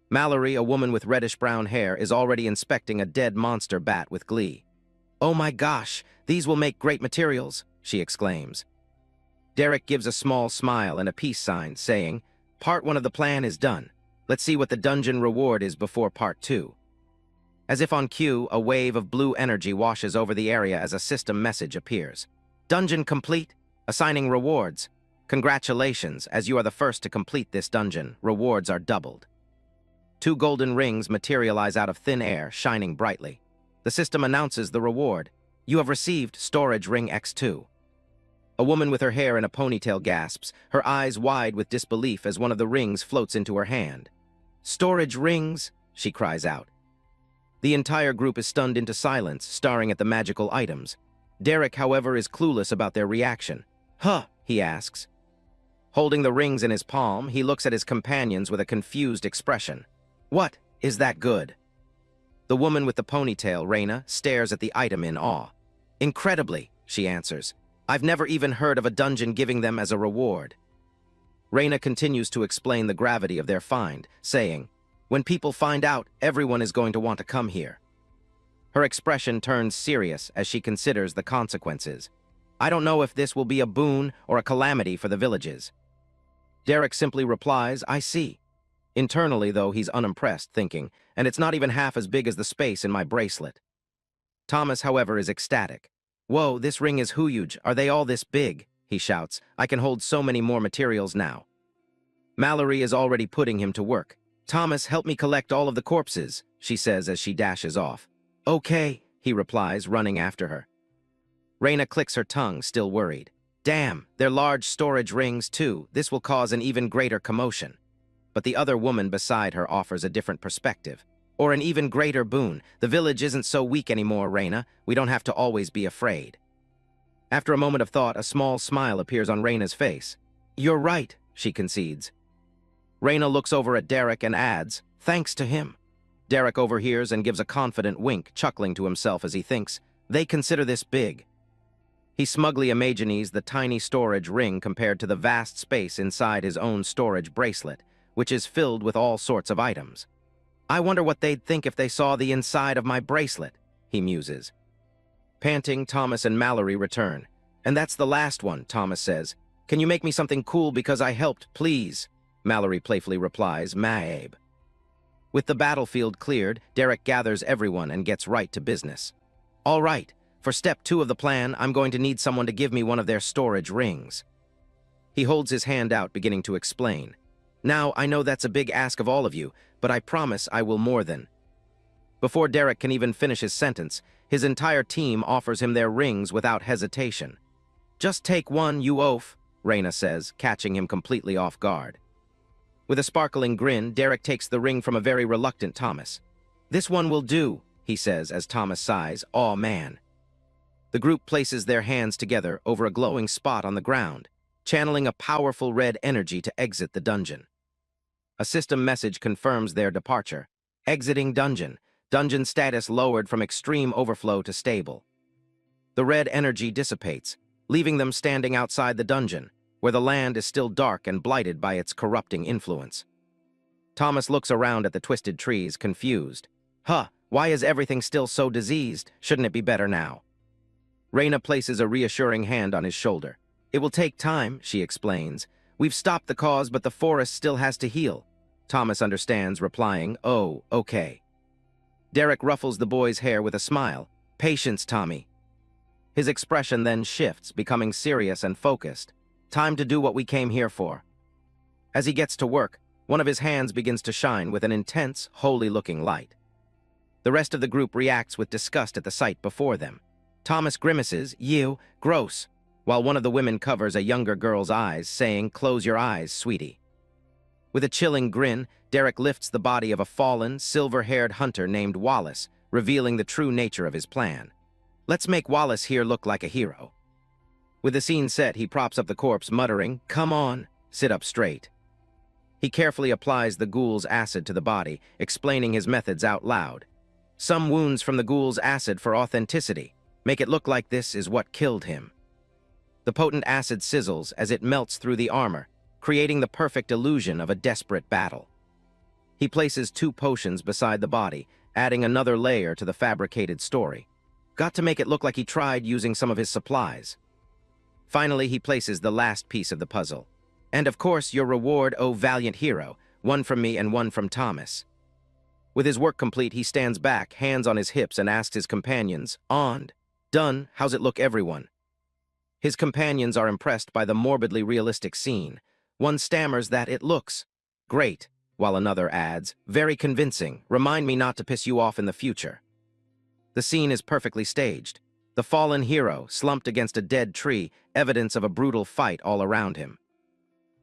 Mallory, a woman with reddish-brown hair, is already inspecting a dead monster bat with glee. "Oh my gosh, these will make great materials," she exclaims. Derek gives a small smile and a peace sign, saying, "Part 1 of the plan is done. Let's see what the dungeon reward is before Part 2. As if on cue, a wave of blue energy washes over the area as a system message appears. "Dungeon complete. Assigning rewards. Congratulations, as you are the first to complete this dungeon, rewards are doubled." 2 golden rings materialize out of thin air, shining brightly. The system announces the reward. "You have received Storage Ring X2. A woman with her hair in a ponytail gasps, her eyes wide with disbelief as one of the rings floats into her hand. "Storage rings?" she cries out. The entire group is stunned into silence, staring at the magical items. Derek, however, is clueless about their reaction. "Huh?" he asks. Holding the rings in his palm, he looks at his companions with a confused expression. "What? Is that good?" The woman with the ponytail, Raina, stares at the item in awe. "Incredibly," she answers. "I've never even heard of a dungeon giving them as a reward." Raina continues to explain the gravity of their find, saying, "When people find out, everyone is going to want to come here." Her expression turns serious as she considers the consequences. "I don't know if this will be a boon or a calamity for the villages." Derek simply replies, "I see." Internally, though, he's unimpressed, thinking, "And it's not even half as big as the space in my bracelet." Thomas, however, is ecstatic. "Whoa, this ring is huge. Are they all this big?" he shouts. "I can hold so many more materials now." Mallory is already putting him to work. "Thomas, help me collect all of the corpses," she says as she dashes off. "Okay," he replies, running after her. Raina clicks her tongue, still worried. "Damn, they're large storage rings, too. This will cause an even greater commotion." But the other woman beside her offers a different perspective. Or an even greater boon, the village isn't so weak anymore, Reyna. We don't have to always be afraid. After a moment of thought, a small smile appears on Reyna's face. You're right, she concedes. Reyna looks over at Derek and adds, thanks to him. Derek overhears and gives a confident wink, chuckling to himself as he thinks, they consider this big. He smugly imagines the tiny storage ring compared to the vast space inside his own storage bracelet, which is filled with all sorts of items. I wonder what they'd think if they saw the inside of my bracelet, he muses. Panting, Thomas and Mallory return. And that's the last one, Thomas says. Can you make me something cool because I helped, please? Mallory playfully replies, Maabe. With the battlefield cleared, Derek gathers everyone and gets right to business. All right, for step 2 of the plan, I'm going to need someone to give me one of their storage rings. He holds his hand out, beginning to explain. Now, I know that's a big ask of all of you, but I promise I will more than. Before Derek can even finish his sentence, his entire team offers him their rings without hesitation. Just take one, you oaf, Reyna says, catching him completely off guard. With a sparkling grin, Derek takes the ring from a very reluctant Thomas. This one will do, he says as Thomas sighs, aw man. The group places their hands together over a glowing spot on the ground, channeling a powerful red energy to exit the dungeon. A system message confirms their departure. Exiting dungeon. Dungeon status lowered from extreme overflow to stable. The red energy dissipates, leaving them standing outside the dungeon, where the land is still dark and blighted by its corrupting influence. Thomas looks around at the twisted trees, confused. Why is everything still so diseased? Shouldn't it be better now? Reyna places a reassuring hand on his shoulder. It will take time, she explains. We've stopped the cause, but the forest still has to heal. Thomas understands, replying, oh, okay. Derek ruffles the boy's hair with a smile. Patience, Tommy. His expression then shifts, becoming serious and focused. Time to do what we came here for. As he gets to work, one of his hands begins to shine with an intense, holy-looking light. The rest of the group reacts with disgust at the sight before them. Thomas grimaces, "Ew, gross," while one of the women covers a younger girl's eyes, saying, "Close your eyes, sweetie." With a chilling grin, Derek lifts the body of a fallen, silver-haired hunter named Wallace, revealing the true nature of his plan. Let's make Wallace here look like a hero. With the scene set, he props up the corpse, muttering, "Come on, sit up straight." He carefully applies the ghoul's acid to the body, explaining his methods out loud. Some wounds from the ghoul's acid for authenticity. Make it look like this is what killed him. The potent acid sizzles as it melts through the armor, creating the perfect illusion of a desperate battle. He places 2 potions beside the body, adding another layer to the fabricated story. Got to make it look like he tried using some of his supplies. Finally, he places the last piece of the puzzle. And of course, your reward, oh valiant hero, one from me and one from Thomas. With his work complete, he stands back, hands on his hips, and asks his companions, "On. Done. How's it look, everyone?" His companions are impressed by the morbidly realistic scene. One stammers that it looks great, while another adds, "Very convincing. Remind me not to piss you off in the future." The scene is perfectly staged. The fallen hero, slumped against a dead tree, evidence of a brutal fight all around him.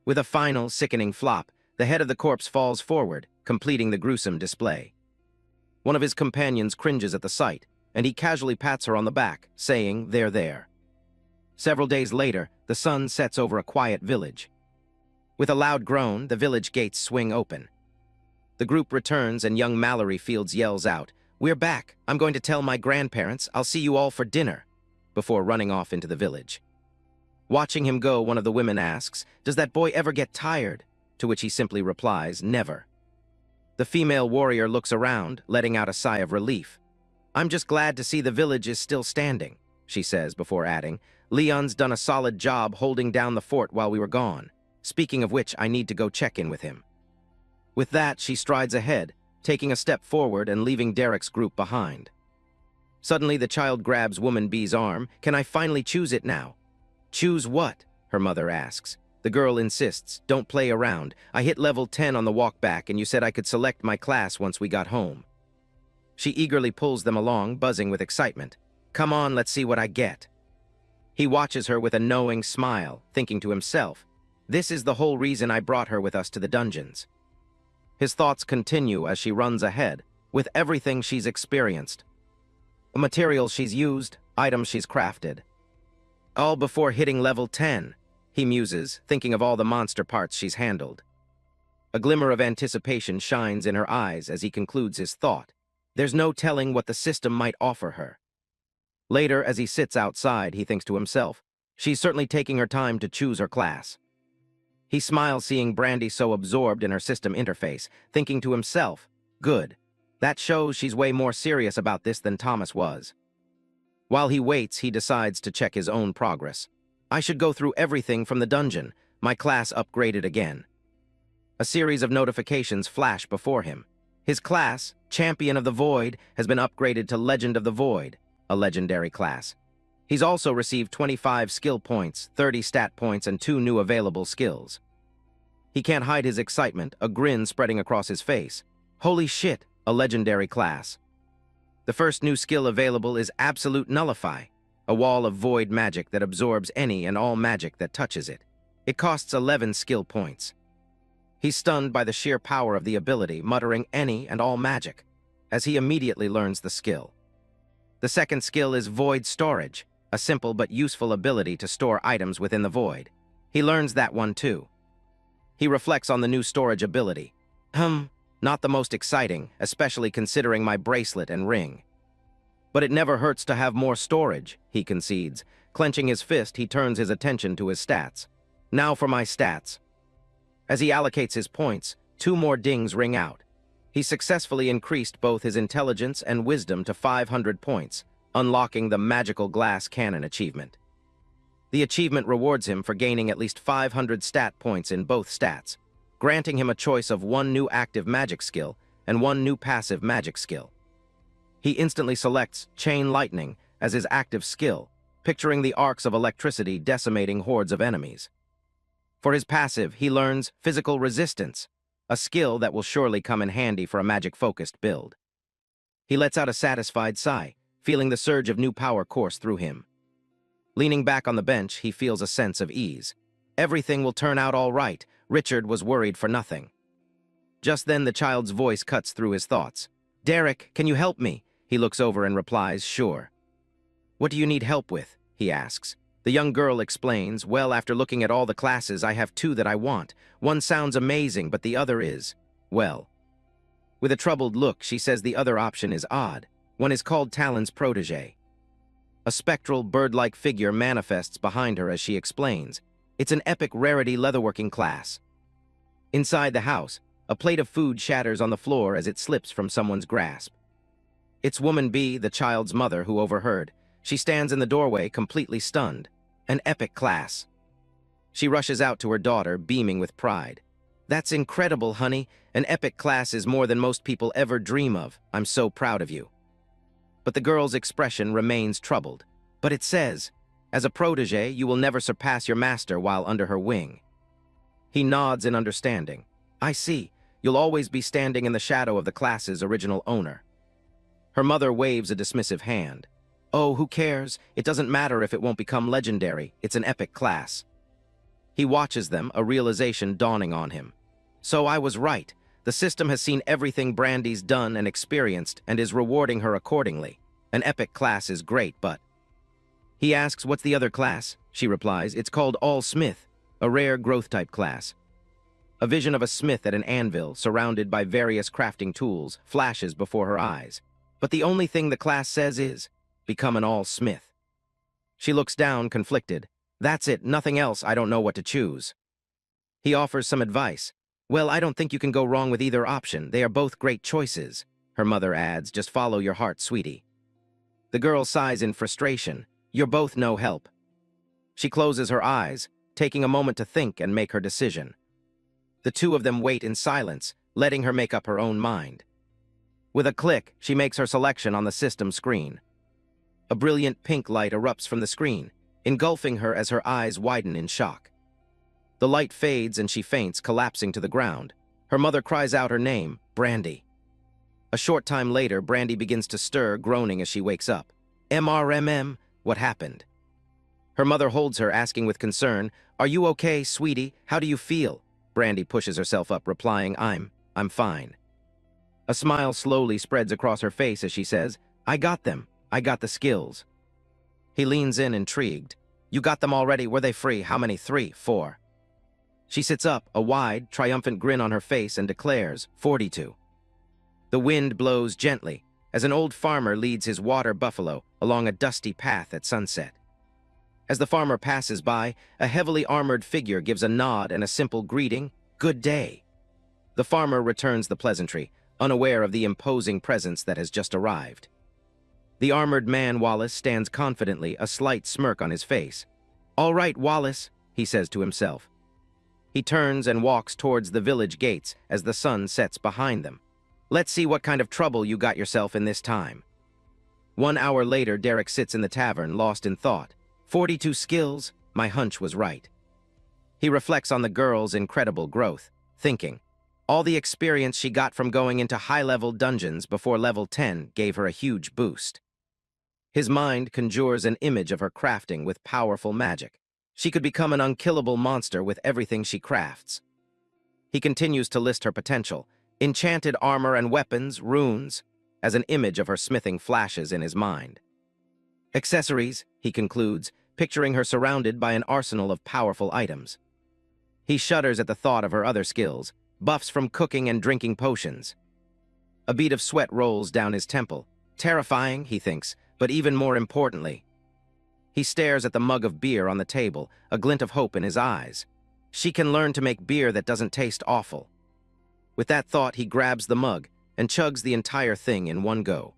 With a final, sickening flop, the head of the corpse falls forward, completing the gruesome display. One of his companions cringes at the sight, and he casually pats her on the back, saying, "They're there." Several days later, the sun sets over a quiet village. With a loud groan, the village gates swing open. The group returns and young Mallory Fields yells out, "We're back. I'm going to tell my grandparents. I'll see you all for dinner," before running off into the village. Watching him go, one of the women asks, "Does that boy ever get tired?" To which he simply replies, "Never." The female warrior looks around, letting out a sigh of relief. "I'm just glad to see the village is still standing," she says before adding, "Leon's done a solid job holding down the fort while we were gone. Speaking of which, I need to go check in with him." With that, she strides ahead, taking a step forward and leaving Derek's group behind. Suddenly, the child grabs Woman B's arm. "Can I finally choose it now?" "Choose what?" her mother asks. The girl insists, "Don't play around. I hit level 10 on the walk back, and you said I could select my class once we got home." She eagerly pulls them along, buzzing with excitement. "Come on, let's see what I get." He watches her with a knowing smile, thinking to himself, "This is the whole reason I brought her with us to the dungeons." His thoughts continue as she runs ahead, with everything she's experienced. Materials she's used, items she's crafted. All before hitting level 10, he muses, thinking of all the monster parts she's handled. A glimmer of anticipation shines in her eyes as he concludes his thought. There's no telling what the system might offer her. Later, as he sits outside, he thinks to himself, she's certainly taking her time to choose her class. He smiles seeing Brandy so absorbed in her system interface, thinking to himself, good. That shows she's way more serious about this than Thomas was. While he waits, he decides to check his own progress. I should go through everything from the dungeon, my class upgraded again. A series of notifications flash before him. His class, Champion of the Void, has been upgraded to Legend of the Void, a legendary class. He's also received 25 skill points, 30 stat points, and 2 new available skills. He can't hide his excitement, a grin spreading across his face. Holy shit, a legendary class. The first new skill available is Absolute Nullify, a wall of void magic that absorbs any and all magic that touches it. It costs 11 skill points. He's stunned by the sheer power of the ability, muttering any and all magic, as he immediately learns the skill. The second skill is Void Storage, a simple but useful ability to store items within the void. He learns that one too. He reflects on the new storage ability. Not the most exciting, especially considering my bracelet and ring. But it never hurts to have more storage, he concedes. Clenching his fist, he turns his attention to his stats. Now for my stats. As he allocates his points, 2 more dings ring out. He successfully increased both his intelligence and wisdom to 500 points, unlocking the Magical Glass Cannon achievement. The achievement rewards him for gaining at least 500 stat points in both stats, granting him a choice of 1 new active magic skill and 1 new passive magic skill. He instantly selects Chain Lightning as his active skill, picturing the arcs of electricity decimating hordes of enemies. For his passive, he learns Physical Resistance, a skill that will surely come in handy for a magic-focused build. He lets out a satisfied sigh, feeling the surge of new power course through him. Leaning back on the bench, he feels a sense of ease. Everything will turn out all right. Richard was worried for nothing. Just then, the child's voice cuts through his thoughts. Derek, can you help me? He looks over and replies, sure. What do you need help with? He asks. The young girl explains, well, after looking at all the classes, I have 2 that I want. One sounds amazing, but the other is, well. With a troubled look, she says the other option is odd. One is called Talon's protege. A spectral, bird-like figure manifests behind her as she explains. It's an epic rarity leatherworking class. Inside the house, a plate of food shatters on the floor as it slips from someone's grasp. It's Woman B, the child's mother, who overheard. She stands in the doorway, completely stunned. An epic class. She rushes out to her daughter, beaming with pride. That's incredible, honey. An epic class is more than most people ever dream of. I'm so proud of you. But the girl's expression remains troubled. But it says, as a protege, you will never surpass your master while under her wing. He nods in understanding. I see. You'll always be standing in the shadow of the class's original owner. Her mother waves a dismissive hand. Oh, who cares? It doesn't matter if it won't become legendary. It's an epic class. He watches them, a realization dawning on him. So I was right. The system has seen everything Brandy's done and experienced and is rewarding her accordingly. An epic class is great, but... He asks, what's the other class? She replies, it's called All Smith, a rare growth-type class. A vision of a smith at an anvil, surrounded by various crafting tools, flashes before her eyes. But the only thing the class says is, become an All Smith. She looks down, conflicted. That's it, nothing else, I don't know what to choose. He offers some advice. Well, I don't think you can go wrong with either option. They are both great choices. Her mother adds, just follow your heart, sweetie. The girl sighs in frustration. You're both no help. She closes her eyes, taking a moment to think and make her decision. The two of them wait in silence, letting her make up her own mind. With a click, she makes her selection on the system screen. A brilliant pink light erupts from the screen, engulfing her as her eyes widen in shock. The light fades and she faints, collapsing to the ground. Her mother cries out her name, Brandy. A short time later, Brandy begins to stir, groaning as she wakes up. MRMM, what happened? Her mother holds her, asking with concern, Are you okay, sweetie? How do you feel? Brandy pushes herself up, replying, I'm fine. A smile slowly spreads across her face as she says, I got them. I got the skills. He leans in, intrigued. You got them already? Were they free? How many? 3, 4. She sits up, a wide, triumphant grin on her face, and declares, 42. The wind blows gently as an old farmer leads his water buffalo along a dusty path at sunset. As the farmer passes by, a heavily armored figure gives a nod and a simple greeting, good day. The farmer returns the pleasantry, unaware of the imposing presence that has just arrived. The armored man, Wallace, stands confidently, a slight smirk on his face. All right, Wallace, he says to himself. He turns and walks towards the village gates as the sun sets behind them. Let's see what kind of trouble you got yourself in this time. 1 hour later, Derek sits in the tavern, lost in thought. 42 skills, my hunch was right. He reflects on the girl's incredible growth, thinking, all the experience she got from going into high-level dungeons before level 10 gave her a huge boost. His mind conjures an image of her crafting with powerful magic. She could become an unkillable monster with everything she crafts. He continues to list her potential, enchanted armor and weapons, runes, as an image of her smithing flashes in his mind. Accessories, he concludes, picturing her surrounded by an arsenal of powerful items. He shudders at the thought of her other skills, buffs from cooking and drinking potions. A bead of sweat rolls down his temple. Terrifying, he thinks, but even more importantly. He stares at the mug of beer on the table, a glint of hope in his eyes. She can learn to make beer that doesn't taste awful. With that thought, he grabs the mug and chugs the entire thing in one go.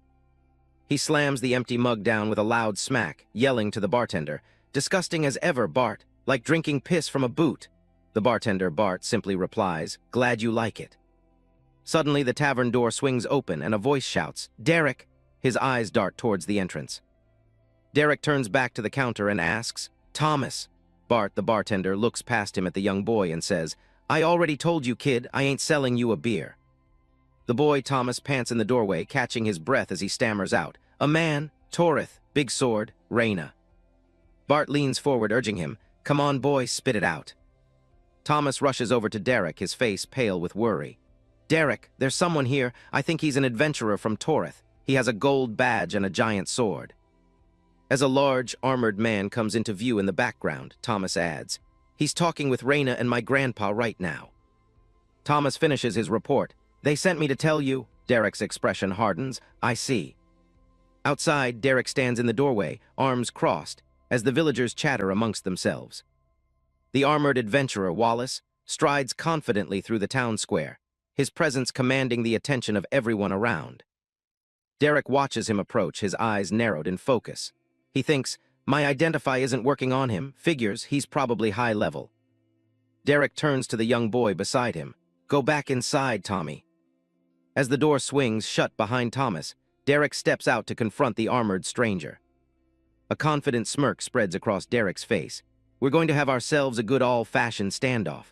He slams the empty mug down with a loud smack, yelling to the bartender, disgusting as ever, Bart, like drinking piss from a boot. The bartender, Bart, simply replies, glad you like it. Suddenly, the tavern door swings open and a voice shouts, Derek! His eyes dart towards the entrance. Derek turns back to the counter and asks, Thomas. Bart, the bartender, looks past him at the young boy and says, I already told you, kid, I ain't selling you a beer. The boy, Thomas, pants in the doorway, catching his breath as he stammers out, a man, Torith, big sword, Raina. Bart leans forward, urging him, come on, boy, spit it out. Thomas rushes over to Derek, his face pale with worry. Derek, there's someone here. I think he's an adventurer from Torith. He has a gold badge and a giant sword. As a large, armored man comes into view in the background, Thomas adds, he's talking with Raina and my grandpa right now. Thomas finishes his report. They sent me to tell you. Derek's expression hardens. I see. Outside, Derek stands in the doorway, arms crossed, as the villagers chatter amongst themselves. The armored adventurer, Wallace, strides confidently through the town square, his presence commanding the attention of everyone around. Derek watches him approach, his eyes narrowed in focus. He thinks, my identify isn't working on him, figures he's probably high level. Derek turns to the young boy beside him. Go back inside, Tommy. As the door swings shut behind Thomas, Derek steps out to confront the armored stranger. A confident smirk spreads across Derek's face. We're going to have ourselves a good old-fashioned standoff.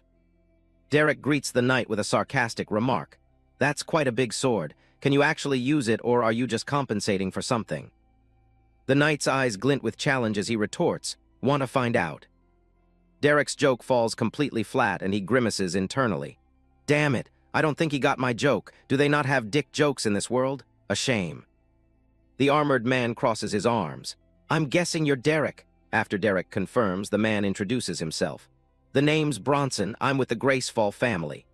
Derek greets the knight with a sarcastic remark. That's quite a big sword. Can you actually use it, or are you just compensating for something? The knight's eyes glint with challenge as he retorts, want to find out. Derek's joke falls completely flat and he grimaces internally. Damn it, I don't think he got my joke. Do they not have dick jokes in this world? A shame. The armored man crosses his arms. I'm guessing you're Derek. After Derek confirms, the man introduces himself. The name's Bronson, I'm with the Gracefall family.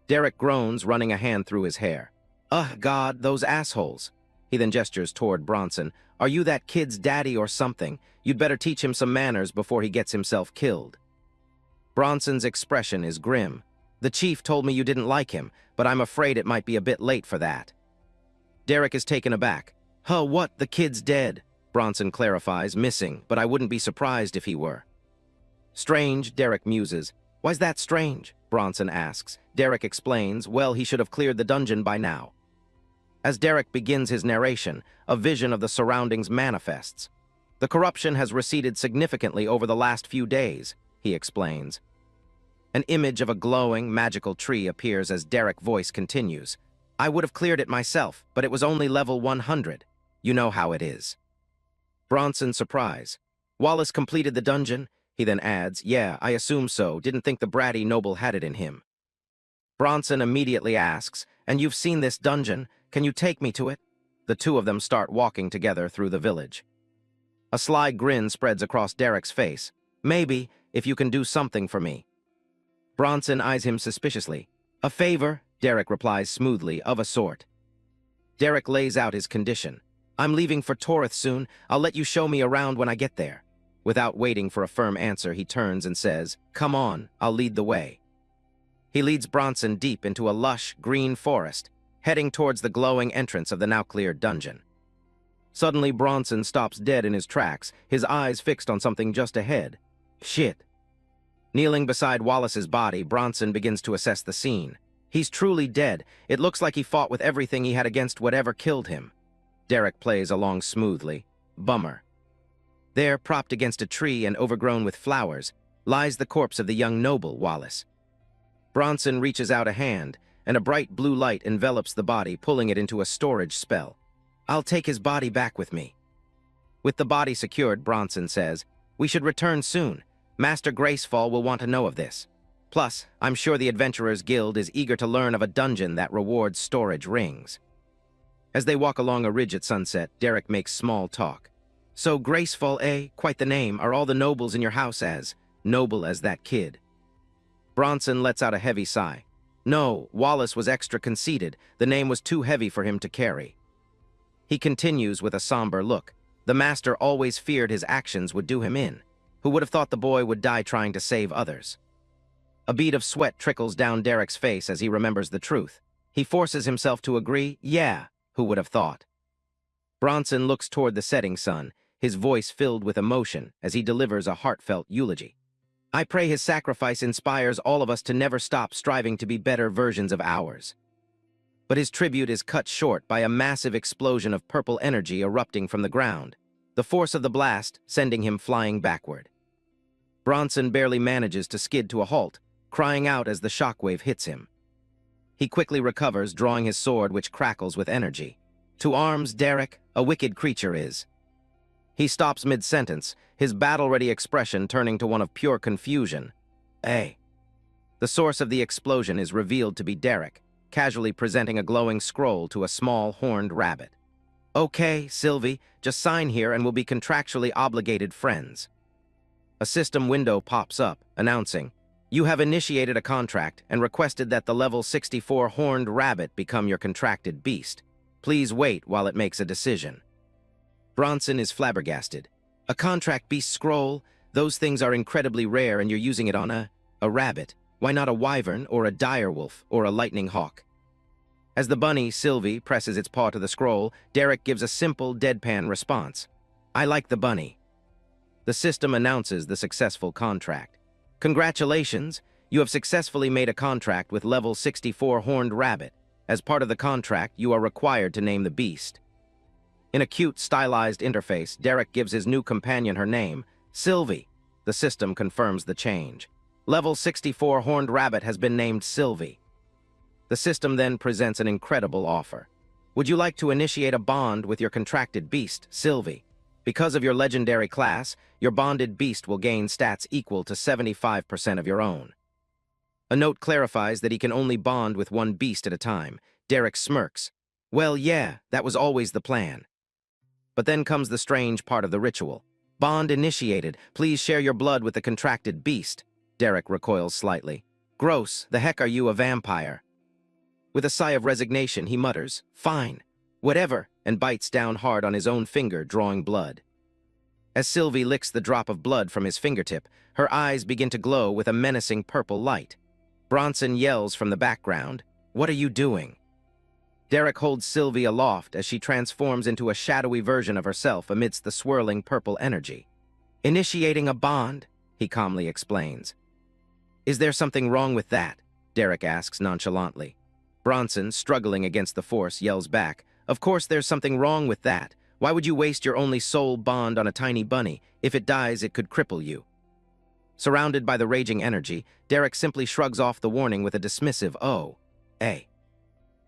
Derek groans, running a hand through his hair. Ugh, God, those assholes. He then gestures toward Bronson. Are you that kid's daddy or something? You'd better teach him some manners before he gets himself killed. Bronson's expression is grim. The chief told me you didn't like him, but I'm afraid it might be a bit late for that. Derek is taken aback. Huh, what? The kid's dead. Bronson clarifies, missing, but I wouldn't be surprised if he were. Strange, Derek muses. Why's that strange? Bronson asks. Derek explains, well, he should have cleared the dungeon by now. As Derek begins his narration, a vision of the surroundings manifests. The corruption has receded significantly over the last few days, he explains. An image of a glowing, magical tree appears as Derek's voice continues. I would have cleared it myself, but it was only level 100. You know how it is. Bronson's surprise. Wallace completed the dungeon? He then adds, yeah, I assume so. Didn't think the bratty noble had it in him. Bronson immediately asks, And you've seen this dungeon. Can you take me to it? The two of them start walking together through the village. A sly grin spreads across Derek's face. Maybe, if you can do something for me. Bronson eyes him suspiciously. A favor, Derek replies smoothly, of a sort. Derek lays out his condition. I'm leaving for Torith soon. I'll let you show me around when I get there. Without waiting for a firm answer, he turns and says, Come on, I'll lead the way. He leads Bronson deep into a lush, green forest, heading towards the glowing entrance of the now-cleared dungeon. Suddenly, Bronson stops dead in his tracks, his eyes fixed on something just ahead. Shit. Kneeling beside Wallace's body, Bronson begins to assess the scene. He's truly dead. It looks like he fought with everything he had against whatever killed him. Derek plays along smoothly. Bummer. There, propped against a tree and overgrown with flowers, lies the corpse of the young noble, Wallace. Bronson reaches out a hand, and a bright blue light envelops the body, pulling it into a storage spell. I'll take his body back with me. With the body secured, Bronson says, We should return soon. Master Gracefall will want to know of this. Plus, I'm sure the Adventurers Guild is eager to learn of a dungeon that rewards storage rings. As they walk along a ridge at sunset, Derek makes small talk. So Gracefall, eh? Quite the name. Are all the nobles in your house as noble as that kid? Bronson lets out a heavy sigh. No, Wallace was extra conceited. The name was too heavy for him to carry. He continues with a somber look. The master always feared his actions would do him in. Who would have thought the boy would die trying to save others? A bead of sweat trickles down Derek's face as he remembers the truth. He forces himself to agree, yeah, who would have thought? Bronson looks toward the setting sun, his voice filled with emotion as he delivers a heartfelt eulogy. I pray his sacrifice inspires all of us to never stop striving to be better versions of ours. But his tribute is cut short by a massive explosion of purple energy erupting from the ground, the force of the blast sending him flying backward. Bronson barely manages to skid to a halt, crying out as the shockwave hits him. He quickly recovers, drawing his sword, which crackles with energy. To arms, Derek, a wicked creature is. He stops mid-sentence, his battle-ready expression turning to one of pure confusion. The source of the explosion is revealed to be Derek, casually presenting a glowing scroll to a small, horned rabbit. Okay, Sylvie, just sign here and we'll be contractually obligated friends. A system window pops up, announcing, You have initiated a contract and requested that the level 64 horned rabbit become your contracted beast. Please wait while it makes a decision. Bronson is flabbergasted. A contract beast scroll? Those things are incredibly rare and you're using it on a rabbit. Why not a wyvern or a direwolf or a lightning hawk? As the bunny, Sylvie, presses its paw to the scroll, Derek gives a simple, deadpan response. I like the bunny. The system announces the successful contract. Congratulations, you have successfully made a contract with level 64 horned rabbit. As part of the contract, you are required to name the beast. In a cute, stylized interface, Derek gives his new companion her name, Sylvie. The system confirms the change. Level 64 horned rabbit has been named Sylvie. The system then presents an incredible offer. Would you like to initiate a bond with your contracted beast, Sylvie? Because of your legendary class, your bonded beast will gain stats equal to 75% of your own. A note clarifies that he can only bond with one beast at a time. Derek smirks. Well, yeah, that was always the plan. But then comes the strange part of the ritual. Bond initiated. Please share your blood with the contracted beast. Derek recoils slightly. Gross, the heck are you, a vampire? With a sigh of resignation, he mutters, Fine, whatever, and bites down hard on his own finger, drawing blood. As Sylvie licks the drop of blood from his fingertip, her eyes begin to glow with a menacing purple light. Bronson yells from the background, What are you doing? Derek holds Sylvie aloft as she transforms into a shadowy version of herself amidst the swirling purple energy. Initiating a bond, he calmly explains. Is there something wrong with that? Derek asks nonchalantly. Bronson, struggling against the force, yells back, Of course there's something wrong with that. Why would you waste your only soul bond on a tiny bunny? If it dies, it could cripple you. Surrounded by the raging energy, Derek simply shrugs off the warning with a dismissive,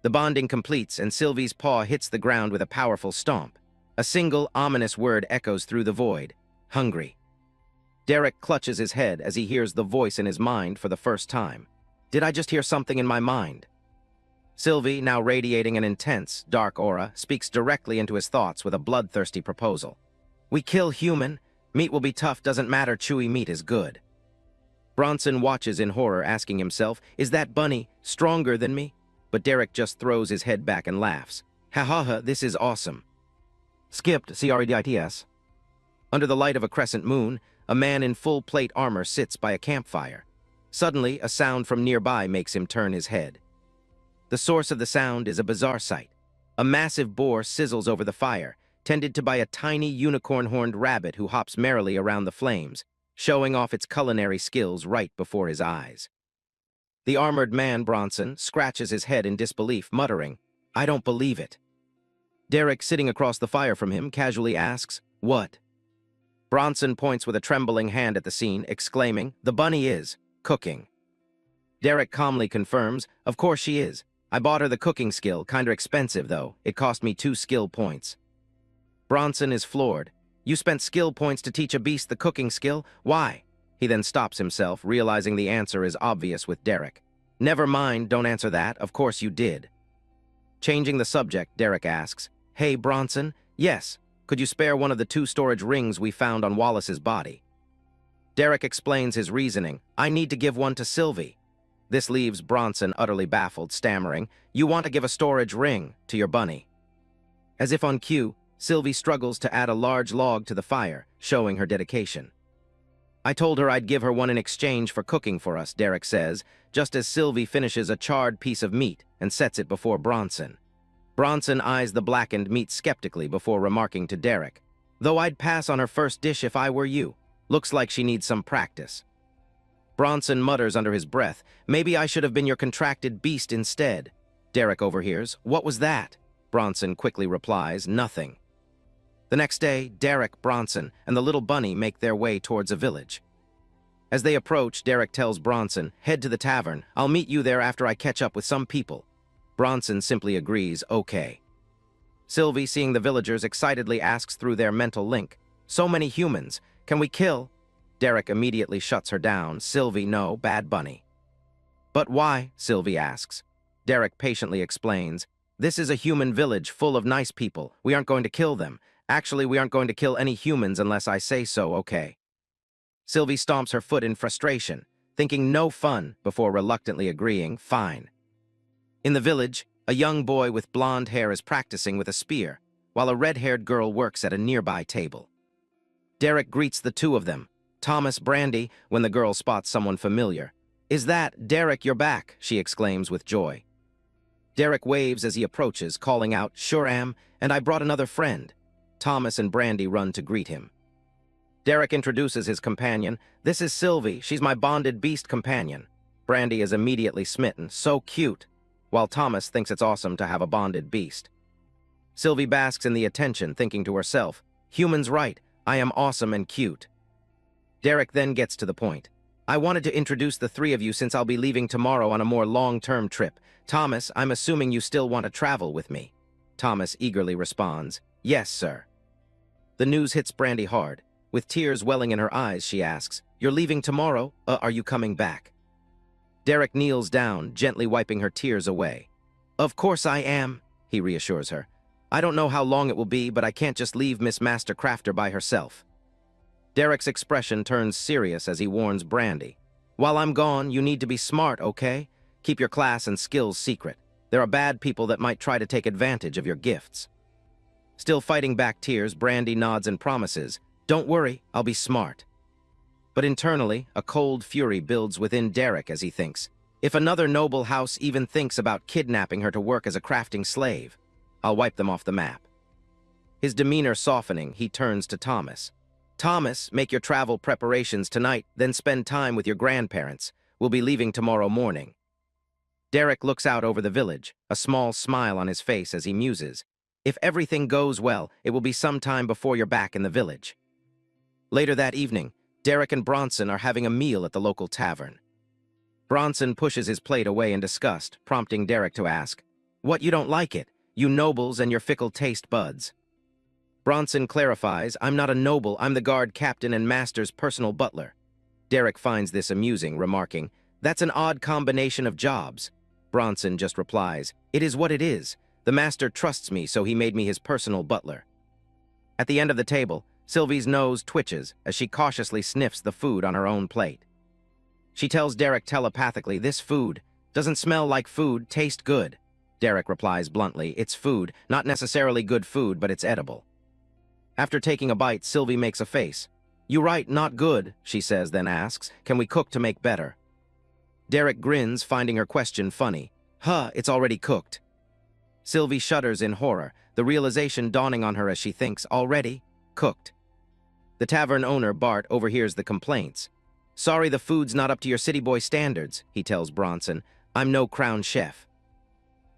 The bonding completes and Sylvie's paw hits the ground with a powerful stomp. A single, ominous word echoes through the void. Hungry. Derek clutches his head as he hears the voice in his mind for the first time. Did I just hear something in my mind? Sylvie, now radiating an intense, dark aura, speaks directly into his thoughts with a bloodthirsty proposal. We kill human. Meat will be tough, doesn't matter, chewy meat is good. Bronson watches in horror, asking himself, is that bunny stronger than me? But Derek just throws his head back and laughs. Ha ha ha, this is awesome. Skipped, CREDITS. Under the light of a crescent moon, a man in full plate armor sits by a campfire. Suddenly, a sound from nearby makes him turn his head. The source of the sound is a bizarre sight. A massive boar sizzles over the fire, tended to by a tiny unicorn-horned rabbit who hops merrily around the flames, showing off its culinary skills right before his eyes. The armored man, Bronson, scratches his head in disbelief, muttering, I don't believe it. Derek, sitting across the fire from him, casually asks, What? Bronson points with a trembling hand at the scene, exclaiming, The bunny is cooking. Derek calmly confirms, Of course she is. I bought her the cooking skill, kinda expensive though. It cost me 2 skill points. Bronson is floored. You spent skill points to teach a beast the cooking skill? Why? He then stops himself, realizing the answer is obvious with Derek. Never mind, don't answer that. Of course you did. Changing the subject, Derek asks, Hey, Bronson, yes, could you spare one of the 2 storage rings we found on Wallace's body? Derek explains his reasoning. I need to give one to Sylvie. This leaves Bronson utterly baffled, stammering, You want to give a storage ring to your bunny. As if on cue, Sylvie struggles to add a large log to the fire, showing her dedication. I told her I'd give her one in exchange for cooking for us, Derek says, just as Sylvie finishes a charred piece of meat and sets it before Bronson. Bronson eyes the blackened meat skeptically before remarking to Derek, Though I'd pass on her first dish if I were you. Looks like she needs some practice. Bronson mutters under his breath, Maybe I should have been your contracted beast instead. Derek overhears, What was that? Bronson quickly replies, Nothing. The next day, Derek, Bronson, and the little bunny make their way towards a village. As they approach, Derek tells Bronson, Head to the tavern. I'll meet you there after I catch up with some people. Bronson simply agrees, Okay. Sylvie, seeing the villagers, excitedly asks through their mental link, So many humans. Can we kill? Derek immediately shuts her down. Sylvie, no, bad bunny. But why? Sylvie asks. Derek patiently explains, This is a human village full of nice people. We aren't going to kill them. Actually, we aren't going to kill any humans unless I say so, okay? Sylvie stomps her foot in frustration, thinking no fun, before reluctantly agreeing, Fine. In the village, a young boy with blonde hair is practicing with a spear, while a red-haired girl works at a nearby table. Derek greets the 2 of them. Thomas, Brandy, when the girl spots someone familiar. Is that, Derek, you're back, she exclaims with joy. Derek waves as he approaches, calling out, Sure am, and I brought another friend. Thomas and Brandy run to greet him. Derek introduces his companion. This is Sylvie, she's my bonded beast companion. Brandy is immediately smitten, so cute, while Thomas thinks it's awesome to have a bonded beast. Sylvie basks in the attention, thinking to herself, Human's right, I am awesome and cute. Derek then gets to the point. I wanted to introduce the 3 of you since I'll be leaving tomorrow on a more long-term trip. Thomas, I'm assuming you still want to travel with me. Thomas eagerly responds, Yes, sir. The news hits Brandy hard. With tears welling in her eyes, she asks, You're leaving tomorrow? Are you coming back? Derek kneels down, gently wiping her tears away. Of course I am, he reassures her. I don't know how long it will be, but I can't just leave Miss Master Crafter by herself. Derek's expression turns serious as he warns Brandy. While I'm gone, you need to be smart, okay? Keep your class and skills secret. There are bad people that might try to take advantage of your gifts. Still fighting back tears, Brandy nods and promises, Don't worry, I'll be smart. But internally, a cold fury builds within Derek as he thinks, If another noble house even thinks about kidnapping her to work as a crafting slave, I'll wipe them off the map. His demeanor softening, he turns to Thomas. Thomas, make your travel preparations tonight, then spend time with your grandparents. We'll be leaving tomorrow morning. Derek looks out over the village, a small smile on his face as he muses. If everything goes well, it will be some time before you're back in the village. Later that evening, Derek and Bronson are having a meal at the local tavern. Bronson pushes his plate away in disgust, prompting Derek to ask, What, you don't like it? You nobles and your fickle taste buds. Bronson clarifies, I'm not a noble, I'm the guard captain and master's personal butler. Derek finds this amusing, remarking, That's an odd combination of jobs. Bronson just replies, "It is what it is. The master trusts me, so he made me his personal butler." At the end of the table, Sylvie's nose twitches as she cautiously sniffs the food on her own plate. She tells Derek telepathically, "This food doesn't smell like food, taste good." Derek replies bluntly, "It's food, not necessarily good food, but it's edible." After taking a bite, Sylvie makes a face. "You right, not good," she says, then asks, "Can we cook to make better?" Derek grins, finding her question funny. "Huh, it's already cooked." Sylvie shudders in horror, the realization dawning on her as she thinks, already cooked. The tavern owner, Bart, overhears the complaints. "Sorry the food's not up to your city boy standards," he tells Bronson. "I'm no crown chef."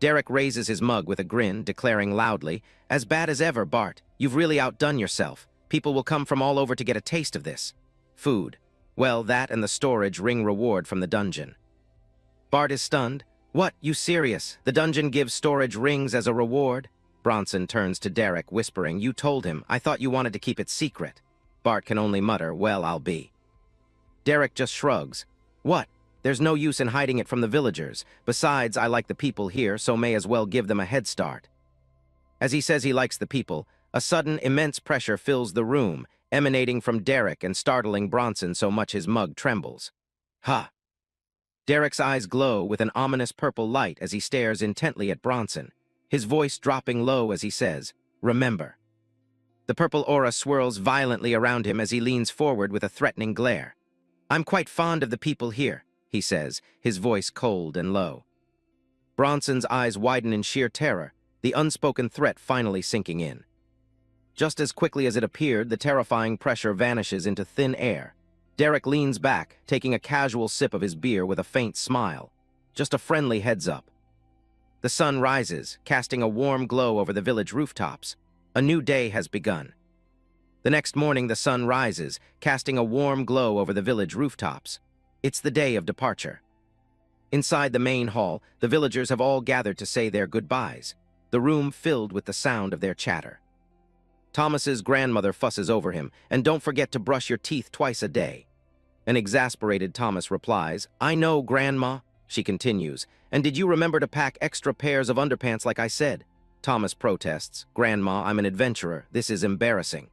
Derek raises his mug with a grin, declaring loudly, "As bad as ever, Bart. You've really outdone yourself. People will come from all over to get a taste of this. Food. Well, that and the storage ring reward from the dungeon." Bart is stunned. "What, you serious? The dungeon gives storage rings as a reward?" Bronson turns to Derek, whispering, "You told him. I thought you wanted to keep it secret." Bart can only mutter, "Well, I'll be." Derek just shrugs. "What? There's no use in hiding it from the villagers. Besides, I like the people here, so may as well give them a head start." As he says he likes the people, a sudden, immense pressure fills the room, emanating from Derek and startling Bronson so much his mug trembles. "Ha!" Derek's eyes glow with an ominous purple light as he stares intently at Bronson, his voice dropping low as he says, "Remember." The purple aura swirls violently around him as he leans forward with a threatening glare. "I'm quite fond of the people here," he says, his voice cold and low. Bronson's eyes widen in sheer terror, the unspoken threat finally sinking in. Just as quickly as it appeared, the terrifying pressure vanishes into thin air. Derek leans back, taking a casual sip of his beer with a faint smile. Just a friendly heads-up. The sun rises, casting a warm glow over the village rooftops. A new day has begun. The next morning, the sun rises, casting a warm glow over the village rooftops. It's the day of departure. Inside the main hall, the villagers have all gathered to say their goodbyes, the room filled with the sound of their chatter. Thomas's grandmother fusses over him, "And don't forget to brush your teeth twice a day." An exasperated Thomas replies, "I know, Grandma." She continues, "And did you remember to pack extra pairs of underpants like I said?" Thomas protests, "Grandma, I'm an adventurer. This is embarrassing."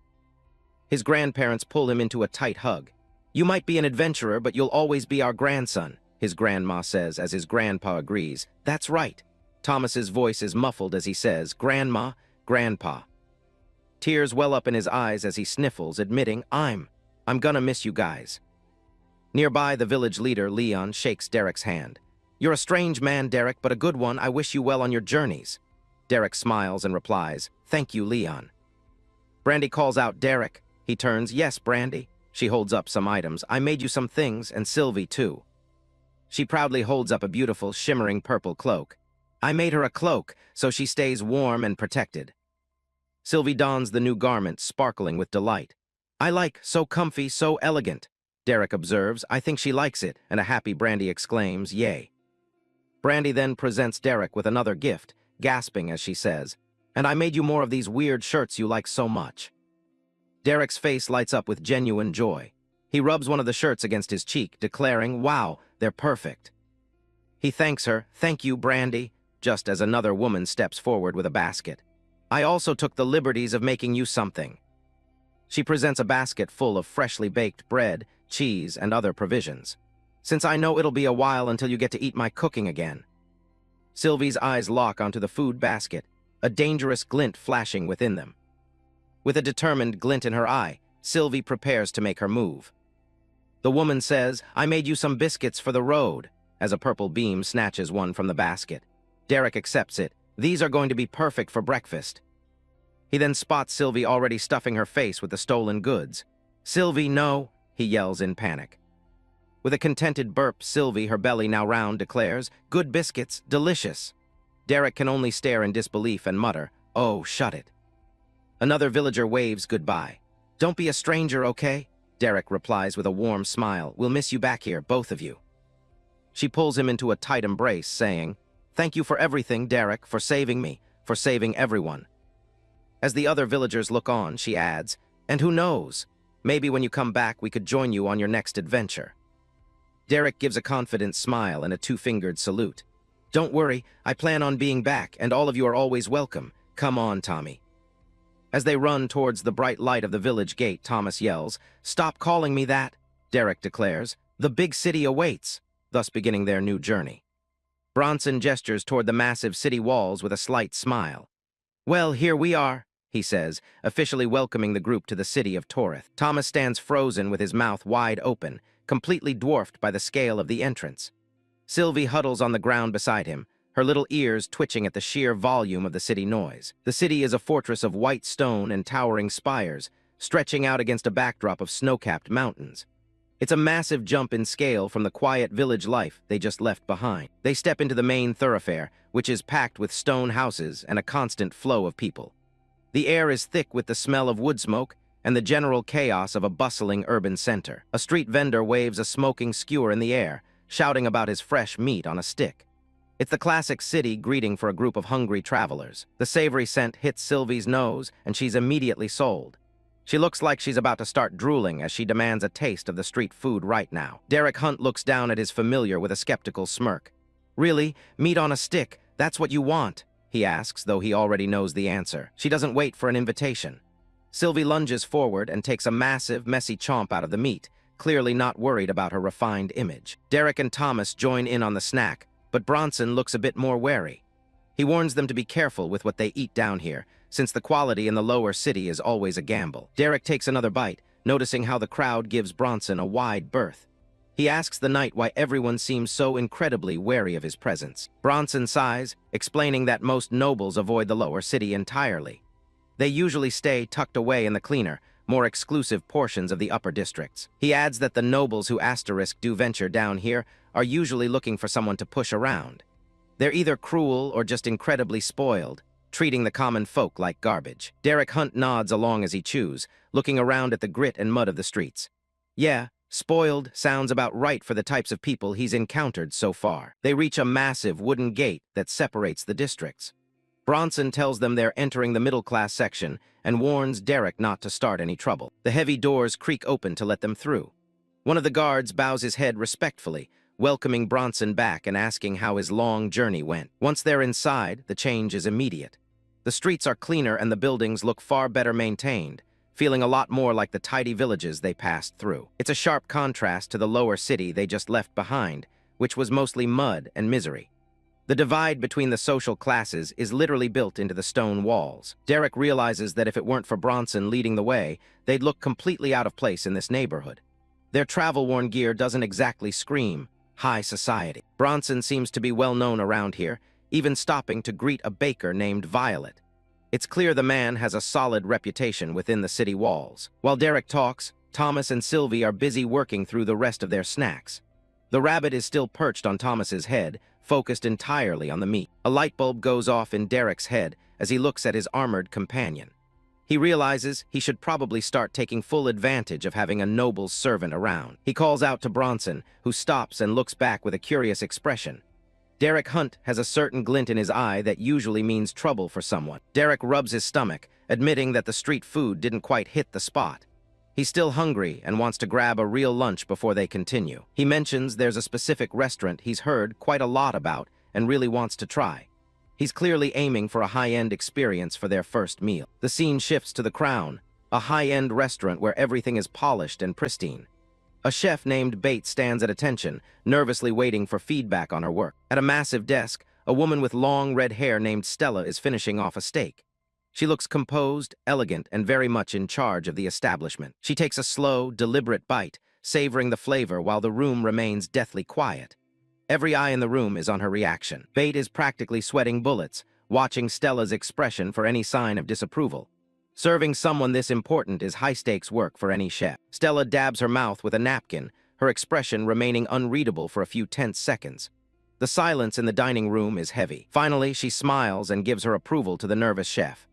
His grandparents pull him into a tight hug. "You might be an adventurer, but you'll always be our grandson," his grandma says as his grandpa agrees. "That's right." Thomas's voice is muffled as he says, "Grandma, Grandpa." Tears well up in his eyes as he sniffles, admitting, I'm gonna miss you guys." Nearby, the village leader, Leon, shakes Derek's hand. "You're a strange man, Derek, but a good one. I wish you well on your journeys." Derek smiles and replies, "Thank you, Leon." Brandy calls out, "Derek." He turns, "Yes, Brandy." She holds up some items. "I made you some things, and Sylvie, too." She proudly holds up a beautiful, shimmering purple cloak. "I made her a cloak, so she stays warm and protected." Sylvie dons the new garment, sparkling with delight. "I like, so comfy, so elegant." Derek observes, "I think she likes it," and a happy Brandy exclaims, "Yay." Brandy then presents Derek with another gift, gasping as she says, "And I made you more of these weird shirts you like so much." Derek's face lights up with genuine joy. He rubs one of the shirts against his cheek, declaring, "Wow, they're perfect." He thanks her, "Thank you, Brandy," just as another woman steps forward with a basket. "I also took the liberties of making you something." She presents a basket full of freshly baked bread, cheese, and other provisions. "Since I know it'll be a while until you get to eat my cooking again." Sylvie's eyes lock onto the food basket, a dangerous glint flashing within them. With a determined glint in her eye, Sylvie prepares to make her move. The woman says, "I made you some biscuits for the road," as a purple beam snatches one from the basket. Derek accepts it. "These are going to be perfect for breakfast." He then spots Sylvie already stuffing her face with the stolen goods. "Sylvie, no," he yells in panic. With a contented burp, Sylvie, her belly now round, declares, "Good biscuits, delicious." Derek can only stare in disbelief and mutter, "Oh, shut it." Another villager waves goodbye. "Don't be a stranger, okay?" Derek replies with a warm smile. "We'll miss you back here, both of you." She pulls him into a tight embrace, saying, "Thank you for everything, Derek, for saving me, for saving everyone." As the other villagers look on, she adds, "And who knows? Maybe when you come back, we could join you on your next adventure." Derek gives a confident smile and a two-fingered salute. Don't worry, I plan on being back, and all of you are always welcome. Come on, Tommy. As they run towards the bright light of the village gate, Thomas yells, "Stop calling me that," Derek declares. "The big city awaits," thus beginning their new journey. Bronson gestures toward the massive city walls with a slight smile. "Well, here we are," he says, officially welcoming the group to the city of Torith. Thomas stands frozen with his mouth wide open, completely dwarfed by the scale of the entrance. Sylvie huddles on the ground beside him, her little ears twitching at the sheer volume of the city noise. The city is a fortress of white stone and towering spires, stretching out against a backdrop of snow-capped mountains. It's a massive jump in scale from the quiet village life they just left behind. They step into the main thoroughfare, which is packed with stone houses and a constant flow of people. The air is thick with the smell of wood smoke and the general chaos of a bustling urban center. A street vendor waves a smoking skewer in the air, shouting about his fresh meat on a stick. It's the classic city greeting for a group of hungry travelers. The savory scent hits Sylvie's nose, and she's immediately sold. She looks like she's about to start drooling as she demands a taste of the street food right now. Derek Hunt looks down at his familiar with a skeptical smirk. "Really? Meat on a stick? That's what you want?" he asks, though he already knows the answer. She doesn't wait for an invitation. Sylvie lunges forward and takes a massive, messy chomp out of the meat, clearly not worried about her refined image. Derek and Thomas join in on the snack, but Bronson looks a bit more wary. He warns them to be careful with what they eat down here, since the quality in the lower city is always a gamble. Derek takes another bite, noticing how the crowd gives Bronson a wide berth. He asks the knight why everyone seems so incredibly wary of his presence. Bronson sighs, explaining that most nobles avoid the lower city entirely. They usually stay tucked away in the cleaner, more exclusive portions of the upper districts. He adds that the nobles who do venture down here are usually looking for someone to push around. They're either cruel or just incredibly spoiled, treating the common folk like garbage. Derek Hunt nods along as he chews, looking around at the grit and mud of the streets. Yeah, spoiled sounds about right for the types of people he's encountered so far. They reach a massive wooden gate that separates the districts. Bronson tells them they're entering the middle-class section and warns Derek not to start any trouble. The heavy doors creak open to let them through. One of the guards bows his head respectfully, welcoming Bronson back and asking how his long journey went. Once they're inside, the change is immediate. The streets are cleaner and the buildings look far better maintained, feeling a lot more like the tidy villages they passed through. It's a sharp contrast to the lower city they just left behind, which was mostly mud and misery. The divide between the social classes is literally built into the stone walls. Derek realizes that if it weren't for Bronson leading the way, they'd look completely out of place in this neighborhood. Their travel-worn gear doesn't exactly scream high society. Bronson seems to be well known around here, even stopping to greet a baker named Violet. It's clear the man has a solid reputation within the city walls. While Derek talks, Thomas and Sylvie are busy working through the rest of their snacks. The rabbit is still perched on Thomas's head, focused entirely on the meat. A light bulb goes off in Derek's head as he looks at his armored companion. He realizes he should probably start taking full advantage of having a noble's servant around. He calls out to Bronson, who stops and looks back with a curious expression. Derek Hunt has a certain glint in his eye that usually means trouble for someone. Derek rubs his stomach, admitting that the street food didn't quite hit the spot. He's still hungry and wants to grab a real lunch before they continue. He mentions there's a specific restaurant he's heard quite a lot about and really wants to try. He's clearly aiming for a high-end experience for their first meal. The scene shifts to the Crown, a high-end restaurant where everything is polished and pristine. A chef named Bates stands at attention, nervously waiting for feedback on her work. At a massive desk, a woman with long red hair named Stella is finishing off a steak. She looks composed, elegant, and very much in charge of the establishment. She takes a slow, deliberate bite, savoring the flavor while the room remains deathly quiet. Every eye in the room is on her reaction. Bate is practically sweating bullets, watching Stella's expression for any sign of disapproval. Serving someone this important is high-stakes work for any chef. Stella dabs her mouth with a napkin, her expression remaining unreadable for a few tense seconds. The silence in the dining room is heavy. Finally, she smiles and gives her approval to the nervous chef.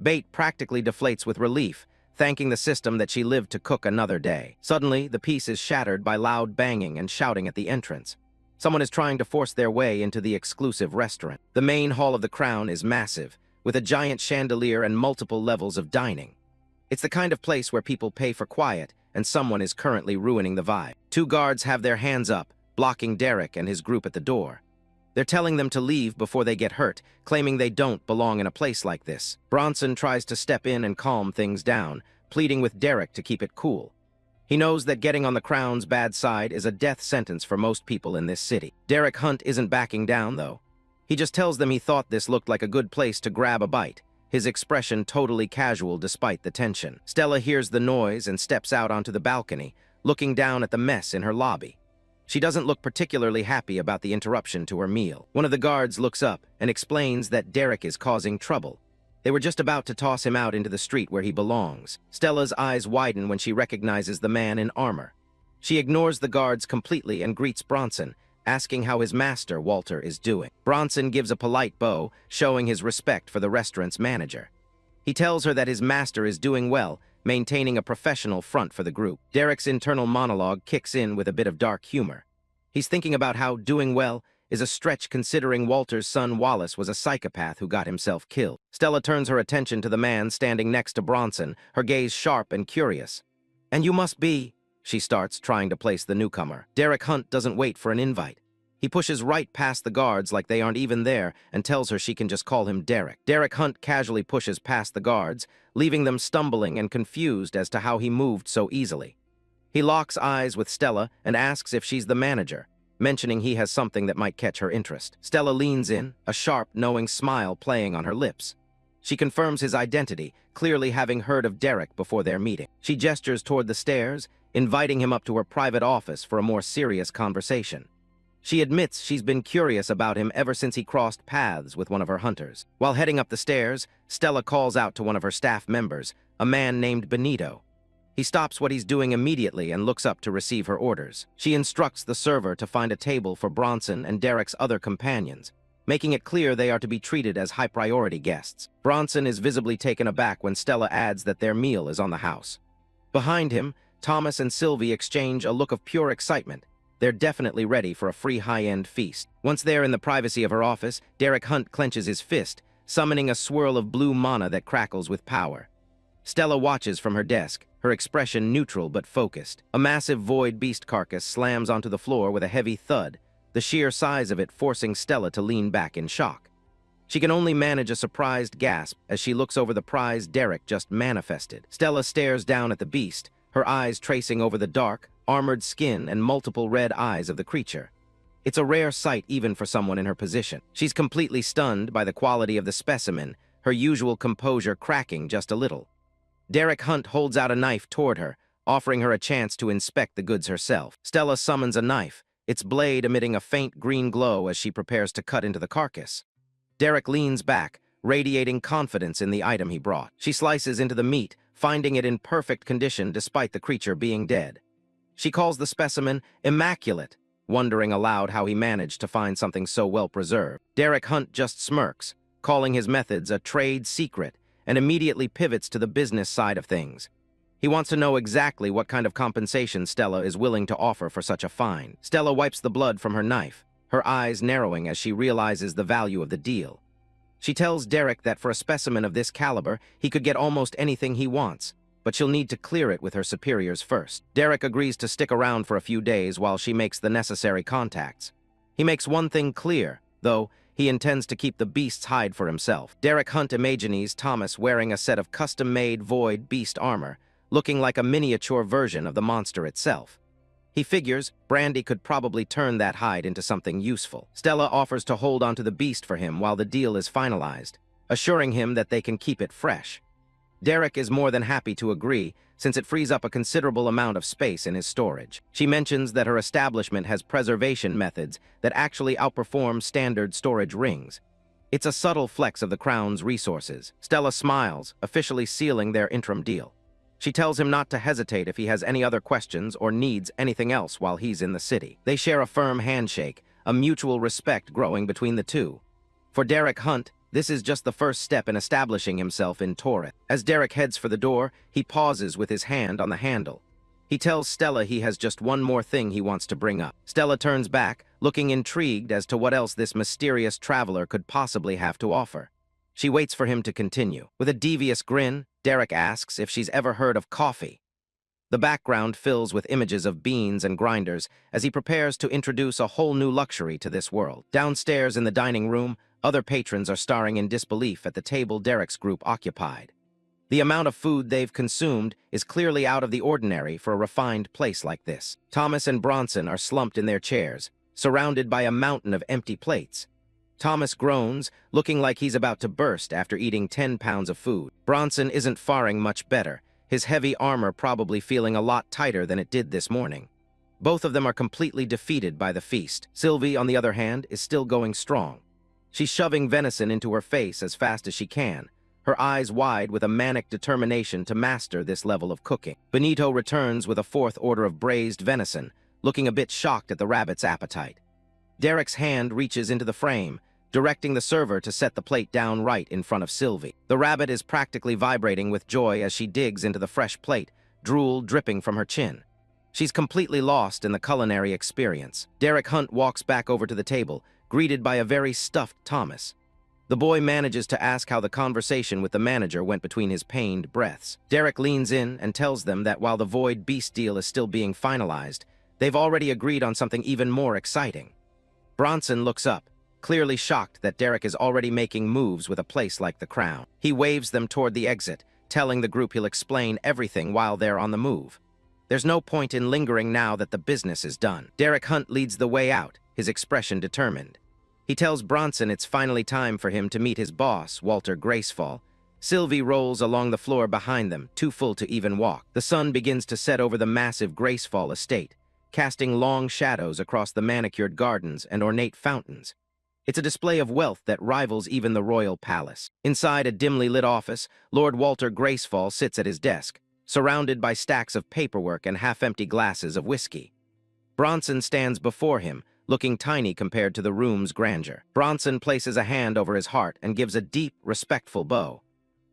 Bate practically deflates with relief, thanking the system that she lived to cook another day. Suddenly, the peace is shattered by loud banging and shouting at the entrance. Someone is trying to force their way into the exclusive restaurant. The main hall of the Crown is massive, with a giant chandelier and multiple levels of dining. It's the kind of place where people pay for quiet, and someone is currently ruining the vibe. Two guards have their hands up, blocking Derek and his group at the door. They're telling them to leave before they get hurt, claiming they don't belong in a place like this. Bronson tries to step in and calm things down, pleading with Derek to keep it cool. He knows that getting on the Crown's bad side is a death sentence for most people in this city. Derek Hunt isn't backing down, though. He just tells them he thought this looked like a good place to grab a bite, his expression totally casual despite the tension. Stella hears the noise and steps out onto the balcony, looking down at the mess in her lobby. She doesn't look particularly happy about the interruption to her meal. One of the guards looks up and explains that Derek is causing trouble. They were just about to toss him out into the street where he belongs. Stella's eyes widen when she recognizes the man in armor. She ignores the guards completely and greets Bronson, asking how his master, Walter, is doing. Bronson gives a polite bow, showing his respect for the restaurant's manager. He tells her that his master is doing well, maintaining a professional front for the group. Derek's internal monologue kicks in with a bit of dark humor. He's thinking about how doing well is a stretch considering Walter's son Wallace was a psychopath who got himself killed. Stella turns her attention to the man standing next to Bronson, her gaze sharp and curious. "And you must be," she starts, trying to place the newcomer. Derek Hunt doesn't wait for an invite. He pushes right past the guards like they aren't even there and tells her she can just call him Derek. Derek Hunt casually pushes past the guards, leaving them stumbling and confused as to how he moved so easily. He locks eyes with Stella and asks if she's the manager, mentioning he has something that might catch her interest. Stella leans in, a sharp, knowing smile playing on her lips. She confirms his identity, clearly having heard of Derek before their meeting. She gestures toward the stairs, inviting him up to her private office for a more serious conversation. She admits she's been curious about him ever since he crossed paths with one of her hunters. While heading up the stairs, Stella calls out to one of her staff members, a man named Benito. He stops what he's doing immediately and looks up to receive her orders. She instructs the server to find a table for Bronson and Derek's other companions, making it clear they are to be treated as high-priority guests. Bronson is visibly taken aback when Stella adds that their meal is on the house. Behind him, Thomas and Sylvie exchange a look of pure excitement. They're definitely ready for a free high-end feast. Once there in the privacy of her office, Derek Hunt clenches his fist, summoning a swirl of blue mana that crackles with power. Stella watches from her desk, her expression neutral but focused. A massive void beast carcass slams onto the floor with a heavy thud, the sheer size of it forcing Stella to lean back in shock. She can only manage a surprised gasp as she looks over the prize Derek just manifested. Stella stares down at the beast, her eyes tracing over the dark, armored skin and multiple red eyes of the creature. It's a rare sight even for someone in her position. She's completely stunned by the quality of the specimen, her usual composure cracking just a little. Derek Hunt holds out a knife toward her, offering her a chance to inspect the goods herself. Stella summons a knife, its blade emitting a faint green glow as she prepares to cut into the carcass. Derek leans back, radiating confidence in the item he brought. She slices into the meat, finding it in perfect condition despite the creature being dead. She calls the specimen immaculate, wondering aloud how he managed to find something so well preserved. Derek Hunt just smirks, calling his methods a trade secret, and immediately pivots to the business side of things. He wants to know exactly what kind of compensation Stella is willing to offer for such a find. Stella wipes the blood from her knife, her eyes narrowing as she realizes the value of the deal. She tells Derek that for a specimen of this caliber, he could get almost anything he wants, but she'll need to clear it with her superiors first. Derek agrees to stick around for a few days while she makes the necessary contacts. He makes one thing clear, though: he intends to keep the beast's hide for himself. Derek Hunt imagines Thomas wearing a set of custom-made void beast armor, looking like a miniature version of the monster itself. He figures Brandy could probably turn that hide into something useful. Stella offers to hold onto the beast for him while the deal is finalized, assuring him that they can keep it fresh. Derek is more than happy to agree, since it frees up a considerable amount of space in his storage. She mentions that her establishment has preservation methods that actually outperform standard storage rings. It's a subtle flex of the Crown's resources. Stella smiles, officially sealing their interim deal. She tells him not to hesitate if he has any other questions or needs anything else while he's in the city. They share a firm handshake, a mutual respect growing between the two. For Derek Hunt, this is just the first step in establishing himself in Torith. As Derek heads for the door, he pauses with his hand on the handle. He tells Stella he has just one more thing he wants to bring up. Stella turns back, looking intrigued as to what else this mysterious traveler could possibly have to offer. She waits for him to continue. With a devious grin, Derek asks if she's ever heard of coffee. The background fills with images of beans and grinders as he prepares to introduce a whole new luxury to this world. Downstairs in the dining room, other patrons are staring in disbelief at the table Derek's group occupied. The amount of food they've consumed is clearly out of the ordinary for a refined place like this. Thomas and Bronson are slumped in their chairs, surrounded by a mountain of empty plates. Thomas groans, looking like he's about to burst after eating 10 pounds of food. Bronson isn't faring much better, his heavy armor probably feeling a lot tighter than it did this morning. Both of them are completely defeated by the feast. Sylvie, on the other hand, is still going strong. She's shoving venison into her face as fast as she can, her eyes wide with a manic determination to master this level of cooking. Benito returns with a fourth order of braised venison, looking a bit shocked at the rabbit's appetite. Derek's hand reaches into the frame, directing the server to set the plate down right in front of Sylvie. The rabbit is practically vibrating with joy as she digs into the fresh plate, drool dripping from her chin. She's completely lost in the culinary experience. Derek Hunt walks back over to the table, greeted by a very stuffed Thomas. The boy manages to ask how the conversation with the manager went between his pained breaths. Derek leans in and tells them that while the Void Beast deal is still being finalized, they've already agreed on something even more exciting. Bronson looks up, clearly shocked that Derek is already making moves with a place like the Crown. He waves them toward the exit, telling the group he'll explain everything while they're on the move. There's no point in lingering now that the business is done. Derek Hunt leads the way out, his expression determined. He tells Bronson it's finally time for him to meet his boss, Walter Gracefall. Sylvie rolls along the floor behind them, too full to even walk. The sun begins to set over the massive Gracefall estate, casting long shadows across the manicured gardens and ornate fountains. It's a display of wealth that rivals even the royal palace. Inside a dimly lit office, Lord Walter Gracefall sits at his desk, surrounded by stacks of paperwork and half-empty glasses of whiskey. Bronson stands before him, looking tiny compared to the room's grandeur. Bronson places a hand over his heart and gives a deep, respectful bow.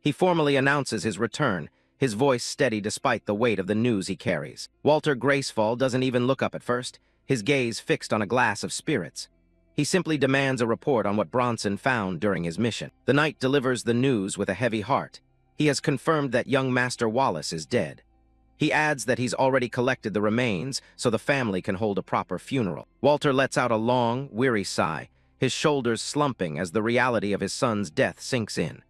He formally announces his return, his voice steady despite the weight of the news he carries. Walter Gracefall doesn't even look up at first, his gaze fixed on a glass of spirits. He simply demands a report on what Bronson found during his mission. The knight delivers the news with a heavy heart. He has confirmed that young Master Wallace is dead. He adds that he's already collected the remains so the family can hold a proper funeral. Walter lets out a long, weary sigh, his shoulders slumping as the reality of his son's death sinks in.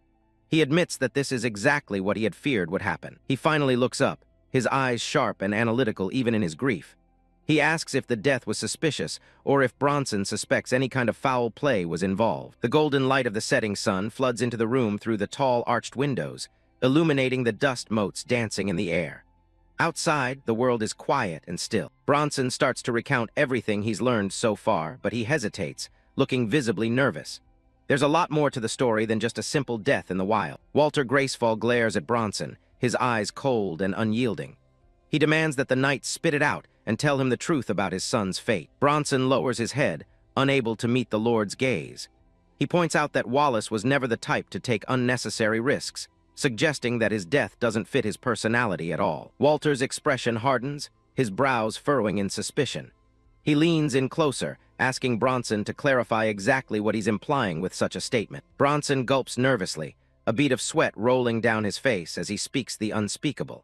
He admits that this is exactly what he had feared would happen. He finally looks up, his eyes sharp and analytical even in his grief. He asks if the death was suspicious or if Bronson suspects any kind of foul play was involved. The golden light of the setting sun floods into the room through the tall arched windows, illuminating the dust motes dancing in the air. Outside, the world is quiet and still. Bronson starts to recount everything he's learned so far, but he hesitates, looking visibly nervous. There's a lot more to the story than just a simple death in the wild. Walter Gracefall glares at Bronson, his eyes cold and unyielding. He demands that the knight spit it out and tell him the truth about his son's fate. Bronson lowers his head, unable to meet the Lord's gaze. He points out that Wallace was never the type to take unnecessary risks, suggesting that his death doesn't fit his personality at all. Walter's expression hardens, his brows furrowing in suspicion. He leans in closer, asking Bronson to clarify exactly what he's implying with such a statement. Bronson gulps nervously, a bead of sweat rolling down his face as he speaks the unspeakable.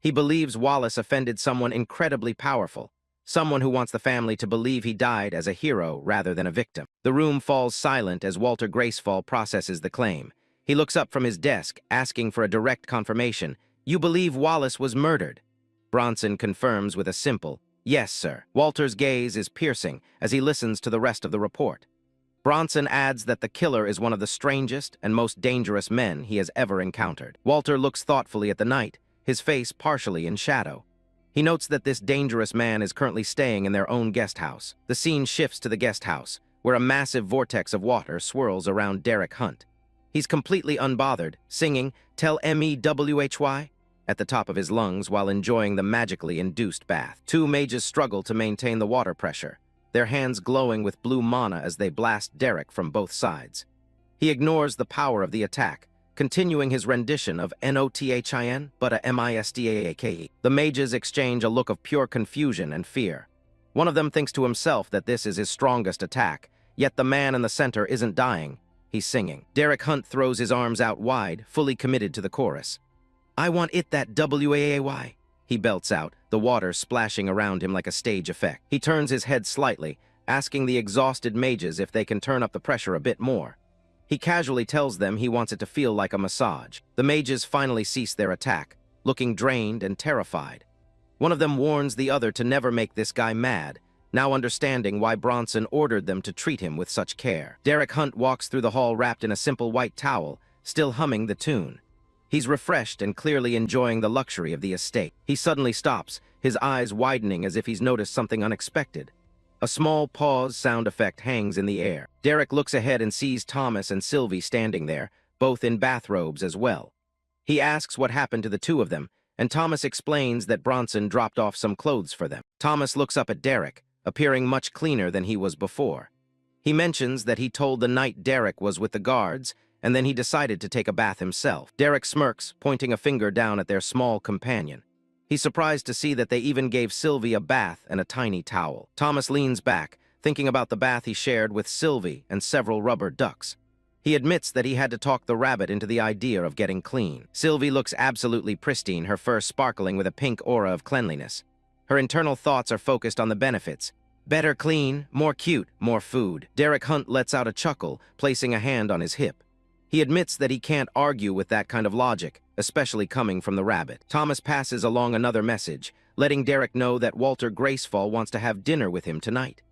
He believes Wallace offended someone incredibly powerful, someone who wants the family to believe he died as a hero rather than a victim. The room falls silent as Walter Gracefall processes the claim. He looks up from his desk, asking for a direct confirmation. "You believe Wallace was murdered?" Bronson confirms with a simple, "Yes, sir." Walter's gaze is piercing as he listens to the rest of the report. Bronson adds that the killer is one of the strangest and most dangerous men he has ever encountered. Walter looks thoughtfully at the knight, his face partially in shadow. He notes that this dangerous man is currently staying in their own guest house. The scene shifts to the guest house, where a massive vortex of water swirls around Derek Hunt. He's completely unbothered, singing "Tell MEWHY" at the top of his lungs while enjoying the magically induced bath. Two mages struggle to maintain the water pressure, their hands glowing with blue mana as they blast Derek from both sides. He ignores the power of the attack, continuing his rendition of "NOTHIN, but a MISDAAKE. The mages exchange a look of pure confusion and fear. One of them thinks to himself that this is his strongest attack, yet the man in the center isn't dying. He's singing. Derek Hunt throws his arms out wide, fully committed to the chorus. "I want it that WAAY." he belts out, the water splashing around him like a stage effect. He turns his head slightly, asking the exhausted mages if they can turn up the pressure a bit more. He casually tells them he wants it to feel like a massage. The mages finally cease their attack, looking drained and terrified. One of them warns the other to never make this guy mad, now understanding why Bronson ordered them to treat him with such care. Derek Hunt walks through the hall wrapped in a simple white towel, still humming the tune. He's refreshed and clearly enjoying the luxury of the estate. He suddenly stops, his eyes widening as if he's noticed something unexpected. A small pause sound effect hangs in the air. Derek looks ahead and sees Thomas and Sylvie standing there, both in bathrobes as well. He asks what happened to the two of them, and Thomas explains that Bronson dropped off some clothes for them. Thomas looks up at Derek, appearing much cleaner than he was before. He mentions that he told the night Derek was with the guards, and then he decided to take a bath himself. Derek smirks, pointing a finger down at their small companion. He's surprised to see that they even gave Sylvie a bath and a tiny towel. Thomas leans back, thinking about the bath he shared with Sylvie and several rubber ducks. He admits that he had to talk the rabbit into the idea of getting clean. Sylvie looks absolutely pristine, her fur sparkling with a pink aura of cleanliness. Her internal thoughts are focused on the benefits. Better clean, more cute, more food. Derek Hunt lets out a chuckle, placing a hand on his hip. He admits that he can't argue with that kind of logic, especially coming from the rabbit. Thomas passes along another message, letting Derek know that Walter Gracefall wants to have dinner with him tonight.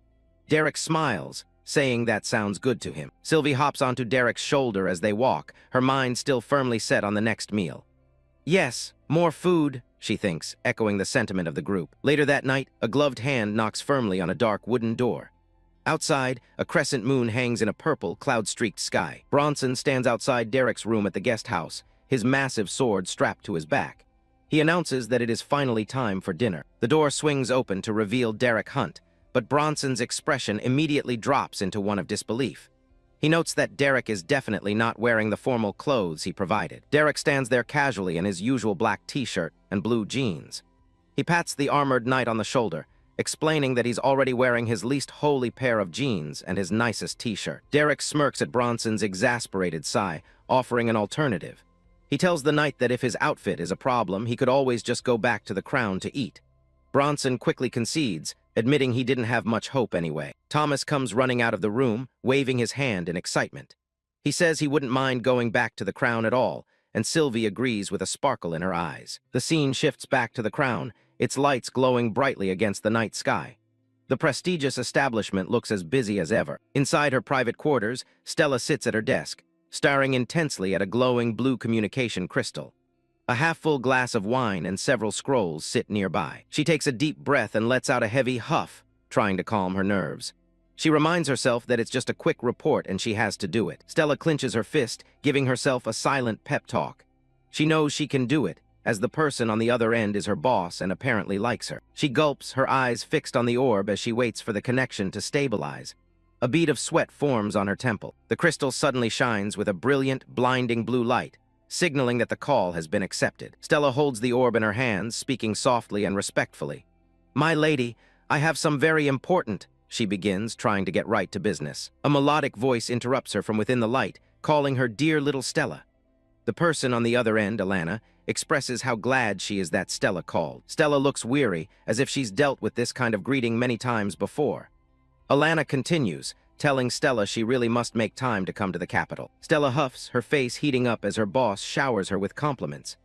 Derek smiles, saying that sounds good to him. Sylvie hops onto Derek's shoulder as they walk, her mind still firmly set on the next meal. Yes, more food, she thinks, echoing the sentiment of the group. Later that night, a gloved hand knocks firmly on a dark wooden door. Outside, a crescent moon hangs in a purple, cloud-streaked sky. Bronson stands outside Derek's room at the guest house, his massive sword strapped to his back. He announces that it is finally time for dinner. The door swings open to reveal Derek Hunt, but Bronson's expression immediately drops into one of disbelief. He notes that Derek is definitely not wearing the formal clothes he provided. Derek stands there casually in his usual black t-shirt and blue jeans. He pats the armored knight on the shoulder, explaining that he's already wearing his least holy pair of jeans and his nicest t-shirt. Derek smirks at Bronson's exasperated sigh, offering an alternative. He tells the knight that if his outfit is a problem, he could always just go back to the Crown to eat. Bronson quickly concedes, admitting he didn't have much hope anyway. Thomas comes running out of the room, waving his hand in excitement. He says he wouldn't mind going back to the Crown at all, and Sylvie agrees with a sparkle in her eyes. The scene shifts back to the Crown, its lights glowing brightly against the night sky. The prestigious establishment looks as busy as ever. Inside her private quarters, Stella sits at her desk, staring intensely at a glowing blue communication crystal. A half-full glass of wine and several scrolls sit nearby. She takes a deep breath and lets out a heavy huff, trying to calm her nerves. She reminds herself that it's just a quick report and she has to do it. Stella clenches her fist, giving herself a silent pep talk. She knows she can do it, as the person on the other end is her boss and apparently likes her. She gulps, her eyes fixed on the orb as she waits for the connection to stabilize. A bead of sweat forms on her temple. The crystal suddenly shines with a brilliant, blinding blue light, signaling that the call has been accepted. Stella holds the orb in her hands, speaking softly and respectfully. "My lady, I have some very important," she begins, trying to get right to business. A melodic voice interrupts her from within the light, calling her dear little Stella. The person on the other end, Alana, expresses how glad she is that Stella called. Stella looks weary, as if she's dealt with this kind of greeting many times before. Alana continues, telling Stella she really must make time to come to the capital. Stella huffs, her face heating up as her boss showers her with compliments.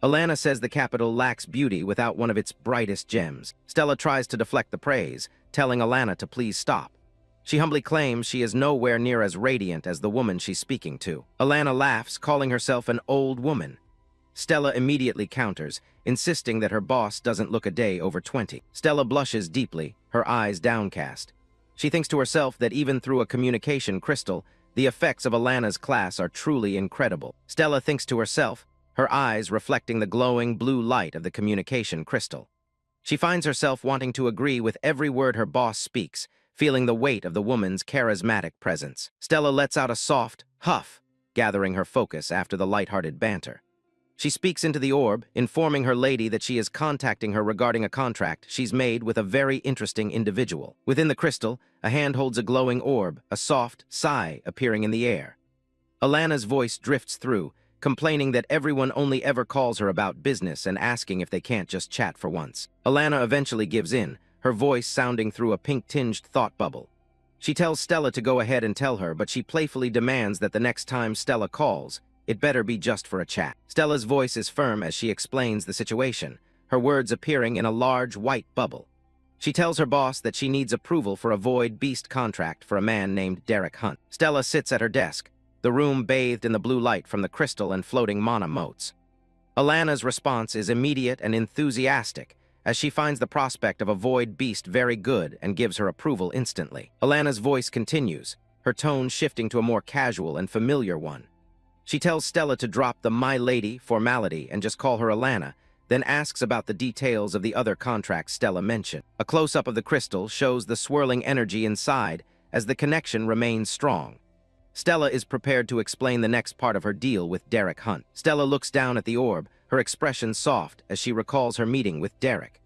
Alana says the capital lacks beauty without one of its brightest gems. Stella tries to deflect the praise, telling Alana to please stop. She humbly claims she is nowhere near as radiant as the woman she's speaking to. Alana laughs, calling herself an old woman. Stella immediately counters, insisting that her boss doesn't look a day over 20. Stella blushes deeply, her eyes downcast. She thinks to herself that even through a communication crystal, the effects of Alana's class are truly incredible. Stella thinks to herself, her eyes reflecting the glowing blue light of the communication crystal. She finds herself wanting to agree with every word her boss speaks, feeling the weight of the woman's charismatic presence. Stella lets out a soft huff, gathering her focus after the lighthearted banter. She speaks into the orb, informing her lady that she is contacting her regarding a contract she's made with a very interesting individual. Within the crystal, a hand holds a glowing orb, a soft sigh appearing in the air. Alana's voice drifts through, complaining that everyone only ever calls her about business and asking if they can't just chat for once. Alana eventually gives in, her voice sounding through a pink-tinged thought bubble. She tells Stella to go ahead and tell her, but she playfully demands that the next time Stella calls, it better be just for a chat. Stella's voice is firm as she explains the situation, her words appearing in a large white bubble. She tells her boss that she needs approval for a void beast contract for a man named Derek Hunt. Stella sits at her desk, the room bathed in the blue light from the crystal and floating mana motes. Alana's response is immediate and enthusiastic, as she finds the prospect of a void beast very good and gives her approval instantly. Alana's voice continues, her tone shifting to a more casual and familiar one. She tells Stella to drop the "my lady" formality and just call her Alana, then asks about the details of the other contracts Stella mentioned. A close-up of the crystal shows the swirling energy inside as the connection remains strong. Stella is prepared to explain the next part of her deal with Derek Hunt. Stella looks down at the orb, her expression soft as she recalls her meeting with Derek.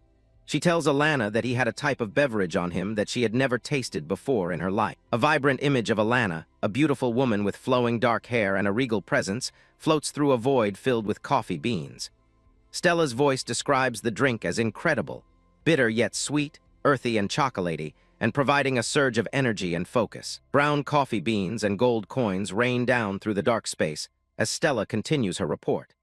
She tells Alana that he had a type of beverage on him that she had never tasted before in her life. A vibrant image of Alana, a beautiful woman with flowing dark hair and a regal presence, floats through a void filled with coffee beans. Stella's voice describes the drink as incredible, bitter yet sweet, earthy and chocolatey, and providing a surge of energy and focus. Brown coffee beans and gold coins rain down through the dark space as Stella continues her report.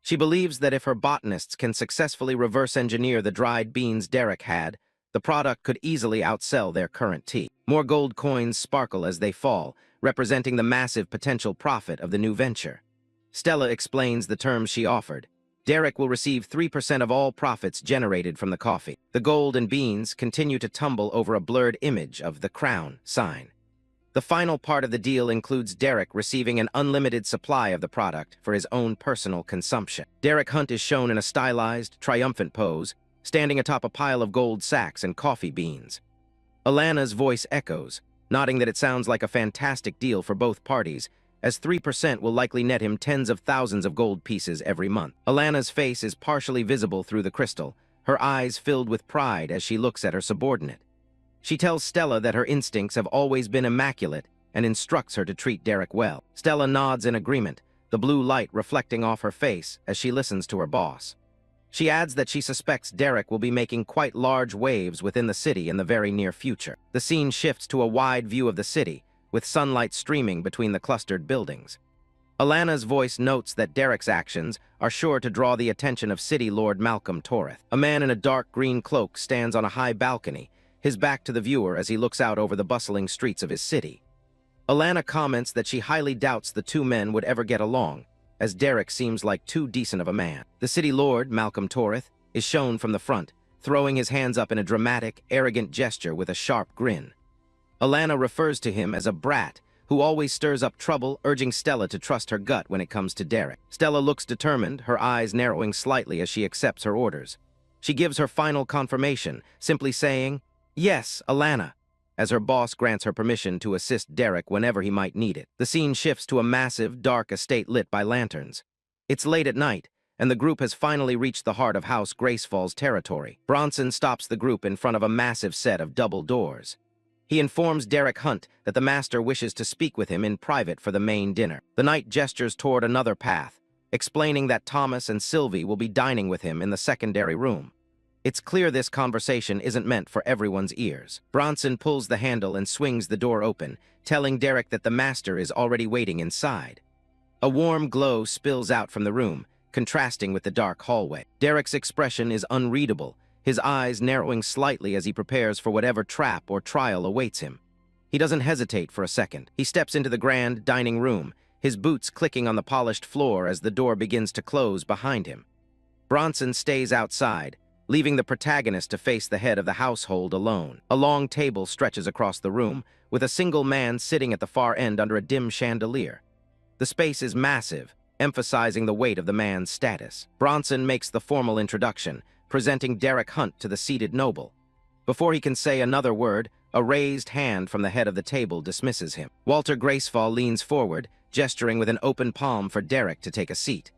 She believes that if her botanists can successfully reverse engineer the dried beans Derek had, the product could easily outsell their current tea. More gold coins sparkle as they fall, representing the massive potential profit of the new venture. Stella explains the terms she offered. Derek will receive 3% of all profits generated from the coffee. The gold and beans continue to tumble over a blurred image of the crown sign. The final part of the deal includes Derek receiving an unlimited supply of the product for his own personal consumption. Derek Hunt is shown in a stylized, triumphant pose, standing atop a pile of gold sacks and coffee beans. Alana's voice echoes, nodding that it sounds like a fantastic deal for both parties, as 3% will likely net him tens of thousands of gold pieces every month. Alana's face is partially visible through the crystal, her eyes filled with pride as she looks at her subordinate. She tells Stella that her instincts have always been immaculate and instructs her to treat Derek well. Stella nods in agreement, the blue light reflecting off her face as she listens to her boss. She adds that she suspects Derek will be making quite large waves within the city in the very near future. The scene shifts to a wide view of the city, with sunlight streaming between the clustered buildings. Alana's voice notes that Derek's actions are sure to draw the attention of City Lord Malcolm Toreth. A man in a dark green cloak stands on a high balcony, his back to the viewer as he looks out over the bustling streets of his city. Alana comments that she highly doubts the two men would ever get along, as Derek seems like too decent of a man. The City Lord, Malcolm Toreth, is shown from the front, throwing his hands up in a dramatic, arrogant gesture with a sharp grin. Alana refers to him as a brat who always stirs up trouble, urging Stella to trust her gut when it comes to Derek. Stella looks determined, her eyes narrowing slightly as she accepts her orders. She gives her final confirmation, simply saying, "Yes, Alana," as her boss grants her permission to assist Derek whenever he might need it. The scene shifts to a massive, dark estate lit by lanterns. It's late at night, and the group has finally reached the heart of House Gracefall's territory. Bronson stops the group in front of a massive set of double doors. He informs Derek Hunt that the master wishes to speak with him in private for the main dinner. The knight gestures toward another path, explaining that Thomas and Sylvie will be dining with him in the secondary room. It's clear this conversation isn't meant for everyone's ears. Bronson pulls the handle and swings the door open, telling Derek that the master is already waiting inside. A warm glow spills out from the room, contrasting with the dark hallway. Derek's expression is unreadable, his eyes narrowing slightly as he prepares for whatever trap or trial awaits him. He doesn't hesitate for a second. He steps into the grand dining room, his boots clicking on the polished floor as the door begins to close behind him. Bronson stays outside, leaving the protagonist to face the head of the household alone. A long table stretches across the room, with a single man sitting at the far end under a dim chandelier. The space is massive, emphasizing the weight of the man's status. Bronson makes the formal introduction, presenting Derek Hunt to the seated noble. Before he can say another word, a raised hand from the head of the table dismisses him. Walter Gracefall leans forward, gesturing with an open palm for Derek to take a seat.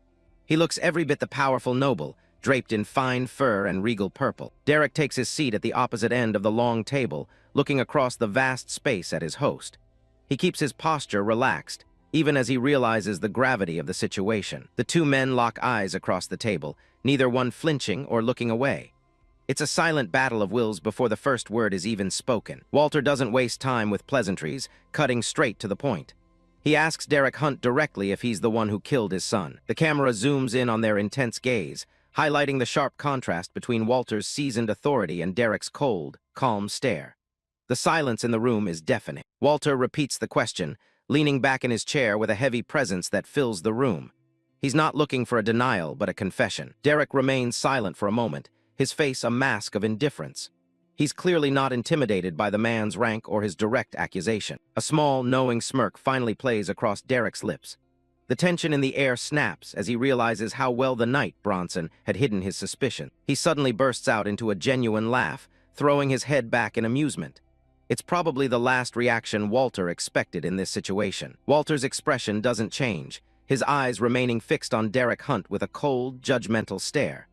He looks every bit the powerful noble, draped in fine fur and regal purple. Derek takes his seat at the opposite end of the long table, looking across the vast space at his host. He keeps his posture relaxed, even as he realizes the gravity of the situation. The two men lock eyes across the table, neither one flinching or looking away. It's a silent battle of wills before the first word is even spoken. Walter doesn't waste time with pleasantries, cutting straight to the point. He asks Derek Hunt directly if he's the one who killed his son. The camera zooms in on their intense gaze, highlighting the sharp contrast between Walter's seasoned authority and Derek's cold, calm stare. The silence in the room is deafening. Walter repeats the question, leaning back in his chair with a heavy presence that fills the room. He's not looking for a denial, but a confession. Derek remains silent for a moment, his face a mask of indifference. He's clearly not intimidated by the man's rank or his direct accusation. A small, knowing smirk finally plays across Derek's lips. The tension in the air snaps as he realizes how well the night Bronson had hidden his suspicion. He suddenly bursts out into a genuine laugh, throwing his head back in amusement. It's probably the last reaction Walter expected in this situation. Walter's expression doesn't change, his eyes remaining fixed on Derek Hunt with a cold, judgmental stare.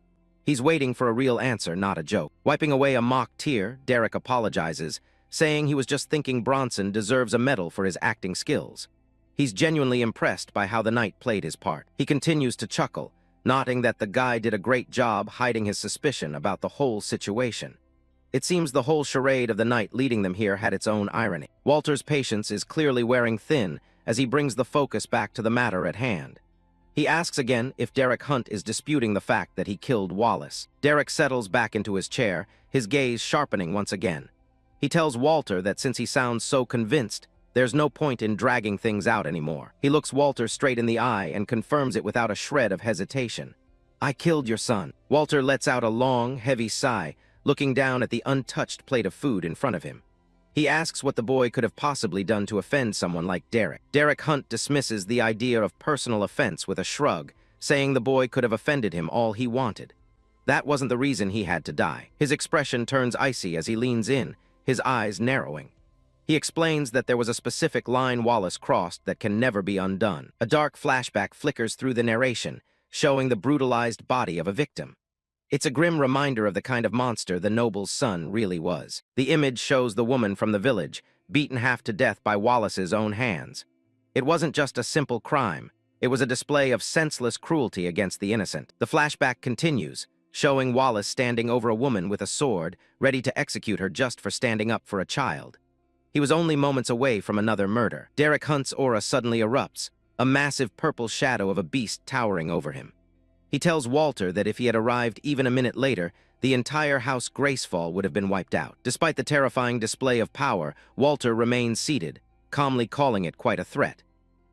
He's waiting for a real answer, not a joke. Wiping away a mock tear, Derek apologizes, saying he was just thinking Bronson deserves a medal for his acting skills. He's genuinely impressed by how the knight played his part. He continues to chuckle, noting that the guy did a great job hiding his suspicion about the whole situation. It seems the whole charade of the knight leading them here had its own irony. Walter's patience is clearly wearing thin as he brings the focus back to the matter at hand. He asks again if Derek Hunt is disputing the fact that he killed Wallace. Derek settles back into his chair, his gaze sharpening once again. He tells Walter that since he sounds so convinced, there's no point in dragging things out anymore. He looks Walter straight in the eye and confirms it without a shred of hesitation. "I killed your son." Walter lets out a long, heavy sigh, looking down at the untouched plate of food in front of him. He asks what the boy could have possibly done to offend someone like Derek. Derek Hunt dismisses the idea of personal offense with a shrug, saying the boy could have offended him all he wanted. That wasn't the reason he had to die. His expression turns icy as he leans in, his eyes narrowing. He explains that there was a specific line Wallace crossed that can never be undone. A dark flashback flickers through the narration, showing the brutalized body of a victim. It's a grim reminder of the kind of monster the noble's son really was. The image shows the woman from the village, beaten half to death by Wallace's own hands. It wasn't just a simple crime. It was a display of senseless cruelty against the innocent. The flashback continues, showing Wallace standing over a woman with a sword, ready to execute her just for standing up for a child. He was only moments away from another murder. Derek Hunt's aura suddenly erupts, a massive purple shadow of a beast towering over him. He tells Walter that if he had arrived even a minute later, the entire House Gracefall would have been wiped out. Despite the terrifying display of power, Walter remains seated, calmly calling it quite a threat.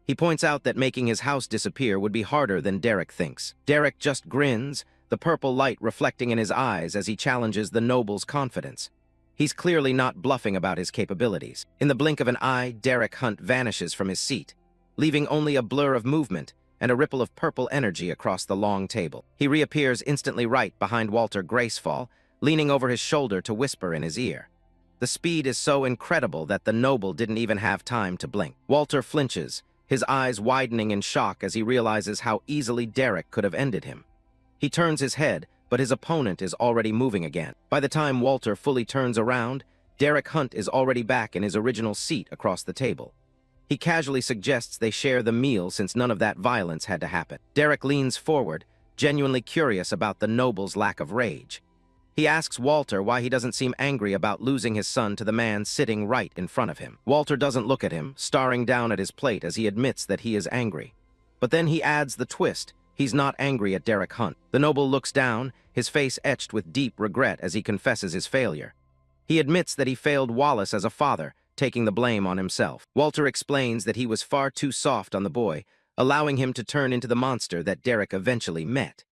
He points out that making his house disappear would be harder than Derek thinks. Derek just grins, the purple light reflecting in his eyes as he challenges the noble's confidence. He's clearly not bluffing about his capabilities. In the blink of an eye, Derek Hunt vanishes from his seat, leaving only a blur of movement and a ripple of purple energy across the long table. He reappears instantly right behind Walter Gracefall, leaning over his shoulder to whisper in his ear. The speed is so incredible that the noble didn't even have time to blink. Walter flinches, his eyes widening in shock as he realizes how easily Derek could have ended him. He turns his head, but his opponent is already moving again. By the time Walter fully turns around, Derek Hunt is already back in his original seat across the table. He casually suggests they share the meal since none of that violence had to happen. Derek leans forward, genuinely curious about the noble's lack of rage. He asks Walter why he doesn't seem angry about losing his son to the man sitting right in front of him. Walter doesn't look at him, staring down at his plate as he admits that he is angry. But then he adds the twist. He's not angry at Derek Hunt. The noble looks down, his face etched with deep regret as he confesses his failure. He admits that he failed Wallace as a father, taking the blame on himself. Walter explains that he was far too soft on the boy, allowing him to turn into the monster that Derek eventually met.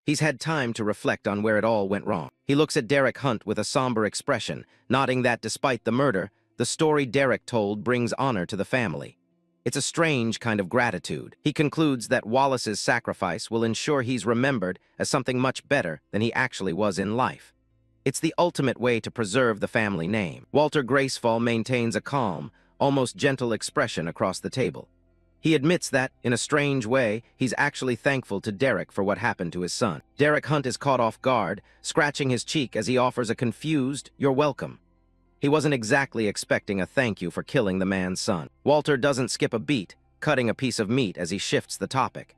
He's had time to reflect on where it all went wrong. He looks at Derek Hunt with a somber expression, nodding that despite the murder, the story Derek told brings honor to the family. It's a strange kind of gratitude. He concludes that Wallace's sacrifice will ensure he's remembered as something much better than he actually was in life. It's the ultimate way to preserve the family name. Walter Gracefall maintains a calm, almost gentle expression across the table. He admits that, in a strange way, he's actually thankful to Derek for what happened to his son. Derek Hunt is caught off guard, scratching his cheek as he offers a confused, "You're welcome." He wasn't exactly expecting a thank you for killing the man's son. Walter doesn't skip a beat, cutting a piece of meat as he shifts the topic.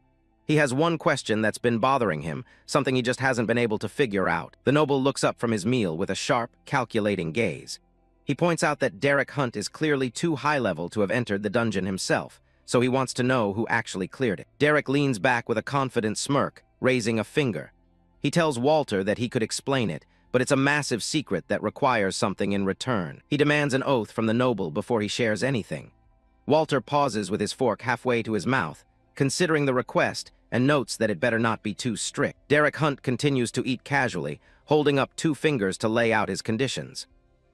He has one question that's been bothering him, something he just hasn't been able to figure out. The noble looks up from his meal with a sharp, calculating gaze. He points out that Derek Hunt is clearly too high-level to have entered the dungeon himself, so he wants to know who actually cleared it. Derek leans back with a confident smirk, raising a finger. He tells Walter that he could explain it, but it's a massive secret that requires something in return. He demands an oath from the noble before he shares anything. Walter pauses with his fork halfway to his mouth, considering the request, and notes that it better not be too strict. Derek Hunt continues to eat casually, holding up 2 fingers to lay out his conditions.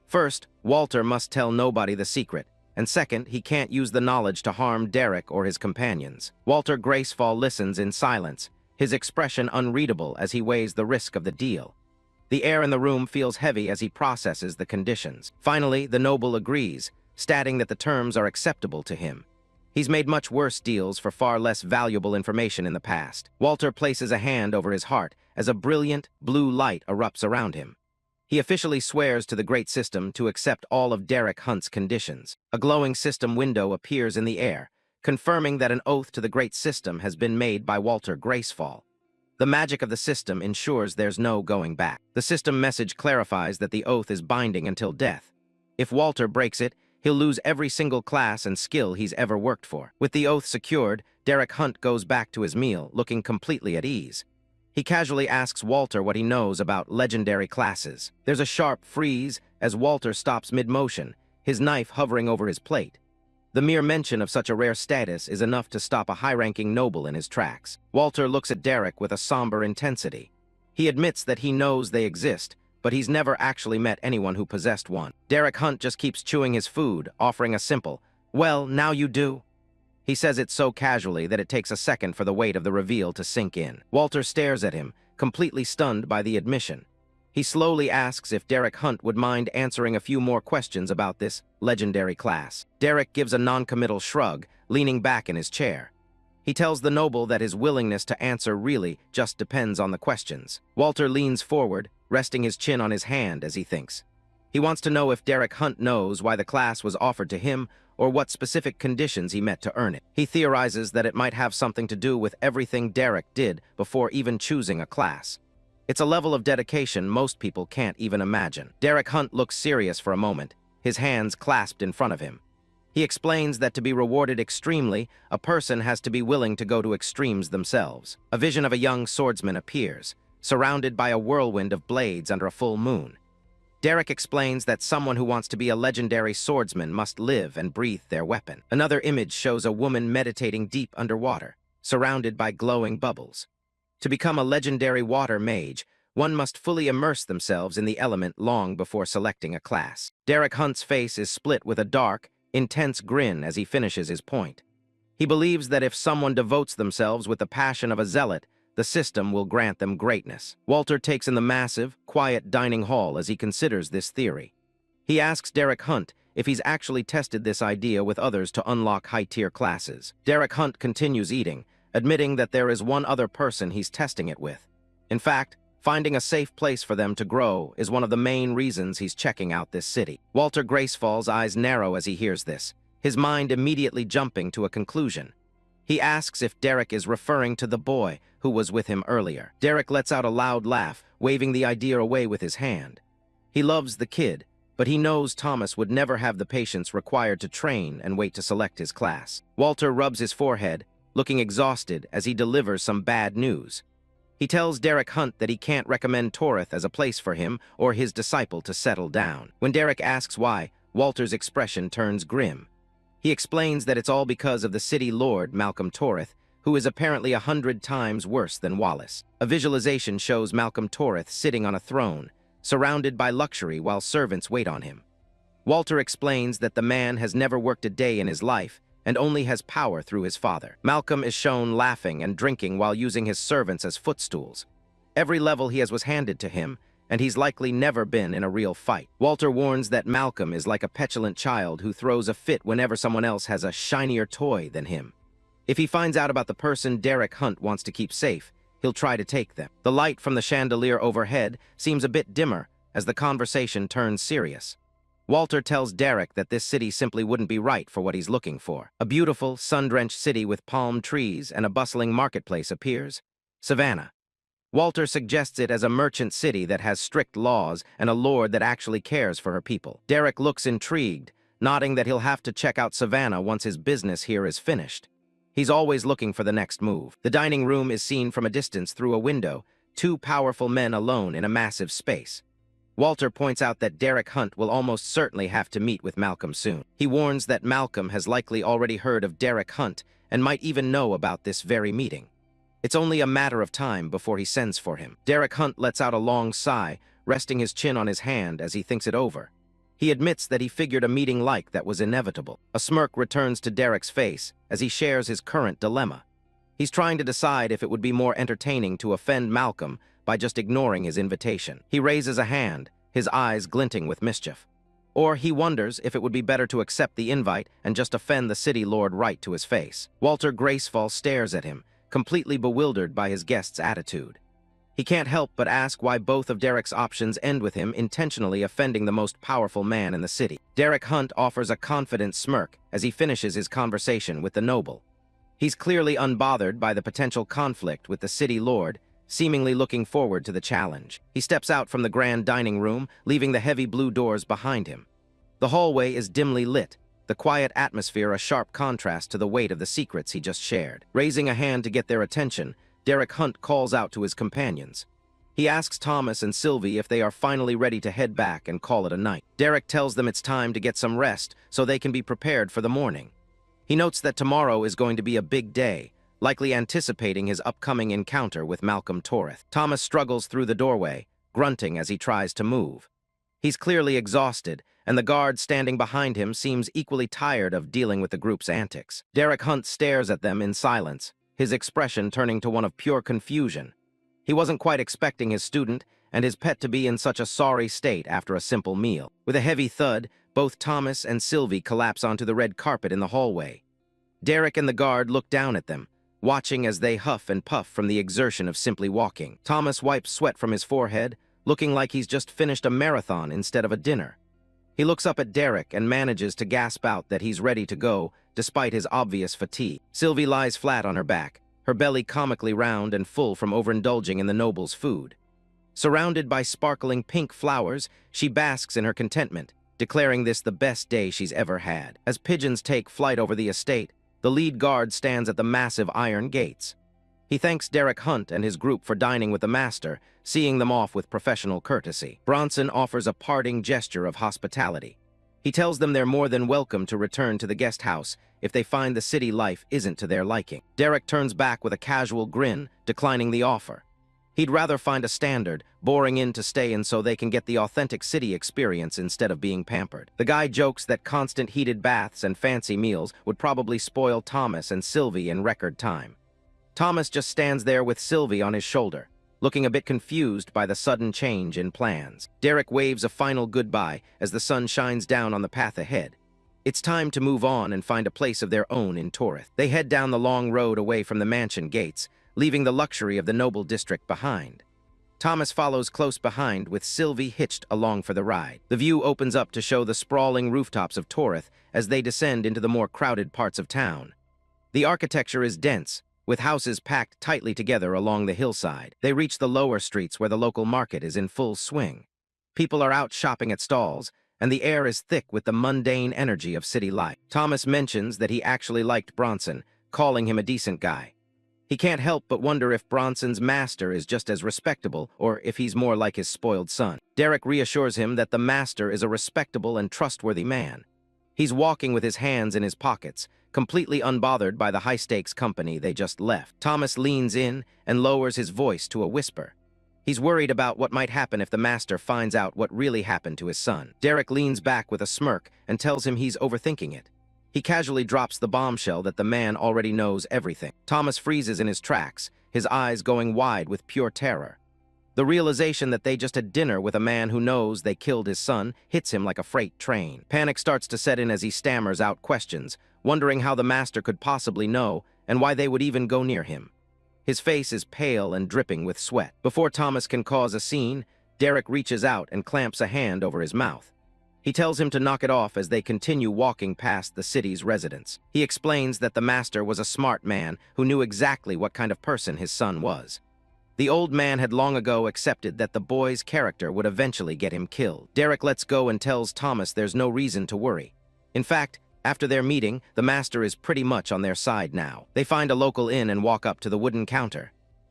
First, Walter must tell nobody the secret, and second, he can't use the knowledge to harm Derek or his companions. Walter Gracefall listens in silence, his expression unreadable as he weighs the risk of the deal. The air in the room feels heavy as he processes the conditions. Finally, the noble agrees, stating that the terms are acceptable to him. He's made much worse deals for far less valuable information in the past. Walter places a hand over his heart as a brilliant, blue light erupts around him. He officially swears to the Great System to accept all of Derek Hunt's conditions. A glowing system window appears in the air, confirming that an oath to the Great System has been made by Walter Gracefall. The magic of the system ensures there's no going back. The system message clarifies that the oath is binding until death. If Walter breaks it, he'll lose every single class and skill he's ever worked for. With the oath secured, Derek Hunt goes back to his meal, looking completely at ease. He casually asks Walter what he knows about legendary classes. There's a sharp freeze as Walter stops mid-motion, his knife hovering over his plate. The mere mention of such a rare status is enough to stop a high-ranking noble in his tracks. Walter looks at Derek with a somber intensity. He admits that he knows they exist, but he's never actually met anyone who possessed one. Derek Hunt just keeps chewing his food, offering a simple, "Well, now you do." He says it so casually that it takes a second for the weight of the reveal to sink in. Walter stares at him, completely stunned by the admission. He slowly asks if Derek Hunt would mind answering a few more questions about this legendary class. Derek gives a non-committal shrug, leaning back in his chair. He tells the noble that his willingness to answer really just depends on the questions. Walter leans forward, resting his chin on his hand as he thinks. He wants to know if Derek Hunt knows why the class was offered to him or what specific conditions he met to earn it. He theorizes that it might have something to do with everything Derek did before even choosing a class. It's a level of dedication most people can't even imagine. Derek Hunt looks serious for a moment, his hands clasped in front of him. He explains that to be rewarded extremely, a person has to be willing to go to extremes themselves. A vision of a young swordsman appears, surrounded by a whirlwind of blades under a full moon. Derek explains that someone who wants to be a legendary swordsman must live and breathe their weapon. Another image shows a woman meditating deep underwater, surrounded by glowing bubbles. To become a legendary water mage, one must fully immerse themselves in the element long before selecting a class. Derek Hunt's face is split with a dark, intense grin as he finishes his point. He believes that if someone devotes themselves with the passion of a zealot, the system will grant them greatness. Walter takes in the massive, quiet dining hall as he considers this theory. He asks Derek Hunt if he's actually tested this idea with others to unlock high-tier classes. Derek Hunt continues eating, admitting that there is one other person he's testing it with. In fact, finding a safe place for them to grow is one of the main reasons he's checking out this city. Walter Gracefall's eyes narrow as he hears this, his mind immediately jumping to a conclusion. He asks if Derek is referring to the boy who was with him earlier. Derek lets out a loud laugh, waving the idea away with his hand. He loves the kid, but he knows Thomas would never have the patience required to train and wait to select his class. Walter rubs his forehead, looking exhausted as he delivers some bad news. He tells Derek Hunt that he can't recommend Torith as a place for him or his disciple to settle down. When Derek asks why, Walter's expression turns grim. He explains that it's all because of the city lord, Malcolm Torith, who is apparently 100 times worse than Wallace. A visualization shows Malcolm Torith sitting on a throne, surrounded by luxury while servants wait on him. Walter explains that the man has never worked a day in his life and only has power through his father. Malcolm is shown laughing and drinking while using his servants as footstools. Every level he has was handed to him, and he's likely never been in a real fight. Walter warns that Malcolm is like a petulant child who throws a fit whenever someone else has a shinier toy than him. If he finds out about the person Derek Hunt wants to keep safe, he'll try to take them. The light from the chandelier overhead seems a bit dimmer as the conversation turns serious. Walter tells Derek that this city simply wouldn't be right for what he's looking for. A beautiful, sun-drenched city with palm trees and a bustling marketplace appears. Savannah. Walter suggests it as a merchant city that has strict laws and a lord that actually cares for her people. Derek looks intrigued, nodding that he'll have to check out Savannah once his business here is finished. He's always looking for the next move. The dining room is seen from a distance through a window, two powerful men alone in a massive space. Walter points out that Derek Hunt will almost certainly have to meet with Malcolm soon. He warns that Malcolm has likely already heard of Derek Hunt and might even know about this very meeting. It's only a matter of time before he sends for him. Derek Hunt lets out a long sigh, resting his chin on his hand as he thinks it over. He admits that he figured a meeting like that was inevitable. A smirk returns to Derek's face as he shares his current dilemma. He's trying to decide if it would be more entertaining to offend Malcolm by just ignoring his invitation. He raises a hand, his eyes glinting with mischief. Or he wonders if it would be better to accept the invite and just offend the city lord right to his face. Walter Graceful stares at him, completely bewildered by his guest's attitude. He can't help but ask why both of Derek's options end with him intentionally offending the most powerful man in the city. Derek Hunt offers a confident smirk as he finishes his conversation with the noble. He's clearly unbothered by the potential conflict with the city lord, seemingly looking forward to the challenge. He steps out from the grand dining room, leaving the heavy blue doors behind him. The hallway is dimly lit, the quiet atmosphere a sharp contrast to the weight of the secrets he just shared. Raising a hand to get their attention, Derek Hunt calls out to his companions. He asks Thomas and Sylvie if they are finally ready to head back and call it a night. Derek tells them it's time to get some rest so they can be prepared for the morning. He notes that tomorrow is going to be a big day, likely anticipating his upcoming encounter with Malcolm Torreth. Thomas struggles through the doorway, grunting as he tries to move. He's clearly exhausted, and the guard standing behind him seems equally tired of dealing with the group's antics. Derek Hunt stares at them in silence, his expression turning to one of pure confusion. He wasn't quite expecting his student and his pet to be in such a sorry state after a simple meal. With a heavy thud, both Thomas and Sylvie collapse onto the red carpet in the hallway. Derek and the guard look down at them, watching as they huff and puff from the exertion of simply walking. Thomas wipes sweat from his forehead, looking like he's just finished a marathon instead of a dinner. He looks up at Derek and manages to gasp out that he's ready to go, despite his obvious fatigue. Sylvie lies flat on her back, her belly comically round and full from overindulging in the noble's food. Surrounded by sparkling pink flowers, she basks in her contentment, declaring this the best day she's ever had. As pigeons take flight over the estate, the lead guard stands at the massive iron gates. He thanks Derek Hunt and his group for dining with the master, seeing them off with professional courtesy. Bronson offers a parting gesture of hospitality. He tells them they're more than welcome to return to the guest house if they find the city life isn't to their liking. Derek turns back with a casual grin, declining the offer. He'd rather find a standard, boring inn to stay in so they can get the authentic city experience instead of being pampered. The guy jokes that constant heated baths and fancy meals would probably spoil Thomas and Sylvie in record time. Thomas just stands there with Sylvie on his shoulder, looking a bit confused by the sudden change in plans. Derek waves a final goodbye as the sun shines down on the path ahead. It's time to move on and find a place of their own in Torreth. They head down the long road away from the mansion gates, leaving the luxury of the noble district behind. Thomas follows close behind, with Sylvie hitched along for the ride. The view opens up to show the sprawling rooftops of Torreth as they descend into the more crowded parts of town. The architecture is dense, with houses packed tightly together along the hillside. They reach the lower streets where the local market is in full swing. People are out shopping at stalls, and the air is thick with the mundane energy of city life. Thomas mentions that he actually liked Bronson, calling him a decent guy. He can't help but wonder if Bronson's master is just as respectable or if he's more like his spoiled son. Derek reassures him that the master is a respectable and trustworthy man. He's walking with his hands in his pockets, completely unbothered by the high-stakes company they just left. Thomas leans in and lowers his voice to a whisper. He's worried about what might happen if the master finds out what really happened to his son. Derek leans back with a smirk and tells him he's overthinking it. He casually drops the bombshell that the man already knows everything. Thomas freezes in his tracks, his eyes going wide with pure terror. The realization that they just had dinner with a man who knows they killed his son hits him like a freight train. Panic starts to set in as he stammers out questions, wondering how the master could possibly know and why they would even go near him. His face is pale and dripping with sweat. Before Thomas can cause a scene, Derek reaches out and clamps a hand over his mouth. He tells him to knock it off as they continue walking past the city's residents. He explains that the master was a smart man who knew exactly what kind of person his son was. The old man had long ago accepted that the boy's character would eventually get him killed. Derek lets go and tells Thomas there's no reason to worry. In fact, after their meeting, the master is pretty much on their side now. They find a local inn and walk up to the wooden counter.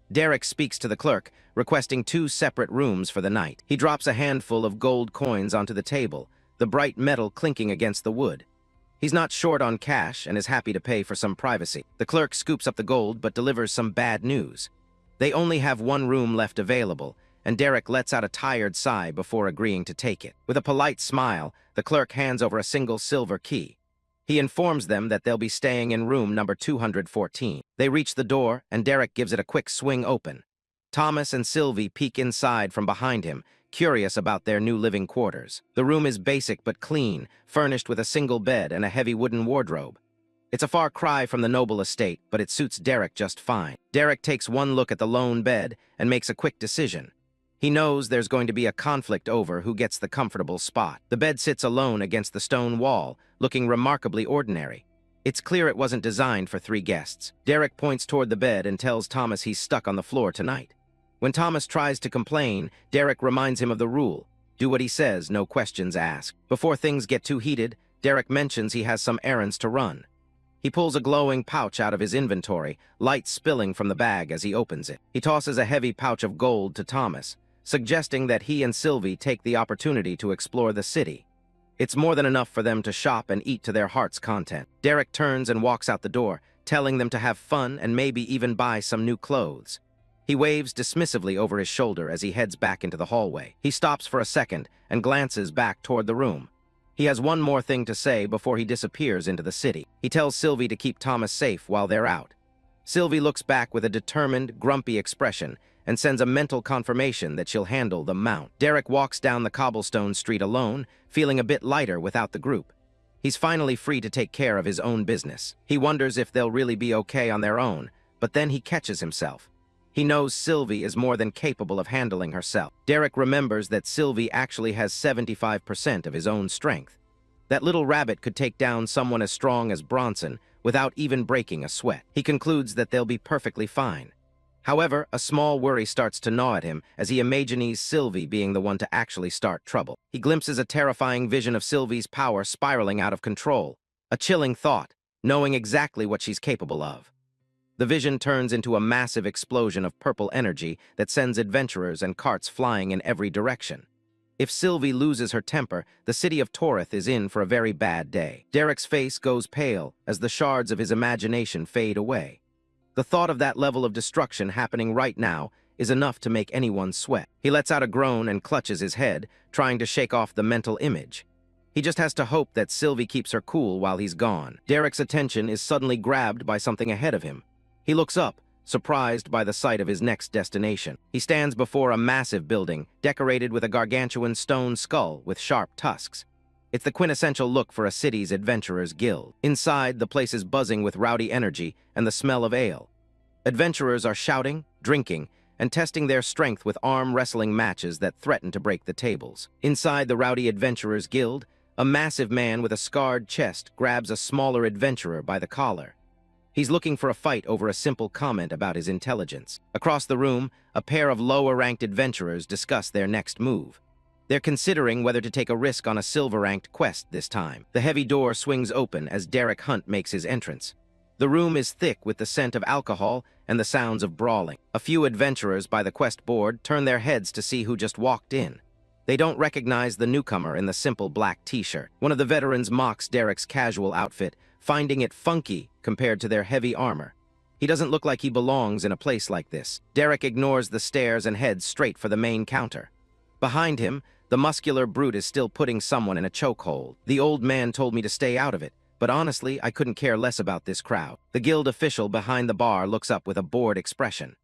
Derek speaks to the clerk, requesting 2 separate rooms for the night. He drops a handful of gold coins onto the table, the bright metal clinking against the wood. He's not short on cash and is happy to pay for some privacy. The clerk scoops up the gold but delivers some bad news. They only have 1 room left available, and Derek lets out a tired sigh before agreeing to take it. With a polite smile, the clerk hands over a single silver key. He informs them that they'll be staying in room number 214. They reach the door, and Derek gives it a quick swing open. Thomas and Sylvie peek inside from behind him, curious about their new living quarters. The room is basic but clean, furnished with a single bed and a heavy wooden wardrobe. It's a far cry from the noble estate, but it suits Derek just fine. Derek takes one look at the lone bed and makes a quick decision. He knows there's going to be a conflict over who gets the comfortable spot. The bed sits alone against the stone wall, looking remarkably ordinary. It's clear it wasn't designed for 3 guests. Derek points toward the bed and tells Thomas he's stuck on the floor tonight. When Thomas tries to complain, Derek reminds him of the rule. Do what he says, no questions asked. Before things get too heated, Derek mentions he has some errands to run. He pulls a glowing pouch out of his inventory, light spilling from the bag as he opens it. He tosses a heavy pouch of gold to Thomas, suggesting that he and Sylvie take the opportunity to explore the city. It's more than enough for them to shop and eat to their heart's content. Derek turns and walks out the door, telling them to have fun and maybe even buy some new clothes. He waves dismissively over his shoulder as he heads back into the hallway. He stops for a second and glances back toward the room. He has one more thing to say before he disappears into the city. He tells Sylvie to keep Thomas safe while they're out. Sylvie looks back with a determined, grumpy expression and sends a mental confirmation that she'll handle the mount. Derek walks down the cobblestone street alone, feeling a bit lighter without the group. He's finally free to take care of his own business. He wonders if they'll really be okay on their own, but then he catches himself. He knows Sylvie is more than capable of handling herself. Derek remembers that Sylvie actually has 75% of his own strength. That little rabbit could take down someone as strong as Bronson without even breaking a sweat. He concludes that they'll be perfectly fine. However, a small worry starts to gnaw at him as he imagines Sylvie being the one to actually start trouble. He glimpses a terrifying vision of Sylvie's power spiraling out of control. A chilling thought, knowing exactly what she's capable of. The vision turns into a massive explosion of purple energy that sends adventurers and carts flying in every direction. If Sylvie loses her temper, the city of Torith is in for a very bad day. Derek's face goes pale as the shards of his imagination fade away. The thought of that level of destruction happening right now is enough to make anyone sweat. He lets out a groan and clutches his head, trying to shake off the mental image. He just has to hope that Sylvie keeps her cool while he's gone. Derek's attention is suddenly grabbed by something ahead of him. He looks up, surprised by the sight of his next destination. He stands before a massive building, decorated with a gargantuan stone skull with sharp tusks. It's the quintessential look for a city's adventurers' guild. Inside, the place is buzzing with rowdy energy and the smell of ale. Adventurers are shouting, drinking, and testing their strength with arm wrestling matches that threaten to break the tables. Inside the rowdy adventurers' guild, a massive man with a scarred chest grabs a smaller adventurer by the collar. He's looking for a fight over a simple comment about his intelligence. Across the room, a pair of lower-ranked adventurers discuss their next move. They're considering whether to take a risk on a silver-ranked quest this time. The heavy door swings open as Derek Hunt makes his entrance. The room is thick with the scent of alcohol and the sounds of brawling. A few adventurers by the quest board turn their heads to see who just walked in. They don't recognize the newcomer in the simple black t-shirt. One of the veterans mocks Derek's casual outfit, finding it funky compared to their heavy armor. He doesn't look like he belongs in a place like this. Derek ignores the stares and heads straight for the main counter. Behind him, the muscular brute is still putting someone in a chokehold. The old man told me to stay out of it, but honestly, I couldn't care less about this crowd. The guild official behind the bar looks up with a bored expression.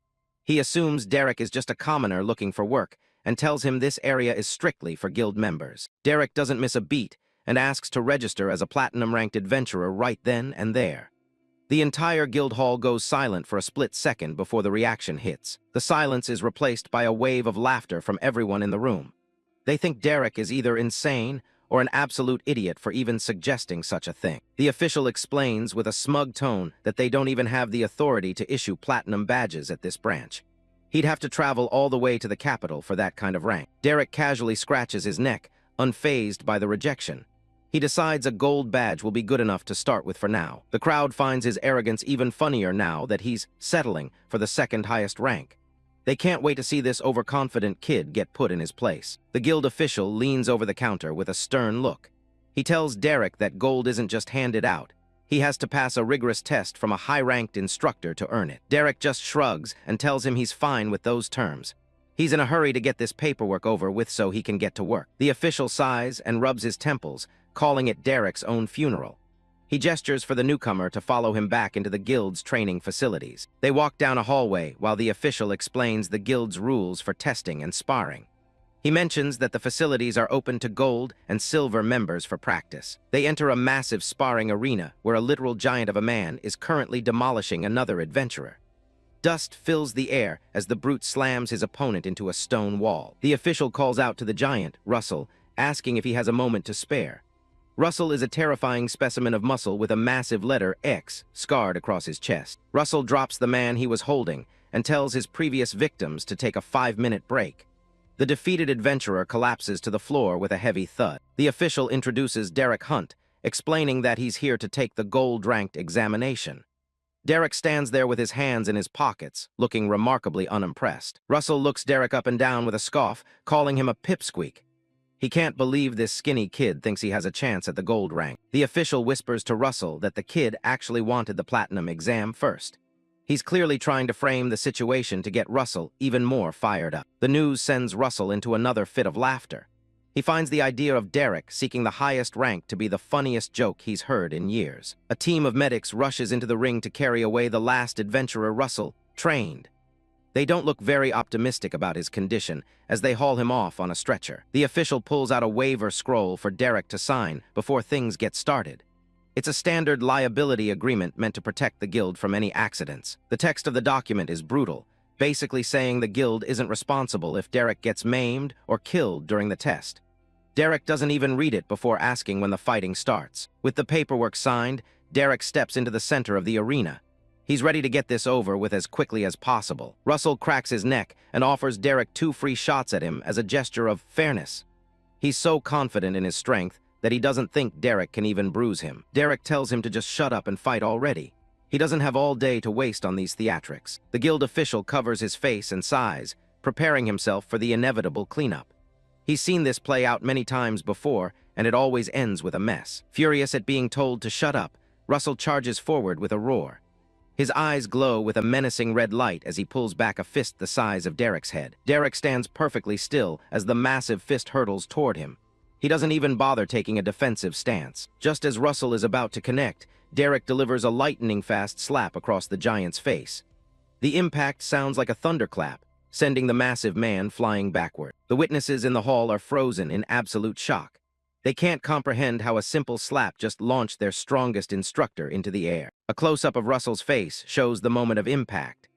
He assumes Derek is just a commoner looking for work and tells him this area is strictly for guild members. Derek doesn't miss a beat and asks to register as a platinum-ranked adventurer right then and there. The entire guild hall goes silent for a split second before the reaction hits. The silence is replaced by a wave of laughter from everyone in the room. They think Derek is either insane or an absolute idiot for even suggesting such a thing. The official explains with a smug tone that they don't even have the authority to issue platinum badges at this branch. He'd have to travel all the way to the capital for that kind of rank. Derek casually scratches his neck, unfazed by the rejection. He decides a gold badge will be good enough to start with for now. The crowd finds his arrogance even funnier now that he's settling for the second highest rank. They can't wait to see this overconfident kid get put in his place. The guild official leans over the counter with a stern look. He tells Derek that gold isn't just handed out. He has to pass a rigorous test from a high-ranked instructor to earn it. Derek just shrugs and tells him he's fine with those terms. He's in a hurry to get this paperwork over with so he can get to work. The official sighs and rubs his temples, calling it Derek's own funeral. He gestures for the newcomer to follow him back into the guild's training facilities. They walk down a hallway while the official explains the guild's rules for testing and sparring. He mentions that the facilities are open to gold and silver members for practice. They enter a massive sparring arena where a literal giant of a man is currently demolishing another adventurer. Dust fills the air as the brute slams his opponent into a stone wall. The official calls out to the giant, Russell, asking if he has a moment to spare. Russell is a terrifying specimen of muscle with a massive letter X scarred across his chest. Russell drops the man he was holding and tells his previous victims to take a 5-minute break. The defeated adventurer collapses to the floor with a heavy thud. The official introduces Derek Hunt, explaining that he's here to take the gold-ranked examination. Derek stands there with his hands in his pockets, looking remarkably unimpressed. Russell looks Derek up and down with a scoff, calling him a pipsqueak. He can't believe this skinny kid thinks he has a chance at the gold rank. The official whispers to Russell that the kid actually wanted the platinum exam first. He's clearly trying to frame the situation to get Russell even more fired up. The news sends Russell into another fit of laughter. He finds the idea of Derek seeking the highest rank to be the funniest joke he's heard in years. A team of medics rushes into the ring to carry away the last adventurer Russell trained. They don't look very optimistic about his condition as they haul him off on a stretcher. The official pulls out a waiver scroll for Derek to sign before things get started. It's a standard liability agreement meant to protect the guild from any accidents. The text of the document is brutal, basically saying the guild isn't responsible if Derek gets maimed or killed during the test. Derek doesn't even read it before asking when the fighting starts. With the paperwork signed, Derek steps into the center of the arena. He's ready to get this over with as quickly as possible. Russell cracks his neck and offers Derek 2 free shots at him as a gesture of fairness. He's so confident in his strength that he doesn't think Derek can even bruise him. Derek tells him to just shut up and fight already. He doesn't have all day to waste on these theatrics. The guild official covers his face and sighs, preparing himself for the inevitable cleanup. He's seen this play out many times before, and it always ends with a mess. Furious at being told to shut up, Russell charges forward with a roar. His eyes glow with a menacing red light as he pulls back a fist the size of Derek's head. Derek stands perfectly still as the massive fist hurtles toward him. He doesn't even bother taking a defensive stance. Just as Russell is about to connect, Derek delivers a lightning-fast slap across the giant's face. The impact sounds like a thunderclap, sending the massive man flying backward. The witnesses in the hall are frozen in absolute shock. They can't comprehend how a simple slap just launched their strongest instructor into the air. A close-up of Russell's face shows the moment of impact.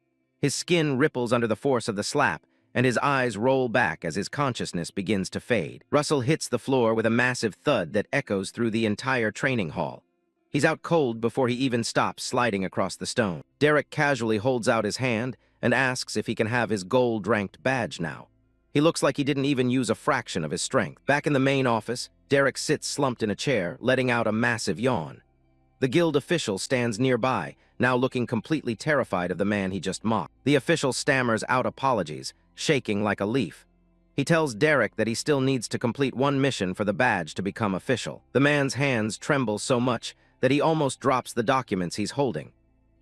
His skin ripples under the force of the slap, and his eyes roll back as his consciousness begins to fade. Russell hits the floor with a massive thud that echoes through the entire training hall. He's out cold before he even stops sliding across the stone. Derek casually holds out his hand and asks if he can have his gold-ranked badge now. He looks like he didn't even use a fraction of his strength. Back in the main office, Derek sits slumped in a chair, letting out a massive yawn. The guild official stands nearby, now looking completely terrified of the man he just mocked. The official stammers out apologies, shaking like a leaf. He tells Derek that he still needs to complete one mission for the badge to become official. The man's hands tremble so much that he almost drops the documents he's holding.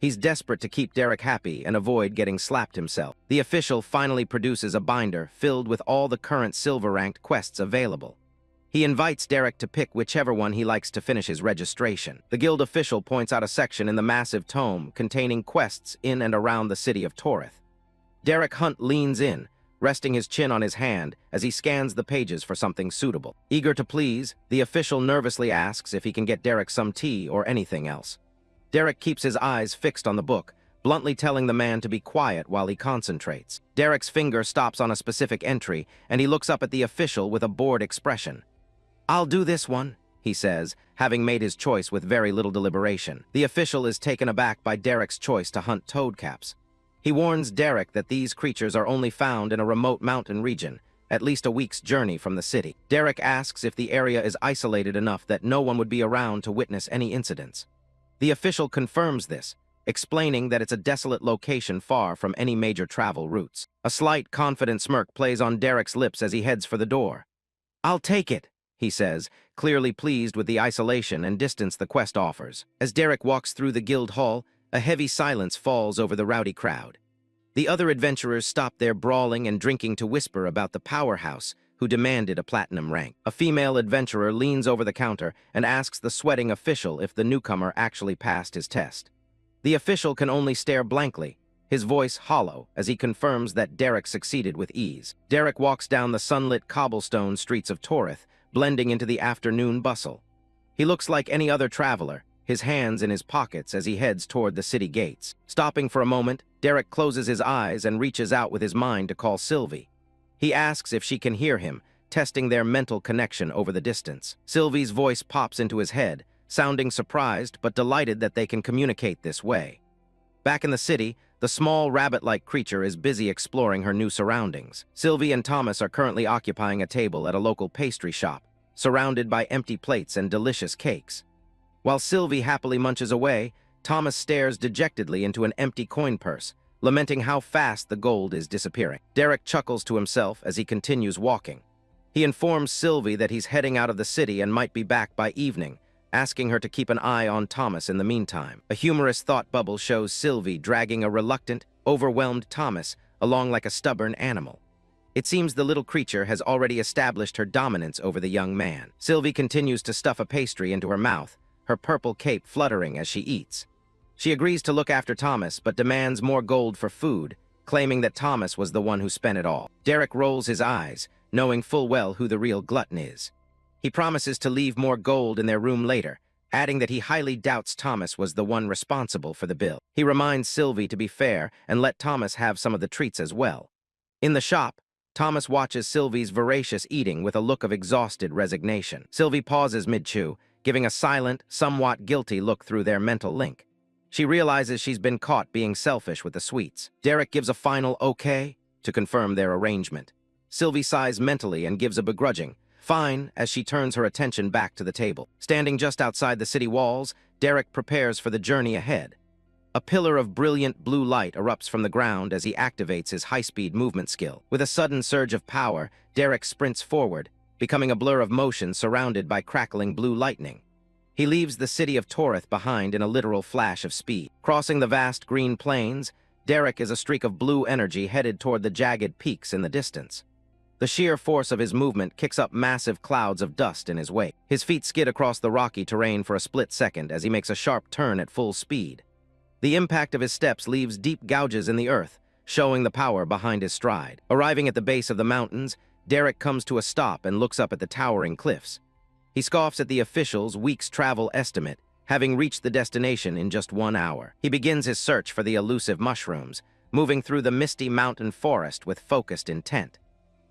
He's desperate to keep Derek happy and avoid getting slapped himself. The official finally produces a binder filled with all the current silver-ranked quests available. He invites Derek to pick whichever one he likes to finish his registration. The guild official points out a section in the massive tome containing quests in and around the city of Torith. Derek Hunt leans in, resting his chin on his hand as he scans the pages for something suitable. Eager to please, the official nervously asks if he can get Derek some tea or anything else. Derek keeps his eyes fixed on the book, bluntly telling the man to be quiet while he concentrates. Derek's finger stops on a specific entry, and he looks up at the official with a bored expression. "I'll do this one," he says, having made his choice with very little deliberation. The official is taken aback by Derek's choice to hunt toadcaps. He warns Derek that these creatures are only found in a remote mountain region, at least a week's journey from the city. Derek asks if the area is isolated enough that no one would be around to witness any incidents. The official confirms this, explaining that it's a desolate location far from any major travel routes. A slight, confident smirk plays on Derek's lips as he heads for the door. "I'll take it," he says, clearly pleased with the isolation and distance the quest offers. As Derek walks through the guild hall, a heavy silence falls over the rowdy crowd. The other adventurers stop their brawling and drinking to whisper about the powerhouse who demanded a platinum rank. A female adventurer leans over the counter and asks the sweating official if the newcomer actually passed his test. The official can only stare blankly, his voice hollow as he confirms that Derek succeeded with ease. Derek walks down the sunlit cobblestone streets of Torith, blending into the afternoon bustle. He looks like any other traveler, his hands in his pockets as he heads toward the city gates. Stopping for a moment, Derek closes his eyes and reaches out with his mind to call Sylvie. He asks if she can hear him, testing their mental connection over the distance. Sylvie's voice pops into his head, sounding surprised but delighted that they can communicate this way. Back in the city, the small rabbit-like creature is busy exploring her new surroundings. Sylvie and Thomas are currently occupying a table at a local pastry shop, surrounded by empty plates and delicious cakes. While Sylvie happily munches away, Thomas stares dejectedly into an empty coin purse, lamenting how fast the gold is disappearing. Derek chuckles to himself as he continues walking. He informs Sylvie that he's heading out of the city and might be back by evening, asking her to keep an eye on Thomas in the meantime. A humorous thought bubble shows Sylvie dragging a reluctant, overwhelmed Thomas along like a stubborn animal. It seems the little creature has already established her dominance over the young man. Sylvie continues to stuff a pastry into her mouth, her purple cape fluttering as she eats. She agrees to look after Thomas, but demands more gold for food, claiming that Thomas was the one who spent it all. Derek rolls his eyes, knowing full well who the real glutton is. He promises to leave more gold in their room later, adding that he highly doubts Thomas was the one responsible for the bill. He reminds Sylvie to be fair and let Thomas have some of the treats as well. In the shop, Thomas watches Sylvie's voracious eating with a look of exhausted resignation. Sylvie pauses mid-chew, giving a silent, somewhat guilty look through their mental link. She realizes she's been caught being selfish with the sweets. Derek gives a final okay to confirm their arrangement. Sylvie sighs mentally and gives a begrudging fine as she turns her attention back to the table. Standing just outside the city walls, Derek prepares for the journey ahead. A pillar of brilliant blue light erupts from the ground as he activates his high-speed movement skill. With a sudden surge of power, Derek sprints forward, becoming a blur of motion surrounded by crackling blue lightning. He leaves the city of Torith behind in a literal flash of speed. Crossing the vast green plains, Derek is a streak of blue energy headed toward the jagged peaks in the distance. The sheer force of his movement kicks up massive clouds of dust in his wake. His feet skid across the rocky terrain for a split second as he makes a sharp turn at full speed. The impact of his steps leaves deep gouges in the earth, showing the power behind his stride. Arriving at the base of the mountains, Derek comes to a stop and looks up at the towering cliffs. He scoffs at the official's week's travel estimate, having reached the destination in just 1 hour. He begins his search for the elusive mushrooms, moving through the misty mountain forest with focused intent.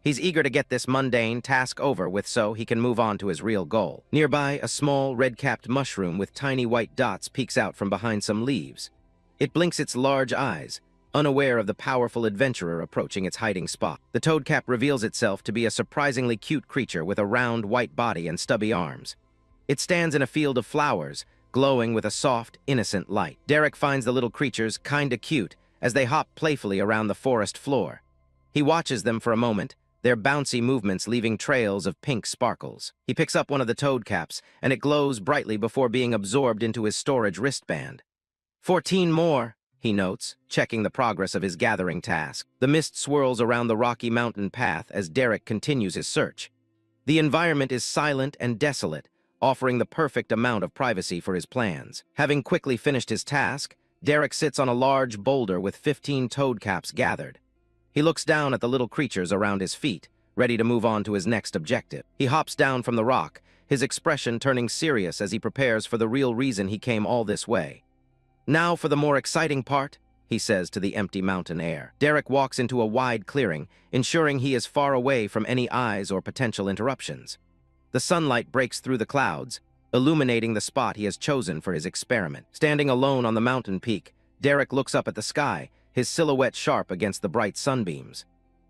He's eager to get this mundane task over with so he can move on to his real goal. Nearby, a small, red-capped mushroom with tiny white dots peeks out from behind some leaves. It blinks its large eyes, unaware of the powerful adventurer approaching its hiding spot. The toadcap reveals itself to be a surprisingly cute creature with a round white body and stubby arms. It stands in a field of flowers, glowing with a soft, innocent light. Derek finds the little creatures kinda cute as they hop playfully around the forest floor. He watches them for a moment, their bouncy movements leaving trails of pink sparkles. He picks up one of the toadcaps, and it glows brightly before being absorbed into his storage wristband. 14 more, he notes, checking the progress of his gathering task. The mist swirls around the rocky mountain path as Derek continues his search. The environment is silent and desolate, offering the perfect amount of privacy for his plans. Having quickly finished his task, Derek sits on a large boulder with 15 toadcaps gathered. He looks down at the little creatures around his feet, ready to move on to his next objective. He hops down from the rock, his expression turning serious as he prepares for the real reason he came all this way. Now for the more exciting part, he says to the empty mountain air. Derek walks into a wide clearing, ensuring he is far away from any eyes or potential interruptions. The sunlight breaks through the clouds, illuminating the spot he has chosen for his experiment. Standing alone on the mountain peak, Derek looks up at the sky, his silhouette sharp against the bright sunbeams.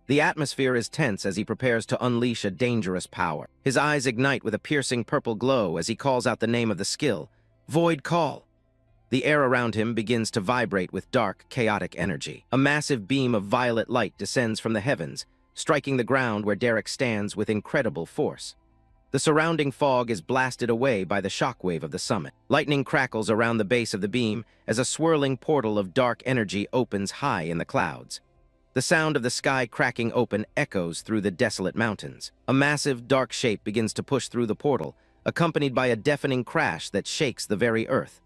The atmosphere is tense as he prepares to unleash a dangerous power. His eyes ignite with a piercing purple glow as he calls out the name of the skill, Void Call. The air around him begins to vibrate with dark, chaotic energy. A massive beam of violet light descends from the heavens, striking the ground where Derek stands with incredible force. The surrounding fog is blasted away by the shockwave of the summit. Lightning crackles around the base of the beam as a swirling portal of dark energy opens high in the clouds. The sound of the sky cracking open echoes through the desolate mountains. A massive, dark shape begins to push through the portal, accompanied by a deafening crash that shakes the very earth.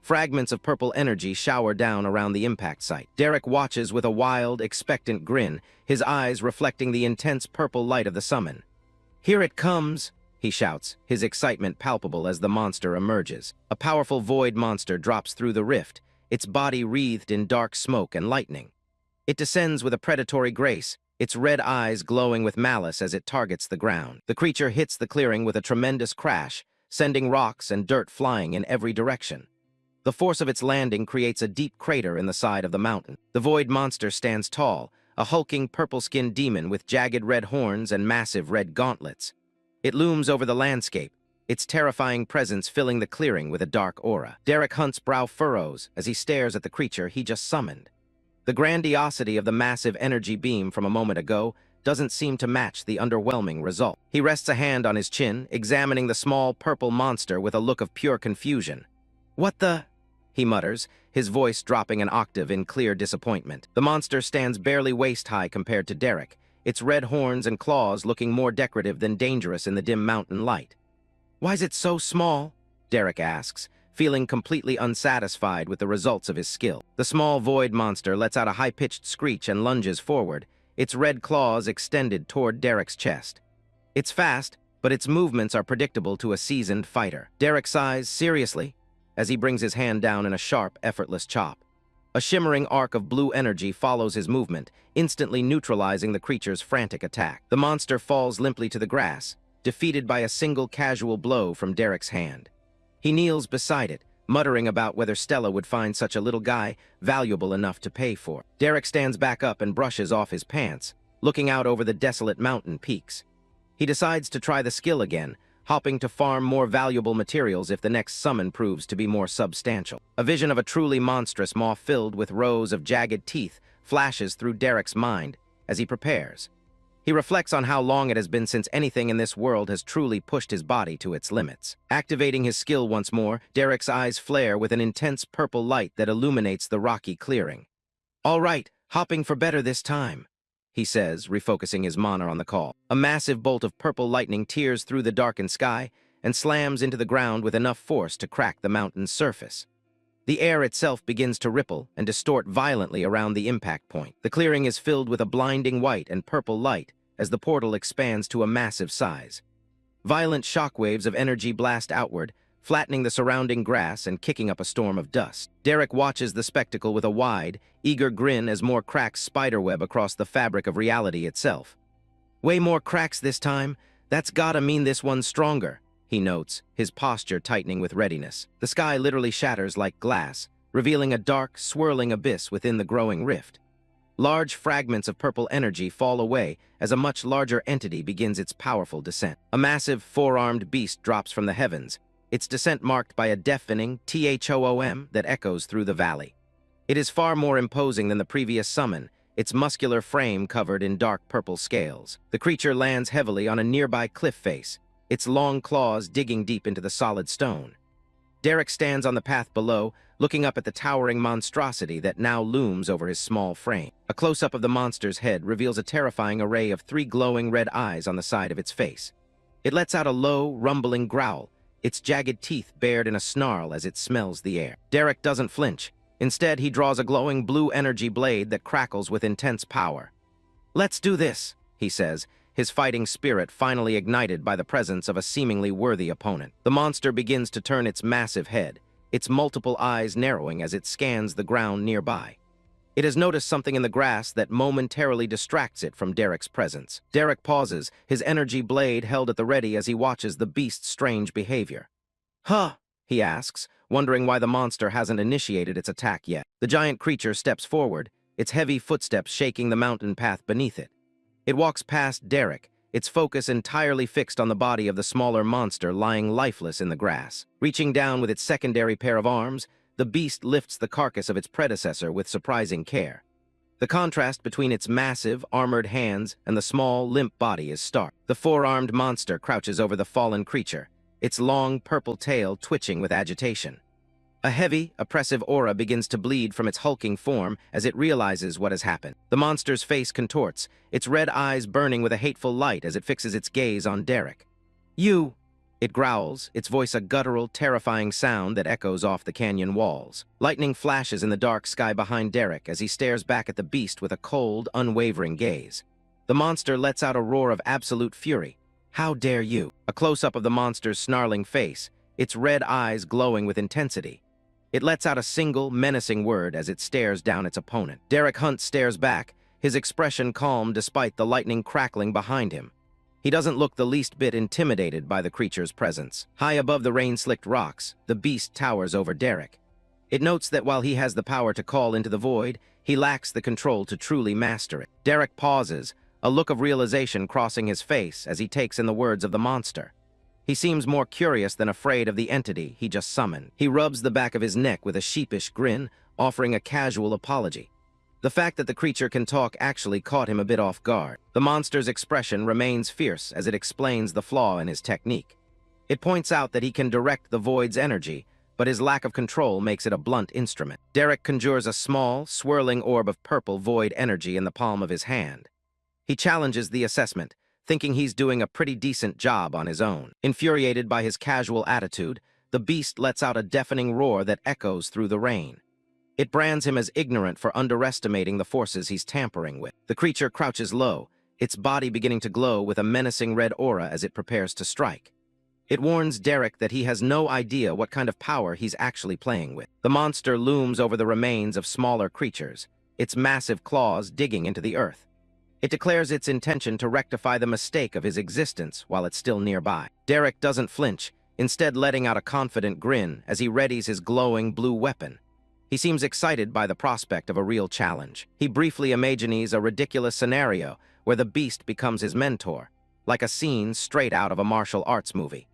Fragments of purple energy shower down around the impact site. Derek watches with a wild, expectant grin, his eyes reflecting the intense purple light of the summon. "Here it comes!" he shouts, his excitement palpable as the monster emerges. A powerful void monster drops through the rift, its body wreathed in dark smoke and lightning. It descends with a predatory grace, its red eyes glowing with malice as it targets the ground. The creature hits the clearing with a tremendous crash, sending rocks and dirt flying in every direction. The force of its landing creates a deep crater in the side of the mountain. The void monster stands tall, a hulking purple-skinned demon with jagged red horns and massive red gauntlets. It looms over the landscape, its terrifying presence filling the clearing with a dark aura. Derek Hunt's brow furrows as he stares at the creature he just summoned. The grandiosity of the massive energy beam from a moment ago doesn't seem to match the underwhelming result. He rests a hand on his chin, examining the small purple monster with a look of pure confusion. "What the?" he mutters, his voice dropping an octave in clear disappointment. The monster stands barely waist-high compared to Derek, its red horns and claws looking more decorative than dangerous in the dim mountain light. "Why's it so small?" Derek asks, feeling completely unsatisfied with the results of his skill. The small void monster lets out a high-pitched screech and lunges forward, its red claws extended toward Derek's chest. It's fast, but its movements are predictable to a seasoned fighter. Derek sighs seriously as he brings his hand down in a sharp, effortless chop. A shimmering arc of blue energy follows his movement, instantly neutralizing the creature's frantic attack. The monster falls limply to the grass, defeated by a single casual blow from Derek's hand. He kneels beside it, muttering about whether Stella would find such a little guy valuable enough to pay for. Derek stands back up and brushes off his pants, looking out over the desolate mountain peaks. He decides to try the skill again, hopping to farm more valuable materials if the next summon proves to be more substantial. A vision of a truly monstrous maw filled with rows of jagged teeth flashes through Derek's mind as he prepares. He reflects on how long it has been since anything in this world has truly pushed his body to its limits. Activating his skill once more, Derek's eyes flare with an intense purple light that illuminates the rocky clearing. "All right, hopping for better this time," he says, refocusing his mana on the call. A massive bolt of purple lightning tears through the darkened sky and slams into the ground with enough force to crack the mountain's surface. The air itself begins to ripple and distort violently around the impact point. The clearing is filled with a blinding white and purple light as the portal expands to a massive size. Violent shockwaves of energy blast outward, flattening the surrounding grass and kicking up a storm of dust. Derek watches the spectacle with a wide, eager grin as more cracks spiderweb across the fabric of reality itself. "Way more cracks this time. That's gotta mean this one's stronger," he notes, his posture tightening with readiness. The sky literally shatters like glass, revealing a dark, swirling abyss within the growing rift. Large fragments of purple energy fall away as a much larger entity begins its powerful descent. A massive, four-armed beast drops from the heavens, its descent marked by a deafening THOOM that echoes through the valley. It is far more imposing than the previous summon, its muscular frame covered in dark purple scales. The creature lands heavily on a nearby cliff face, its long claws digging deep into the solid stone. Derek stands on the path below, looking up at the towering monstrosity that now looms over his small frame. A close-up of the monster's head reveals a terrifying array of 3 glowing red eyes on the side of its face. It lets out a low, rumbling growl, its jagged teeth bared in a snarl as it smells the air. Derek doesn't flinch. Instead, he draws a glowing blue energy blade that crackles with intense power. "Let's do this," he says, his fighting spirit finally ignited by the presence of a seemingly worthy opponent. The monster begins to turn its massive head, its multiple eyes narrowing as it scans the ground nearby. It has noticed something in the grass that momentarily distracts it from Derek's presence. Derek pauses, his energy blade held at the ready as he watches the beast's strange behavior. Huh? He asks, wondering why the monster hasn't initiated its attack yet. The giant creature steps forward, its heavy footsteps shaking the mountain path beneath it. It walks past Derek, its focus entirely fixed on the body of the smaller monster lying lifeless in the grass. Reaching down with its secondary pair of arms, the beast lifts the carcass of its predecessor with surprising care. The contrast between its massive, armored hands and the small, limp body is stark. The four-armed monster crouches over the fallen creature, its long purple tail twitching with agitation. A heavy, oppressive aura begins to bleed from its hulking form as it realizes what has happened. The monster's face contorts, its red eyes burning with a hateful light as it fixes its gaze on Derek. "You!" It growls, its voice a guttural, terrifying sound that echoes off the canyon walls. Lightning flashes in the dark sky behind Derek as he stares back at the beast with a cold, unwavering gaze. The monster lets out a roar of absolute fury. "How dare you!" A close-up of the monster's snarling face, its red eyes glowing with intensity. It lets out a single, menacing word as it stares down its opponent. Derek Hunt stares back, his expression calm despite the lightning crackling behind him. He doesn't look the least bit intimidated by the creature's presence. High above the rain-slicked rocks, the beast towers over Derek. It notes that while he has the power to call into the void, he lacks the control to truly master it. Derek pauses, a look of realization crossing his face as he takes in the words of the monster. He seems more curious than afraid of the entity he just summoned. He rubs the back of his neck with a sheepish grin, offering a casual apology. The fact that the creature can talk actually caught him a bit off guard. The monster's expression remains fierce as it explains the flaw in his technique. It points out that he can direct the void's energy, but his lack of control makes it a blunt instrument. Derek conjures a small, swirling orb of purple void energy in the palm of his hand. He challenges the assessment, thinking he's doing a pretty decent job on his own. Infuriated by his casual attitude, the beast lets out a deafening roar that echoes through the rain. It brands him as ignorant for underestimating the forces he's tampering with. The creature crouches low, its body beginning to glow with a menacing red aura as it prepares to strike. It warns Derek that he has no idea what kind of power he's actually playing with. The monster looms over the remains of smaller creatures, its massive claws digging into the earth. It declares its intention to rectify the mistake of his existence while it's still nearby. Derek doesn't flinch, instead letting out a confident grin as he readies his glowing blue weapon. He seems excited by the prospect of a real challenge. He briefly imagines a ridiculous scenario where the beast becomes his mentor, like a scene straight out of a martial arts movie.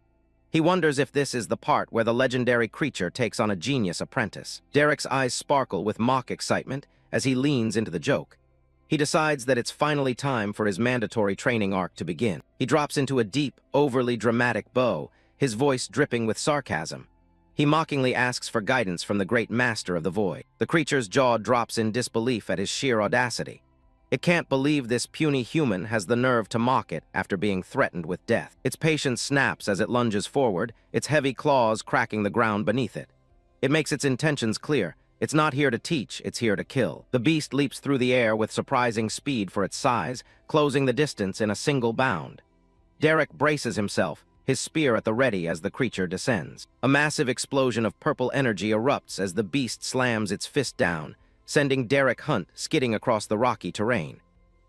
He wonders if this is the part where the legendary creature takes on a genius apprentice. Derek's eyes sparkle with mock excitement as he leans into the joke. He decides that it's finally time for his mandatory training arc to begin. He drops into a deep, overly dramatic bow, his voice dripping with sarcasm. He mockingly asks for guidance from the great master of the void. The creature's jaw drops in disbelief at his sheer audacity. It can't believe this puny human has the nerve to mock it after being threatened with death. Its patience snaps as it lunges forward, its heavy claws cracking the ground beneath it. It makes its intentions clear. It's not here to teach, it's here to kill. The beast leaps through the air with surprising speed for its size, closing the distance in a single bound. Derek braces himself, his spear at the ready as the creature descends. A massive explosion of purple energy erupts as the beast slams its fist down, sending Derek Hunt skidding across the rocky terrain.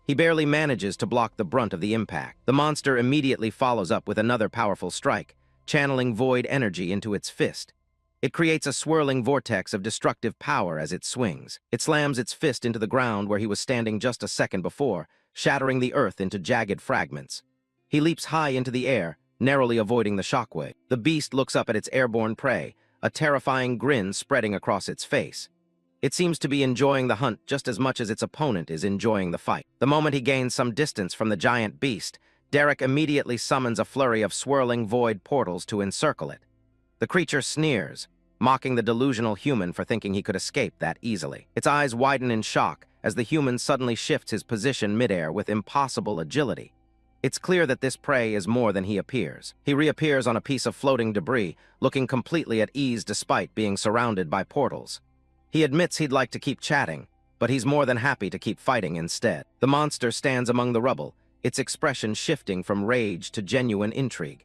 He barely manages to block the brunt of the impact. The monster immediately follows up with another powerful strike, channeling void energy into its fist. It creates a swirling vortex of destructive power as it swings. It slams its fist into the ground where he was standing just a second before, shattering the earth into jagged fragments. He leaps high into the air, narrowly avoiding the shockwave. The beast looks up at its airborne prey, a terrifying grin spreading across its face. It seems to be enjoying the hunt just as much as its opponent is enjoying the fight. The moment he gains some distance from the giant beast, Derek immediately summons a flurry of swirling void portals to encircle it. The creature sneers, mocking the delusional human for thinking he could escape that easily. Its eyes widen in shock as the human suddenly shifts his position midair with impossible agility. It's clear that this prey is more than he appears. He reappears on a piece of floating debris, looking completely at ease despite being surrounded by portals. He admits he'd like to keep chatting, but he's more than happy to keep fighting instead. The monster stands among the rubble, its expression shifting from rage to genuine intrigue.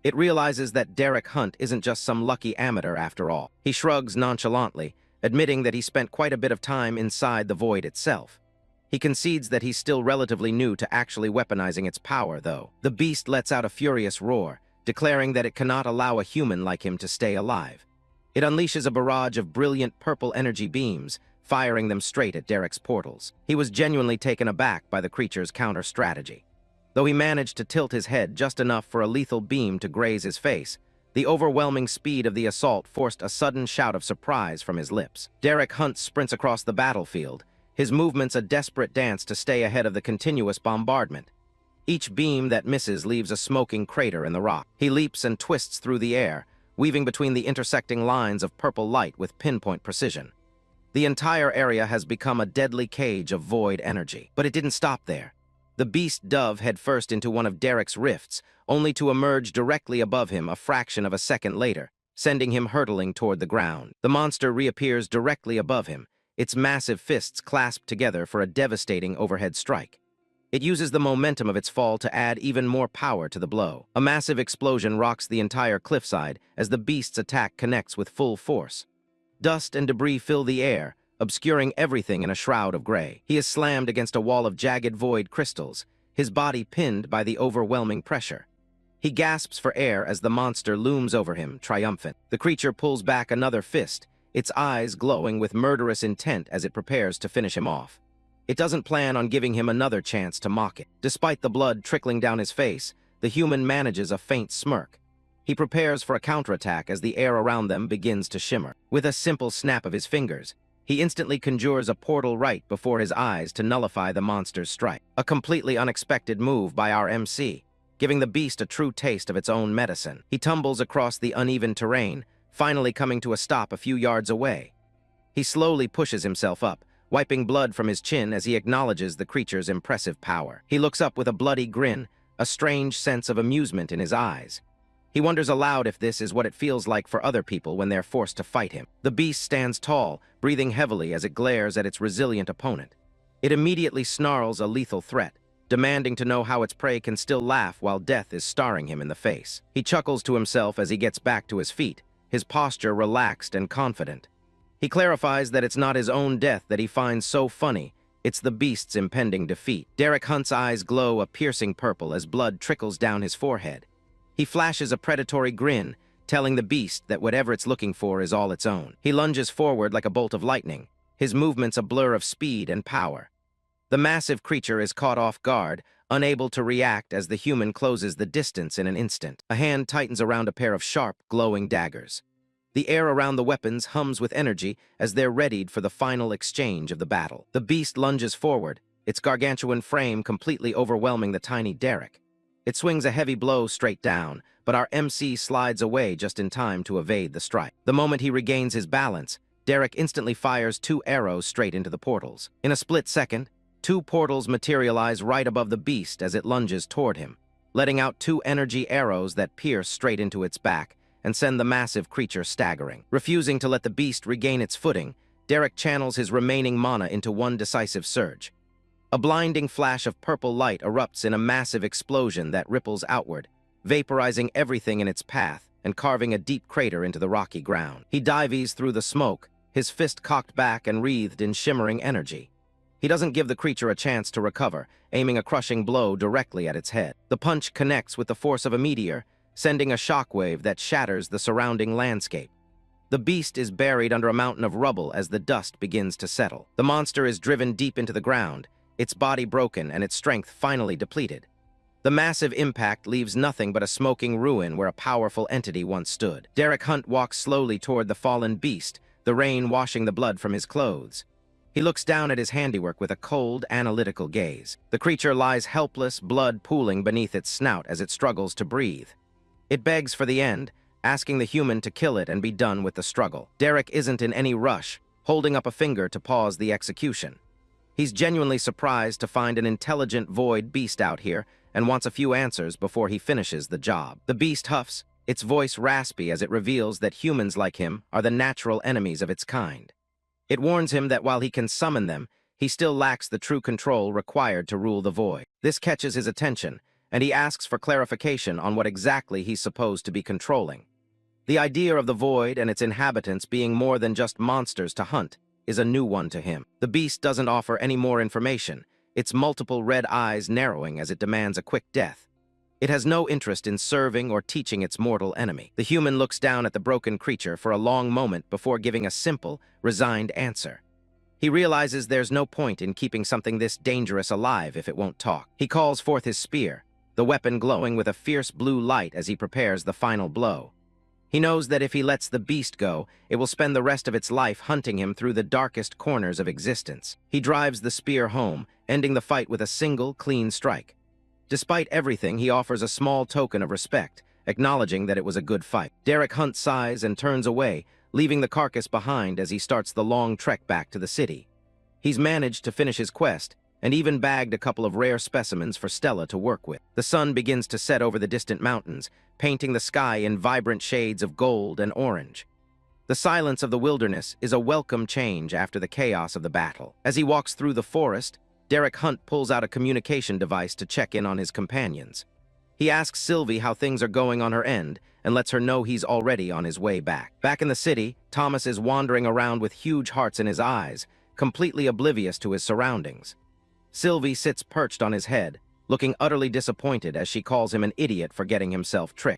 It realizes that Derek Hunt isn't just some lucky amateur after all. He shrugs nonchalantly, admitting that he spent quite a bit of time inside the void itself. He concedes that he's still relatively new to actually weaponizing its power, though. The beast lets out a furious roar, declaring that it cannot allow a human like him to stay alive. It unleashes a barrage of brilliant purple energy beams, firing them straight at Derek's portals. He was genuinely taken aback by the creature's counter-strategy. Though he managed to tilt his head just enough for a lethal beam to graze his face, the overwhelming speed of the assault forced a sudden shout of surprise from his lips. Derek Hunt sprints across the battlefield, his movements a desperate dance to stay ahead of the continuous bombardment. Each beam that misses leaves a smoking crater in the rock. He leaps and twists through the air, weaving between the intersecting lines of purple light with pinpoint precision. The entire area has become a deadly cage of void energy. But it didn't stop there. The beast dove headfirst into one of Derek's rifts, only to emerge directly above him a fraction of a second later, sending him hurtling toward the ground. The monster reappears directly above him, its massive fists clasped together for a devastating overhead strike. It uses the momentum of its fall to add even more power to the blow. A massive explosion rocks the entire cliffside as the beast's attack connects with full force. Dust and debris fill the air, obscuring everything in a shroud of gray. He is slammed against a wall of jagged void crystals, his body pinned by the overwhelming pressure. He gasps for air as the monster looms over him, triumphant. The creature pulls back another fist, its eyes glowing with murderous intent as it prepares to finish him off. It doesn't plan on giving him another chance to mock it. Despite the blood trickling down his face, the human manages a faint smirk. He prepares for a counterattack as the air around them begins to shimmer. With a simple snap of his fingers, he instantly conjures a portal right before his eyes to nullify the monster's strike. A completely unexpected move by our MC, giving the beast a true taste of its own medicine. He tumbles across the uneven terrain, finally coming to a stop a few yards away. He slowly pushes himself up, wiping blood from his chin as he acknowledges the creature's impressive power. He looks up with a bloody grin, a strange sense of amusement in his eyes. He wonders aloud if this is what it feels like for other people when they're forced to fight him. The beast stands tall, breathing heavily as it glares at its resilient opponent. It immediately snarls a lethal threat, demanding to know how its prey can still laugh while death is staring him in the face. He chuckles to himself as he gets back to his feet, his posture relaxed and confident. He clarifies that it's not his own death that he finds so funny, it's the beast's impending defeat. Derek Hunt's eyes glow a piercing purple as blood trickles down his forehead. He flashes a predatory grin, telling the beast that whatever it's looking for is all its own. He lunges forward like a bolt of lightning, his movements a blur of speed and power. The massive creature is caught off guard, unable to react as the human closes the distance in an instant. A hand tightens around a pair of sharp, glowing daggers. The air around the weapons hums with energy as they're readied for the final exchange of the battle. The beast lunges forward, its gargantuan frame completely overwhelming the tiny Derek. It swings a heavy blow straight down, but our MC slides away just in time to evade the strike. The moment he regains his balance, Derek instantly fires 2 arrows straight into the portals. In a split second, 2 portals materialize right above the beast as it lunges toward him, letting out 2 energy arrows that pierce straight into its back and send the massive creature staggering. Refusing to let the beast regain its footing, Derek channels his remaining mana into one decisive surge. A blinding flash of purple light erupts in a massive explosion that ripples outward, vaporizing everything in its path and carving a deep crater into the rocky ground. He dives through the smoke, his fist cocked back and wreathed in shimmering energy. He doesn't give the creature a chance to recover, aiming a crushing blow directly at its head. The punch connects with the force of a meteor, sending a shockwave that shatters the surrounding landscape. The beast is buried under a mountain of rubble as the dust begins to settle. The monster is driven deep into the ground, its body broken and its strength finally depleted. The massive impact leaves nothing but a smoking ruin where a powerful entity once stood. Derek Hunt walks slowly toward the fallen beast, the rain washing the blood from his clothes. He looks down at his handiwork with a cold, analytical gaze. The creature lies helpless, blood pooling beneath its snout as it struggles to breathe. It begs for the end, asking the human to kill it and be done with the struggle. Derek isn't in any rush, holding up a finger to pause the execution. He's genuinely surprised to find an intelligent void beast out here and wants a few answers before he finishes the job. The beast huffs, its voice raspy as it reveals that humans like him are the natural enemies of its kind. It warns him that while he can summon them, he still lacks the true control required to rule the void. This catches his attention, and he asks for clarification on what exactly he's supposed to be controlling. The idea of the void and its inhabitants being more than just monsters to hunt is a new one to him. The beast doesn't offer any more information, its multiple red eyes narrowing as it demands a quick death. It has no interest in serving or teaching its mortal enemy. The human looks down at the broken creature for a long moment before giving a simple, resigned answer. He realizes there's no point in keeping something this dangerous alive if it won't talk. He calls forth his spear, the weapon glowing with a fierce blue light as he prepares the final blow. He knows that if he lets the beast go, it will spend the rest of its life hunting him through the darkest corners of existence. He drives the spear home, ending the fight with a single, clean strike. Despite everything, he offers a small token of respect, acknowledging that it was a good fight. Derek Hunt sighs and turns away, leaving the carcass behind as he starts the long trek back to the city. He's managed to finish his quest, and even bagged a couple of rare specimens for Stella to work with. The sun begins to set over the distant mountains, painting the sky in vibrant shades of gold and orange. The silence of the wilderness is a welcome change after the chaos of the battle. As he walks through the forest, Derek Hunt pulls out a communication device to check in on his companions. He asks Sylvie how things are going on her end and lets her know he's already on his way back. Back in the city, Thomas is wandering around with huge hearts in his eyes, completely oblivious to his surroundings. Sylvie sits perched on his head, looking utterly disappointed as she calls him an idiot for getting himself tricked.